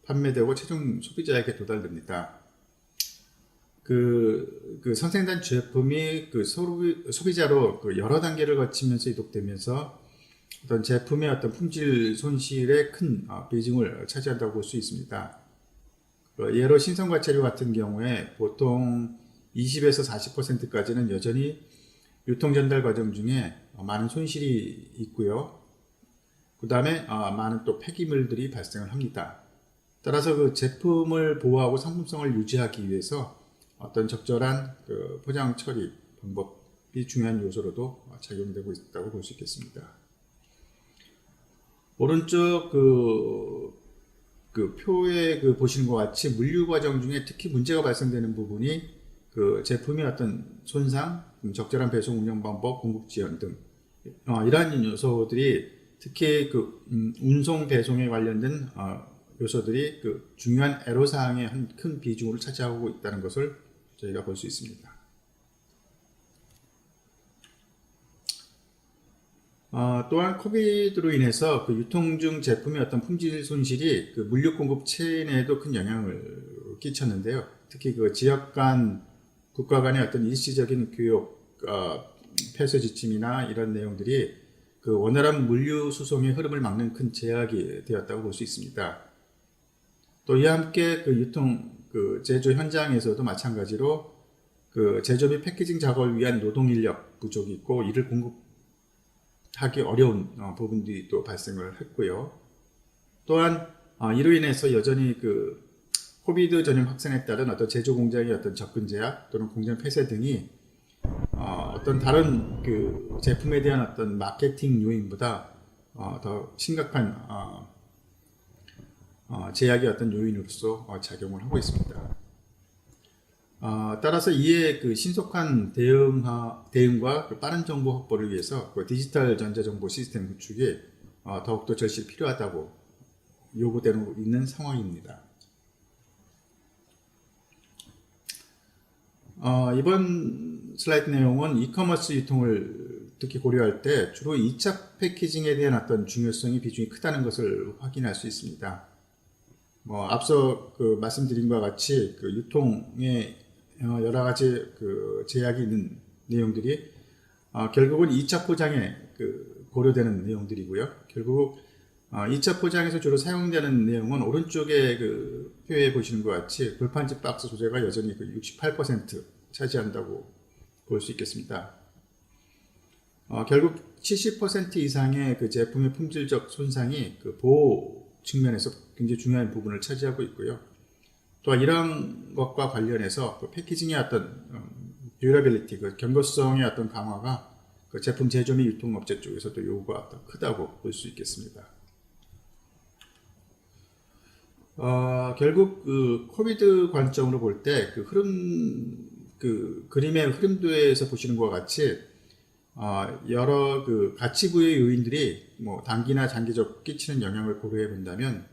판매되고 최종 소비자에게 도달됩니다. 선생된 제품이 소비자로 여러 단계를 거치면서 이동되면서 어떤 제품의 어떤 품질 손실에 큰 비중을 차지한다고 볼 수 있습니다. 예로 신선과 재료 같은 경우에 보통 20에서 40%까지는 여전히 유통 전달 과정 중에 많은 손실이 있고요. 그 다음에 많은 또 폐기물들이 발생을 합니다. 따라서 그 제품을 보호하고 상품성을 유지하기 위해서 어떤 적절한 그 포장 처리 방법이 중요한 요소로도 작용되고 있다고 볼 수 있겠습니다. 오른쪽 그 표에 보시는 것 같이 물류 과정 중에 특히 문제가 발생되는 부분이 그 제품의 어떤 손상, 적절한 배송 운영 방법, 공급 지연 등 이러한 요소들이 특히 그 운송 배송에 관련된 요소들이 그 중요한 애로사항의 한 큰 비중을 차지하고 있다는 것을 저희가 볼 수 있습니다. 또한 코비드로 인해서 그 유통 중 제품의 어떤 품질 손실이 그 물류 공급 체인에도 큰 영향을 끼쳤는데요. 특히 그 지역 간, 국가 간의 어떤 일시적인 교육, 폐쇄 지침이나 이런 내용들이 그 원활한 물류 수송의 흐름을 막는 큰 제약이 되었다고 볼 수 있습니다. 또 이와 함께 그 유통, 그 제조 현장에서도 마찬가지로 그 제조 및 패키징 작업을 위한 노동 인력 부족이 있고 이를 공급하기 어려운 부분들이 또 발생을 했고요. 또한 이로 인해서 여전히 그 코비드 전염 확산에 따른 어떤 제조 공장의 어떤 접근 제약 또는 공장 폐쇄 등이 어떤 다른 그 제품에 대한 어떤 마케팅 요인보다 더 심각한 제약의 어떤 요인으로서 작용을 하고 있습니다. 따라서 이에 그 신속한 대응과 그 빠른 정보 확보를 위해서 그 디지털 전자정보 시스템 구축이 더욱더 절실히 필요하다고 요구되고 있는 상황입니다. 이번 슬라이드 내용은 이커머스 유통을 특히 고려할 때 주로 2차 패키징에 대한 어떤 중요성이 비중이 크다는 것을 확인할 수 있습니다. 앞서 그 말씀드린 것과 같이 그 유통에 여러 가지 그 제약이 있는 내용들이 결국은 2차 포장에 그 고려되는 내용들이고요. 결국 2차 포장에서 주로 사용되는 내용은 오른쪽에 그 표에 보시는 것 같이 돌판지 박스 소재가 여전히 그 68% 차지한다고 볼 수 있겠습니다. 결국 70% 이상의 그 제품의 품질적 손상이 그 보호 측면에서 굉장히 중요한 부분을 차지하고 있고요. 또한 이런 것과 관련해서 그 패키징의 어떤 듀러빌리티, 그 견고성의 어떤 강화가 그 제품 제조 및 유통업체 쪽에서도 요구가 더 크다고 볼 수 있겠습니다. 결국 그 코비드 관점으로 볼 때 그 그 그림의 흐름도에서 보시는 것과 같이 여러 그 가치 부의 요인들이 단기나 장기적 끼치는 영향을 고려해 본다면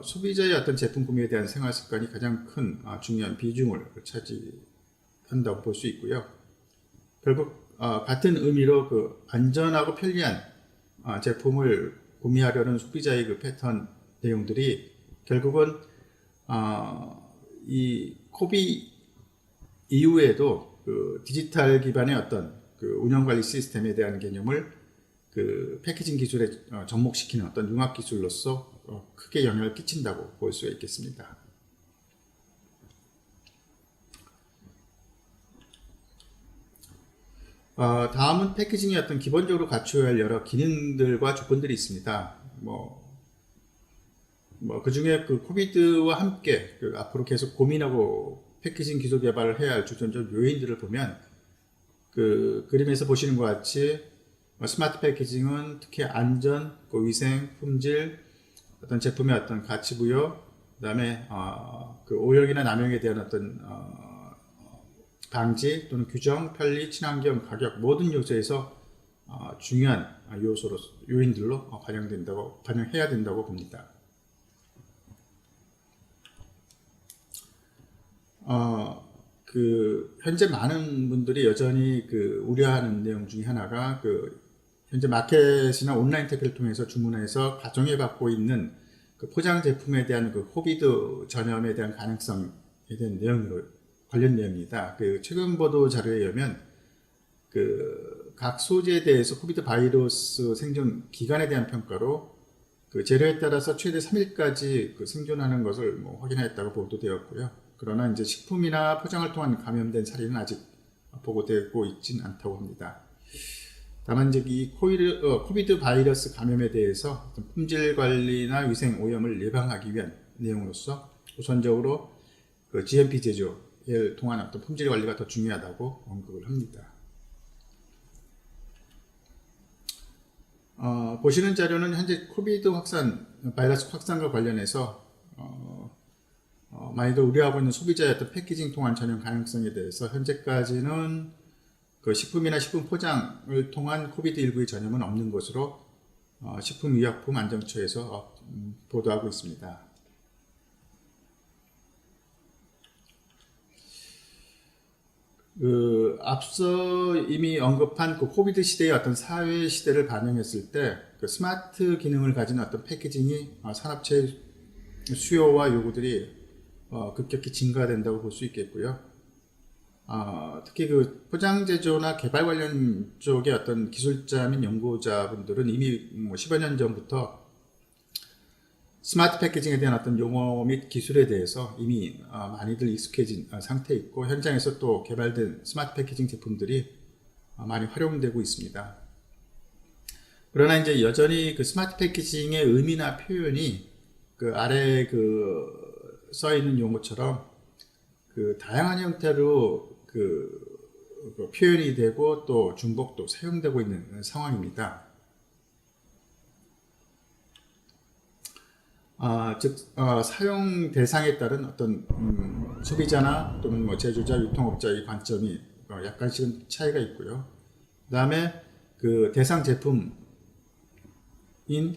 소비자의 어떤 제품 구매에 대한 생활 습관이 가장 큰 중요한 비중을 차지한다고 볼 수 있고요. 결국 같은 의미로 그 안전하고 편리한 제품을 구매하려는 소비자의 그 패턴 내용들이 결국은 이 코비 이후에도 그 디지털 기반의 어떤 그 운영관리 시스템에 대한 개념을 그 패키징 기술에 접목시키는 어떤 융합 기술로서 크게 영향을 끼친다고 볼 수가 있겠습니다. 다음은 패키징이 어떤 기본적으로 갖춰야 할 여러 기능들과 조건들이 있습니다. 그 중에 그 코비드와 함께 그 앞으로 계속 고민하고 패키징 기술 개발을 해야 할 주전적 요인들을 보면 그 그림에서 보시는 것 같이 스마트 패키징은 특히 안전, 위생, 품질, 어떤 제품의 어떤 가치 부여, 그다음에 그 오염이나 남용에 대한 어떤 방지 또는 규정, 편리, 친환경, 가격 모든 요소에서 중요한 요인들로 반영해야 된다고 봅니다. 그 현재 많은 분들이 여전히 그 우려하는 내용 중에 하나가 그 현재 마켓이나 온라인 택배를 통해서 주문해서 가정에 받고 있는 그 포장 제품에 대한 그 코비드 전염에 대한 가능성에 대한 관련 내용입니다. 그 최근 보도 자료에 의하면 그 각 소재에 대해서 코비드 바이러스 생존 기간에 대한 평가로 그 재료에 따라서 최대 3일까지 그 생존하는 것을 뭐 확인하였다고 보도되었고요. 그러나 이제 식품이나 포장을 통한 감염된 사례는 아직 보고되고 있진 않다고 합니다. 다만 이제 이 코비드 바이러스 감염에 대해서 품질 관리나 위생 오염을 예방하기 위한 내용으로서 우선적으로 그 GMP 제조를 통한 어떤 품질 관리가 더 중요하다고 언급을 합니다. 보시는 자료는 현재 코비드 바이러스 확산과 관련해서 많이들 우려하고 있는 소비자의 어떤 패키징 통한 전염 가능성에 대해서 현재까지는 그 식품이나 식품 포장을 통한 코비드19의 전염은 없는 것으로 식품의약품안전처에서 보도하고 있습니다. 앞서 이미 언급한 그 코비드 시대의 어떤 사회 시대를 반영했을 때 그 스마트 기능을 가진 어떤 패키징이 산업체의 수요와 요구들이 급격히 증가된다고 볼 수 있겠고요. 특히 그 포장 제조나 개발 관련 쪽의 어떤 기술자 및 연구자분들은 이미 뭐 10여 년 전부터 스마트 패키징에 대한 어떤 용어 및 기술에 대해서 이미 많이들 익숙해진 상태에 있고 현장에서 또 개발된 스마트 패키징 제품들이 많이 활용되고 있습니다. 그러나 이제 여전히 그 스마트 패키징의 의미나 표현이 그 아래 그 써 있는 용어처럼 그 다양한 형태로 그 표현이 되고 또 중복도 사용되고 있는 상황입니다. 즉 사용 대상에 따른 어떤 소비자나 또는 뭐 제조자, 유통업자의 관점이 약간씩은 차이가 있고요. 그 다음에 그 대상 제품인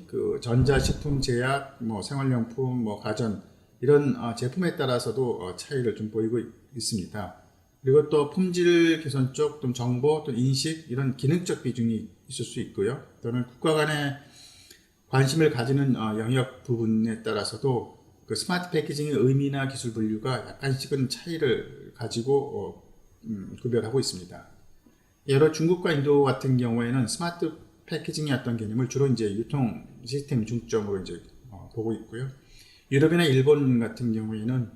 그 전자식품, 제약, 뭐 생활용품, 뭐 가전 이런 제품에 따라서도 차이를 좀 보이고 있습니다. 그리고 또 품질 개선 쪽, 또 정보, 또 인식 이런 기능적 비중이 있을 수 있고요. 또는 국가 간의 관심을 가지는 영역 부분에 따라서도 그 스마트 패키징의 의미나 기술 분류가 약간씩은 차이를 가지고 구별하고 있습니다. 예로 중국과 인도 같은 경우에는 스마트 패키징의 어떤 개념을 주로 이제 유통 시스템 중점으로 이제 보고 있고요. 유럽이나 일본 같은 경우에는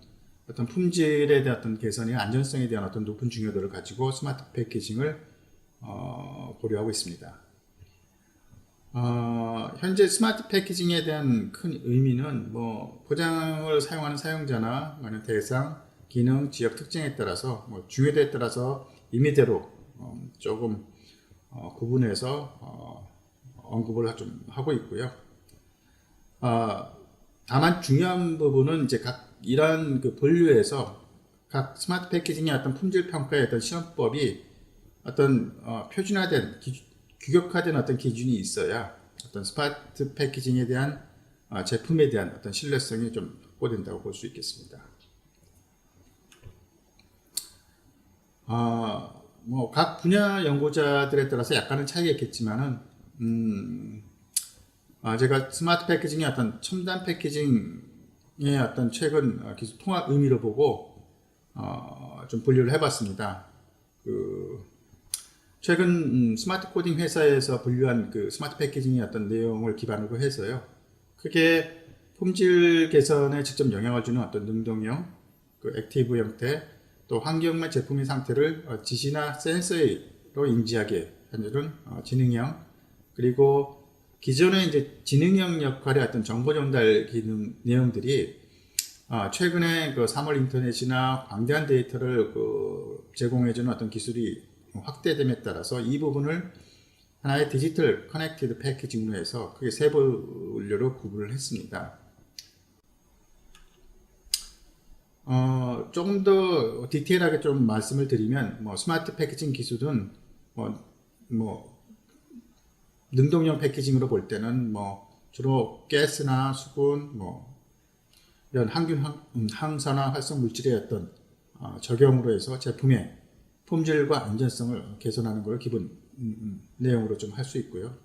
어떤 품질에 대한 어떤 개선이나 안전성에 대한 어떤 높은 중요도를 가지고 스마트 패키징을 고려하고 있습니다. 현재 스마트 패키징에 대한 큰 의미는 뭐 포장을 사용하는 사용자나 아니면 대상, 기능, 지역 특징에 따라서 뭐 중요도에 따라서 임의대로 조금 구분해서 언급을 좀 하고 있고요. 다만 중요한 부분은 이제 각 이러한 그 분류에서 각 스마트 패키징의 어떤 품질 평가의 어떤 시험법이 어떤 표준화된 규격화된 어떤 기준이 있어야 어떤 스마트 패키징에 대한 제품에 대한 어떤 신뢰성이 좀 확보된다고 볼 수 있겠습니다. 뭐 각 분야 연구자들에 따라서 약간은 차이가 있겠지만은 제가 스마트 패키징의 어떤 첨단 패키징의 어떤 최근 기술 통합 의미로 보고 좀 분류를 해봤습니다. 최근 스마트 코딩 회사에서 분류한 그 스마트 패키징의 어떤 내용을 기반으로 해서요. 크게 품질 개선에 직접 영향을 주는 어떤 능동형, 그 액티브 형태, 또 환경과 제품의 상태를 지시나 센서로 인지하게 하는 지능형, 그리고 기존의 이제 지능형 역할의 어떤 정보 전달 기능 내용들이 최근에 그 3월 인터넷이나 광대한 데이터를 제공해주는 어떤 기술이 확대됨에 따라서 이 부분을 하나의 디지털 커넥티드 패키징으로 해서 크게 세 분류로 구분을 했습니다. 조금 더 디테일하게 좀 말씀을 드리면 뭐 스마트 패키징 기술은 뭐 능동형 패키징으로 볼 때는 뭐 주로 가스나 수분, 뭐 이런 항균 항산화 활성 물질의 어떤 적용으로 해서 제품의 품질과 안전성을 개선하는 걸 기본 내용으로 좀 할 수 있고요.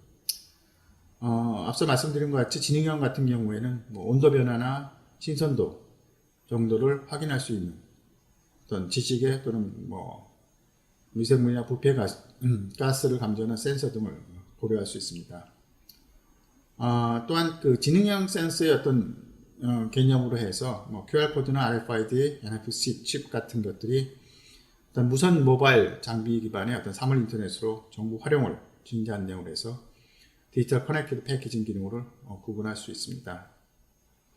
앞서 말씀드린 것 같이 지능형 같은 경우에는 뭐 온도 변화나 신선도 정도를 확인할 수 있는 어떤 지식의 또는 뭐 미생물이나 부패 가스를 감지하는 센서 등을 고려할 수 있습니다. 또한 그 지능형 센서의 어떤 개념으로 해서 뭐 QR코드나 RFID, NFC 칩 같은 것들이 어떤 무선 모바일 장비 기반의 어떤 사물 인터넷으로 정보 활용을 증대한 내용을 해서 디지털 커넥티드 패키징 기능으로 구분할 수 있습니다.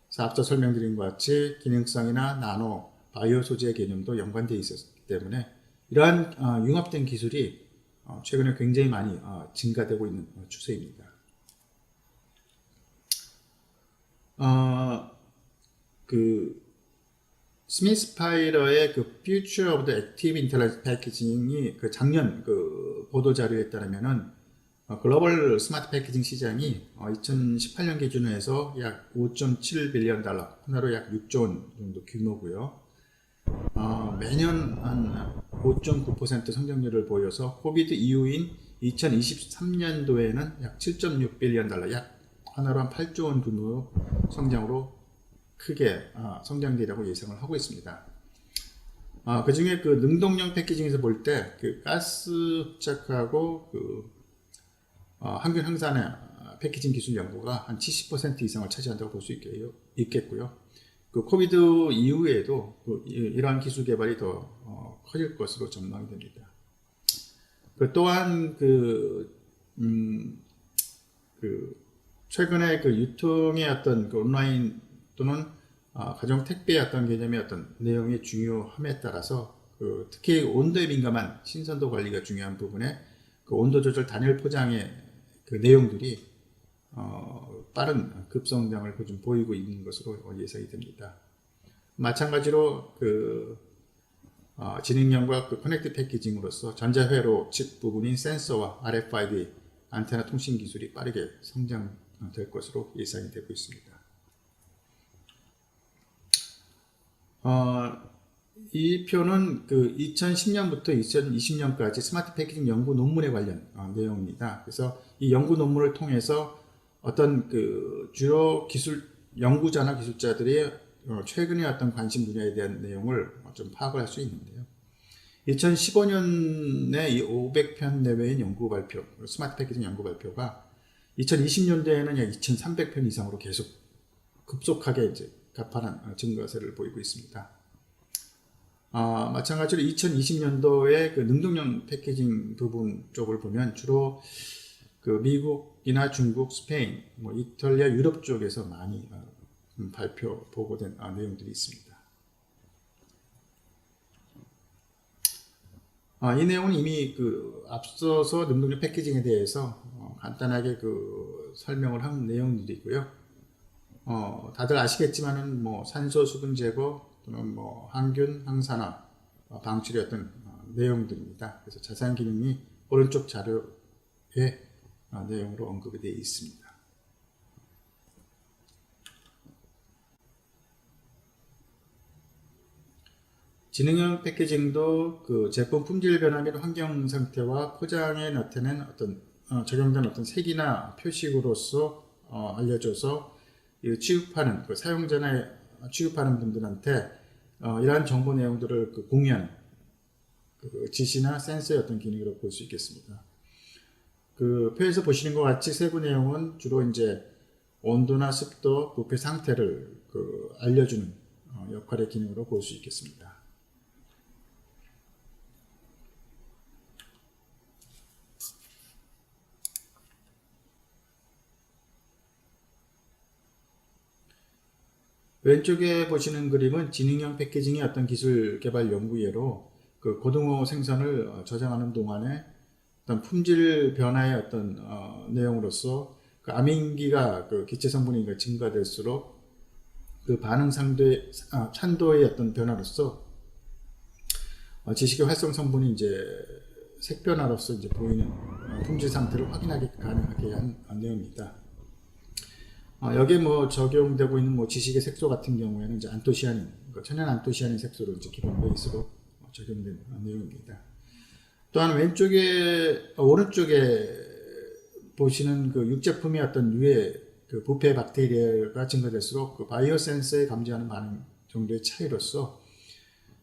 그래서 앞서 설명드린 것 같이 기능성이나 나노, 바이오 소재 개념도 연관되어 있었기 때문에 이러한 융합된 기술이 최근에 굉장히 많이 증가되고 있는 추세입니다. 그 스미스 파이러의 그 Future of the Active Intelligent Packaging이 그 작년 그 보도 자료에 따르면은 글로벌 스마트 패키징 시장이 2018년 기준으로 해서 약 5.7 빌리언 달러, 하나로 약 6조 원 정도 규모고요. 매년 한 5.9% 성장률을 보여서 코비드 이후인 2023년도에는 약 7.6 빌리언 달러, 약 하나로 한 8조 원 규모 성장으로 크게 성장되리라고 예상을 하고 있습니다. 그 중에 그 능동형 패키징에서 볼 때 그 가스 흡착하고 그 항균 항산의 패키징 기술 연구가 한 70% 이상을 차지한다고 볼 수 있겠고요. 그 코비드 이후에도 이러한 기술 개발이 더 커질 것으로 전망이 됩니다. 또한 최근에 그 유통의 어떤 그 온라인 또는 가정 택배의 어떤 개념의 어떤 내용이 중요함에 따라서 특히 온도에 민감한 신선도 관리가 중요한 부분에 그 온도 조절 단열 포장의 그 내용들이 빠른 급성장을 좀 보이고 있는 것으로 예상이 됩니다. 마찬가지로 지능형과 커넥티드 패키징으로서 전자회로 칩 부분인 센서와 RFID 안테나 통신 기술이 빠르게 성장될 것으로 예상이 되고 있습니다. 이 표는 그 2010년부터 2020년까지 스마트 패키징 연구 논문에 관련 내용입니다. 그래서 이 연구 논문을 통해서 어떤 주로 연구자나 기술자들이 최근에 어떤 관심 분야에 대한 내용을 좀 파악을 할 수 있는데요. 2015년에 이 500편 내외인 연구 발표, 스마트 패키징 연구 발표가 2020년도에는 약 2,300편 이상으로 계속 급속하게 이제 가파른 증가세를 보이고 있습니다. 마찬가지로 2020년도에 그 능동형 패키징 부분 쪽을 보면 주로 그 미국이나 중국, 스페인, 이탈리아, 유럽 쪽에서 많이 보고된 내용들이 있습니다. 이 내용은 이미 앞서서 능동형 패키징에 대해서 간단하게 설명을 한 내용들이고요. 다들 아시겠지만은 산소 수분 제거 또는 항균, 항산화 방출의 어떤 내용들입니다. 그래서 자세한 기능이 오른쪽 자료의 내용으로 언급이 되어 있습니다. 지능형 패키징도 그 제품 품질 변화 및 환경 상태와 포장에 나타낸 적용된 어떤 색이나 표식으로서 알려져서 취급하는 사용자나 취급하는 분들한테 이러한 정보 내용들을 공유하는 지시나 센서의 어떤 기능으로 볼 수 있겠습니다. 표에서 보시는 것 같이 세부 내용은 주로 이제 온도나 습도, 부패 상태를 알려주는 역할의 기능으로 볼 수 있겠습니다. 왼쪽에 보시는 그림은 지능형 패키징의 어떤 기술 개발 연구예로 고등어 생선을 저장하는 동안에 어떤 품질 변화의 어떤 내용으로서 아민기가 기체 성분이 증가될수록 반응 찬도의 어떤 변화로서 지식의 활성 성분이 이제 색 변화로서 이제 보이는 품질 상태를 확인하기 가능하게 한 내용입니다. 여기에 적용되고 있는 지식의 색소 같은 경우에는 이제 안토시아닌, 천연 안토시아닌 색소로 이제 기본 베이스로 적용된 내용입니다. 또한 오른쪽에 보시는 육제품의 어떤 유해 부패 박테리아가 증가될수록 바이오 센서에 감지하는 반응 정도의 차이로서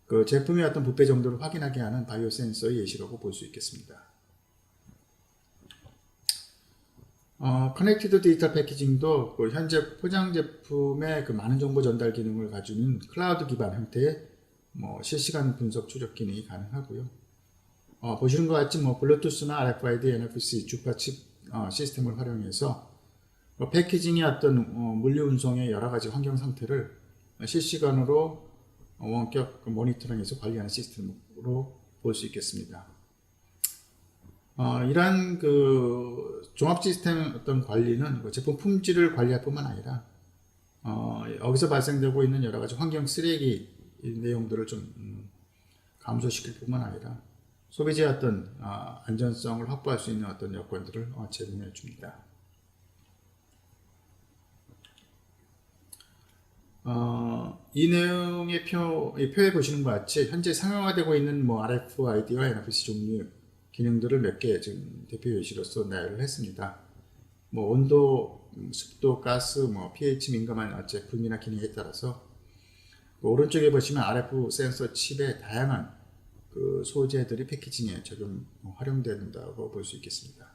그 제품의 어떤 부패 정도를 확인하게 하는 바이오 센서의 예시라고 볼 수 있겠습니다. 커넥티드 디지털 패키징도 그 현재 포장 제품의 그 많은 정보 전달 기능을 가지는 클라우드 기반 형태의 실시간 분석 추적 기능이 가능하고요. 보시는 것 같이 블루투스나 RFID, NFC 주파 칩 시스템을 활용해서 패키징의 어떤 물류 운송의 여러 가지 환경 상태를 실시간으로 원격 모니터링해서 관리하는 시스템으로 볼 수 있겠습니다. 이러한 그 종합 시스템 어떤 관리는 제품 품질을 관리할 뿐만 아니라 여기서 발생되고 있는 여러 가지 환경 쓰레기 내용들을 좀 감소시킬 뿐만 아니라 소비자의 어떤 안전성을 확보할 수 있는 어떤 여건들을 제공해 줍니다. 이 내용의 표에 보시는 것 같이 현재 상용화되고 있는 RFID와 NFC 종류 기능들을 몇 개 지금 대표 예시로서 나열을 했습니다. 온도, 습도, 가스, pH 민감한 제품이나 기능에 따라서 오른쪽에 보시면 RF 센서 칩의 다양한 그 소재들이 패키징에 활용된다고 볼 수 있겠습니다.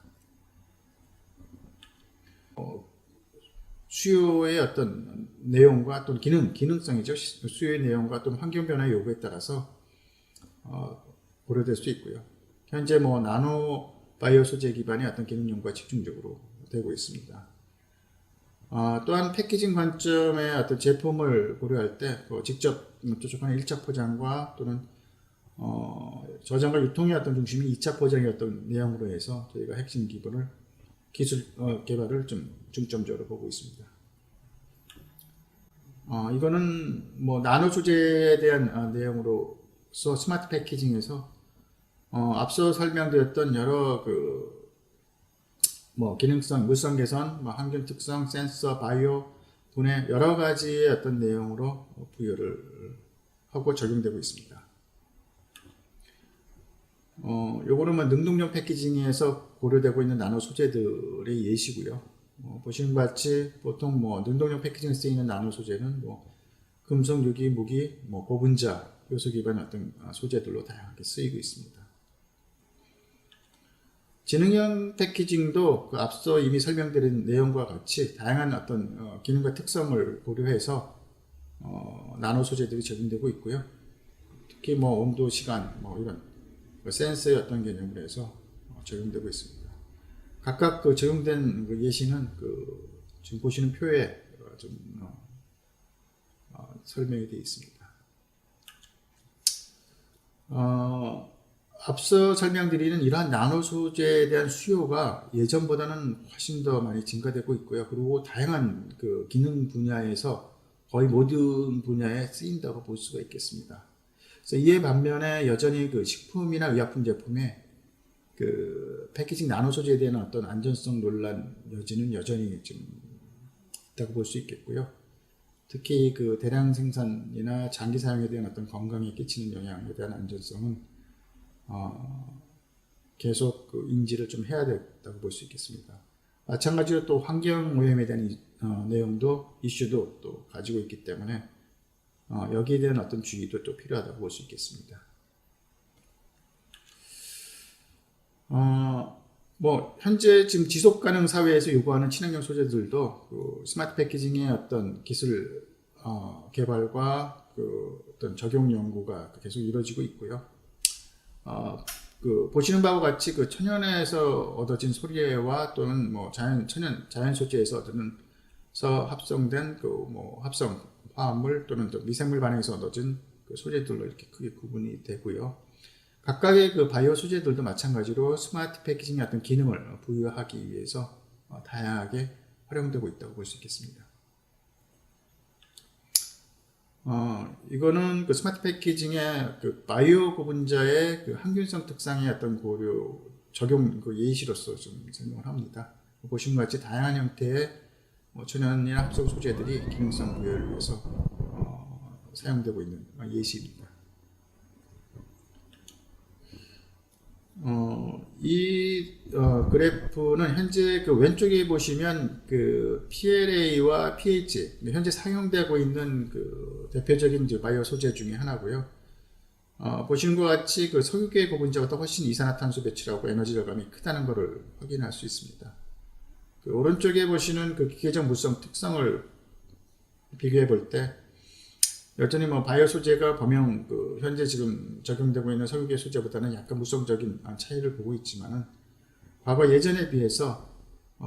수요의 어떤 내용과 또는 기능성이죠. 수요의 내용과 또는 환경 변화의 요구에 따라서 고려될 수 있고요. 현재 나노 바이오 소재 기반의 어떤 기능 연구가 집중적으로 되고 있습니다. 또한 패키징 관점의 어떤 제품을 고려할 때 직접 도착하는 1차 포장과 또는 저장과 유통의 어떤 중심이 2차 포장의 어떤 내용으로 해서 저희가 핵심 기술 개발을 좀 중점적으로 보고 있습니다. 이거는 나노 소재에 대한 내용으로서 스마트 패키징에서 앞서 설명드렸던 여러 기능성, 물성 개선, 환경 특성, 센서, 바이오, 분해 여러 가지의 어떤 내용으로 부여를 하고 적용되고 있습니다. 요거는 능동용 패키징에서 고려되고 있는 나노 소재들의 예시고요. 보시는 것 같이 보통 능동용 패키징에 쓰이는 나노 소재는 금속, 유기, 무기, 고분자, 요소 기반 어떤 소재들로 다양하게 쓰이고 있습니다. 지능형 패키징도 앞서 이미 설명드린 내용과 같이 다양한 어떤 기능과 특성을 고려해서 나노 소재들이 적용되고 있고요. 특히 온도, 시간, 이런 센서의 어떤 개념으로 해서 적용되고 있습니다. 각각 적용된 예시는 지금 보시는 표에 좀 설명이 되어 있습니다. 앞서 설명드리는 이러한 나노 소재에 대한 수요가 예전보다는 훨씬 더 많이 증가되고 있고요. 그리고 다양한 기능 분야에서 거의 모든 분야에 쓰인다고 볼 수가 있겠습니다. 그래서 이에 반면에 여전히 식품이나 의약품 제품에 패키징 나노 소재에 대한 어떤 안전성 논란 여지는 여전히 좀 있다고 볼 수 있겠고요. 특히 대량 생산이나 장기 사용에 대한 어떤 건강에 끼치는 영향에 대한 안전성은 계속 인지를 좀 해야 된다고 볼 수 있겠습니다. 마찬가지로 또 환경 오염에 대한 내용도 이슈도 또 가지고 있기 때문에 여기에 대한 어떤 주의도 또 필요하다고 볼 수 있겠습니다. 현재 지금 지속 가능 사회에서 요구하는 친환경 소재들도 스마트 패키징의 어떤 기술 개발과 어떤 적용 연구가 계속 이루어지고 있고요. 보시는 바와 같이 천연에서 얻어진 소재와 또는 자연 소재에서 합성된 합성 화합물 또는 미생물 반응에서 얻어진 소재들로 이렇게 크게 구분이 되고요. 각각의 바이오 소재들도 마찬가지로 스마트 패키징의 어떤 기능을 부여하기 위해서 다양하게 활용되고 있다고 볼 수 있겠습니다. 이거는 스마트 패키징의 바이오 고분자의 항균성 특성의 어떤 고려 적용 예시로서 좀 설명을 합니다. 보시는 것 같이 다양한 형태의 천연이나 합성 소재들이 기능성 부여를 위해서 사용되고 있는 예시입니다. 이 그래프는 현재 왼쪽에 보시면 PLA와 pH 현재 사용되고 있는 대표적인 바이오 소재 중에 하나고요. 보시는 것 같이 그 석유계 부분자보다 훨씬 이산화탄소 배출하고 에너지 절감이 크다는 것을 확인할 수 있습니다. 그 오른쪽에 보시는 그 기계적 물성 특성을 비교해 볼 때 여전히 뭐 바이오 소재가 범용 그 현재 지금 적용되고 있는 석유계 소재보다는 약간 물성적인 차이를 보고 있지만은 과거 예전에 비해서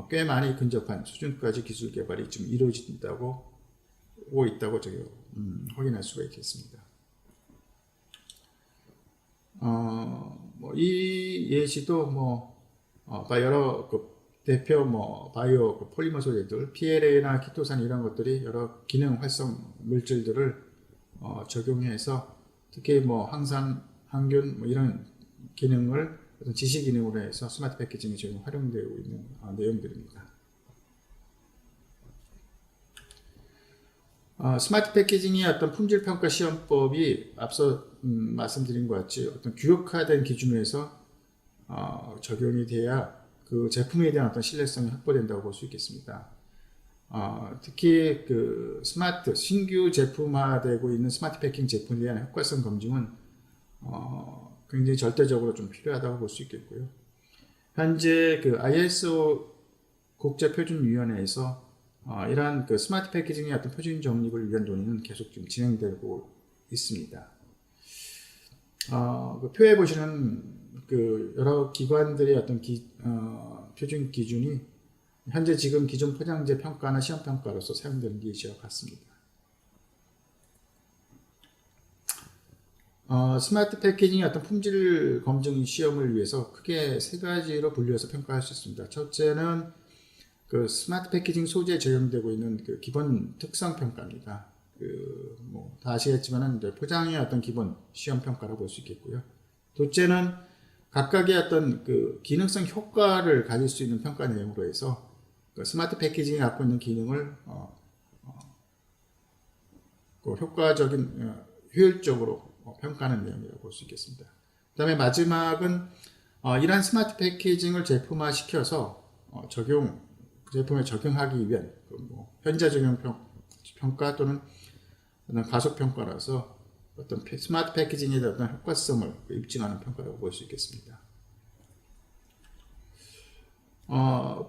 꽤 많이 근접한 수준까지 기술 개발이 지금 이루어진다고 오고 있다고 저기 확인할 수가 있겠습니다. 이 예시도 여러 대표 바이오 폴리머 소재들, PLA나 키토산 이런 것들이 여러 기능 활성 물질들을 적용해서 특히 항산, 항균 이런 기능을 어떤 지시 기능으로 해서 스마트 패키징이 지금 활용되고 있는 내용들입니다. 스마트 패키징이 어떤 품질 평가 시험법이 앞서 말씀드린 것 같이 어떤 규격화된 기준에서 적용이 돼야 그 제품에 대한 어떤 신뢰성이 확보된다고 볼 수 있겠습니다. 특히 그 신규 제품화되고 있는 스마트 패키징 제품에 대한 효과성 검증은 굉장히 절대적으로 좀 필요하다고 볼 수 있겠고요. 현재 그 ISO 국제표준위원회에서 이러한 그 스마트 패키징의 어떤 표준 정립을 위한 논의는 계속 좀 진행되고 있습니다. 그 표에 보시는 그 여러 기관들의 어떤 표준 기준이 현재 지금 기존 포장재 평가나 시험 평가로서 사용되는 예시와 같습니다. 스마트 패키징의 어떤 품질 검증 시험을 위해서 크게 세 가지로 분류해서 평가할 수 있습니다. 첫째는 그 스마트 패키징 소재에 적용되고 있는 그 기본 특성 평가입니다. 다 아시겠지만은 포장의 어떤 기본 시험 평가라고 볼 수 있겠고요. 둘째는 각각의 어떤 그 기능성 효과를 가질 수 있는 평가 내용으로 해서 그 스마트 패키징이 갖고 있는 기능을 그 효과적인 효율적으로 평가하는 내용이라고 볼 수 있겠습니다. 그 다음에 마지막은 이러한 스마트 패키징을 제품화 시켜서 제품에 적용하기 위한 현재 적용 평가 또는 가속 평가라서 어떤 스마트 패키징에 대한 어떤 효과성을 입증하는 평가라고 볼 수 있겠습니다.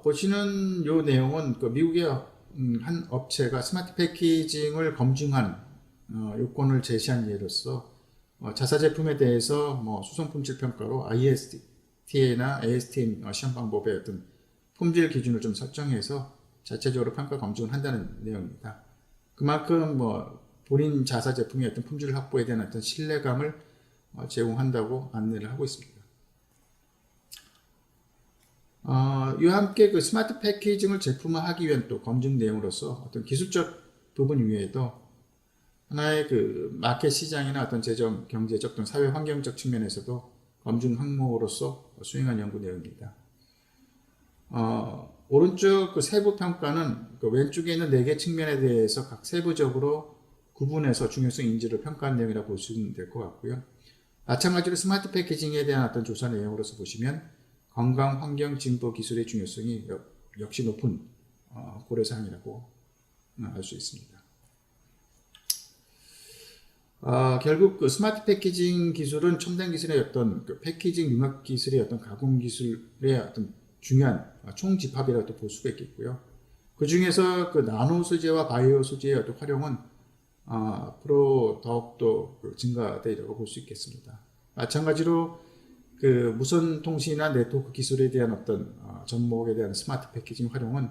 보시는 이 내용은 그 미국의 한 업체가 스마트 패키징을 검증한 요건을 제시한 예로서 자사 제품에 대해서 수송 품질 평가로 ISTA나 ASTM 시험 방법의 어떤 품질 기준을 좀 설정해서 자체적으로 평가 검증을 한다는 내용입니다. 그만큼 본인 자사 제품의 어떤 품질 확보에 대한 어떤 신뢰감을 제공한다고 안내를 하고 있습니다. 이와 함께 그 스마트 패키징을 제품화하기 위한 또 검증 내용으로서 어떤 기술적 부분 이외에도 하나의 그 마켓 시장이나 어떤 재정, 경제적 또는 사회 환경적 측면에서도 검증 항목으로서 수행한 연구 내용입니다. 오른쪽 그 세부 평가는 그 왼쪽에 있는 4개 측면에 대해서 각 세부적으로 구분해서 중요성 인지를 평가한 내용이라고 볼 수 될 것 같고요. 마찬가지로 스마트 패키징에 대한 어떤 조사 내용으로서 보시면 건강, 환경, 진보, 기술의 중요성이 역시 높은 고려사항이라고 알 수 있습니다. 결국 그 스마트 패키징 기술은 첨단 기술의 어떤 그 패키징 융합 기술의 어떤 가공 기술의 어떤 중요한 총집합이라고 볼 수가 있겠고요. 그 중에서 그 나노 소재와 바이오 소재의 어떤 활용은 앞으로 더욱더 증가되리라고 볼 수 있겠습니다. 마찬가지로 그 무선 통신이나 네트워크 기술에 대한 어떤 접목에 대한 스마트 패키징 활용은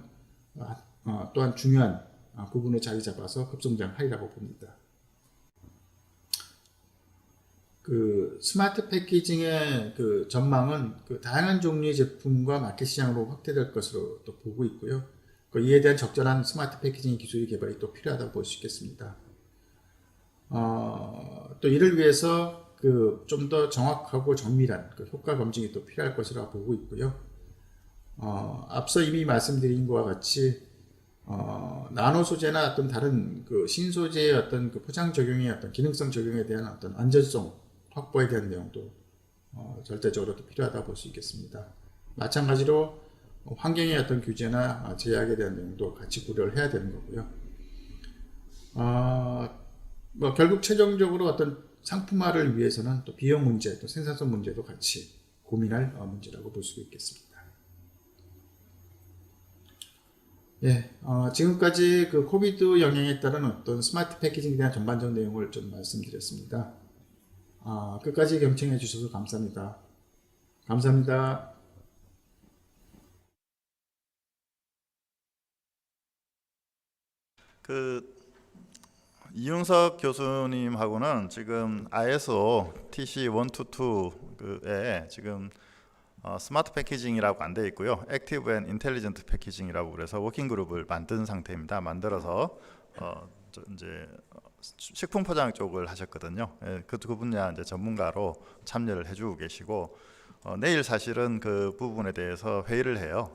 또한 중요한 부분에 자리 잡아서 급성장하리라고 봅니다. 그 스마트 패키징의 그 전망은 그 다양한 종류의 제품과 마켓 시장으로 확대될 것으로 또 보고 있고요. 이에 대한 적절한 스마트 패키징 기술의 개발이 또 필요하다고 볼 수 있겠습니다. 또 이를 위해서 그 좀 더 정확하고 정밀한 그 효과 검증이 또 필요할 것이라 보고 있고요. 앞서 이미 말씀드린 것과 같이 나노 소재나 어떤 다른 그 신소재의 어떤 그 포장 적용의 어떤 기능성 적용에 대한 어떤 안전성 확보에 대한 내용도 절대적으로 또 필요하다고 볼 수 있겠습니다. 마찬가지로 환경의 어떤 규제나 제약에 대한 내용도 같이 고려를 해야 되는 거고요. 결국 최종적으로 어떤 상품화를 위해서는 또 비용 문제, 또 생산성 문제도 같이 고민할 문제라고 볼 수 있겠습니다. 예, 지금까지 그 코비드 영향에 따른 어떤 스마트 패키징에 대한 전반적 내용을 좀 말씀드렸습니다. 끝까지 경청해 주셔서 감사합니다. 감사합니다. 이윤석 교수님하고는 지금 ISO TC122에 지금 스마트 패키징이라고 안 되어 있고요. 액티브 앤 인텔리전트 패키징이라고 그래서 워킹 그룹을 만든 상태입니다. 만들어서 이제 식품 포장 쪽을 하셨거든요. 예, 그 분야 이제 전문가로 참여를 해주고 계시고 내일 사실은 그 부분에 대해서 회의를 해요.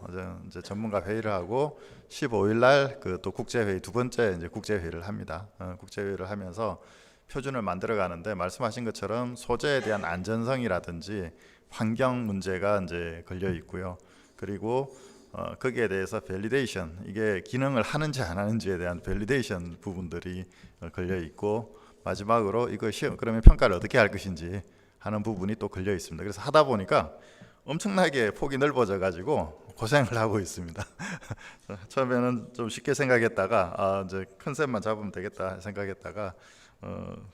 이제 전문가 회의를 하고 15일 날 그 또 국제회의 두 번째 이제 국제회의를 합니다. 국제회의를 하면서 표준을 만들어 가는데 말씀하신 것처럼 소재에 대한 안전성이라든지 환경 문제가 이제 걸려 있고요. 그리고 거기에 대해서 밸리데이션, 이게 기능을 하는지 안 하는지에 대한 밸리데이션 부분들이 걸려 있고, 마지막으로 이거 그러면 평가를 어떻게 할 것인지 하는 부분이 또 걸려 있습니다. 그래서 하다 보니까 엄청나게 폭이 넓어져 가지고 고생을 하고 있습니다. 처음에는 좀 쉽게 생각했다가 이제 컨셉만 잡으면 되겠다 생각했다가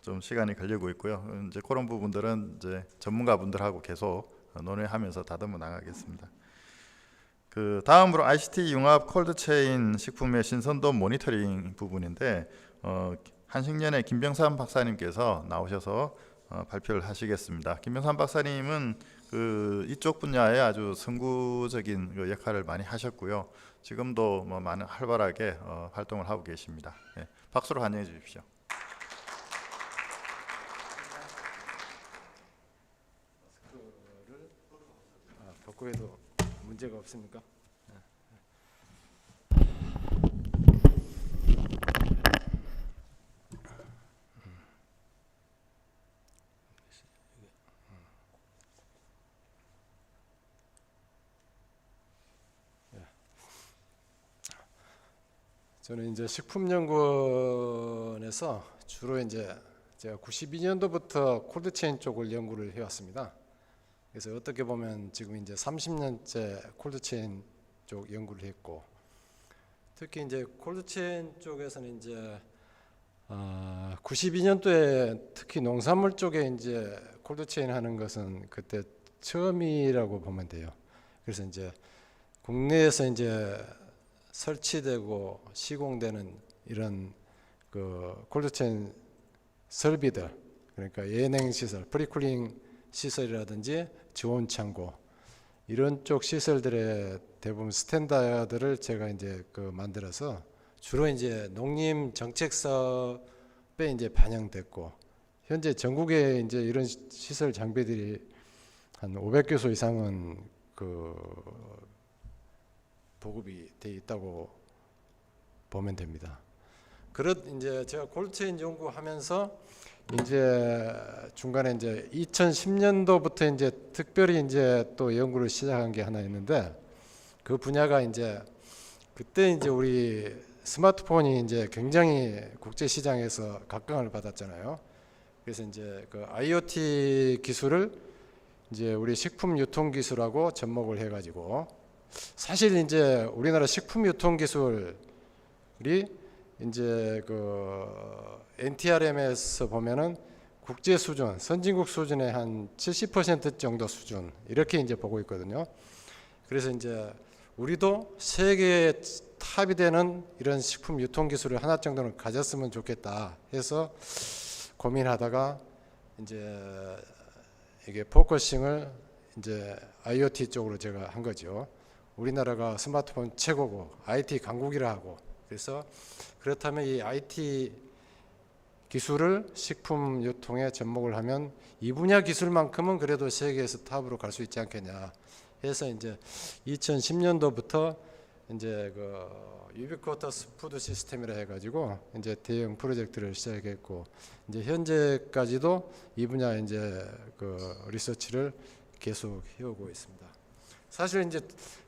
좀 시간이 걸리고 있고요. 이제 그런 부분들은 이제 전문가분들하고 계속 논의하면서 다듬어 나가겠습니다. 그 다음으로 ICT 융합 콜드체인 식품의 신선도 모니터링 부분인데 한식연의 김병삼 박사님께서 나오셔서 발표를 하시겠습니다. 김병삼 박사님은 그 이쪽 분야에 아주 선구적인 그 역할을 많이 하셨고요. 지금도 뭐 많은 활발하게 활동을 하고 계십니다. 예, 박수로 환영해 주십시오. 벗고 해도 문제가 없습니까? 저는 이제 식품연구원에서 주로 이제 제가 92년도부터 콜드체인 쪽을 연구를 해왔습니다. 그래서 어떻게 보면 지금 이제 30년째 콜드체인 쪽 연구를 했고, 특히 이제 콜드체인 쪽에서는 이제 92년도에 특히 농산물 쪽에 이제 콜드체인 하는 것은 그때 처음이라고 보면 돼요. 그래서 이제 국내에서 이제 설치되고 시공되는 이런 그 콜드체인 설비들, 그러니까 예냉 시설, 프리쿨링 시설이라든지 지원 창고 이런 쪽 시설들의 대부분 스탠다드를 제가 이제 그 만들어서 주로 이제 농림 정책 사업에 이제 반영됐고, 현재 전국에 이제 이런 시설 장비들이 한 500개소 이상은 그 보급이 돼 있다고 보면 됩니다. 이제 제가 콜드체인 연구하면서 이제 중간에 이제 2010년도부터 이제 특별히 이제 또 연구를 시작한 게 하나 있는데, 그 분야가 이제 그때 이제 우리 스마트폰이 이제 굉장히 국제 시장에서 각광을 받았잖아요. 그래서 이제 그 IoT 기술을 이제 우리 식품 유통 기술하고 접목을 해가지고, 사실 이제 우리나라 식품 유통 기술이 이제 그 NTRM에서 보면은 국제 수준, 선진국 수준의 한 70% 정도 수준 이렇게 이제 보고 있거든요. 그래서 이제 우리도 세계 탑이 되는 이런 식품 유통 기술을 하나 정도는 가졌으면 좋겠다 해서 고민하다가 이제 이게 포커싱을 이제 IoT 쪽으로 제가 한 거죠. 우리나라가 스마트폰 최고고 IT 강국이라 하고, 그래서 그렇다면 이 IT 기술을 식품 유통에 접목을 하면 이 분야 기술만큼은 그래도 세계에서 탑으로 갈 수 있지 않겠냐 해서 이제 2010년도부터 이제 그 유비쿼터스 푸드 시스템이라 해가지고 이제 대형 프로젝트를 시작했고, 이제 현재까지도 이 분야 이제 그 리서치를 계속 해오고 있습니다. 사실 이제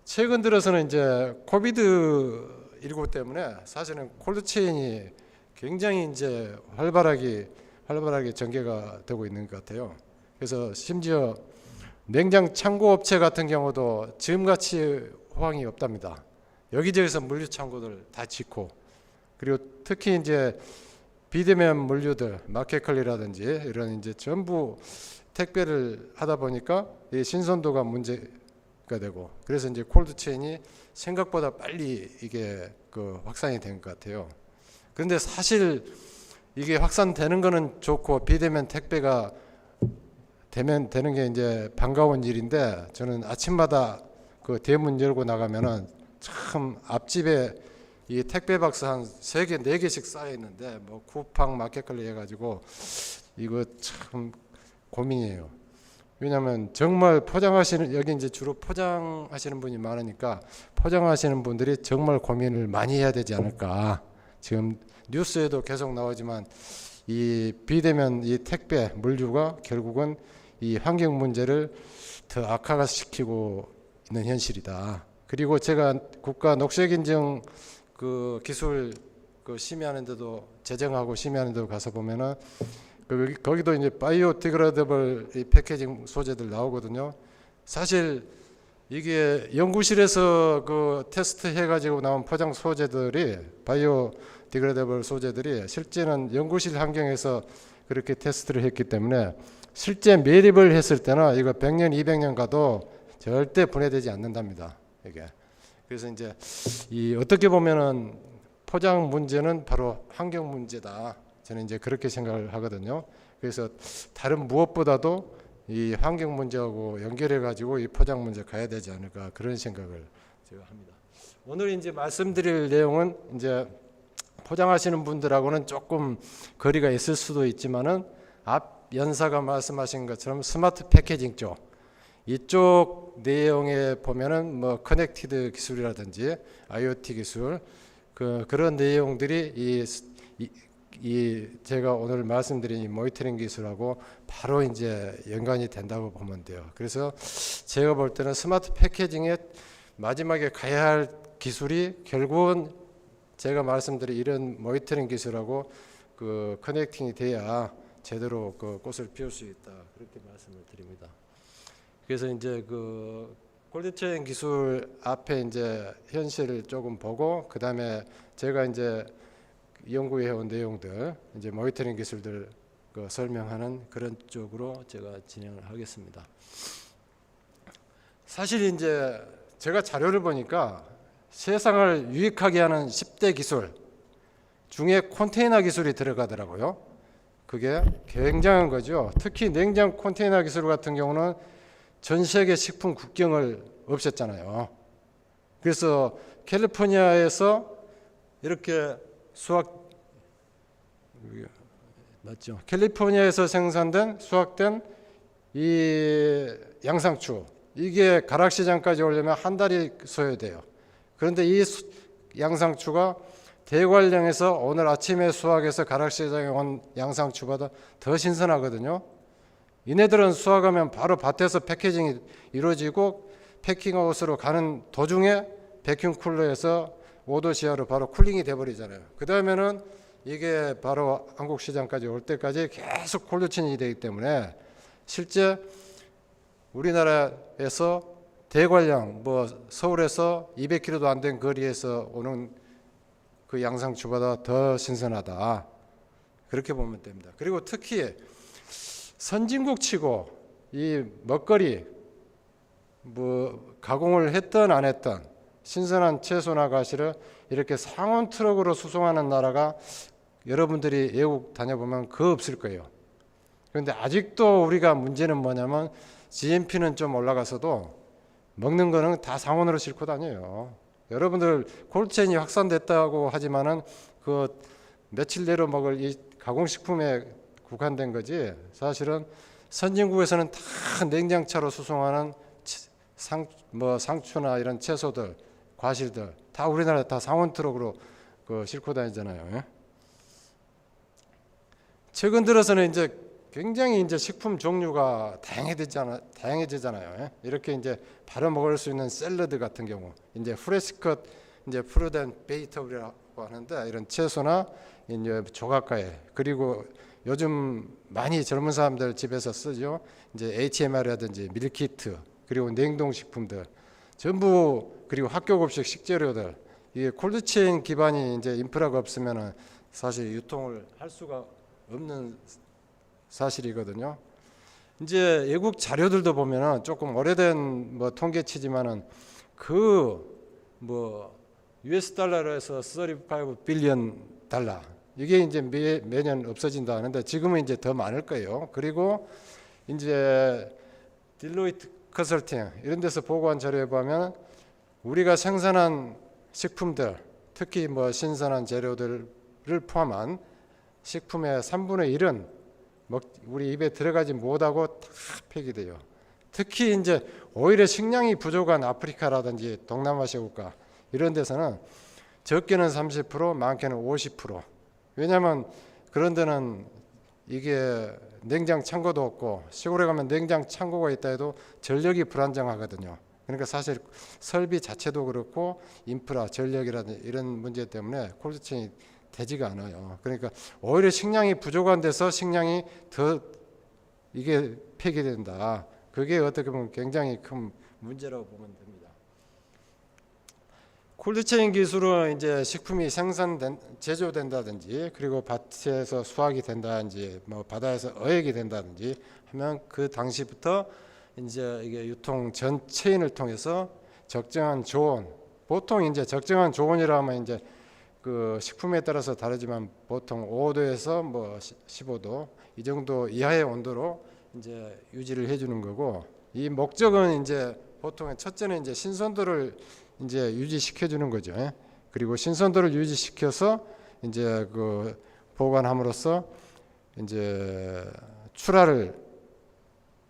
최근 들어서는 이제 코비드 19 때문에 사실은 콜드체인이 굉장히 이제 활발하게 활발하게 전개가 되고 있는 것 같아요. 그래서 심지어 냉장 창고 업체 같은 경우도 지금같이 호황이 없답니다. 여기저기서 물류 창고들 다 짓고, 그리고 특히 이제 비대면 물류들, 마켓컬리라든지 이런 이제 전부 택배를 하다 보니까 이 신선도가 문제가 되고, 그래서 이제 콜드체인이 생각보다 빨리 이게 그 확산이 된 것 같아요. 그런데 사실 이게 확산되는 거는 좋고 비대면 택배가 되는 게 이제 반가운 일인데, 저는 아침마다 그 대문 열고 나가면은 참 앞집에 이 택배 박스 한 3개, 4개씩 쌓여 있는데 뭐 쿠팡, 마켓컬리 해가지고 이거 참 고민이에요. 왜냐하면 정말 포장하시는, 여기 이제 주로 포장하시는 분이 많으니까 포장하시는 분들이 정말 고민을 많이 해야 되지 않을까. 지금 뉴스에도 계속 나오지만 이 비대면 이 택배 물류가 결국은 이 환경 문제를 더 악화시키고 있는 현실이다. 그리고 제가 국가 녹색인증 그 기술 그 심의하는데도, 제정하고 심의하는데도 가서 보면은 거기도 이제 바이오디그레이더블 이 패키징 소재들 나오거든요. 사실 이게 연구실에서 그 테스트 해가지고 나온 포장 소재들이, 바이오디그레이더블 소재들이 실제는 연구실 환경에서 그렇게 테스트를 했기 때문에 실제 매립을 했을 때는 이거 100년, 200년 가도 절대 분해되지 않는답니다. 이게. 그래서 이제 이 어떻게 보면은 포장 문제는 바로 환경 문제다. 저는 이제 그렇게 생각을 하거든요. 그래서 다른 무엇보다도 이 환경 문제하고 연결해 가지고 이 포장 문제 가야 되지 않을까, 그런 생각을 제가 합니다. 오늘 이제 말씀드릴 내용은 이제 포장하시는 분들하고는 조금 거리가 있을 수도 있지만은 앞 연사가 말씀하신 것처럼 스마트 패키징 쪽, 이쪽 내용에 보면은 뭐 커넥티드 기술이라든지 IoT 기술, 그런 내용들이 이 제가 오늘 말씀드린 이 모니터링 기술하고 바로 이제 연관이 된다고 보면 돼요. 그래서 제가 볼 때는 스마트 패키징의 마지막에 가야 할 기술이 결국은 제가 말씀드린 이런 모니터링 기술하고 그 커넥팅이 돼야 제대로 그 꽃을 피울 수 있다, 그렇게 말씀을 드립니다. 그래서 이제 그 콜드체인 기술 앞에 이제 현실을 조금 보고, 그 다음에 제가 이제 연구해온 내용들, 이제 모니터링 기술들 그 설명하는 그런 쪽으로 제가 진행을 하겠습니다. 사실 이제 제가 자료를 보니까 세상을 유익하게 하는 10대 기술 중에 컨테이너 기술이 들어가더라고요. 그게 굉장한 거죠. 특히 냉장 컨테이너 기술 같은 경우는 전 세계 식품 국경을 없앴잖아요. 그래서 캘리포니아에서 이렇게 맞죠? 캘리포니아에서 생산된 수확된 이 양상추, 이게 가락시장까지 오려면 한 달이 소요돼요. 그런데 이 양상추가 대관령에서 오늘 아침에 수확해서 가락시장에 온 양상추보다 더 신선하거든요. 이네들은 수확하면 바로 밭에서 패키징이 이루어지고 패킹아웃으로 가는 도중에 백큐um 쿨러에서 5도 지하로 바로 쿨링이 돼버리잖아요. 그 다음에는 이게 바로 한국 시장까지 올 때까지 계속 콜드체인이 되기 때문에 실제 우리나라에서 대관령, 뭐 서울에서 200km도 안 된 거리에서 오는 그 양상추보다 더 신선하다, 그렇게 보면 됩니다. 그리고 특히 선진국 치고 이 먹거리 뭐 가공을 했든 안 했든 신선한 채소나 과실을 이렇게 상온 트럭으로 수송하는 나라가 여러분들이 외국 다녀보면 그 없을 거예요. 그런데 아직도 우리가 문제는 뭐냐면 GMP는 좀 올라가서도 먹는 거는 다 상온으로 싣고 다녀요. 여러분들 콜드체인이 확산됐다고 하지만은 그 며칠 내로 먹을 이 가공식품에 국한된 거지, 사실은 선진국에서는 다 냉장차로 수송하는 상추나 이런 채소들, 과실들 다 우리나라 다 상온 트럭으로 그 싣고 다니잖아요. 최근 들어서는 이제 굉장히 이제 식품 종류가 다양해지잖아요. 이렇게 이제 바로 먹을 수 있는 샐러드 같은 경우, 이제 프레시컷, 이제 프루덴 베이터블이라고 하는데, 이런 채소나 이제 조각과일, 그리고 요즘 많이 젊은 사람들 집에서 쓰죠. 이제 HMR이라든지 밀키트, 그리고 냉동식품들 전부, 그리고 학교급식 식재료들, 이게 콜드체인 기반이 이제 인프라가 없으면은 사실 유통을 할 수가 없는 사실이거든요. 이제 외국 자료들도 보면은 조금 오래된 뭐 통계치지만은 US 달러로 해서 35 빌리언 달러, 이게 이제 매년 없어진다 하는데 지금은 이제 더 많을 거예요. 그리고 이제 딜로이트 컨설팅 이런 데서 보고한 자료에 보면 우리가 생산한 식품들, 특히 뭐 신선한 재료들을 포함한 식품의 3분의 1은 우리 입에 들어가지 못하고 다 폐기돼요. 특히 이제 오히려 식량이 부족한 아프리카라든지 동남아시아 국가 이런 데서는 적게는 30%, 많게는 50%. 왜냐하면 그런 데는 이게 냉장 창고도 없고, 시골에 가면 냉장 창고가 있다 해도 전력이 불안정하거든요. 그러니까 사실 설비 자체도 그렇고 인프라, 전력이라든지 이런 문제 때문에 콜드체인이 되지가 않아요. 그러니까 오히려 식량이 부족한 데서 식량이 더 이게 폐기된다. 그게 어떻게 보면 굉장히 큰 문제라고 보면 됩니다. 콜드체인 기술은 이제 식품이 제조된다든지, 그리고 밭에서 수확이 된다든지, 뭐 바다에서 어획이 된다든지 하면 그 당시부터 이제 이게 유통 전 체인을 통해서 적정한 조온, 보통 이제 적정한 조온이라 하면 이제 그 식품에 따라서 다르지만 보통 5도에서 뭐 15도 이 정도 이하의 온도로 이제 유지를 해주는 거고, 이 목적은 이제 보통 첫째는 이제 신선도를 이제 유지시켜 주는 거죠. 그리고 신선도를 유지시켜서 이제 그 보관함으로써 이제 출하를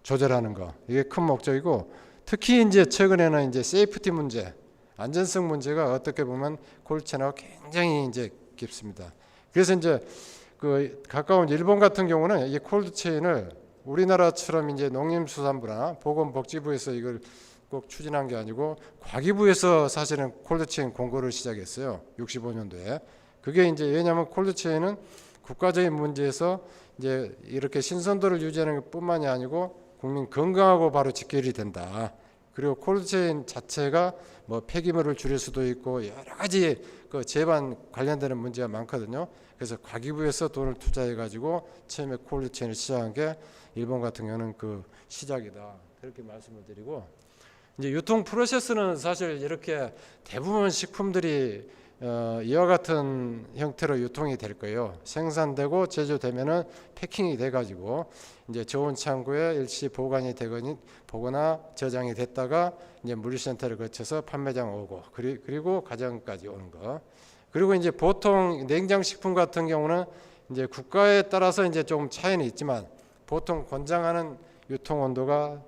조절하는 거, 이게 큰 목적이고, 특히 이제 최근에는 이제 세이프티 문제, 안전성 문제가 어떻게 보면 콜드체인하고 굉장히 이제 깊습니다. 그래서 이제 그 가까운 일본 같은 경우는 이 콜드체인을 우리나라처럼 이제 농림수산부나 보건복지부에서 이걸 꼭 추진한 게 아니고 과기부에서 사실은 콜드체인 공고를 시작했어요. 65년도에. 그게 이제 왜냐하면 콜드체인은 국가적인 문제에서 이제 이렇게 신선도를 유지하는 것뿐만이 아니고 국민 건강하고 바로 직결이 된다. 그리고 콜드체인 자체가 뭐 폐기물을 줄일 수도 있고 여러 가지 그 재반 관련되는 문제가 많거든요. 그래서 과기부에서 돈을 투자해 가지고 처음에 콜드체인을 시작한 게 일본 같은 경우는 그 시작이다. 그렇게 말씀을 드리고, 이제 유통 프로세스는 사실 이렇게 대부분 식품들이 이와 같은 형태로 유통이 될 거예요. 생산되고 제조되면은 패킹이 돼가지고 이제 저온 창고에 일시 보관이 되거나 저장이 됐다가 이제 물류센터를 거쳐서 판매장 오고, 그리고 가정까지 오는 거. 그리고 이제 보통 냉장식품 같은 경우는 이제 국가에 따라서 이제 좀 차이는 있지만 보통 권장하는 유통 온도가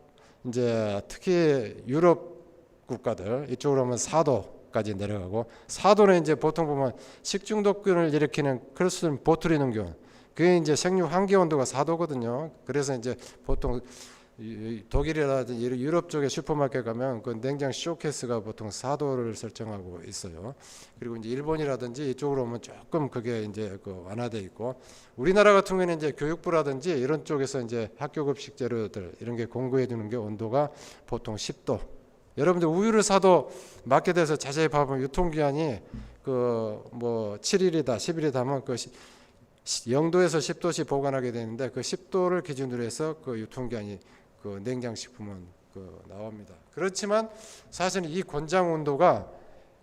이제 특히 유럽 국가들 이쪽으로 오면 4도까지 내려가고, 4도는 이제 보통 보면 식중독균을 일으키는 크로스든 보투리눔균, 그게 이제 생육 환기 온도가 4도거든요. 그래서 이제 보통 독일이라든지 유럽 쪽에 슈퍼마켓 가면 그 냉장 쇼케이스가 보통 4도를 설정하고 있어요. 그리고 이제 일본이라든지 이쪽으로 오면 조금 그게 이제 그 완화돼 있고, 우리나라 같은 경우에는 이제 교육부라든지 이런 쪽에서 이제 학교급식 재료들 이런 게 공급해 주는 게 온도가 보통 10도. 여러분들 우유를 사도 마켓에서 자세히 봐보면 유통기한이 그 뭐 7일이다 10일이다 하면 그 0도에서 10도씩 보관하게 되는데 그 10도를 기준으로 해서 그 유통기한이 그 냉장식품은 그 나옵니다. 그렇지만 사실 이 권장 온도가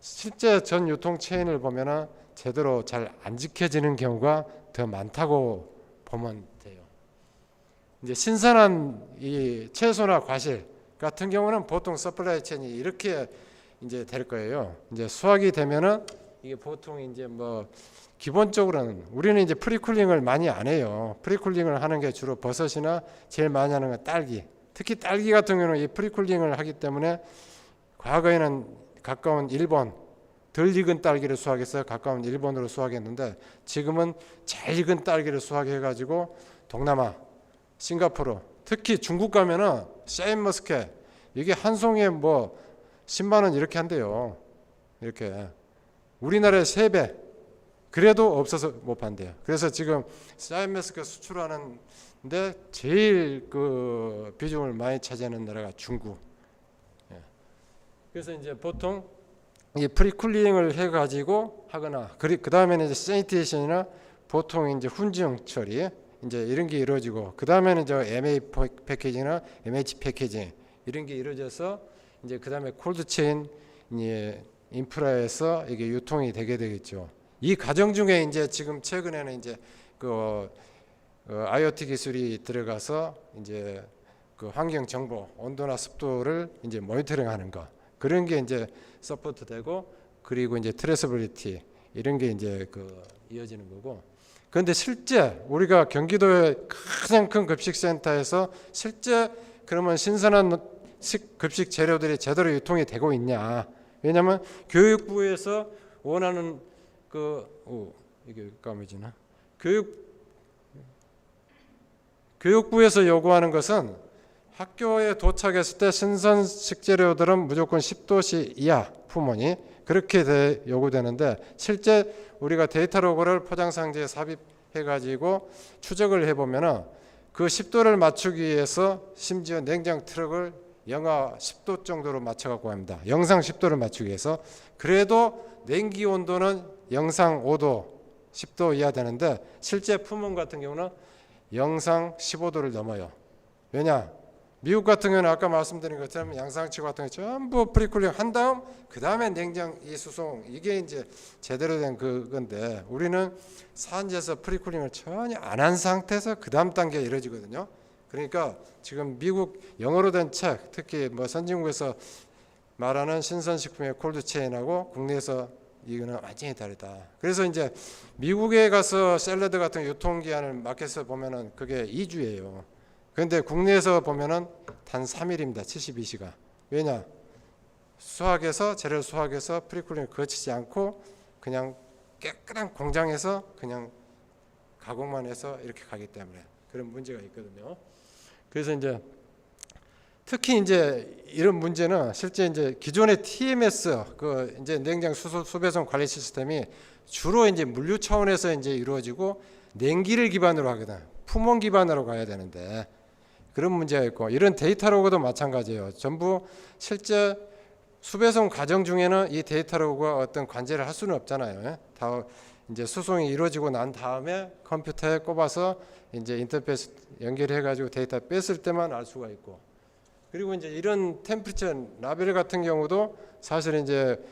실제 전 유통 체인을 보면은 제대로 잘 안 지켜지는 경우가 더 많다고 보면 돼요. 이제 신선한 이 채소나 과실 같은 경우는 보통 서플라이 체인이 이렇게 이제 될 거예요. 이제 수확이 되면은 이게 보통 이제 뭐 기본적으로는 우리는 이제 프리쿨링을 많이 안 해요. 프리쿨링을 하는 게 주로 버섯이나 제일 많이 하는 건 딸기. 특히 딸기 같은 경우는 이 프리쿨링을 하기 때문에 과거에는 가까운 일본 덜 익은 딸기를 수확해서 가까운 일본으로 수확했는데 지금은 잘 익은 딸기를 수확해가지고 동남아, 싱가포르, 특히 중국 가면은 샤인머스켓 이게 한 송이에 뭐 10만 원 이렇게 한대요. 이렇게 우리나라의 3배 그래도 없어서 못 판대요. 그래서 지금 샤인머스켓 수출하는데 제일 그 비중을 많이 차지하는 나라가 중국. 그래서 이제 보통 이 프리쿨링을 해가지고 하거나 그 다음에는 이제 세니테이션이나 보통 이제 훈증 처리 이제 이런 게 이루어지고 그 다음에는 이제 MA 패키징이나 MH 패키징 이런 게 이루어져서 이제 그 다음에 콜드체인 인프라에서 이게 유통이 되게 되겠죠. 이 과정 중에 이제 지금 최근에는 이제 그 IoT 기술이 들어가서 이제 그 환경 정보, 온도나 습도를 이제 모니터링하는 거 그런 게 이제 서포트되고 그리고 이제 트레이서빌리티 이런 게 이제 그 이어지는 거고. 그런데 실제 우리가 경기도의 가장 큰 급식센터에서 실제 그러면 신선한 급식 재료들이 제대로 유통이 되고 있냐? 왜냐하면 교육부에서 원하는 이게 까매지나? 교육부에서 요구하는 것은 학교에 도착했을 때 신선 식재료들은 무조건 10도씨 이하 품원이 그렇게 요구되는데 실제 우리가 데이터로그를 포장상자에 삽입해가지고 추적을 해보면은 그 10도를 맞추기 위해서 심지어 냉장 트럭을 영하 10도 정도로 맞춰갖고 합니다. 영상 10도를 맞추기 위해서. 그래도 냉기 온도는 영상 5도, 10도 이하 되는데 실제 품목 같은 경우는 영상 15도를 넘어요. 왜냐? 미국 같은 경우는 아까 말씀드린 것처럼 양상치 같은 게 전부 프리쿨링 한 다음 그 다음에 냉장 이 수송 이게 이제 제대로 된 그건데 우리는 산지에서 프리쿨링을 전혀 안 한 상태에서 그 다음 단계가 이루어지거든요. 그러니까 지금 미국 영어로 된 책 특히 뭐 선진국에서 말하는 신선식품의 콜드체인하고 국내에서 이거는 완전히 다르다. 그래서 이제 미국에 가서 샐러드 같은 유통기한을 마켓에서 보면은 그게 2주예요. 그런데 국내에서 보면은 단 3일입니다. 72시간. 왜냐? 재료를 수확해서 프리쿨링을 거치지 않고 그냥 깨끗한 공장에서 그냥 가공만 해서 이렇게 가기 때문에 그런 문제가 있거든요. 그래서 이제 특히 이제 이런 문제는 실제 이제 기존의 TMS 그 이제 냉장 수배송 관리 시스템이 주로 이제 물류 차원에서 이제 이루어지고 냉기를 기반으로 하거든. 품원 기반으로 가야 되는데 그런 문제가 있고 이런 데이터로그도 마찬가지예요. 전부 실제 수배송 과정 중에는 이 데이터로그가 어떤 관제를 할 수는 없잖아요. 다 이제 수송이 이루어지고 난 다음에 컴퓨터에 꼽아서 이제 인터페이스 연결해가지고 데이터 뺐을 때만 알 수가 있고. 그리고 이제 이런 템퍼처 라벨 같은 경우도 사실 이제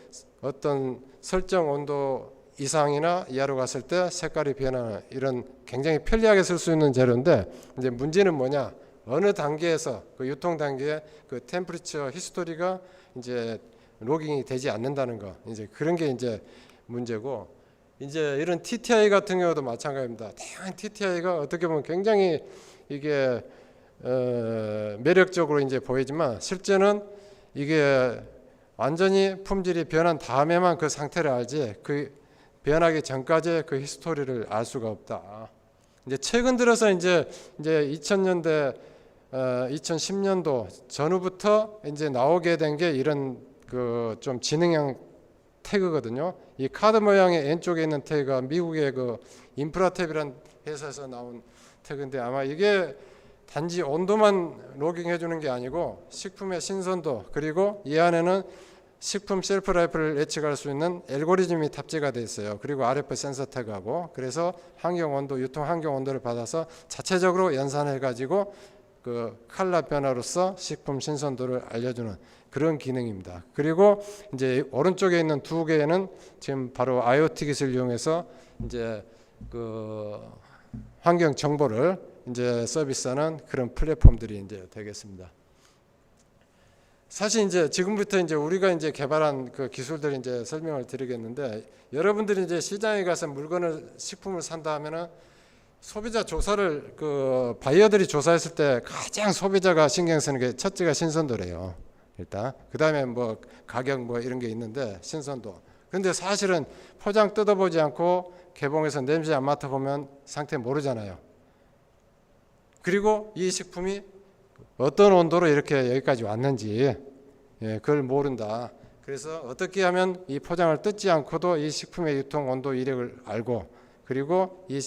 어떤 설정 온도 이상이나 이하로 갔을 때 색깔이 변하는 이런 굉장히 편리하게 쓸 수 있는 재료인데 이제 문제는 뭐냐? 어느 단계에서 그 유통 단계에 그 템퍼처 히스토리가 이제 로깅이 되지 않는다는 거 이제 그런 게 이제 문제고 이제 이런 TTI 같은 경우도 마찬가지입니다. 다양한 TTI가 어떻게 보면 굉장히 이게 매력적으로 이제 보이지만 실제는 이게 완전히 품질이 변한 다음에만 그 상태를 알지 그 변하기 전까지 그 히스토리를 알 수가 없다. 이제 최근 들어서 이제 2000년대 2010년도 전후부터 이제 나오게 된 게 이런 그 좀 지능형 태그거든요. 이 카드 모양의 왼쪽에 있는 태그가 미국의 그 인프라탭이라는 회사에서 나온 태그인데 아마 이게 단지 온도만 로깅해 주는 게 아니고 식품의 신선도 그리고 이 안에는 식품 셀프 라이프를 예측할 수 있는 알고리즘이 탑재가 되어 있어요. 그리고 RF 센서 태그하고 그래서 환경 온도, 유통 환경 온도를 받아서 자체적으로 연산해 가지고 그 칼라 변화로서 식품 신선도를 알려주는 그런 기능입니다. 그리고 이제 오른쪽에 있는 두 개는 지금 바로 IoT 기술을 이용해서 이제 그 환경 정보를 이제 서비스하는 그런 플랫폼들이 이제 되겠습니다. 사실 이제 지금부터 이제 우리가 이제 개발한 그 기술들 이제 설명을 드리겠는데 여러분들이 이제 시장에 가서 식품을 산다 하면은 소비자 조사를 그 바이어들이 조사했을 때 가장 소비자가 신경 쓰는 게 첫째가 신선도래요. 일단 그다음에 뭐 가격 뭐 이런 게 있는데 신선도. 근데 사실은 포장 뜯어보지 않고 개봉해서 냄새 안 맡아보면 상태 모르잖아요. 그리고 이 식품이 어떤 온도로 이렇게 여기까지 왔는지 그걸 모른다. 그래서 어떻게 하면 이 포장을 뜯지 않고도 이 식품의 유통 온도 이력을 알고 그리고 이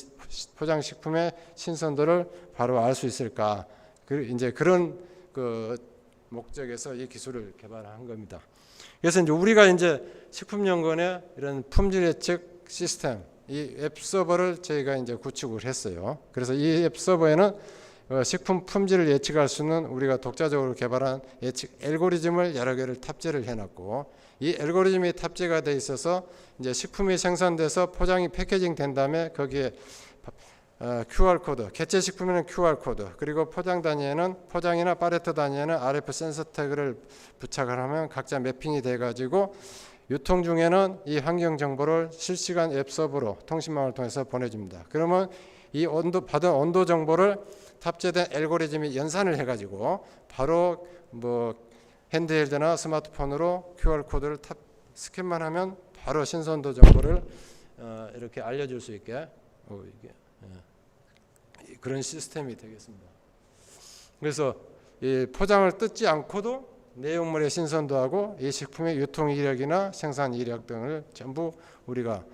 포장 식품의 신선도를 바로 알 수 있을까? 이제 그런 그 목적에서 이 기술을 개발한 겁니다. 그래서 이제 우리가 이제 식품연구원의 이런 품질 예측 시스템, 이 웹 서버를 저희가 이제 구축을 했어요. 그래서 이 웹 서버에는 식품 품질을 예측할 수 있는 우리가 독자적으로 개발한 예측 알고리즘을 여러 개를 탑재를 해놨고, 이 알고리즘이 탑재가 돼 있어서 이제 식품이 생산돼서 포장이 패키징 된 다음에 거기에 QR 코드, 개체 식품에는 QR 코드, 그리고 포장 단위에는 포장이나 팔레트 단위에는 RF 센서 태그를 부착을 하면 각자 매핑이 돼 가지고 유통 중에는 이 환경 정보를 실시간 웹 서버로 통신망을 통해서 보내줍니다. 그러면 이 받은 온도 정보를 탑재된 알고리즘이 연산을 해가지고 바로 뭐 핸드헬드나 스마트폰으로 QR 코드를 스캔만 하면 바로 신선도 정보를 이렇게 알려줄 수 있게 그런 시스템이 되겠습니다. 그래서 이 포장을 뜯지 않고도 내용물의 신선도하고 이 식품의 유통 이력이나 생산 이력 등을 전부 우리가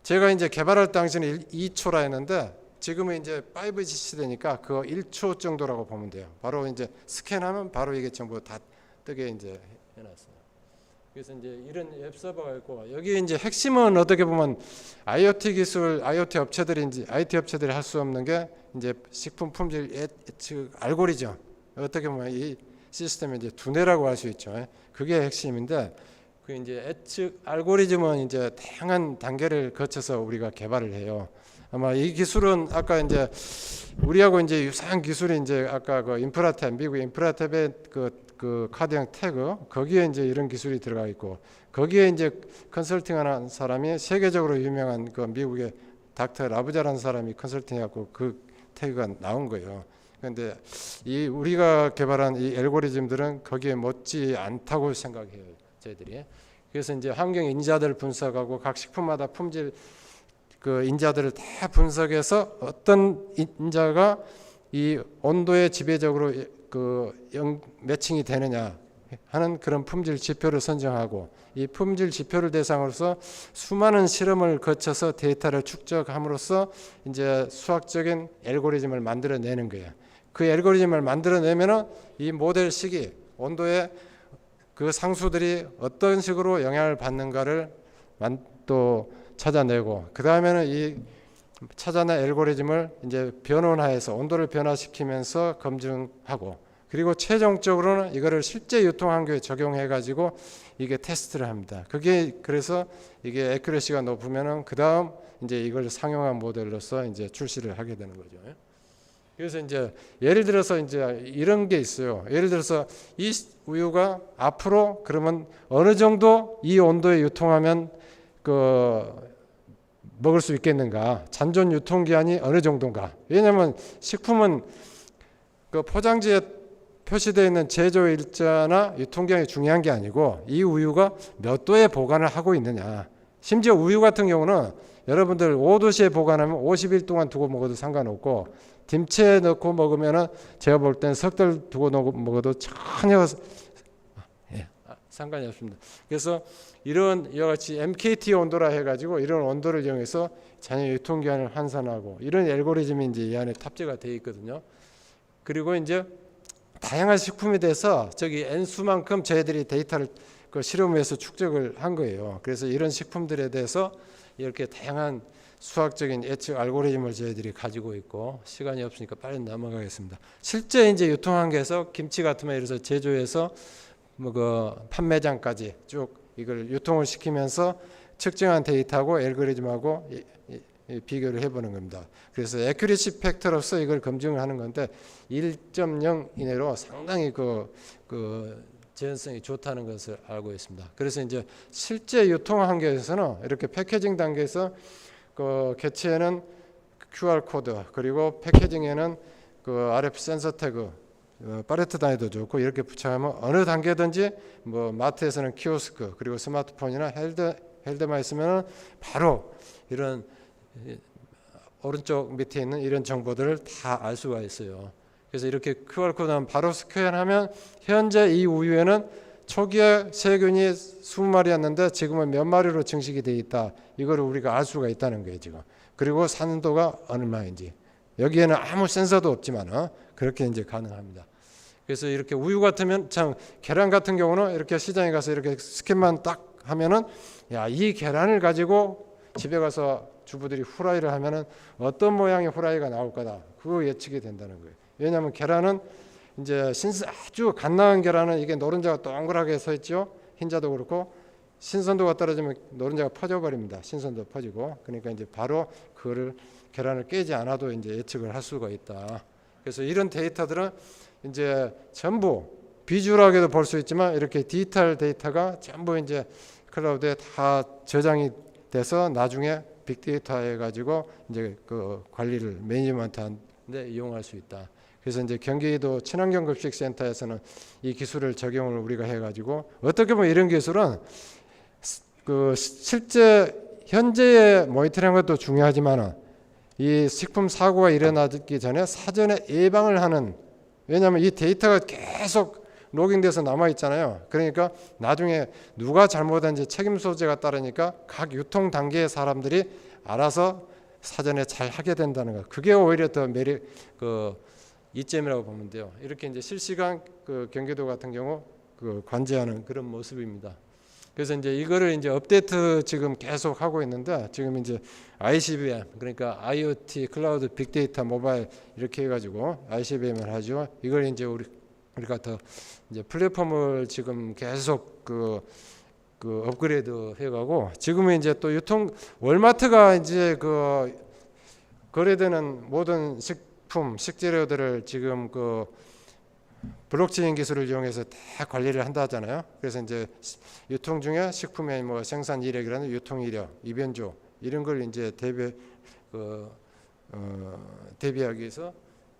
제가 이제 개발할 당시는 2초라 했는데 지금은 이제 5G 시대니까 그거 1초 정도라고 보면 돼요. 바로 이제 스캔하면 바로 이게 전부 다 뜨게 이제 해놨어요. 그래서 이제 이런 웹 서버가 있고 여기 이제 핵심은 어떻게 보면 IoT 기술, IoT 업체들인지 IT 업체들이 할 수 없는 게 이제 식품 품질 예측 알고리즘. 어떻게 보면 이 시스템의 이제 두뇌라고 할 수 있죠. 그게 핵심인데 그 이제 예측 알고리즘은 이제 다양한 단계를 거쳐서 우리가 개발을 해요. 아마 이 기술은 아까 이제 우리하고 이제 유사한 기술이 이제 아까 그 인프라탭 미국 인프라탭의 그 카드형 태그 거기에 이제 이런 기술이 들어가 있고 거기에 이제 컨설팅하는 사람이 세계적으로 유명한 그 미국의 닥터 라부자라는 사람이 컨설팅해갖고 그 태그가 나온 거예요. 그런데 이 우리가 개발한 이 알고리즘들은 거기에 못지 않다고 생각해요, 저희들이. 그래서 이제 환경 인자들 분석하고 각 식품마다 품질 그 인자들을 다 분석해서 어떤 인자가 이 온도에 지배적으로 그 매칭이 되느냐 하는 그런 품질 지표를 선정하고 이 품질 지표를 대상으로서 수많은 실험을 거쳐서 데이터를 축적함으로써 이제 수학적인 알고리즘을 만들어내는 거예요. 그 알고리즘을 만들어내면은 이 모델식이 온도에 그 상수들이 어떤 식으로 영향을 받는가를 또 찾아내고 그 다음에는 이 찾아낸 알고리즘을 이제 변원화해서 온도를 변화시키면서 검증하고 그리고 최종적으로는 이거를 실제 유통 환경에 적용해 가지고 이게 테스트를 합니다. 그게 그래서 이게 애큐러시가 높으면은 그 다음 이제 이걸 상용한 모델로서 이제 출시를 하게 되는 거죠. 그래서 이제 예를 들어서 이제 이런 게 있어요. 예를 들어서 이 우유가 앞으로 그러면 어느 정도 이 온도에 유통하면 그 먹을 수 있겠는가? 잔존 유통 기한이 어느 정도인가? 왜냐하면 식품은 그 포장지에 표시되어 있는 제조 일자나 유통 기한이 중요한 게 아니고 이 우유가 몇 도에 보관을 하고 있느냐. 심지어 우유 같은 경우는 여러분들 5도씨에 보관하면 50일 동안 두고 먹어도 상관없고 김치에 넣고 먹으면은 제가 볼 땐 석 달 두고 먹어도 전혀 상관이 없습니다. 그래서 이런 이와 같이 MKT 온도라 해가지고 이런 온도를 이용해서 잔여 유통기한을 환산하고 이런 알고리즘이 이제 이 안에 탑재가 되어 있거든요. 그리고 이제 다양한 식품에 대해서 저기 N수만큼 저희들이 데이터를 그 실험에서 축적을 한 거예요. 그래서 이런 식품들에 대해서 이렇게 다양한 수학적인 예측 알고리즘을 저희들이 가지고 있고 시간이 없으니까 빨리 넘어가겠습니다. 실제 이제 유통 환경에서 김치 같으면 예를 들어서 제조해서 뭐 그 판매장까지 쭉 이걸 유통을 시키면서 측정한 데이터하고 알고리즘하고 비교를 해보는 겁니다. 그래서 애큐리시 팩터로서 이걸 검증하는 건데 1.0 이내로 상당히 그 재현성이 좋다는 것을 알고 있습니다. 그래서 이제 실제 유통 환경에서는 이렇게 패키징 단계에서 그 개체에는 QR 코드 그리고 패키징에는 그 RF 센서 태그 팔레트 단위도 좋고 이렇게 부착하면 어느 단계든지 뭐 마트에서는 키오스크 그리고 스마트폰이나 헬드만 있으면 바로 이런 오른쪽 밑에 있는 이런 정보들을 다 알 수가 있어요. 그래서 이렇게 QR 코드는 바로 스캔하면 현재 이 우유에는 초기에 세균이 20마리였는데 지금은 몇 마리로 증식이 되어 있다. 이거를 우리가 알 수가 있다는 거예요, 지금. 그리고 산도가 얼마인지. 여기에는 아무 센서도 없지만 그렇게 이제 가능합니다. 그래서 이렇게 우유 같으면 참 계란 같은 경우는 이렇게 시장에 가서 이렇게 스캔만 딱 하면은 야, 이 계란을 가지고 집에 가서 주부들이 후라이를 하면은 어떤 모양의 후라이가 나올 거다. 그거 예측이 된다는 거예요. 왜냐하면 계란은 이제 아주 갓 나은 계란은 이게 노른자가 동그랗게 서 있죠. 흰자도 그렇고 신선도가 떨어지면 노른자가 퍼져버립니다. 신선도 퍼지고. 그러니까 이제 바로 그거를 계란을 깨지 않아도 이제 예측을 할 수가 있다. 그래서 이런 데이터들은 이제 전부 비주얼하게도 볼 수 있지만 이렇게 디지털 데이터가 전부 이제 클라우드에 다 저장이 돼서 나중에 빅데이터 해가지고 이제 그 관리를 매니지먼트하는데 이용할 수 있다. 그래서 이제 경기도 친환경급식센터에서는 이 기술을 적용을 우리가 해가지고 어떻게 보면 이런 기술은 그 실제 현재의 모니터링 것도 중요하지만은 이 식품 사고가 일어나기 전에 사전에 예방을 하는, 왜냐하면 이 데이터가 계속 로깅돼서 남아 있잖아요. 그러니까 나중에 누가 잘못한지 책임 소재가 따르니까 각 유통 단계의 사람들이 알아서 사전에 잘 하게 된다는 거. 그게 오히려 더 이점이라고 보면 돼요. 이렇게 이제 실시간 그 경기도 같은 경우 그 관제하는 그런 모습입니다. 그래서 이제 이거를 이제 업데이트 지금 계속 하고 있는데 지금 이제 ICBM, 그러니까 IoT 클라우드 빅데이터 모바일 이렇게 해가지고 ICBM을 하죠. 이걸 이제 우리가 더 이제 플랫폼을 지금 계속 그 업그레이드 해가고, 지금은 이제 또 유통 월마트가 이제 그 거래되는 모든 식재료들을 지금 그 블록체인 기술을 이용해서 다 관리를 한다 하잖아요. 그래서 이제 유통 중에 식품의 뭐 생산 이력이라는 유통 이력, 입연조 이런 걸 이제 대비하기 위해서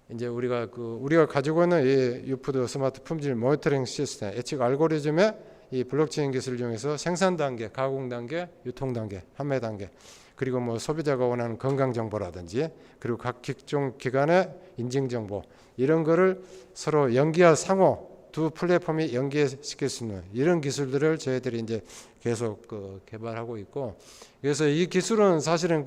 이제 우리가 가지고 있는 이 유푸드 스마트 품질 모니터링 시스템, 예측 알고리즘에 이 블록체인 기술을 이용해서 생산 단계, 가공 단계, 유통 단계, 판매 단계, 그리고 뭐 소비자가 원하는 건강 정보라든지, 그리고 각 기관의 인증 정보 이런 거를 서로 상호 두 플랫폼이 연계시킬 수 있는 이런 기술들을 저희들이 이제 계속 개발하고 있고, 그래서 이 기술은 사실은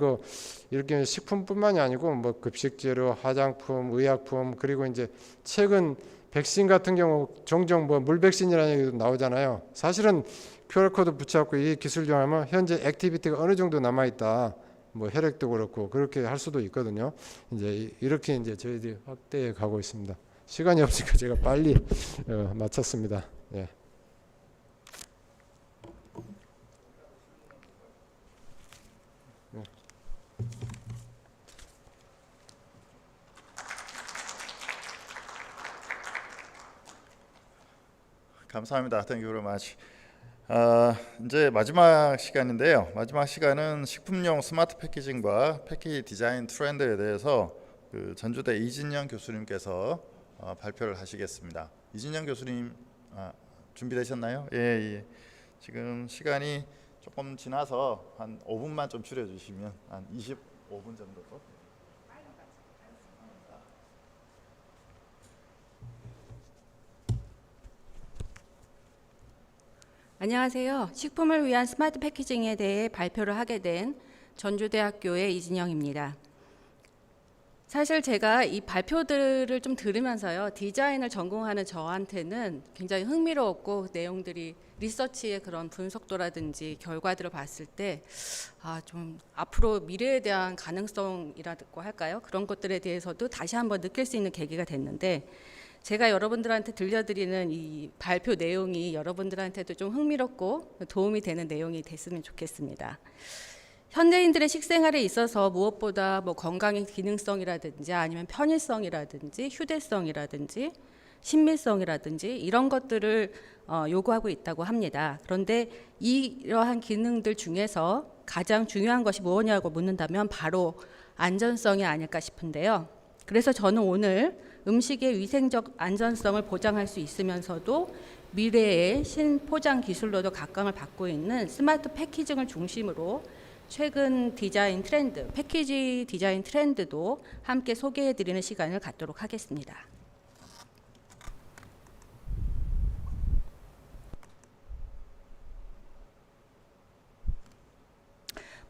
이렇게 식품뿐만이 아니고 뭐 급식재료, 화장품, 의약품, 그리고 이제 최근 백신 같은 경우 종종 뭐 물백신이라는 얘기도 나오잖아요. 사실은 QR코드 붙여갖고 이 기술 이용하면 현재 액티비티가 어느 정도 남아 있다. 뭐 혈액도 그렇고 그렇게 할 수도 있거든요. 이제 이렇게 이제 저희들이 확대해 가고 있습니다. 시간이 없으니까 제가 빨리 마쳤습니다. 예. 감사합니다. Thank you very much. 이제 마지막 시간인데요. 마지막 시간은 식품용 스마트 패키징과 패키지 디자인 트렌드에 대해서 그 전주대 이진영 교수님께서 발표를 하시겠습니다. 이진영 교수님 준비되셨나요? 예. 지금 시간이 조금 지나서 한 5분만 좀 줄여주시면 한 25분 정도. 안녕하세요. 식품을 위한 스마트 패키징에 대해 발표를 하게 된 전주대학교의 이진영입니다. 사실 제가 이 발표들을 좀 들으면서요, 디자인을 전공하는 저한테는 굉장히 흥미로웠고, 내용들이 리서치의 그런 분석도라든지 결과들을 봤을 때 좀 앞으로 미래에 대한 가능성이라고 할까요? 그런 것들에 대해서도 다시 한번 느낄 수 있는 계기가 됐는데, 제가 여러분들한테 들려드리는 이 발표 내용이 여러분들한테도 좀 흥미롭고 도움이 되는 내용이 됐으면 좋겠습니다. 현대인들의 식생활에 있어서 무엇보다 뭐 건강의 기능성이라든지 아니면 편의성이라든지 휴대성이라든지 친밀성이라든지 이런 것들을 요구하고 있다고 합니다. 그런데 이러한 기능들 중에서 가장 중요한 것이 무엇이냐고 묻는다면 바로 안전성이 아닐까 싶은데요. 그래서 저는 오늘 음식의 위생적 안전성을 보장할 수 있으면서도 미래의 신포장 기술로도 각광을 받고 있는 스마트 패키징을 중심으로 최근 디자인 트렌드, 패키지 디자인 트렌드도 함께 소개해드리는 시간을 갖도록 하겠습니다.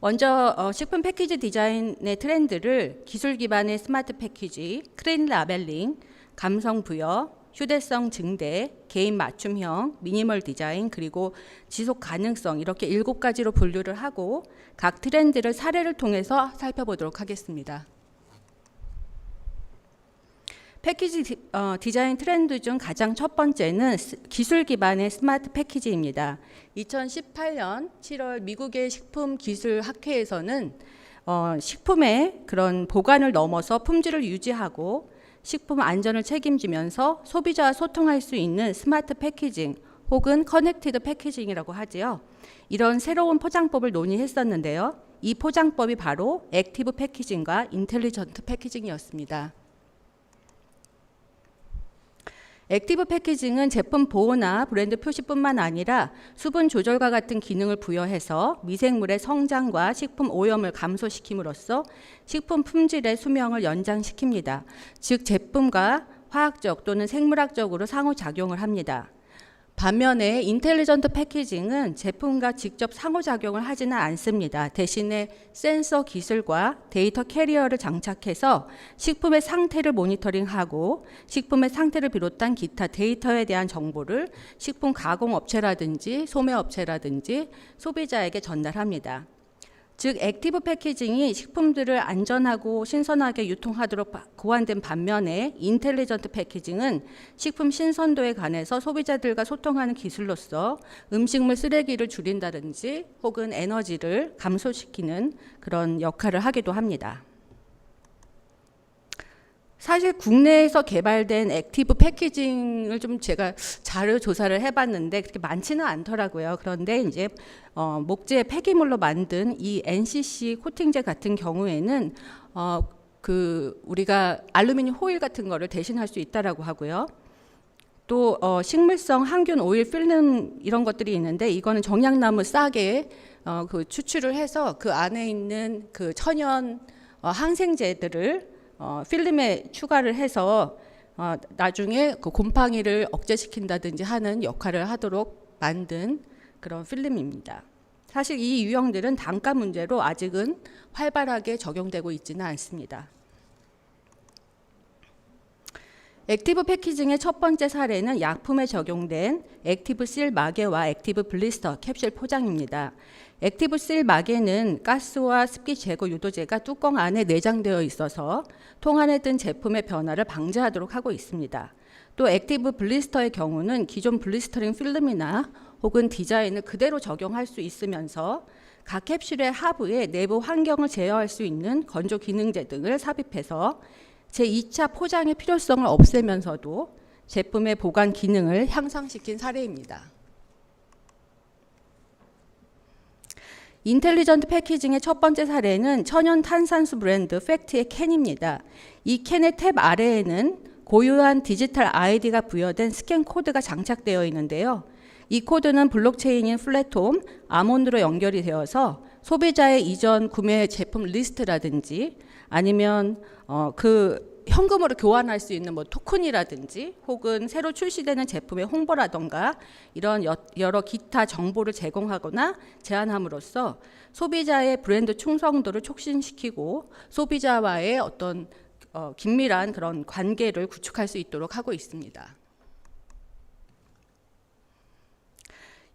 먼저 식품 패키지 디자인의 트렌드를 기술 기반의 스마트 패키지, 클린 라벨링, 감성 부여, 휴대성 증대, 개인 맞춤형, 미니멀 디자인, 그리고 지속 가능성 이렇게 7가지로 분류를 하고 각 트렌드를 사례를 통해서 살펴보도록 하겠습니다. 패키지 디자인 트렌드 중 가장 첫 번째는 기술 기반의 스마트 패키지입니다. 2018년 7월 미국의 식품기술학회에서는 식품의 그런 보관을 넘어서 품질을 유지하고 식품 안전을 책임지면서 소비자와 소통할 수 있는 스마트 패키징 혹은 커넥티드 패키징이라고 하지요. 이런 새로운 포장법을 논의했었는데요. 이 포장법이 바로 액티브 패키징과 인텔리전트 패키징이었습니다. 액티브 패키징은 제품 보호나 브랜드 표시뿐만 아니라 수분 조절과 같은 기능을 부여해서 미생물의 성장과 식품 오염을 감소시킴으로써 식품 품질의 수명을 연장시킵니다. 즉 제품과 화학적 또는 생물학적으로 상호작용을 합니다. 반면에 인텔리전트 패키징은 제품과 직접 상호작용을 하지는 않습니다. 대신에 센서 기술과 데이터 캐리어를 장착해서 식품의 상태를 모니터링하고 식품의 상태를 비롯한 기타 데이터에 대한 정보를 식품 가공업체라든지 소매업체라든지 소비자에게 전달합니다. 즉 액티브 패키징이 식품들을 안전하고 신선하게 유통하도록 고안된 반면에 인텔리전트 패키징은 식품 신선도에 관해서 소비자들과 소통하는 기술로서 음식물 쓰레기를 줄인다든지 혹은 에너지를 감소시키는 그런 역할을 하기도 합니다. 사실 국내에서 개발된 액티브 패키징을 좀 제가 자료 조사를 해봤는데 그렇게 많지는 않더라고요. 그런데 이제 목재 폐기물로 만든 이 NCC 코팅제 같은 경우에는 우리가 알루미늄 호일 같은 거를 대신할 수 있다라고 하고요. 또 식물성 항균 오일 필름 이런 것들이 있는데 이거는 정약나무 싹에 추출을 해서 그 안에 있는 그 천연 항생제들을 필름에 추가를 해서 나중에 그 곰팡이를 억제시킨다든지 하는 역할을 하도록 만든 그런 필름입니다. 사실 이 유형들은 단가 문제로 아직은 활발하게 적용되고 있지는 않습니다. 액티브 패키징의 첫 번째 사례는 약품에 적용된 액티브 실 마개와 액티브 블리스터 캡슐 포장입니다. 액티브 실 마개는 가스와 습기 제거 유도제가 뚜껑 안에 내장되어 있어서 통 안에 든 제품의 변화를 방지하도록 하고 있습니다. 또 액티브 블리스터의 경우는 기존 블리스터링 필름이나 혹은 디자인을 그대로 적용할 수 있으면서 각 캡슐의 하부에 내부 환경을 제어할 수 있는 건조 기능제 등을 삽입해서 제2차 포장의 필요성을 없애면서도 제품의 보관 기능을 향상시킨 사례입니다. 인텔리전트 패키징의 첫 번째 사례는 천연 탄산수 브랜드 팩트의 캔입니다. 이 캔의 탭 아래에는 고유한 디지털 아이디가 부여된 스캔 코드가 장착되어 있는데요. 이 코드는 블록체인인 플랫폼 아몬드로 연결이 되어서 소비자의 이전 구매 제품 리스트라든지 아니면 현금으로 교환할 수 있는 토큰이라든지 혹은 새로 출시되는 제품의 홍보라던가 이런 여러 기타 정보를 제공하거나 제안함으로써 소비자의 브랜드 충성도를 촉진시키고 소비자와의 어떤 긴밀한 그런 관계를 구축할 수 있도록 하고 있습니다.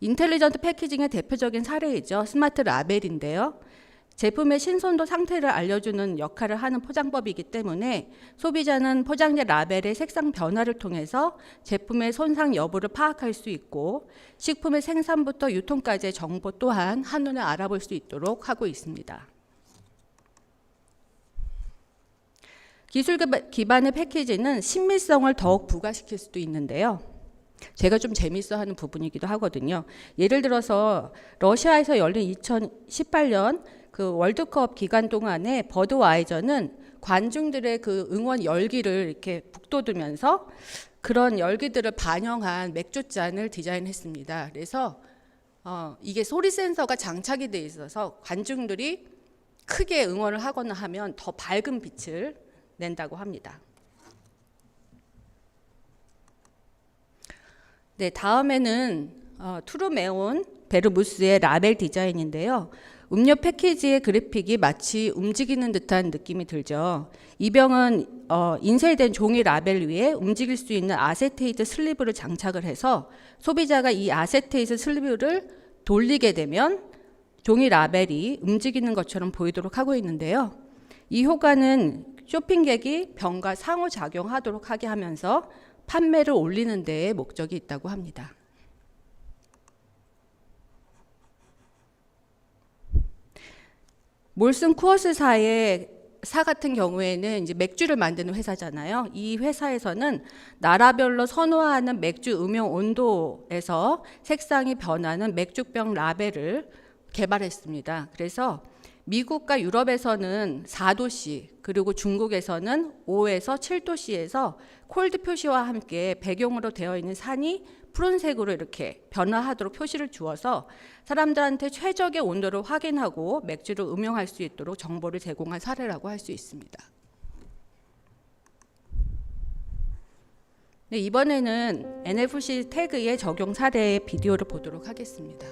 인텔리전트 패키징의 대표적인 사례이죠. 스마트 라벨인데요. 제품의 신선도 상태를 알려주는 역할을 하는 포장법이기 때문에 소비자는 포장재 라벨의 색상 변화를 통해서 제품의 손상 여부를 파악할 수 있고 식품의 생산부터 유통까지의 정보 또한 한눈에 알아볼 수 있도록 하고 있습니다. 기술 기반의 패키지는 신밀성을 더욱 부과시킬 수도 있는데요. 제가 좀 재밌어 하는 부분이기도 하거든요. 예를 들어서 러시아에서 열린 2018년 그 월드컵 기간 동안에 버드와이저는 관중들의 그 응원 열기를 이렇게 북돋으면서 그런 열기들을 반영한 맥주잔을 디자인했습니다. 그래서 이게 소리 센서가 장착이 돼 있어서 관중들이 크게 응원을 하거나 하면 더 밝은 빛을 낸다고 합니다. 네, 다음에는 투르메온 베르무스의 라벨 디자인인데요. 음료 패키지의 그래픽이 마치 움직이는 듯한 느낌이 들죠. 이 병은 인쇄된 종이 라벨 위에 움직일 수 있는 아세테이트 슬리브를 장착을 해서 소비자가 이 아세테이트 슬리브를 돌리게 되면 종이 라벨이 움직이는 것처럼 보이도록 하고 있는데요. 이 효과는 쇼핑객이 병과 상호작용하도록 하게 하면서 판매를 올리는 데에 목적이 있다고 합니다. 몰슨 쿠어스사의 사 같은 경우에는 이제 맥주를 만드는 회사잖아요. 이 회사에서는 나라별로 선호하는 맥주 음용 온도에서 색상이 변하는 맥주병 라벨을 개발했습니다. 그래서 미국과 유럽에서는 4도씨, 그리고 중국에서는 5에서 7도씨에서 콜드 표시와 함께 배경으로 되어 있는 산이 푸른색으로 이렇게 변화하도록 표시를 주어서 사람들한테 최적의 온도를 확인하고 맥주를 음용할 수 있도록 정보를 제공한 사례라고 할 수 있습니다. 네, 이번에는 NFC 태그의 적용 사례의 비디오를 보도록 하겠습니다.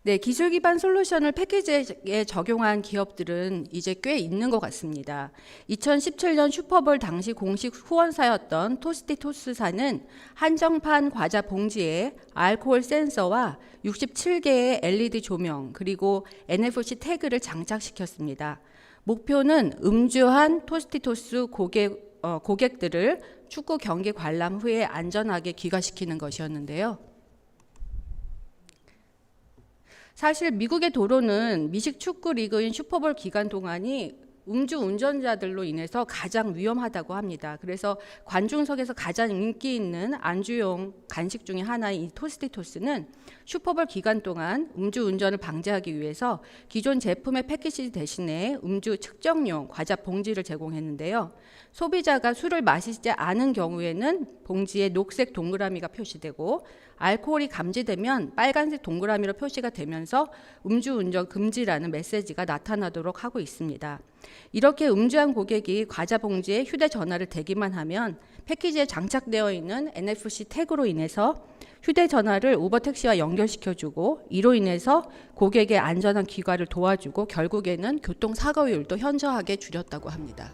네, 기술 기반 솔루션을 패키지에 적용한 기업들은 이제 꽤 있는 것 같습니다. 2017년 슈퍼볼 당시 공식 후원사였던 토스티토스사는 한정판 과자 봉지에 알코올 센서와 67개의 LED 조명 그리고 NFC 태그를 장착시켰습니다. 목표는 음주한 토스티토스 고객들을 축구 경기 관람 후에 안전하게 귀가시키는 것이었는데요. 사실 미국의 도로는 미식 축구 리그인 슈퍼볼 기간 동안이 음주 운전자들로 인해서 가장 위험하다고 합니다. 그래서 관중석에서 가장 인기 있는 안주용 간식 중에 하나인 이 토스티토스는 슈퍼볼 기간 동안 음주 운전을 방지하기 위해서 기존 제품의 패키지 대신에 음주 측정용 과자 봉지를 제공했는데요. 소비자가 술을 마시지 않은 경우에는 봉지에 녹색 동그라미가 표시되고 알코올이 감지되면 빨간색 동그라미로 표시가 되면서 음주운전 금지라는 메시지가 나타나도록 하고 있습니다. 이렇게 음주한 고객이 과자 봉지에 휴대전화를 대기만 하면 패키지에 장착되어 있는 NFC 태그로 인해서 휴대전화를 우버택시와 연결시켜주고 이로 인해서 고객의 안전한 귀가를 도와주고 결국에는 교통사고율도 현저하게 줄였다고 합니다.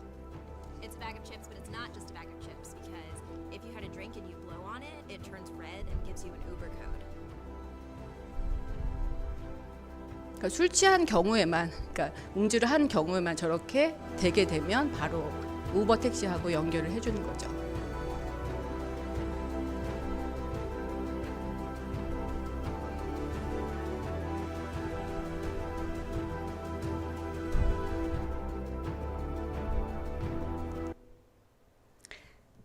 그러니까 술 취한 경우에만, 그러니까 음주를 한 경우에만 저렇게 되게 되면 바로 우버 택시하고 연결을 해주는 거죠.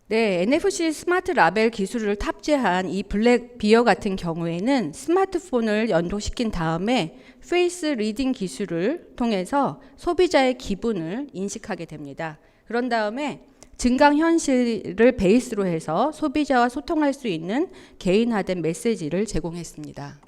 네, NFC 스마트 라벨 기술을 탑재한 이 블랙 비어 같은 경우에는 스마트폰을 연동시킨 다음에 페이스 리딩 기술을 통해서 소비자의 기분을 인식하게 됩니다. 그런 다음에 증강현실을 베이스로 해서 소비자와 소통할 수 있는 개인화된 메시지를 제공했습니다.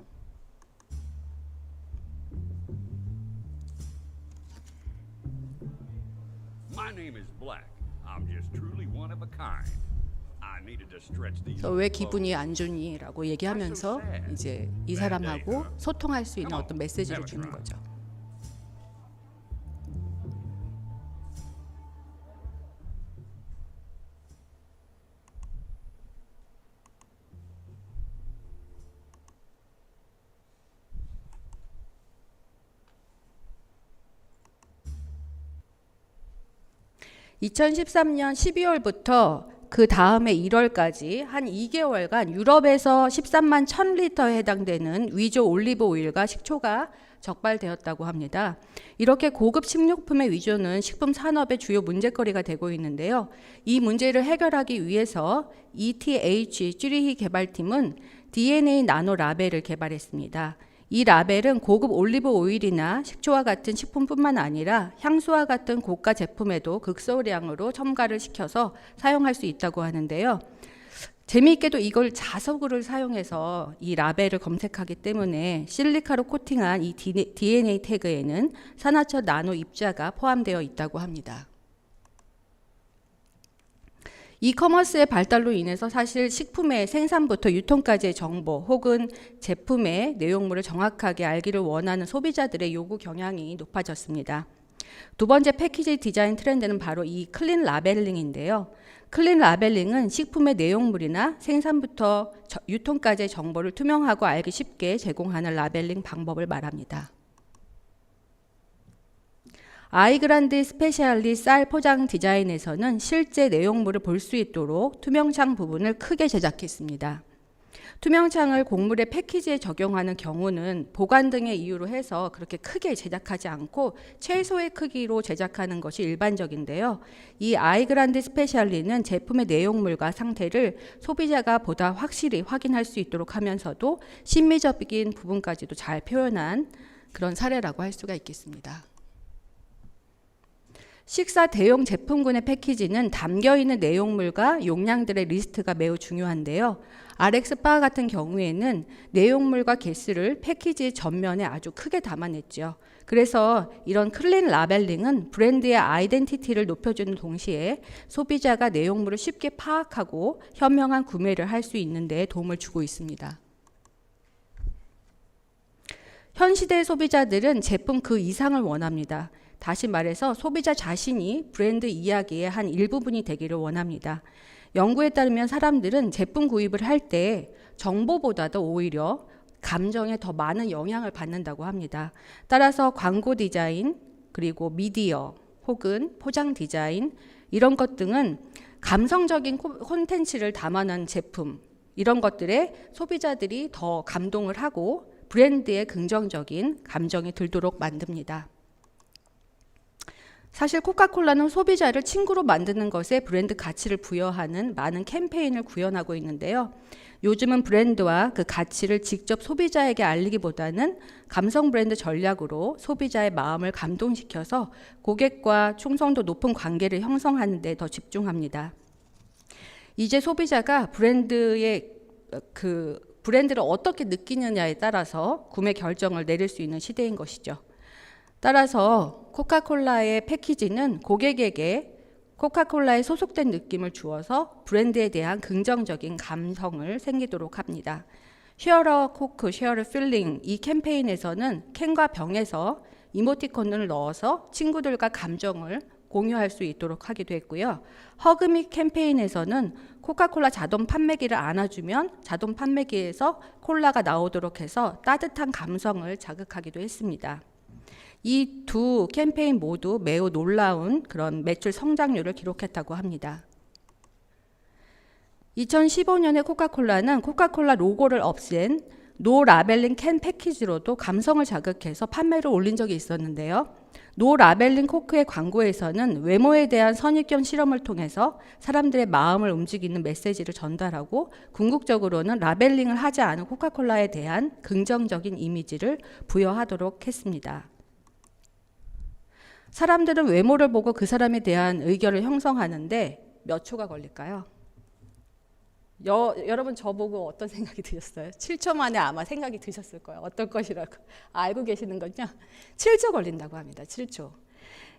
그래서 왜 기분이 안 좋니? 라고 얘기하면서 이제 이 사람하고 소통할 수 있는 어떤 메시지를 주는 거죠. (2013년 12월부터) 그 다음에 1월까지 한 2개월간 유럽에서 13만 1000리터에 해당되는 위조 올리브 오일과 식초가 적발되었다고 합니다. 이렇게 고급 식료품의 위조는 식품 산업의 주요 문제거리가 되고 있는데요. 이 문제를 해결하기 위해서 ETH 쭈리히 개발팀은 DNA 나노 라벨을 개발했습니다. 이 라벨은 고급 올리브 오일이나 식초와 같은 식품뿐만 아니라 향수와 같은 고가 제품에도 극소량으로 첨가를 시켜서 사용할 수 있다고 하는데요. 재미있게도 이걸 자석으로 사용해서 이 라벨을 검색하기 때문에 실리카로 코팅한 이 DNA 태그에는 산화철 나노 입자가 포함되어 있다고 합니다. 이커머스의 발달로 인해서 사실 식품의 생산부터 유통까지의 정보 혹은 제품의 내용물을 정확하게 알기를 원하는 소비자들의 요구 경향이 높아졌습니다. 두 번째 패키지 디자인 트렌드는 바로 이 클린 라벨링인데요. 클린 라벨링은 식품의 내용물이나 생산부터 유통까지의 정보를 투명하고 알기 쉽게 제공하는 라벨링 방법을 말합니다. 아이그란데 스페셜리 쌀 포장 디자인에서는 실제 내용물을 볼 수 있도록 투명창 부분을 크게 제작했습니다. 투명창을 곡물의 패키지에 적용하는 경우는 보관 등의 이유로 해서 그렇게 크게 제작하지 않고 최소의 크기로 제작하는 것이 일반적인데요. 이 아이그란데 스페셜리는 제품의 내용물과 상태를 소비자가 보다 확실히 확인할 수 있도록 하면서도 심미적인 부분까지도 잘 표현한 그런 사례라고 할 수가 있겠습니다. 식사 대용 제품군의 패키지는 담겨있는 내용물과 용량들의 리스트가 매우 중요한데요. RX바 같은 경우에는 내용물과 개수를 패키지 전면에 아주 크게 담아냈죠. 그래서 이런 클린 라벨링은 브랜드의 아이덴티티를 높여주는 동시에 소비자가 내용물을 쉽게 파악하고 현명한 구매를 할 수 있는 데 도움을 주고 있습니다. 현 시대의 소비자들은 제품 그 이상을 원합니다. 다시 말해서 소비자 자신이 브랜드 이야기의 한 일부분이 되기를 원합니다. 연구에 따르면 사람들은 제품 구입을 할 때 정보보다도 오히려 감정에 더 많은 영향을 받는다고 합니다. 따라서 광고 디자인, 그리고 미디어 혹은 포장 디자인 이런 것 등은 감성적인 콘텐츠를 담아낸 제품 이런 것들에 소비자들이 더 감동을 하고 브랜드의 긍정적인 감정이 들도록 만듭니다. 사실 코카콜라는 소비자를 친구로 만드는 것에 브랜드 가치를 부여하는 많은 캠페인을 구현하고 있는데요. 요즘은 브랜드와 그 가치를 직접 소비자에게 알리기보다는 감성 브랜드 전략으로 소비자의 마음을 감동시켜서 고객과 충성도 높은 관계를 형성하는 데 더 집중합니다. 이제 소비자가 브랜드를 어떻게 느끼느냐에 따라서 구매 결정을 내릴 수 있는 시대인 것이죠. 따라서 코카콜라의 패키지는 고객에게 코카콜라에 소속된 느낌을 주어서 브랜드에 대한 긍정적인 감성을 생기도록 합니다. Share a Coke, Share a Feeling 이 캠페인에서는 캔과 병에서 이모티콘을 넣어서 친구들과 감정을 공유할 수 있도록 하기도 했고요. 허그미 캠페인에서는 코카콜라 자동 판매기를 안아주면 자동 판매기에서 콜라가 나오도록 해서 따뜻한 감성을 자극하기도 했습니다. 이 두 캠페인 모두 매우 놀라운 그런 매출 성장률을 기록했다고 합니다. 2015년에 코카콜라는 코카콜라 로고를 없앤 노 라벨링 캔 패키지로도 감성을 자극해서 판매를 올린 적이 있었는데요. 노 라벨링 코크의 광고에서는 외모에 대한 선입견 실험을 통해서 사람들의 마음을 움직이는 메시지를 전달하고 궁극적으로는 라벨링을 하지 않은 코카콜라에 대한 긍정적인 이미지를 부여하도록 했습니다. 사람들은 외모를 보고 그 사람에 대한 의견을 형성하는데 몇 초가 걸릴까요? 여러분 저보고 어떤 생각이 드셨어요? 7초 만에 아마 생각이 드셨을 거예요. 어떨 것이라고 알고 계시는 건요? 7초 걸린다고 합니다. 7초.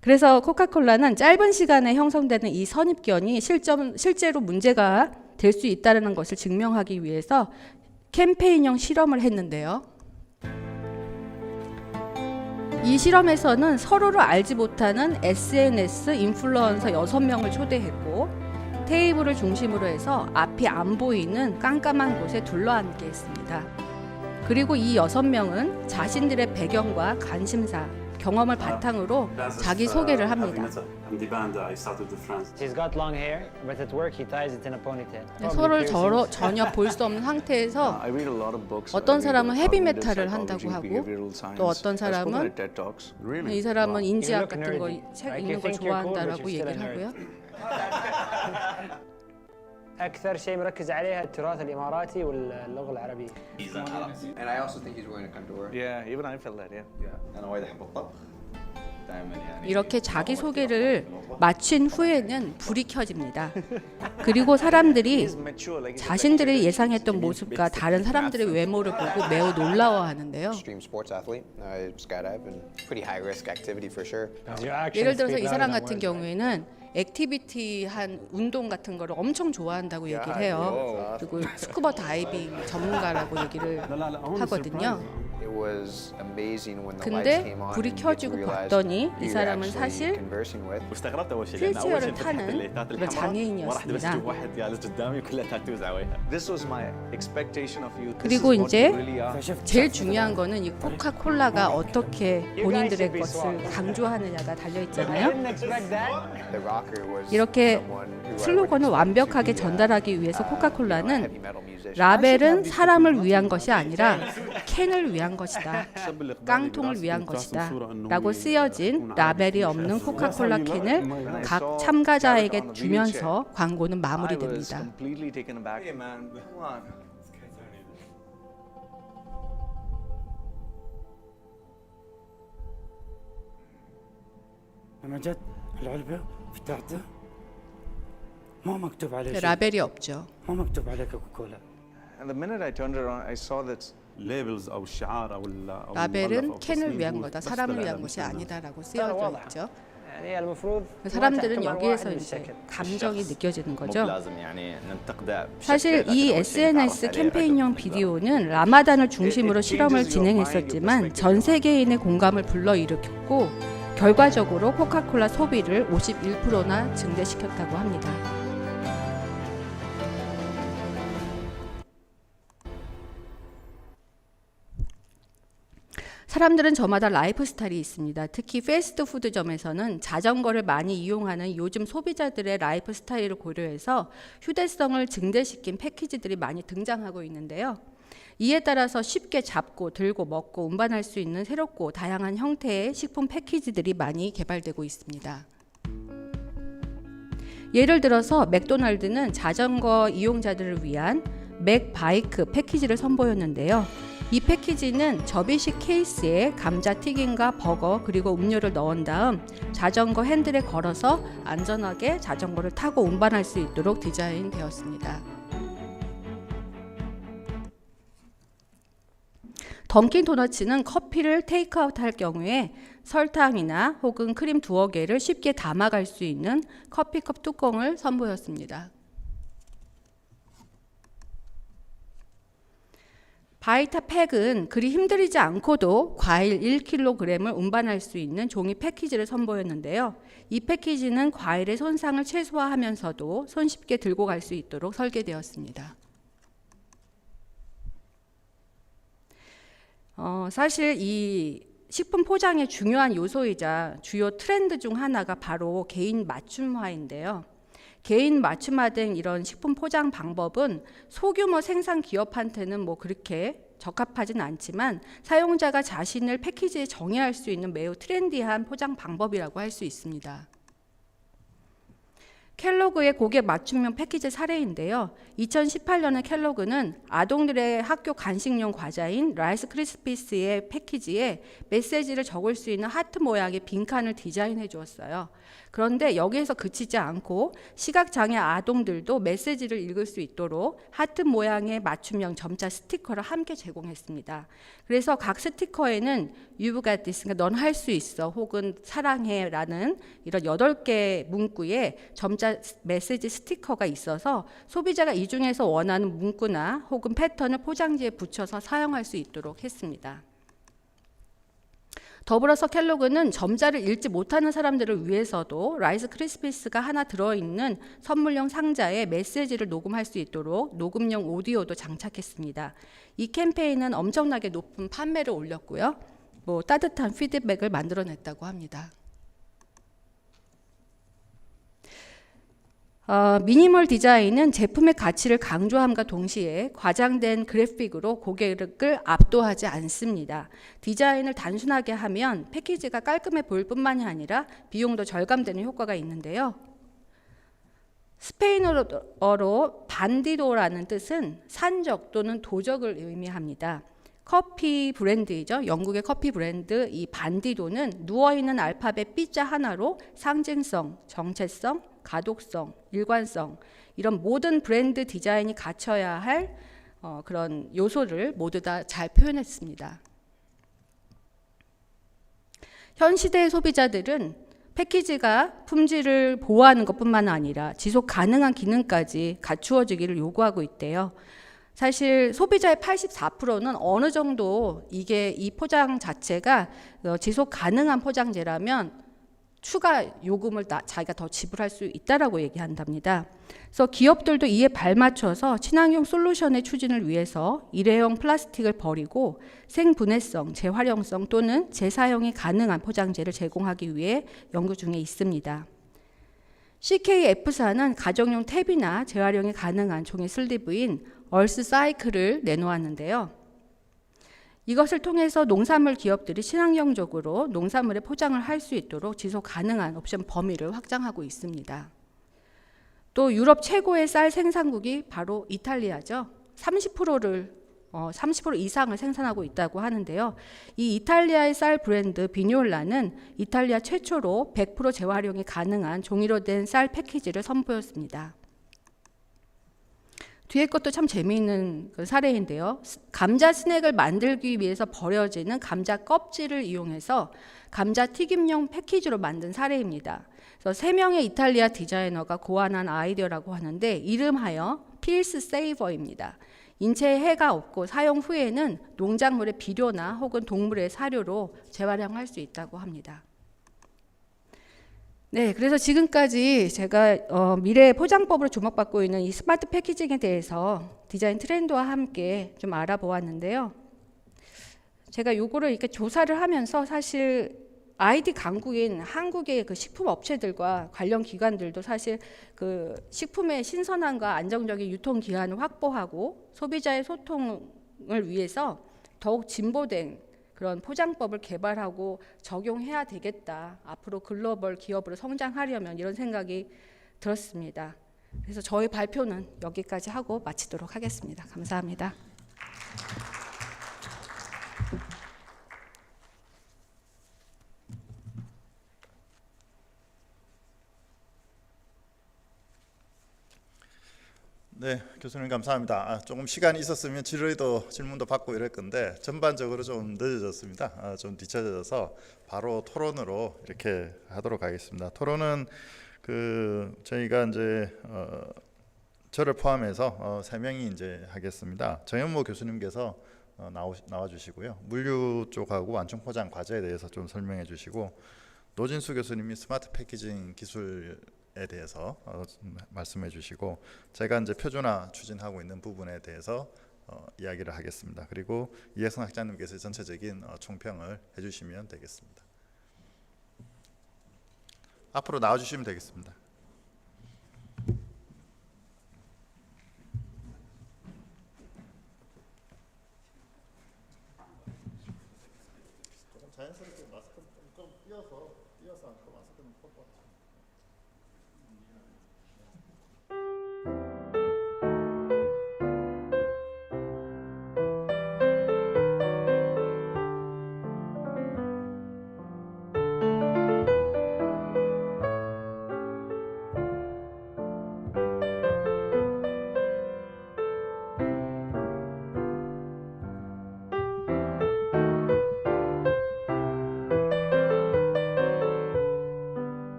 그래서 코카콜라는 짧은 시간에 형성되는 이 선입견이 실제로 문제가 될 수 있다는 것을 증명하기 위해서 캠페인형 실험을 했는데요. 이 실험에서는 서로를 알지 못하는 SNS 인플루언서 6명을 초대했고 테이블을 중심으로 해서 앞이 안 보이는 깜깜한 곳에 둘러앉게 했습니다. 그리고 이 6명은 자신들의 배경과 관심사, 경험을 바탕으로 자기 소개를 합니다. 서로를 전혀 볼 수 없는 상태에서 어떤 사람은 헤비메탈을 한다고 하고 또 어떤 사람은 이 사람은 인지학 같은 거 책 읽는 걸 좋아한다라고 얘기를 하고요. أكثر شيء مركز عليها التراث الإماراتي واللغة العربية. And I also think he's wearing a kandor. Yeah, even I feel that. Yeah. أنا وايد أحب الطبخ. 이렇게 자기 소개를 마친 후에는 불이 켜집니다. 그리고 사람들이 자신들이 예상했던 모습과 다른 사람들의 외모를 보고 매우 놀라워하는데요. Extreme sports athlete. Skydive and pretty high risk activity for sure. 예를 들어서 이 사람 같은 경우에는 액티비티한 운동 같은 거를 엄청 좋아한다고 얘기를 해요. 그리고 스쿠버 다이빙 전문가라고 얘기를 하거든요. 근데 불이 켜지고 봤더니 이 사람은 사실 휠체어를 타는 그런 장애인이었습니다. 그리고 이제 제일 중요한 거는 이 코카콜라가 어떻게 본인들의 것을 강조하느냐가 달려있잖아요. 이렇게 슬로건을 완벽하게 전달하기 위해서 코카콜라는 라벨은 사람을 위한 것이 아니라 캔을 위한 것이다. 깡통을 위한 것이다. 라고 쓰여진 라벨이 없는 코카콜라 캔을 각 참가자에게 주면서 광고는 마무리됩니다. 라벨이 없죠. 라벨은 캔을 위한 거다, 사람을 위한 것이 아니다라고 쓰여져 있죠. 사람들은 여기에서 이제 감정이 느껴지는 거죠. 사실 이 SNS 캠페인용 비디오는 라마단을 중심으로 실험을 진행했었지만 전 세계인의 공감을 불러일으켰고 결과적으로 코카콜라 소비를 51%나 증대시켰다고 합니다. 사람들은 저마다 라이프 스타일이 있습니다. 특히 패스트푸드점에서는 자전거를 많이 이용하는 요즘 소비자들의 라이프 스타일을 고려해서 휴대성을 증대시킨 패키지들이 많이 등장하고 있는데요. 이에 따라서 쉽게 잡고 들고 먹고 운반할 수 있는 새롭고 다양한 형태의 식품 패키지들이 많이 개발되고 있습니다. 예를 들어서 맥도날드는 자전거 이용자들을 위한 맥바이크 패키지를 선보였는데요. 이 패키지는 접이식 케이스에 감자튀김과 버거 그리고 음료를 넣은 다음 자전거 핸들에 걸어서 안전하게 자전거를 타고 운반할 수 있도록 디자인되었습니다. 던킨 도너츠는 커피를 테이크아웃 할 경우에 설탕이나 혹은 크림 두어 개를 쉽게 담아갈 수 있는 커피컵 뚜껑을 선보였습니다. 바이타팩은 그리 힘들이지 않고도 과일 1kg을 운반할 수 있는 종이 패키지를 선보였는데요. 이 패키지는 과일의 손상을 최소화하면서도 손쉽게 들고 갈 수 있도록 설계되었습니다. 사실 이 식품 포장의 중요한 요소이자 주요 트렌드 중 하나가 바로 개인 맞춤화인데요. 개인 맞춤화된 이런 식품 포장 방법은 소규모 생산 기업한테는 뭐 그렇게 적합하진 않지만 사용자가 자신을 패키지에 정의할 수 있는 매우 트렌디한 포장 방법이라고 할 수 있습니다. 켈로그의 고객 맞춤형 패키지 사례인데요. 2018년에 켈로그는 아동들의 학교 간식용 과자인 라이스 크리스피스의 패키지에 메시지를 적을 수 있는 하트 모양의 빈칸을 디자인해 주었어요. 그런데 여기에서 그치지 않고 시각장애 아동들도 메시지를 읽을 수 있도록 하트 모양의 맞춤형 점자 스티커를 함께 제공했습니다. 그래서 각 스티커에는 You've got this, 그러니까 넌 할 수 있어, 혹은 사랑해 라는 이런 8개 문구의 점자 메시지 스티커가 있어서 소비자가 이 중에서 원하는 문구나 혹은 패턴을 포장지에 붙여서 사용할 수 있도록 했습니다. 더불어서 켈로그는 점자를 읽지 못하는 사람들을 위해서도 라이스 크리스피스가 하나 들어있는 선물용 상자에 메시지를 녹음할 수 있도록 녹음용 오디오도 장착했습니다. 이 캠페인은 엄청나게 높은 판매를 올렸고요. 뭐 따뜻한 피드백을 만들어냈다고 합니다. 미니멀 디자인은 제품의 가치를 강조함과 동시에 과장된 그래픽으로 고객을 압도하지 않습니다. 디자인을 단순하게 하면 패키지가 깔끔해 보일 뿐만이 아니라 비용도 절감되는 효과가 있는데요. 스페인어로 반디도라는 뜻은 산적 또는 도적을 의미합니다. 커피 브랜드이죠. 영국의 커피 브랜드 이 반디도는 누워있는 알파벳 B자 하나로 상징성, 정체성, 가독성, 일관성 이런 모든 브랜드 디자인이 갖춰야 할 그런 요소를 모두 다 잘 표현했습니다. 현 시대의 소비자들은 패키지가 품질을 보호하는 것뿐만 아니라 지속 가능한 기능까지 갖추어지기를 요구하고 있대요. 사실 소비자의 84%는 어느 정도 이 포장 자체가 지속 가능한 포장재라면 추가 요금을 자기가 더 지불할 수 있다라고 얘기한답니다. 그래서 기업들도 이에 발맞춰서 친환경 솔루션의 추진을 위해서 일회용 플라스틱을 버리고 생분해성, 재활용성 또는 재사용이 가능한 포장재를 제공하기 위해 연구 중에 있습니다. CKF사는 가정용 탭이나 재활용이 가능한 종이 슬리브인 얼스 사이클을 내놓았는데요. 이것을 통해서 농산물 기업들이 친환경적으로 농산물의 포장을 할 수 있도록 지속 가능한 옵션 범위를 확장하고 있습니다. 또 유럽 최고의 쌀 생산국이 바로 이탈리아죠. 30% 이상을 생산하고 있다고 하는데요. 이 이탈리아의 쌀 브랜드 비뇨라는 이탈리아 최초로 100% 재활용이 가능한 종이로 된 쌀 패키지를 선보였습니다. 뒤에 것도 참 재미있는 사례인데요. 감자 스낵을 만들기 위해서 버려지는 감자 껍질을 이용해서 감자 튀김용 패키지로 만든 사례입니다. 그래서 3명의 이탈리아 디자이너가 고안한 아이디어라고 하는데 이름하여 필스 세이버입니다. 인체에 해가 없고 사용 후에는 농작물의 비료나 혹은 동물의 사료로 재활용할 수 있다고 합니다. 네, 그래서 지금까지 제가 미래의 포장법으로 주목받고 있는 이 스마트 패키징에 대해서 디자인 트렌드와 함께 좀 알아보았는데요. 제가 요거를 이렇게 조사를 하면서 사실 IT 강국인 한국의 그 식품 업체들과 관련 기관들도 사실 그 식품의 신선함과 안정적인 유통 기한을 확보하고 소비자의 소통을 위해서 더욱 진보된 그런 포장법을 개발하고 적용해야 되겠다. 앞으로 글로벌 기업으로 성장하려면 이런 생각이 들었습니다. 그래서 저희 발표는 여기까지 하고 마치도록 하겠습니다. 감사합니다. 네, 교수님 감사합니다. 조금 시간이 있었으면 질문도 받고 이럴 건데 전반적으로 좀 늦어졌습니다. 좀 뒤쳐져서 바로 토론으로 이렇게 하도록 하겠습니다. 토론은 저희가 이제 저를 포함해서 3명이 이제 하겠습니다. 정현모 교수님께서 나와 주시고요. 물류 쪽하고 완충 포장 과제에 대해서 좀 설명해 주시고 노진수 교수님이 스마트 패키징 기술에 대해서 말씀해 주시고 제가 이제 표준화 추진하고 있는 부분에 대해서 이야기를 하겠습니다. 그리고 이혜성 학장님께서 전체적인 총평을 해주시면 되겠습니다. 앞으로 나와주시면 되겠습니다. 자연스럽게 마스크 좀 띄어서 앉고 마스크는 벗고.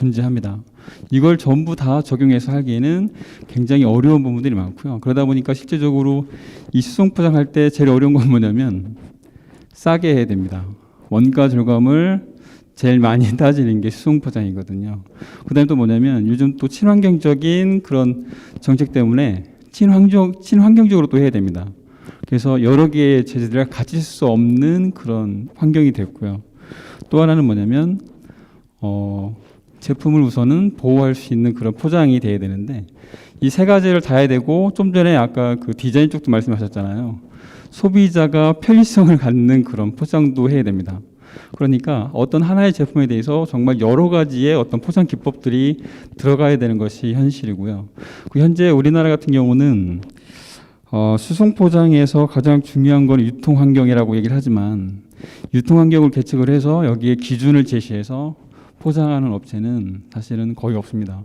존재합니다. 이걸 전부 다 적용해서 하기에는 굉장히 어려운 부분들이 많고요. 그러다 보니까 실제적으로 이 수송 포장할 때 제일 어려운 건 뭐냐면 싸게 해야 됩니다. 원가 절감을 제일 많이 따지는 게 수송 포장이거든요. 그다음에 또 뭐냐면 요즘 또 친환경적인 그런 정책 때문에 친환경적으로 또 해야 됩니다. 그래서 여러 개의 제재들을 가질 수 없는 그런 환경이 됐고요. 또 하나는 뭐냐면 제품을 우선은 보호할 수 있는 그런 포장이 돼야 되는데 이 세 가지를 다 해야 되고 좀 전에 아까 그 디자인 쪽도 말씀하셨잖아요. 소비자가 편리성을 갖는 그런 포장도 해야 됩니다. 그러니까 어떤 하나의 제품에 대해서 정말 여러 가지의 어떤 포장 기법들이 들어가야 되는 것이 현실이고요. 현재 우리나라 같은 경우는 수송 포장에서 가장 중요한 건 유통 환경이라고 얘기를 하지만 유통 환경을 계측을 해서 여기에 기준을 제시해서 포장하는 업체는 사실은 거의 없습니다.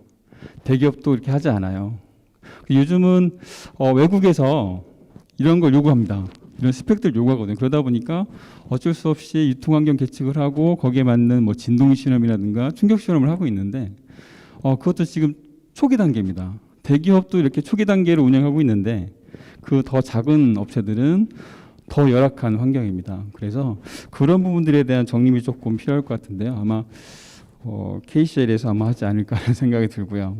대기업도 이렇게 하지 않아요. 요즘은 외국에서 이런 걸 요구합니다. 이런 스펙들 요구하거든요. 그러다 보니까 어쩔 수 없이 유통 환경 계측을 하고 거기에 맞는 뭐 진동 실험이라든가 충격 실험을 하고 있는데 그것도 지금 초기 단계입니다. 대기업도 이렇게 초기 단계로 운영하고 있는데 그 더 작은 업체들은 더 열악한 환경입니다. 그래서 그런 부분들에 대한 정립이 조금 필요할 것 같은데요. 아마 KCL에서 아마 하지 않을까 하는 생각이 들고요.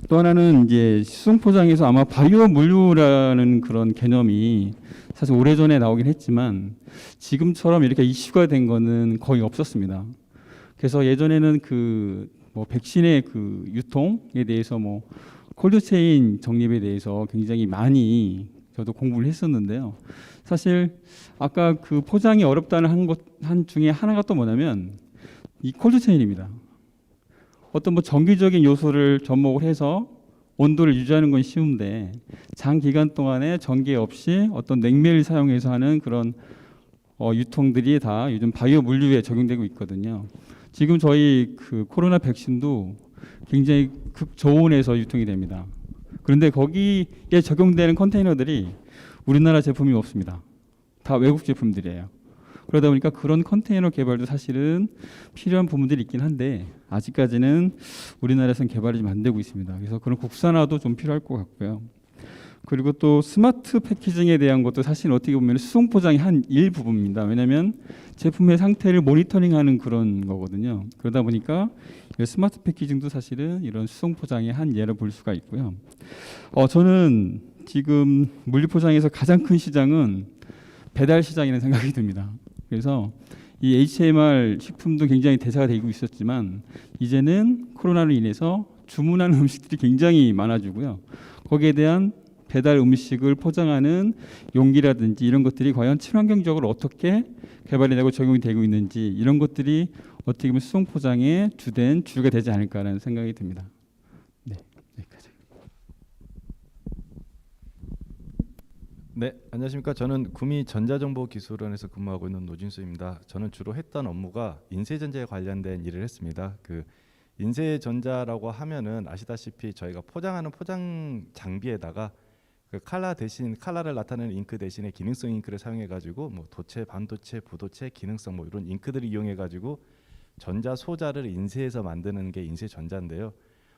또 하나는 이제 수송 포장에서 아마 바이오 물류라는 그런 개념이 사실 오래전에 나오긴 했지만 지금처럼 이렇게 이슈가 된 거는 거의 없었습니다. 그래서 예전에는 그 뭐 백신의 그 유통에 대해서 뭐 콜드체인 정립에 대해서 굉장히 많이 저도 공부를 했었는데요. 사실 아까 그 포장이 어렵다는 한 중에 하나가 또 뭐냐면 이 콜드체인입니다. 어떤 뭐 정기적인 요소를 접목을 해서 온도를 유지하는 건 쉬운데 장기간 동안에 전기 없이 어떤 냉매를 사용해서 하는 그런 유통들이 다 요즘 바이오 물류에 적용되고 있거든요. 지금 저희 그 코로나 백신도 굉장히 극저온에서 유통이 됩니다. 그런데 거기에 적용되는 컨테이너들이 우리나라 제품이 없습니다. 다 외국 제품들이에요. 그러다 보니까 그런 컨테이너 개발도 사실은 필요한 부분들이 있긴 한데 아직까지는 우리나라에서는 개발이 좀 안 되고 있습니다. 그래서 그런 국산화도 좀 필요할 것 같고요. 그리고 또 스마트 패키징에 대한 것도 사실 어떻게 보면 수송 포장의 한 일부분입니다. 왜냐하면 제품의 상태를 모니터링하는 그런 거거든요. 그러다 보니까 스마트 패키징도 사실은 이런 수송 포장의 한 예로 볼 수가 있고요. 저는 지금 물류 포장에서 가장 큰 시장은 배달 시장이라는 생각이 듭니다. 그래서 이 HMR 식품도 굉장히 대세가 되고 있었지만 이제는 코로나로 인해서 주문하는 음식들이 굉장히 많아지고요. 거기에 대한 배달 음식을 포장하는 용기라든지 이런 것들이 과연 친환경적으로 어떻게 개발이 되고 적용이 되고 있는지 이런 것들이 어떻게 보면 수송 포장의 주가 되지 않을까라는 생각이 듭니다. 네, 여기까지. 네, 안녕하십니까. 저는 구미 전자정보기술원에서 근무하고 있는 노진수입니다. 저는 주로 했던 업무가 인쇄전자에 관련된 일을 했습니다. 그 인쇄전자라고 하면은 아시다시피 저희가 포장하는 포장 장비에다가 그 칼라를 나타내는 잉크 대신에 기능성 잉크를 사용해 가지고 뭐 도체, 반도체, 부도체, 기능성 뭐 이런 잉크들을 이용해 가지고 전자 소자를 인쇄해서 만드는 게 인쇄전자인데요.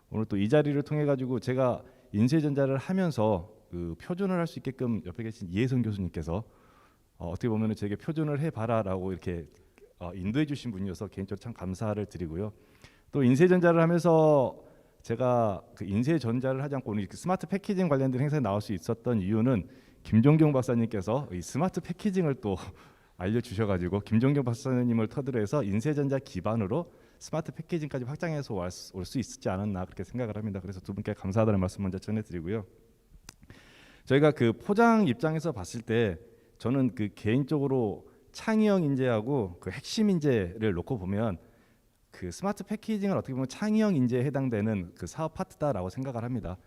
오늘 또 이 자리를 통해 가지고 제가 인쇄전자를 하면서 그 표준을 할 수 있게끔 옆에 계신 이혜성 교수님께서 어떻게 보면은 제게 표준을 해봐라라고 이렇게 인도해 주신 분이어서 개인적으로 참 감사를 드리고요. 또 인쇄전자를 하면서 제가 그 인쇄전자를 하지 않고 오늘 스마트 패키징 관련된 행사에 나올 수 있었던 이유는 김종경 박사님께서 이 스마트 패키징을 또 알려주셔가지고 김종경 박사님을 터득 해서 인쇄전자 기반으로 스마트 패키징까지 확장해서 올 수 있지 않았나 그렇게 생각을 합니다. 그래서 두 분께 감사하다는 말씀 먼저 전해드리고요. 저희가 그 포장 입장에서 봤을 때 저는 그 개인적으로 창의형 인재하고 그 핵심 인재를 놓고 보면 그 스마트 패키징은 어떻게 보면 창의형 인재에 해당되는 그 사업 파트다라고 생각을 합니다.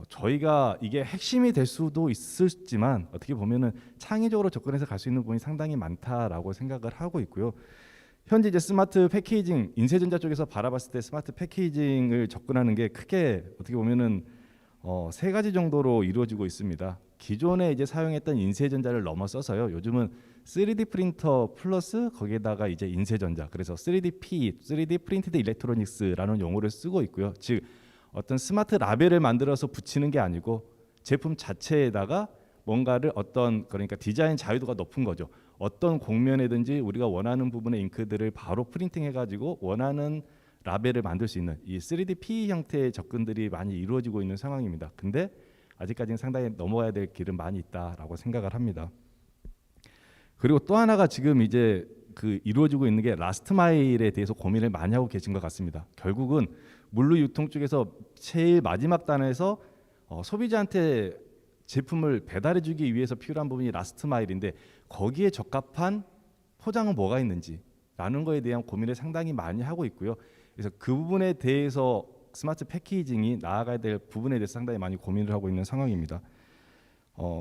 저희가 이게 핵심이 될 수도 있을지만 어떻게 보면은 창의적으로 접근해서 갈 수 있는 부분이 상당히 많다라고 생각을 하고 있고요. 현재 이제 스마트 패키징 인쇄전자 쪽에서 바라봤을 때 스마트 패키징을 접근하는 게 크게 어떻게 보면은 세 가지 정도로 이루어지고 있습니다. 기존에 이제 사용했던 인쇄전자를 넘어서서요. 요즘은 3D 프린터 플러스 거기에다가 이제 인쇄전자, 그래서 3DP, 3D 프린티드 일렉트로닉스라는 용어를 쓰고 있고요. 즉 어떤 스마트 라벨을 만들어서 붙이는 게 아니고 제품 자체에다가 뭔가를 어떤, 그러니까 디자인 자유도가 높은 거죠. 어떤 곡면에든지 우리가 원하는 부분의 잉크들을 바로 프린팅해가지고 원하는 라벨을 만들 수 있는 이 3D PE 형태의 접근들이 많이 이루어지고 있는 상황입니다. 근데 아직까지는 상당히 넘어가야 될 길은 많이 있다라고 생각을 합니다. 그리고 또 하나가 지금 이제 그 이루어지고 있는 게 라스트 마일에 대해서 고민을 많이 하고 계신 것 같습니다. 결국은 물류 유통 쪽에서 제일 마지막 단에서 소비자한테 제품을 배달해주기 위해서 필요한 부분이 라스트 마일인데 거기에 적합한 포장은 뭐가 있는지라는 거에 대한 고민을 상당히 많이 하고 있고요. 그래서 그 부분에 대해서 스마트 패키징이 나아가야 될 부분에 대해서 상당히 많이 고민을 하고 있는 상황입니다.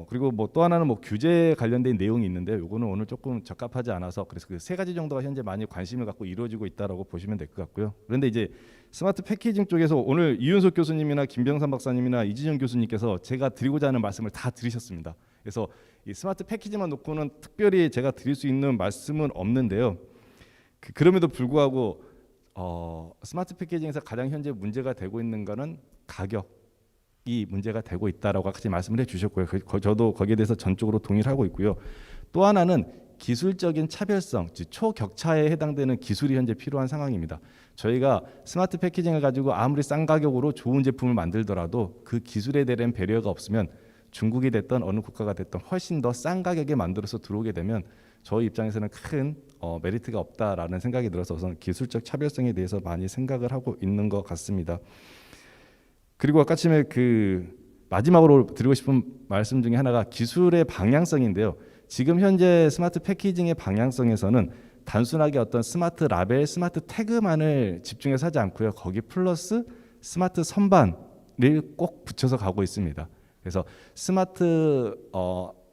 그리고 뭐 또 하나는 뭐 규제 관련된 내용이 있는데 요거는 오늘 조금 적합하지 않아서 그래서 그 세 가지 정도가 현재 많이 관심을 갖고 이루어지고 있다라고 보시면 될 것 같고요. 그런데 이제 스마트 패키징 쪽에서 오늘 이윤석 교수님이나 김병삼 박사님이나 이진영 교수님께서 제가 드리고자 하는 말씀을 다 들으셨습니다. 그래서 이 스마트 패키징만 놓고는 특별히 제가 드릴 수 있는 말씀은 없는데요. 그럼에도 불구하고 스마트 패키징에서 가장 현재 문제가 되고 있는 거는 가격이 문제가 되고 있다라고 같이 말씀을 해주셨고요. 저도 거기에 대해서 전적으로 동의를 하고 있고요. 또 하나는 기술적인 차별성, 즉 초격차에 해당되는 기술이 현재 필요한 상황입니다. 저희가 스마트 패키징을 가지고 아무리 싼 가격으로 좋은 제품을 만들더라도 그 기술에 대한 배려가 없으면 중국이 됐던 어느 국가가 됐던 훨씬 더 싼 가격에 만들어서 들어오게 되면 저희 입장에서는 큰 메리트가 없다라는 생각이 들어서 우선 기술적 차별성에 대해서 많이 생각을 하고 있는 것 같습니다. 그리고 아까 전에 그 마지막으로 드리고 싶은 말씀 중에 하나가 기술의 방향성인데요. 지금 현재 스마트 패키징의 방향성에서는 단순하게 어떤 스마트 라벨, 스마트 태그만을 집중해서 하지 않고요. 거기 플러스 스마트 선반을 꼭 붙여서 가고 있습니다. 그래서 스마트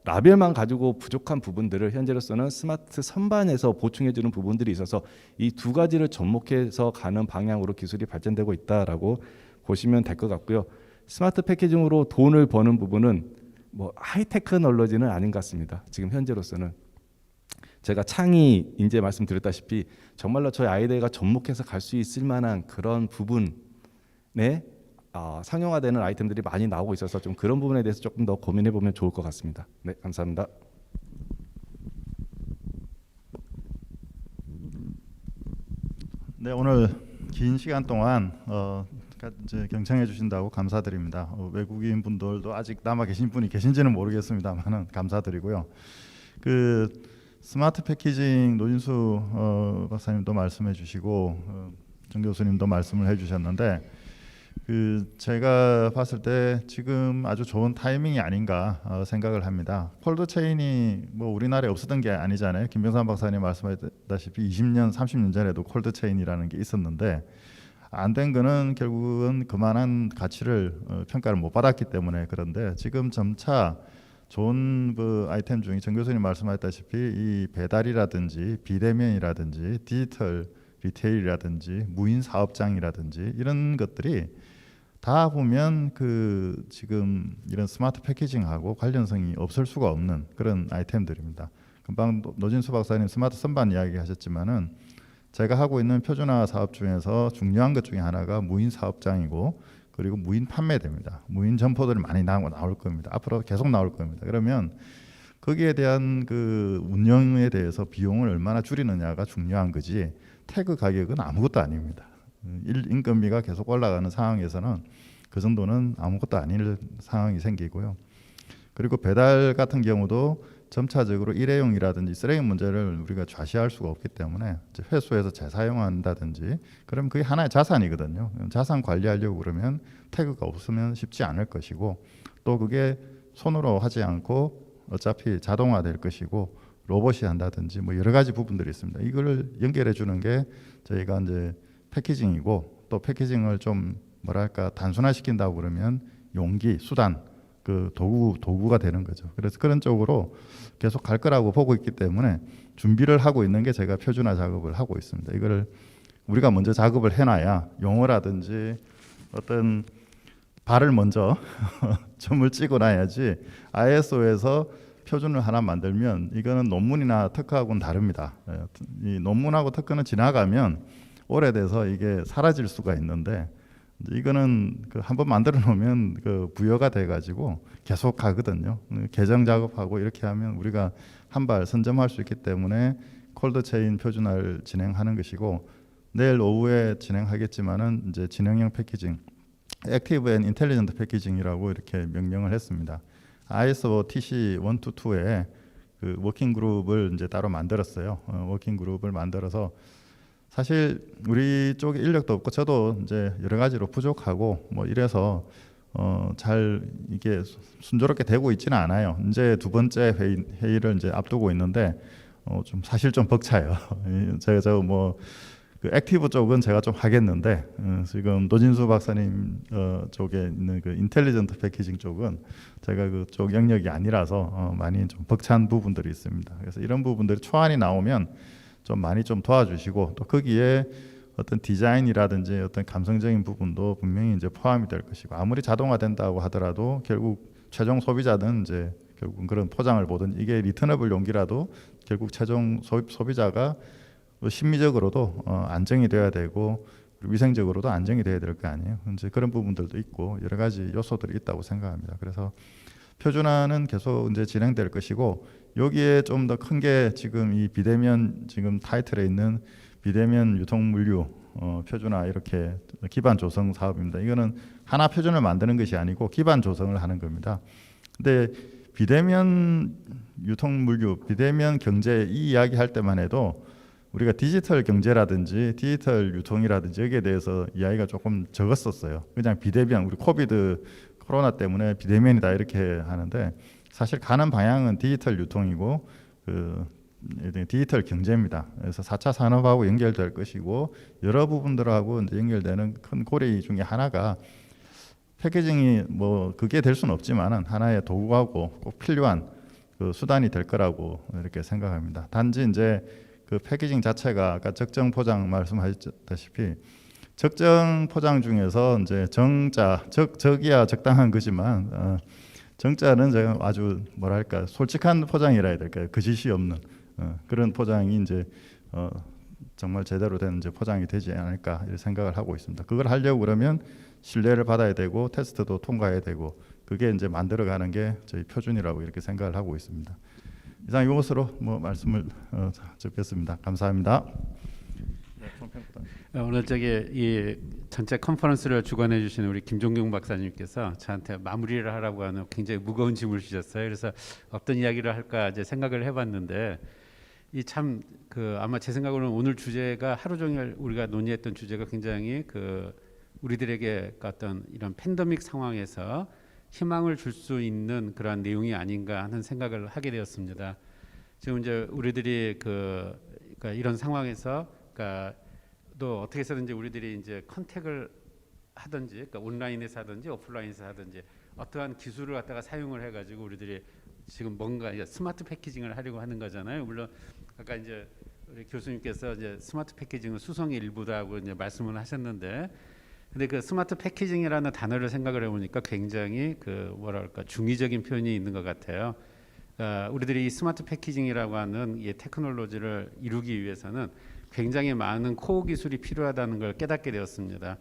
라벨만 가지고 부족한 부분들을 현재로서는 스마트 선반에서 보충해주는 부분들이 있어서 이 두 가지를 접목해서 가는 방향으로 기술이 발전되고 있다라고 보시면 될 것 같고요. 스마트 패키징으로 돈을 버는 부분은 뭐 하이테크놀로지는 아닌 것 같습니다. 지금 현재로서는 제가 창의 인재 말씀드렸다시피 정말로 저희 아이디어가 접목해서 갈 수 있을 만한 그런 부분에 상용화되는 아이템들이 많이 나오고 있어서 좀 그런 부분에 대해서 조금 더 고민해 보면 좋을 것 같습니다. 네, 감사합니다. 네, 오늘 긴 시간 동안 이제 경청해 주신다고 감사드립니다. 외국인 분들도 아직 남아 계신 분이 계신지는 모르겠습니다만은 감사드리고요. 그 스마트 패키징 노진수 박사님도 말씀해 주시고 정 교수님도 말씀을 해 주셨는데 그 제가 봤을 때 지금 아주 좋은 타이밍이 아닌가 생각을 합니다. 콜드 체인이 뭐 우리나라에 없었던 게 아니잖아요. 김병삼 박사님 말씀하셨다시피 20년, 30년 전에도 콜드 체인이라는 게 있었는데 안 된 거는 결국은 그만한 가치를 평가를 못 받았기 때문에 그런데 지금 점차 좋은 그 아이템 중에 정 교수님 말씀하셨다시피 이 배달이라든지 비대면이라든지 디지털 리테일이라든지 무인 사업장이라든지 이런 것들이 다 보면 그 지금 이런 스마트 패키징하고 관련성이 없을 수가 없는 그런 아이템들입니다. 금방 노진수 박사님 스마트 선반 이야기 하셨지만은 제가 하고 있는 표준화 사업 중에서 중요한 것 중에 하나가 무인 사업장이고 그리고 무인 판매대입니다. 무인 점포들이 많이 나올 겁니다. 앞으로 계속 나올 겁니다. 그러면 거기에 대한 그 운영에 대해서 비용을 얼마나 줄이느냐가 중요한 거지 태그 가격은 아무것도 아닙니다. 인건비가 계속 올라가는 상황에서는 그 정도는 아무것도 아닐 상황이 생기고요. 그리고 배달 같은 경우도 점차적으로 일회용이라든지 쓰레기 문제를 우리가 좌시할 수가 없기 때문에 회수해서 재사용한다든지 그럼 그게 하나의 자산이거든요. 자산 관리하려고 그러면 태그가 없으면 쉽지 않을 것이고 또 그게 손으로 하지 않고 어차피 자동화될 것이고 로봇이 한다든지 뭐 여러 가지 부분들이 있습니다. 이걸 연결해 주는 게 저희가 이제 패키징이고 또 패키징을 좀 뭐랄까 단순화시킨다고 그러면 용기, 수단 그 도구가 되는 거죠. 그래서 그런 쪽으로 계속 갈 거라고 보고 있기 때문에 준비를 하고 있는 게 제가 표준화 작업을 하고 있습니다. 이거를 우리가 먼저 작업을 해놔야 용어라든지 어떤 발을 먼저 점을 찍어 놔야지 ISO에서 표준을 하나 만들면 이거는 논문이나 특허하고는 다릅니다. 이 논문하고 특허는 지나가면 오래돼서 이게 사라질 수가 있는데 이거는 그 한번 만들어 놓으면 그 부여가 돼 가지고 계속 가거든요. 개정 작업하고 이렇게 하면 우리가 한 발 선점할 수 있기 때문에 콜드 체인 표준화를 진행하는 것이고, 내일 오후에 진행하겠지만은 이제 진행형 패키징, 액티브 앤 인텔리전트 패키징이라고 이렇게 명명을 했습니다. ISO TC 122에 그 워킹 그룹을 이제 따로 만들었어요. 워킹 그룹을 만들어서 사실 우리 쪽에 인력도 없고 저도 이제 여러 가지로 부족하고 뭐 이래서 잘 이게 순조롭게 되고 있지는 않아요. 이제 두 번째 회의를 이제 앞두고 있는데 좀 사실 좀 벅차요. 제가 뭐 그 액티브 쪽은 제가 좀 하겠는데 지금 노진수 박사님 쪽에 있는 그 인텔리전트 패키징 쪽은 제가 그쪽 영역이 아니라서 많이 좀 벅찬 부분들이 있습니다. 그래서 이런 부분들이 초안이 나오면 좀 많이 좀 도와주시고, 또 거기에 어떤 디자인이라든지 어떤 감성적인 부분도 분명히 이제 포함이 될 것이고, 아무리 자동화된다고 하더라도 결국 최종 소비자는 이제 결국 그런 포장을 보든 이게 리터너블 용기라도 결국 최종 소비자가 심미적으로도 안정이 돼야 되고 위생적으로도 안정이 돼야 될 거 아니에요. 이제 그런 부분들도 있고 여러 가지 요소들이 있다고 생각합니다. 그래서 표준화는 계속 이제 진행될 것이고, 여기에 좀 더 큰 게 지금 이 비대면, 지금 타이틀에 있는 비대면 유통물류 표준화 이렇게 기반 조성 사업입니다. 이거는 하나 표준을 만드는 것이 아니고 기반 조성을 하는 겁니다. 근데 비대면 유통물류, 비대면 경제 이 이야기 할 때만 해도 우리가 디지털 경제라든지 디지털 유통이라든지 여기에 대해서 이야기가 조금 적었었어요. 그냥 비대면, 우리 코로나 때문에 비대면이다 이렇게 하는데, 사실 가는 방향은 디지털 유통이고 그 디지털 경제입니다. 그래서 4차 산업하고 연결될 것이고 여러 부분들하고 이제 연결되는 큰 고리 중에 하나가 패키징이 뭐 그게 될 수는 없지만은 하나의 도구하고 꼭 필요한 그 수단이 될 거라고 이렇게 생각합니다. 단지 이제 그 패키징 자체가 아까 적정 포장 말씀하셨다시피 적정 포장 중에서 이제 정자, 적이야 적당한 거지만 정자는 제가 아주 뭐랄까 솔직한 포장이라 해야 될까요? 거짓이 없는 그런 포장이 이제 정말 제대로 된 이제 포장이 되지 않을까 이렇게 생각을 하고 있습니다. 그걸 하려고 그러면 신뢰를 받아야 되고 테스트도 통과해야 되고, 그게 이제 만들어가는 게 저희 표준이라고 이렇게 생각을 하고 있습니다. 이상 이것으로 뭐 말씀을 접겠습니다. 감사합니다. 오늘 이 전체 컨퍼런스를 주관해 주신 우리 김종경 박사님께서 저한테 마무리를 하라고 하는 굉장히 무거운 짐을 주셨어요. 그래서 어떤 이야기를 할까 이제 생각을 해봤는데, 이 참 그 아마 제 생각으로는 오늘 주제가 하루 종일 우리가 논의했던 주제가 굉장히 그 우리들에게 어떤 이런 팬데믹 상황에서 희망을 줄 수 있는 그러한 내용이 아닌가 하는 생각을 하게 되었습니다. 지금 이제 우리들이 그러니까 이런 상황에서 그러니까 또 어떻게 해서든지 우리들이 이제 컨택을 하든지, 그러니까 온라인에서 하든지 오프라인에서 하든지 어떠한 기술을 갖다가 사용을 해가지고 우리들이 지금 뭔가 이제 스마트 패키징을 하려고 하는 거잖아요. 물론 아까 이제 우리 교수님께서 이제 스마트 패키징은 수성의 일부다고 이제 말씀을 하셨는데, 근데 그 스마트 패키징이라는 단어를 생각을 해보니까 굉장히 그 뭐랄까 중의적인 표현이 있는 것 같아요. 우리들이 이 스마트 패키징이라고 하는 이 테크놀로지를 이루기 위해서는 굉장히 많은 코어 기술이 필요하다는 걸 깨닫게 되었습니다.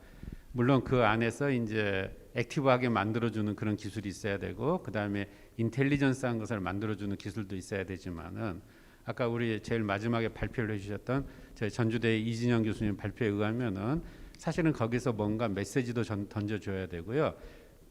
물론 그 안에서 이제 액티브하게 만들어주는 그런 기술이 있어야 되고, 그 다음에 인텔리전스한 것을 만들어주는 기술도 있어야 되지만은, 아까 우리 제일 마지막에 발표를 해주셨던 저희 전주대 이진영 교수님 발표에 의하면은 사실은 거기서 뭔가 메시지도 던져줘야 되고요.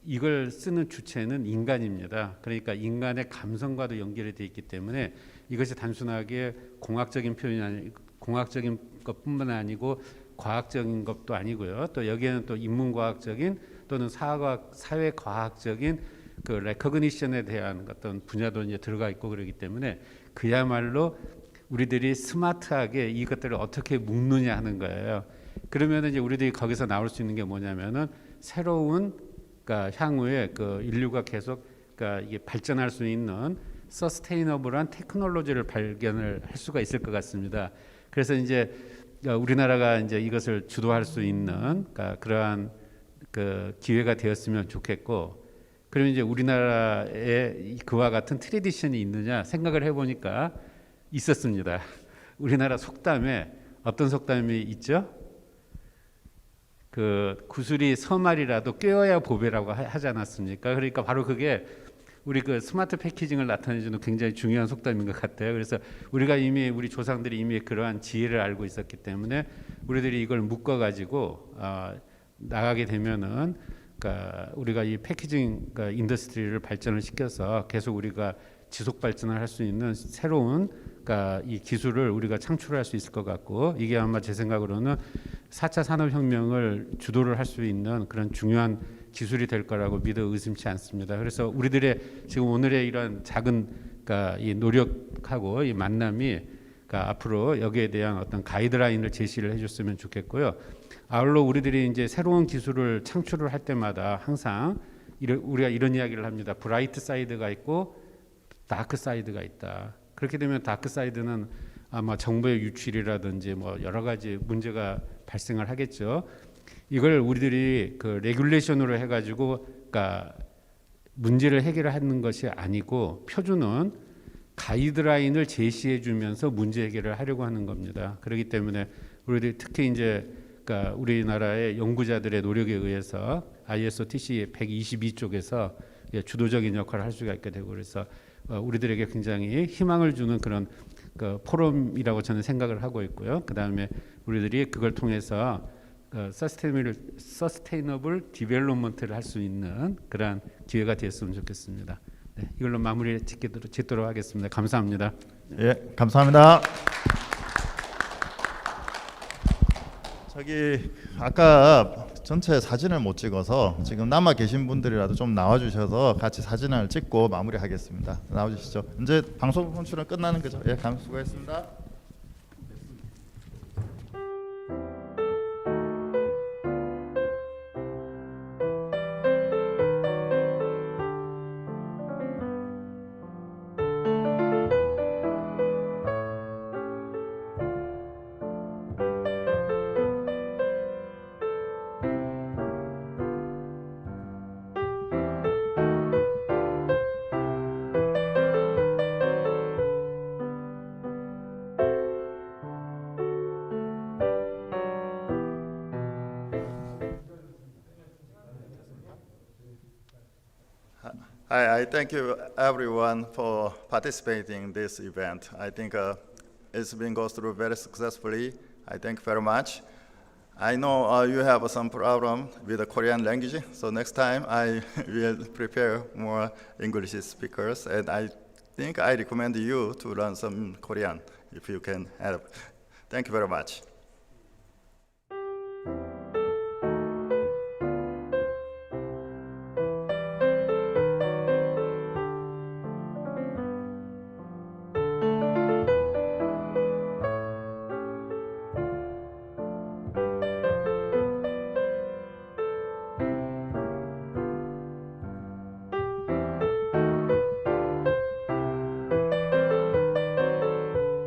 이걸 쓰는 주체는 인간입니다. 그러니까 인간의 감성과도 연결이 되어 있기 때문에 이것이 단순하게 공학적인 표현이 아니고 공학적인 것뿐만 아니고 과학적인 것도 아니고요. 또 여기에는 또 인문과학적인 또는 사회과학적인 그 레커그니션에 대한 어떤 분야도 이제 들어가 있고 그러기 때문에 그야말로 우리들이 스마트하게 이것들을 어떻게 묶느냐 하는 거예요. 그러면 이제 우리들이 거기서 나올 수 있는 게 뭐냐면은 새로운 그러니까 향후에 그 인류가 계속 그러니까 이게 발전할 수 있는 서스테이너블한 테크놀로지를 발견을 할 수가 있을 것 같습니다. 그래서 이제 우리나라가 이제 이것을 주도할 수 있는 그러니까 그러한 그 기회가 되었으면 좋겠고, 그러면 이제 우리나라에 그와 같은 트레디션이 있느냐 생각을 해보니까 있었습니다. 우리나라 속담에 어떤 속담이 있죠? 그 구슬이 서말이라도 꿰어야 보배라고 하지 않았습니까? 그러니까 바로 그게 우리 그 스마트 패키징을 나타내주는 굉장히 중요한 속담인 것 같아요. 그래서 우리가 이미 우리 조상들이 이미 그러한 지혜를 알고 있었기 때문에 우리들이 이걸 묶어 가지고 나가게 되면은, 그러니까 우리가 이 패키징 인더스트리를 발전을 시켜서 계속 우리가 지속 발전을 할 수 있는 새로운, 그러니까 이 기술을 우리가 창출할 수 있을 것 같고, 이게 아마 제 생각으로는 4차 산업혁명을 주도를 할 수 있는 그런 중요한 기술이 될 거라고 믿어 의심치 않습니다. 그래서 우리들의 지금 오늘의 이런 작은, 그러니까 이 노력하고 이 만남이, 그러니까 앞으로 여기에 대한 어떤 가이드라인을 제시를 해줬으면 좋겠고요. 아울러 우리들이 이제 새로운 기술을 창출을 할 때마다 항상 우리가 이런 이야기를 합니다. 브라이트 사이드가 있고 다크 사이드가 있다. 그렇게 되면 다크 사이드는 아마 정보의 유출이라든지 뭐 여러 가지 문제가 발생을 하겠죠. 이걸 우리들이 그 레귤레이션으로 해가지고, 그러니까 문제를 해결하는 것이 아니고 표준은 가이드라인을 제시해주면서 문제 해결을 하려고 하는 겁니다. 그렇기 때문에 우리들이 특히 이제, 그러니까 우리나라의 연구자들의 노력에 의해서 ISO TC 122쪽에서 주도적인 역할을 할 수가 있게 되고, 그래서 우리들에게 굉장히 희망을 주는 그런 그 포럼이라고 저는 생각을 하고 있고요. 그 다음에 우리들이 그걸 통해서 서스테이너블 디벨롭먼트를 할 수 있는 그러한 기회가 됐으면 좋겠습니다. 네, 이걸로 마무리 짓도록 하겠습니다. 감사합니다. 예, 감사합니다. 저기 아까 전체 사진을 못 찍어서 지금 남아 계신 분들이라도 좀 나와주셔서 같이 사진을 찍고 마무리하겠습니다. 나와주시죠. 이제 방송 송출은 끝나는 거죠. 예, 수고했습니다. I thank you everyone for participating in this event. I think it's been go through very successfully. I thank you very much. I know you have some problem with the Korean language, so next time I will prepare more English speakers, and I think I recommend you to learn some Korean if you can help. Thank you very much.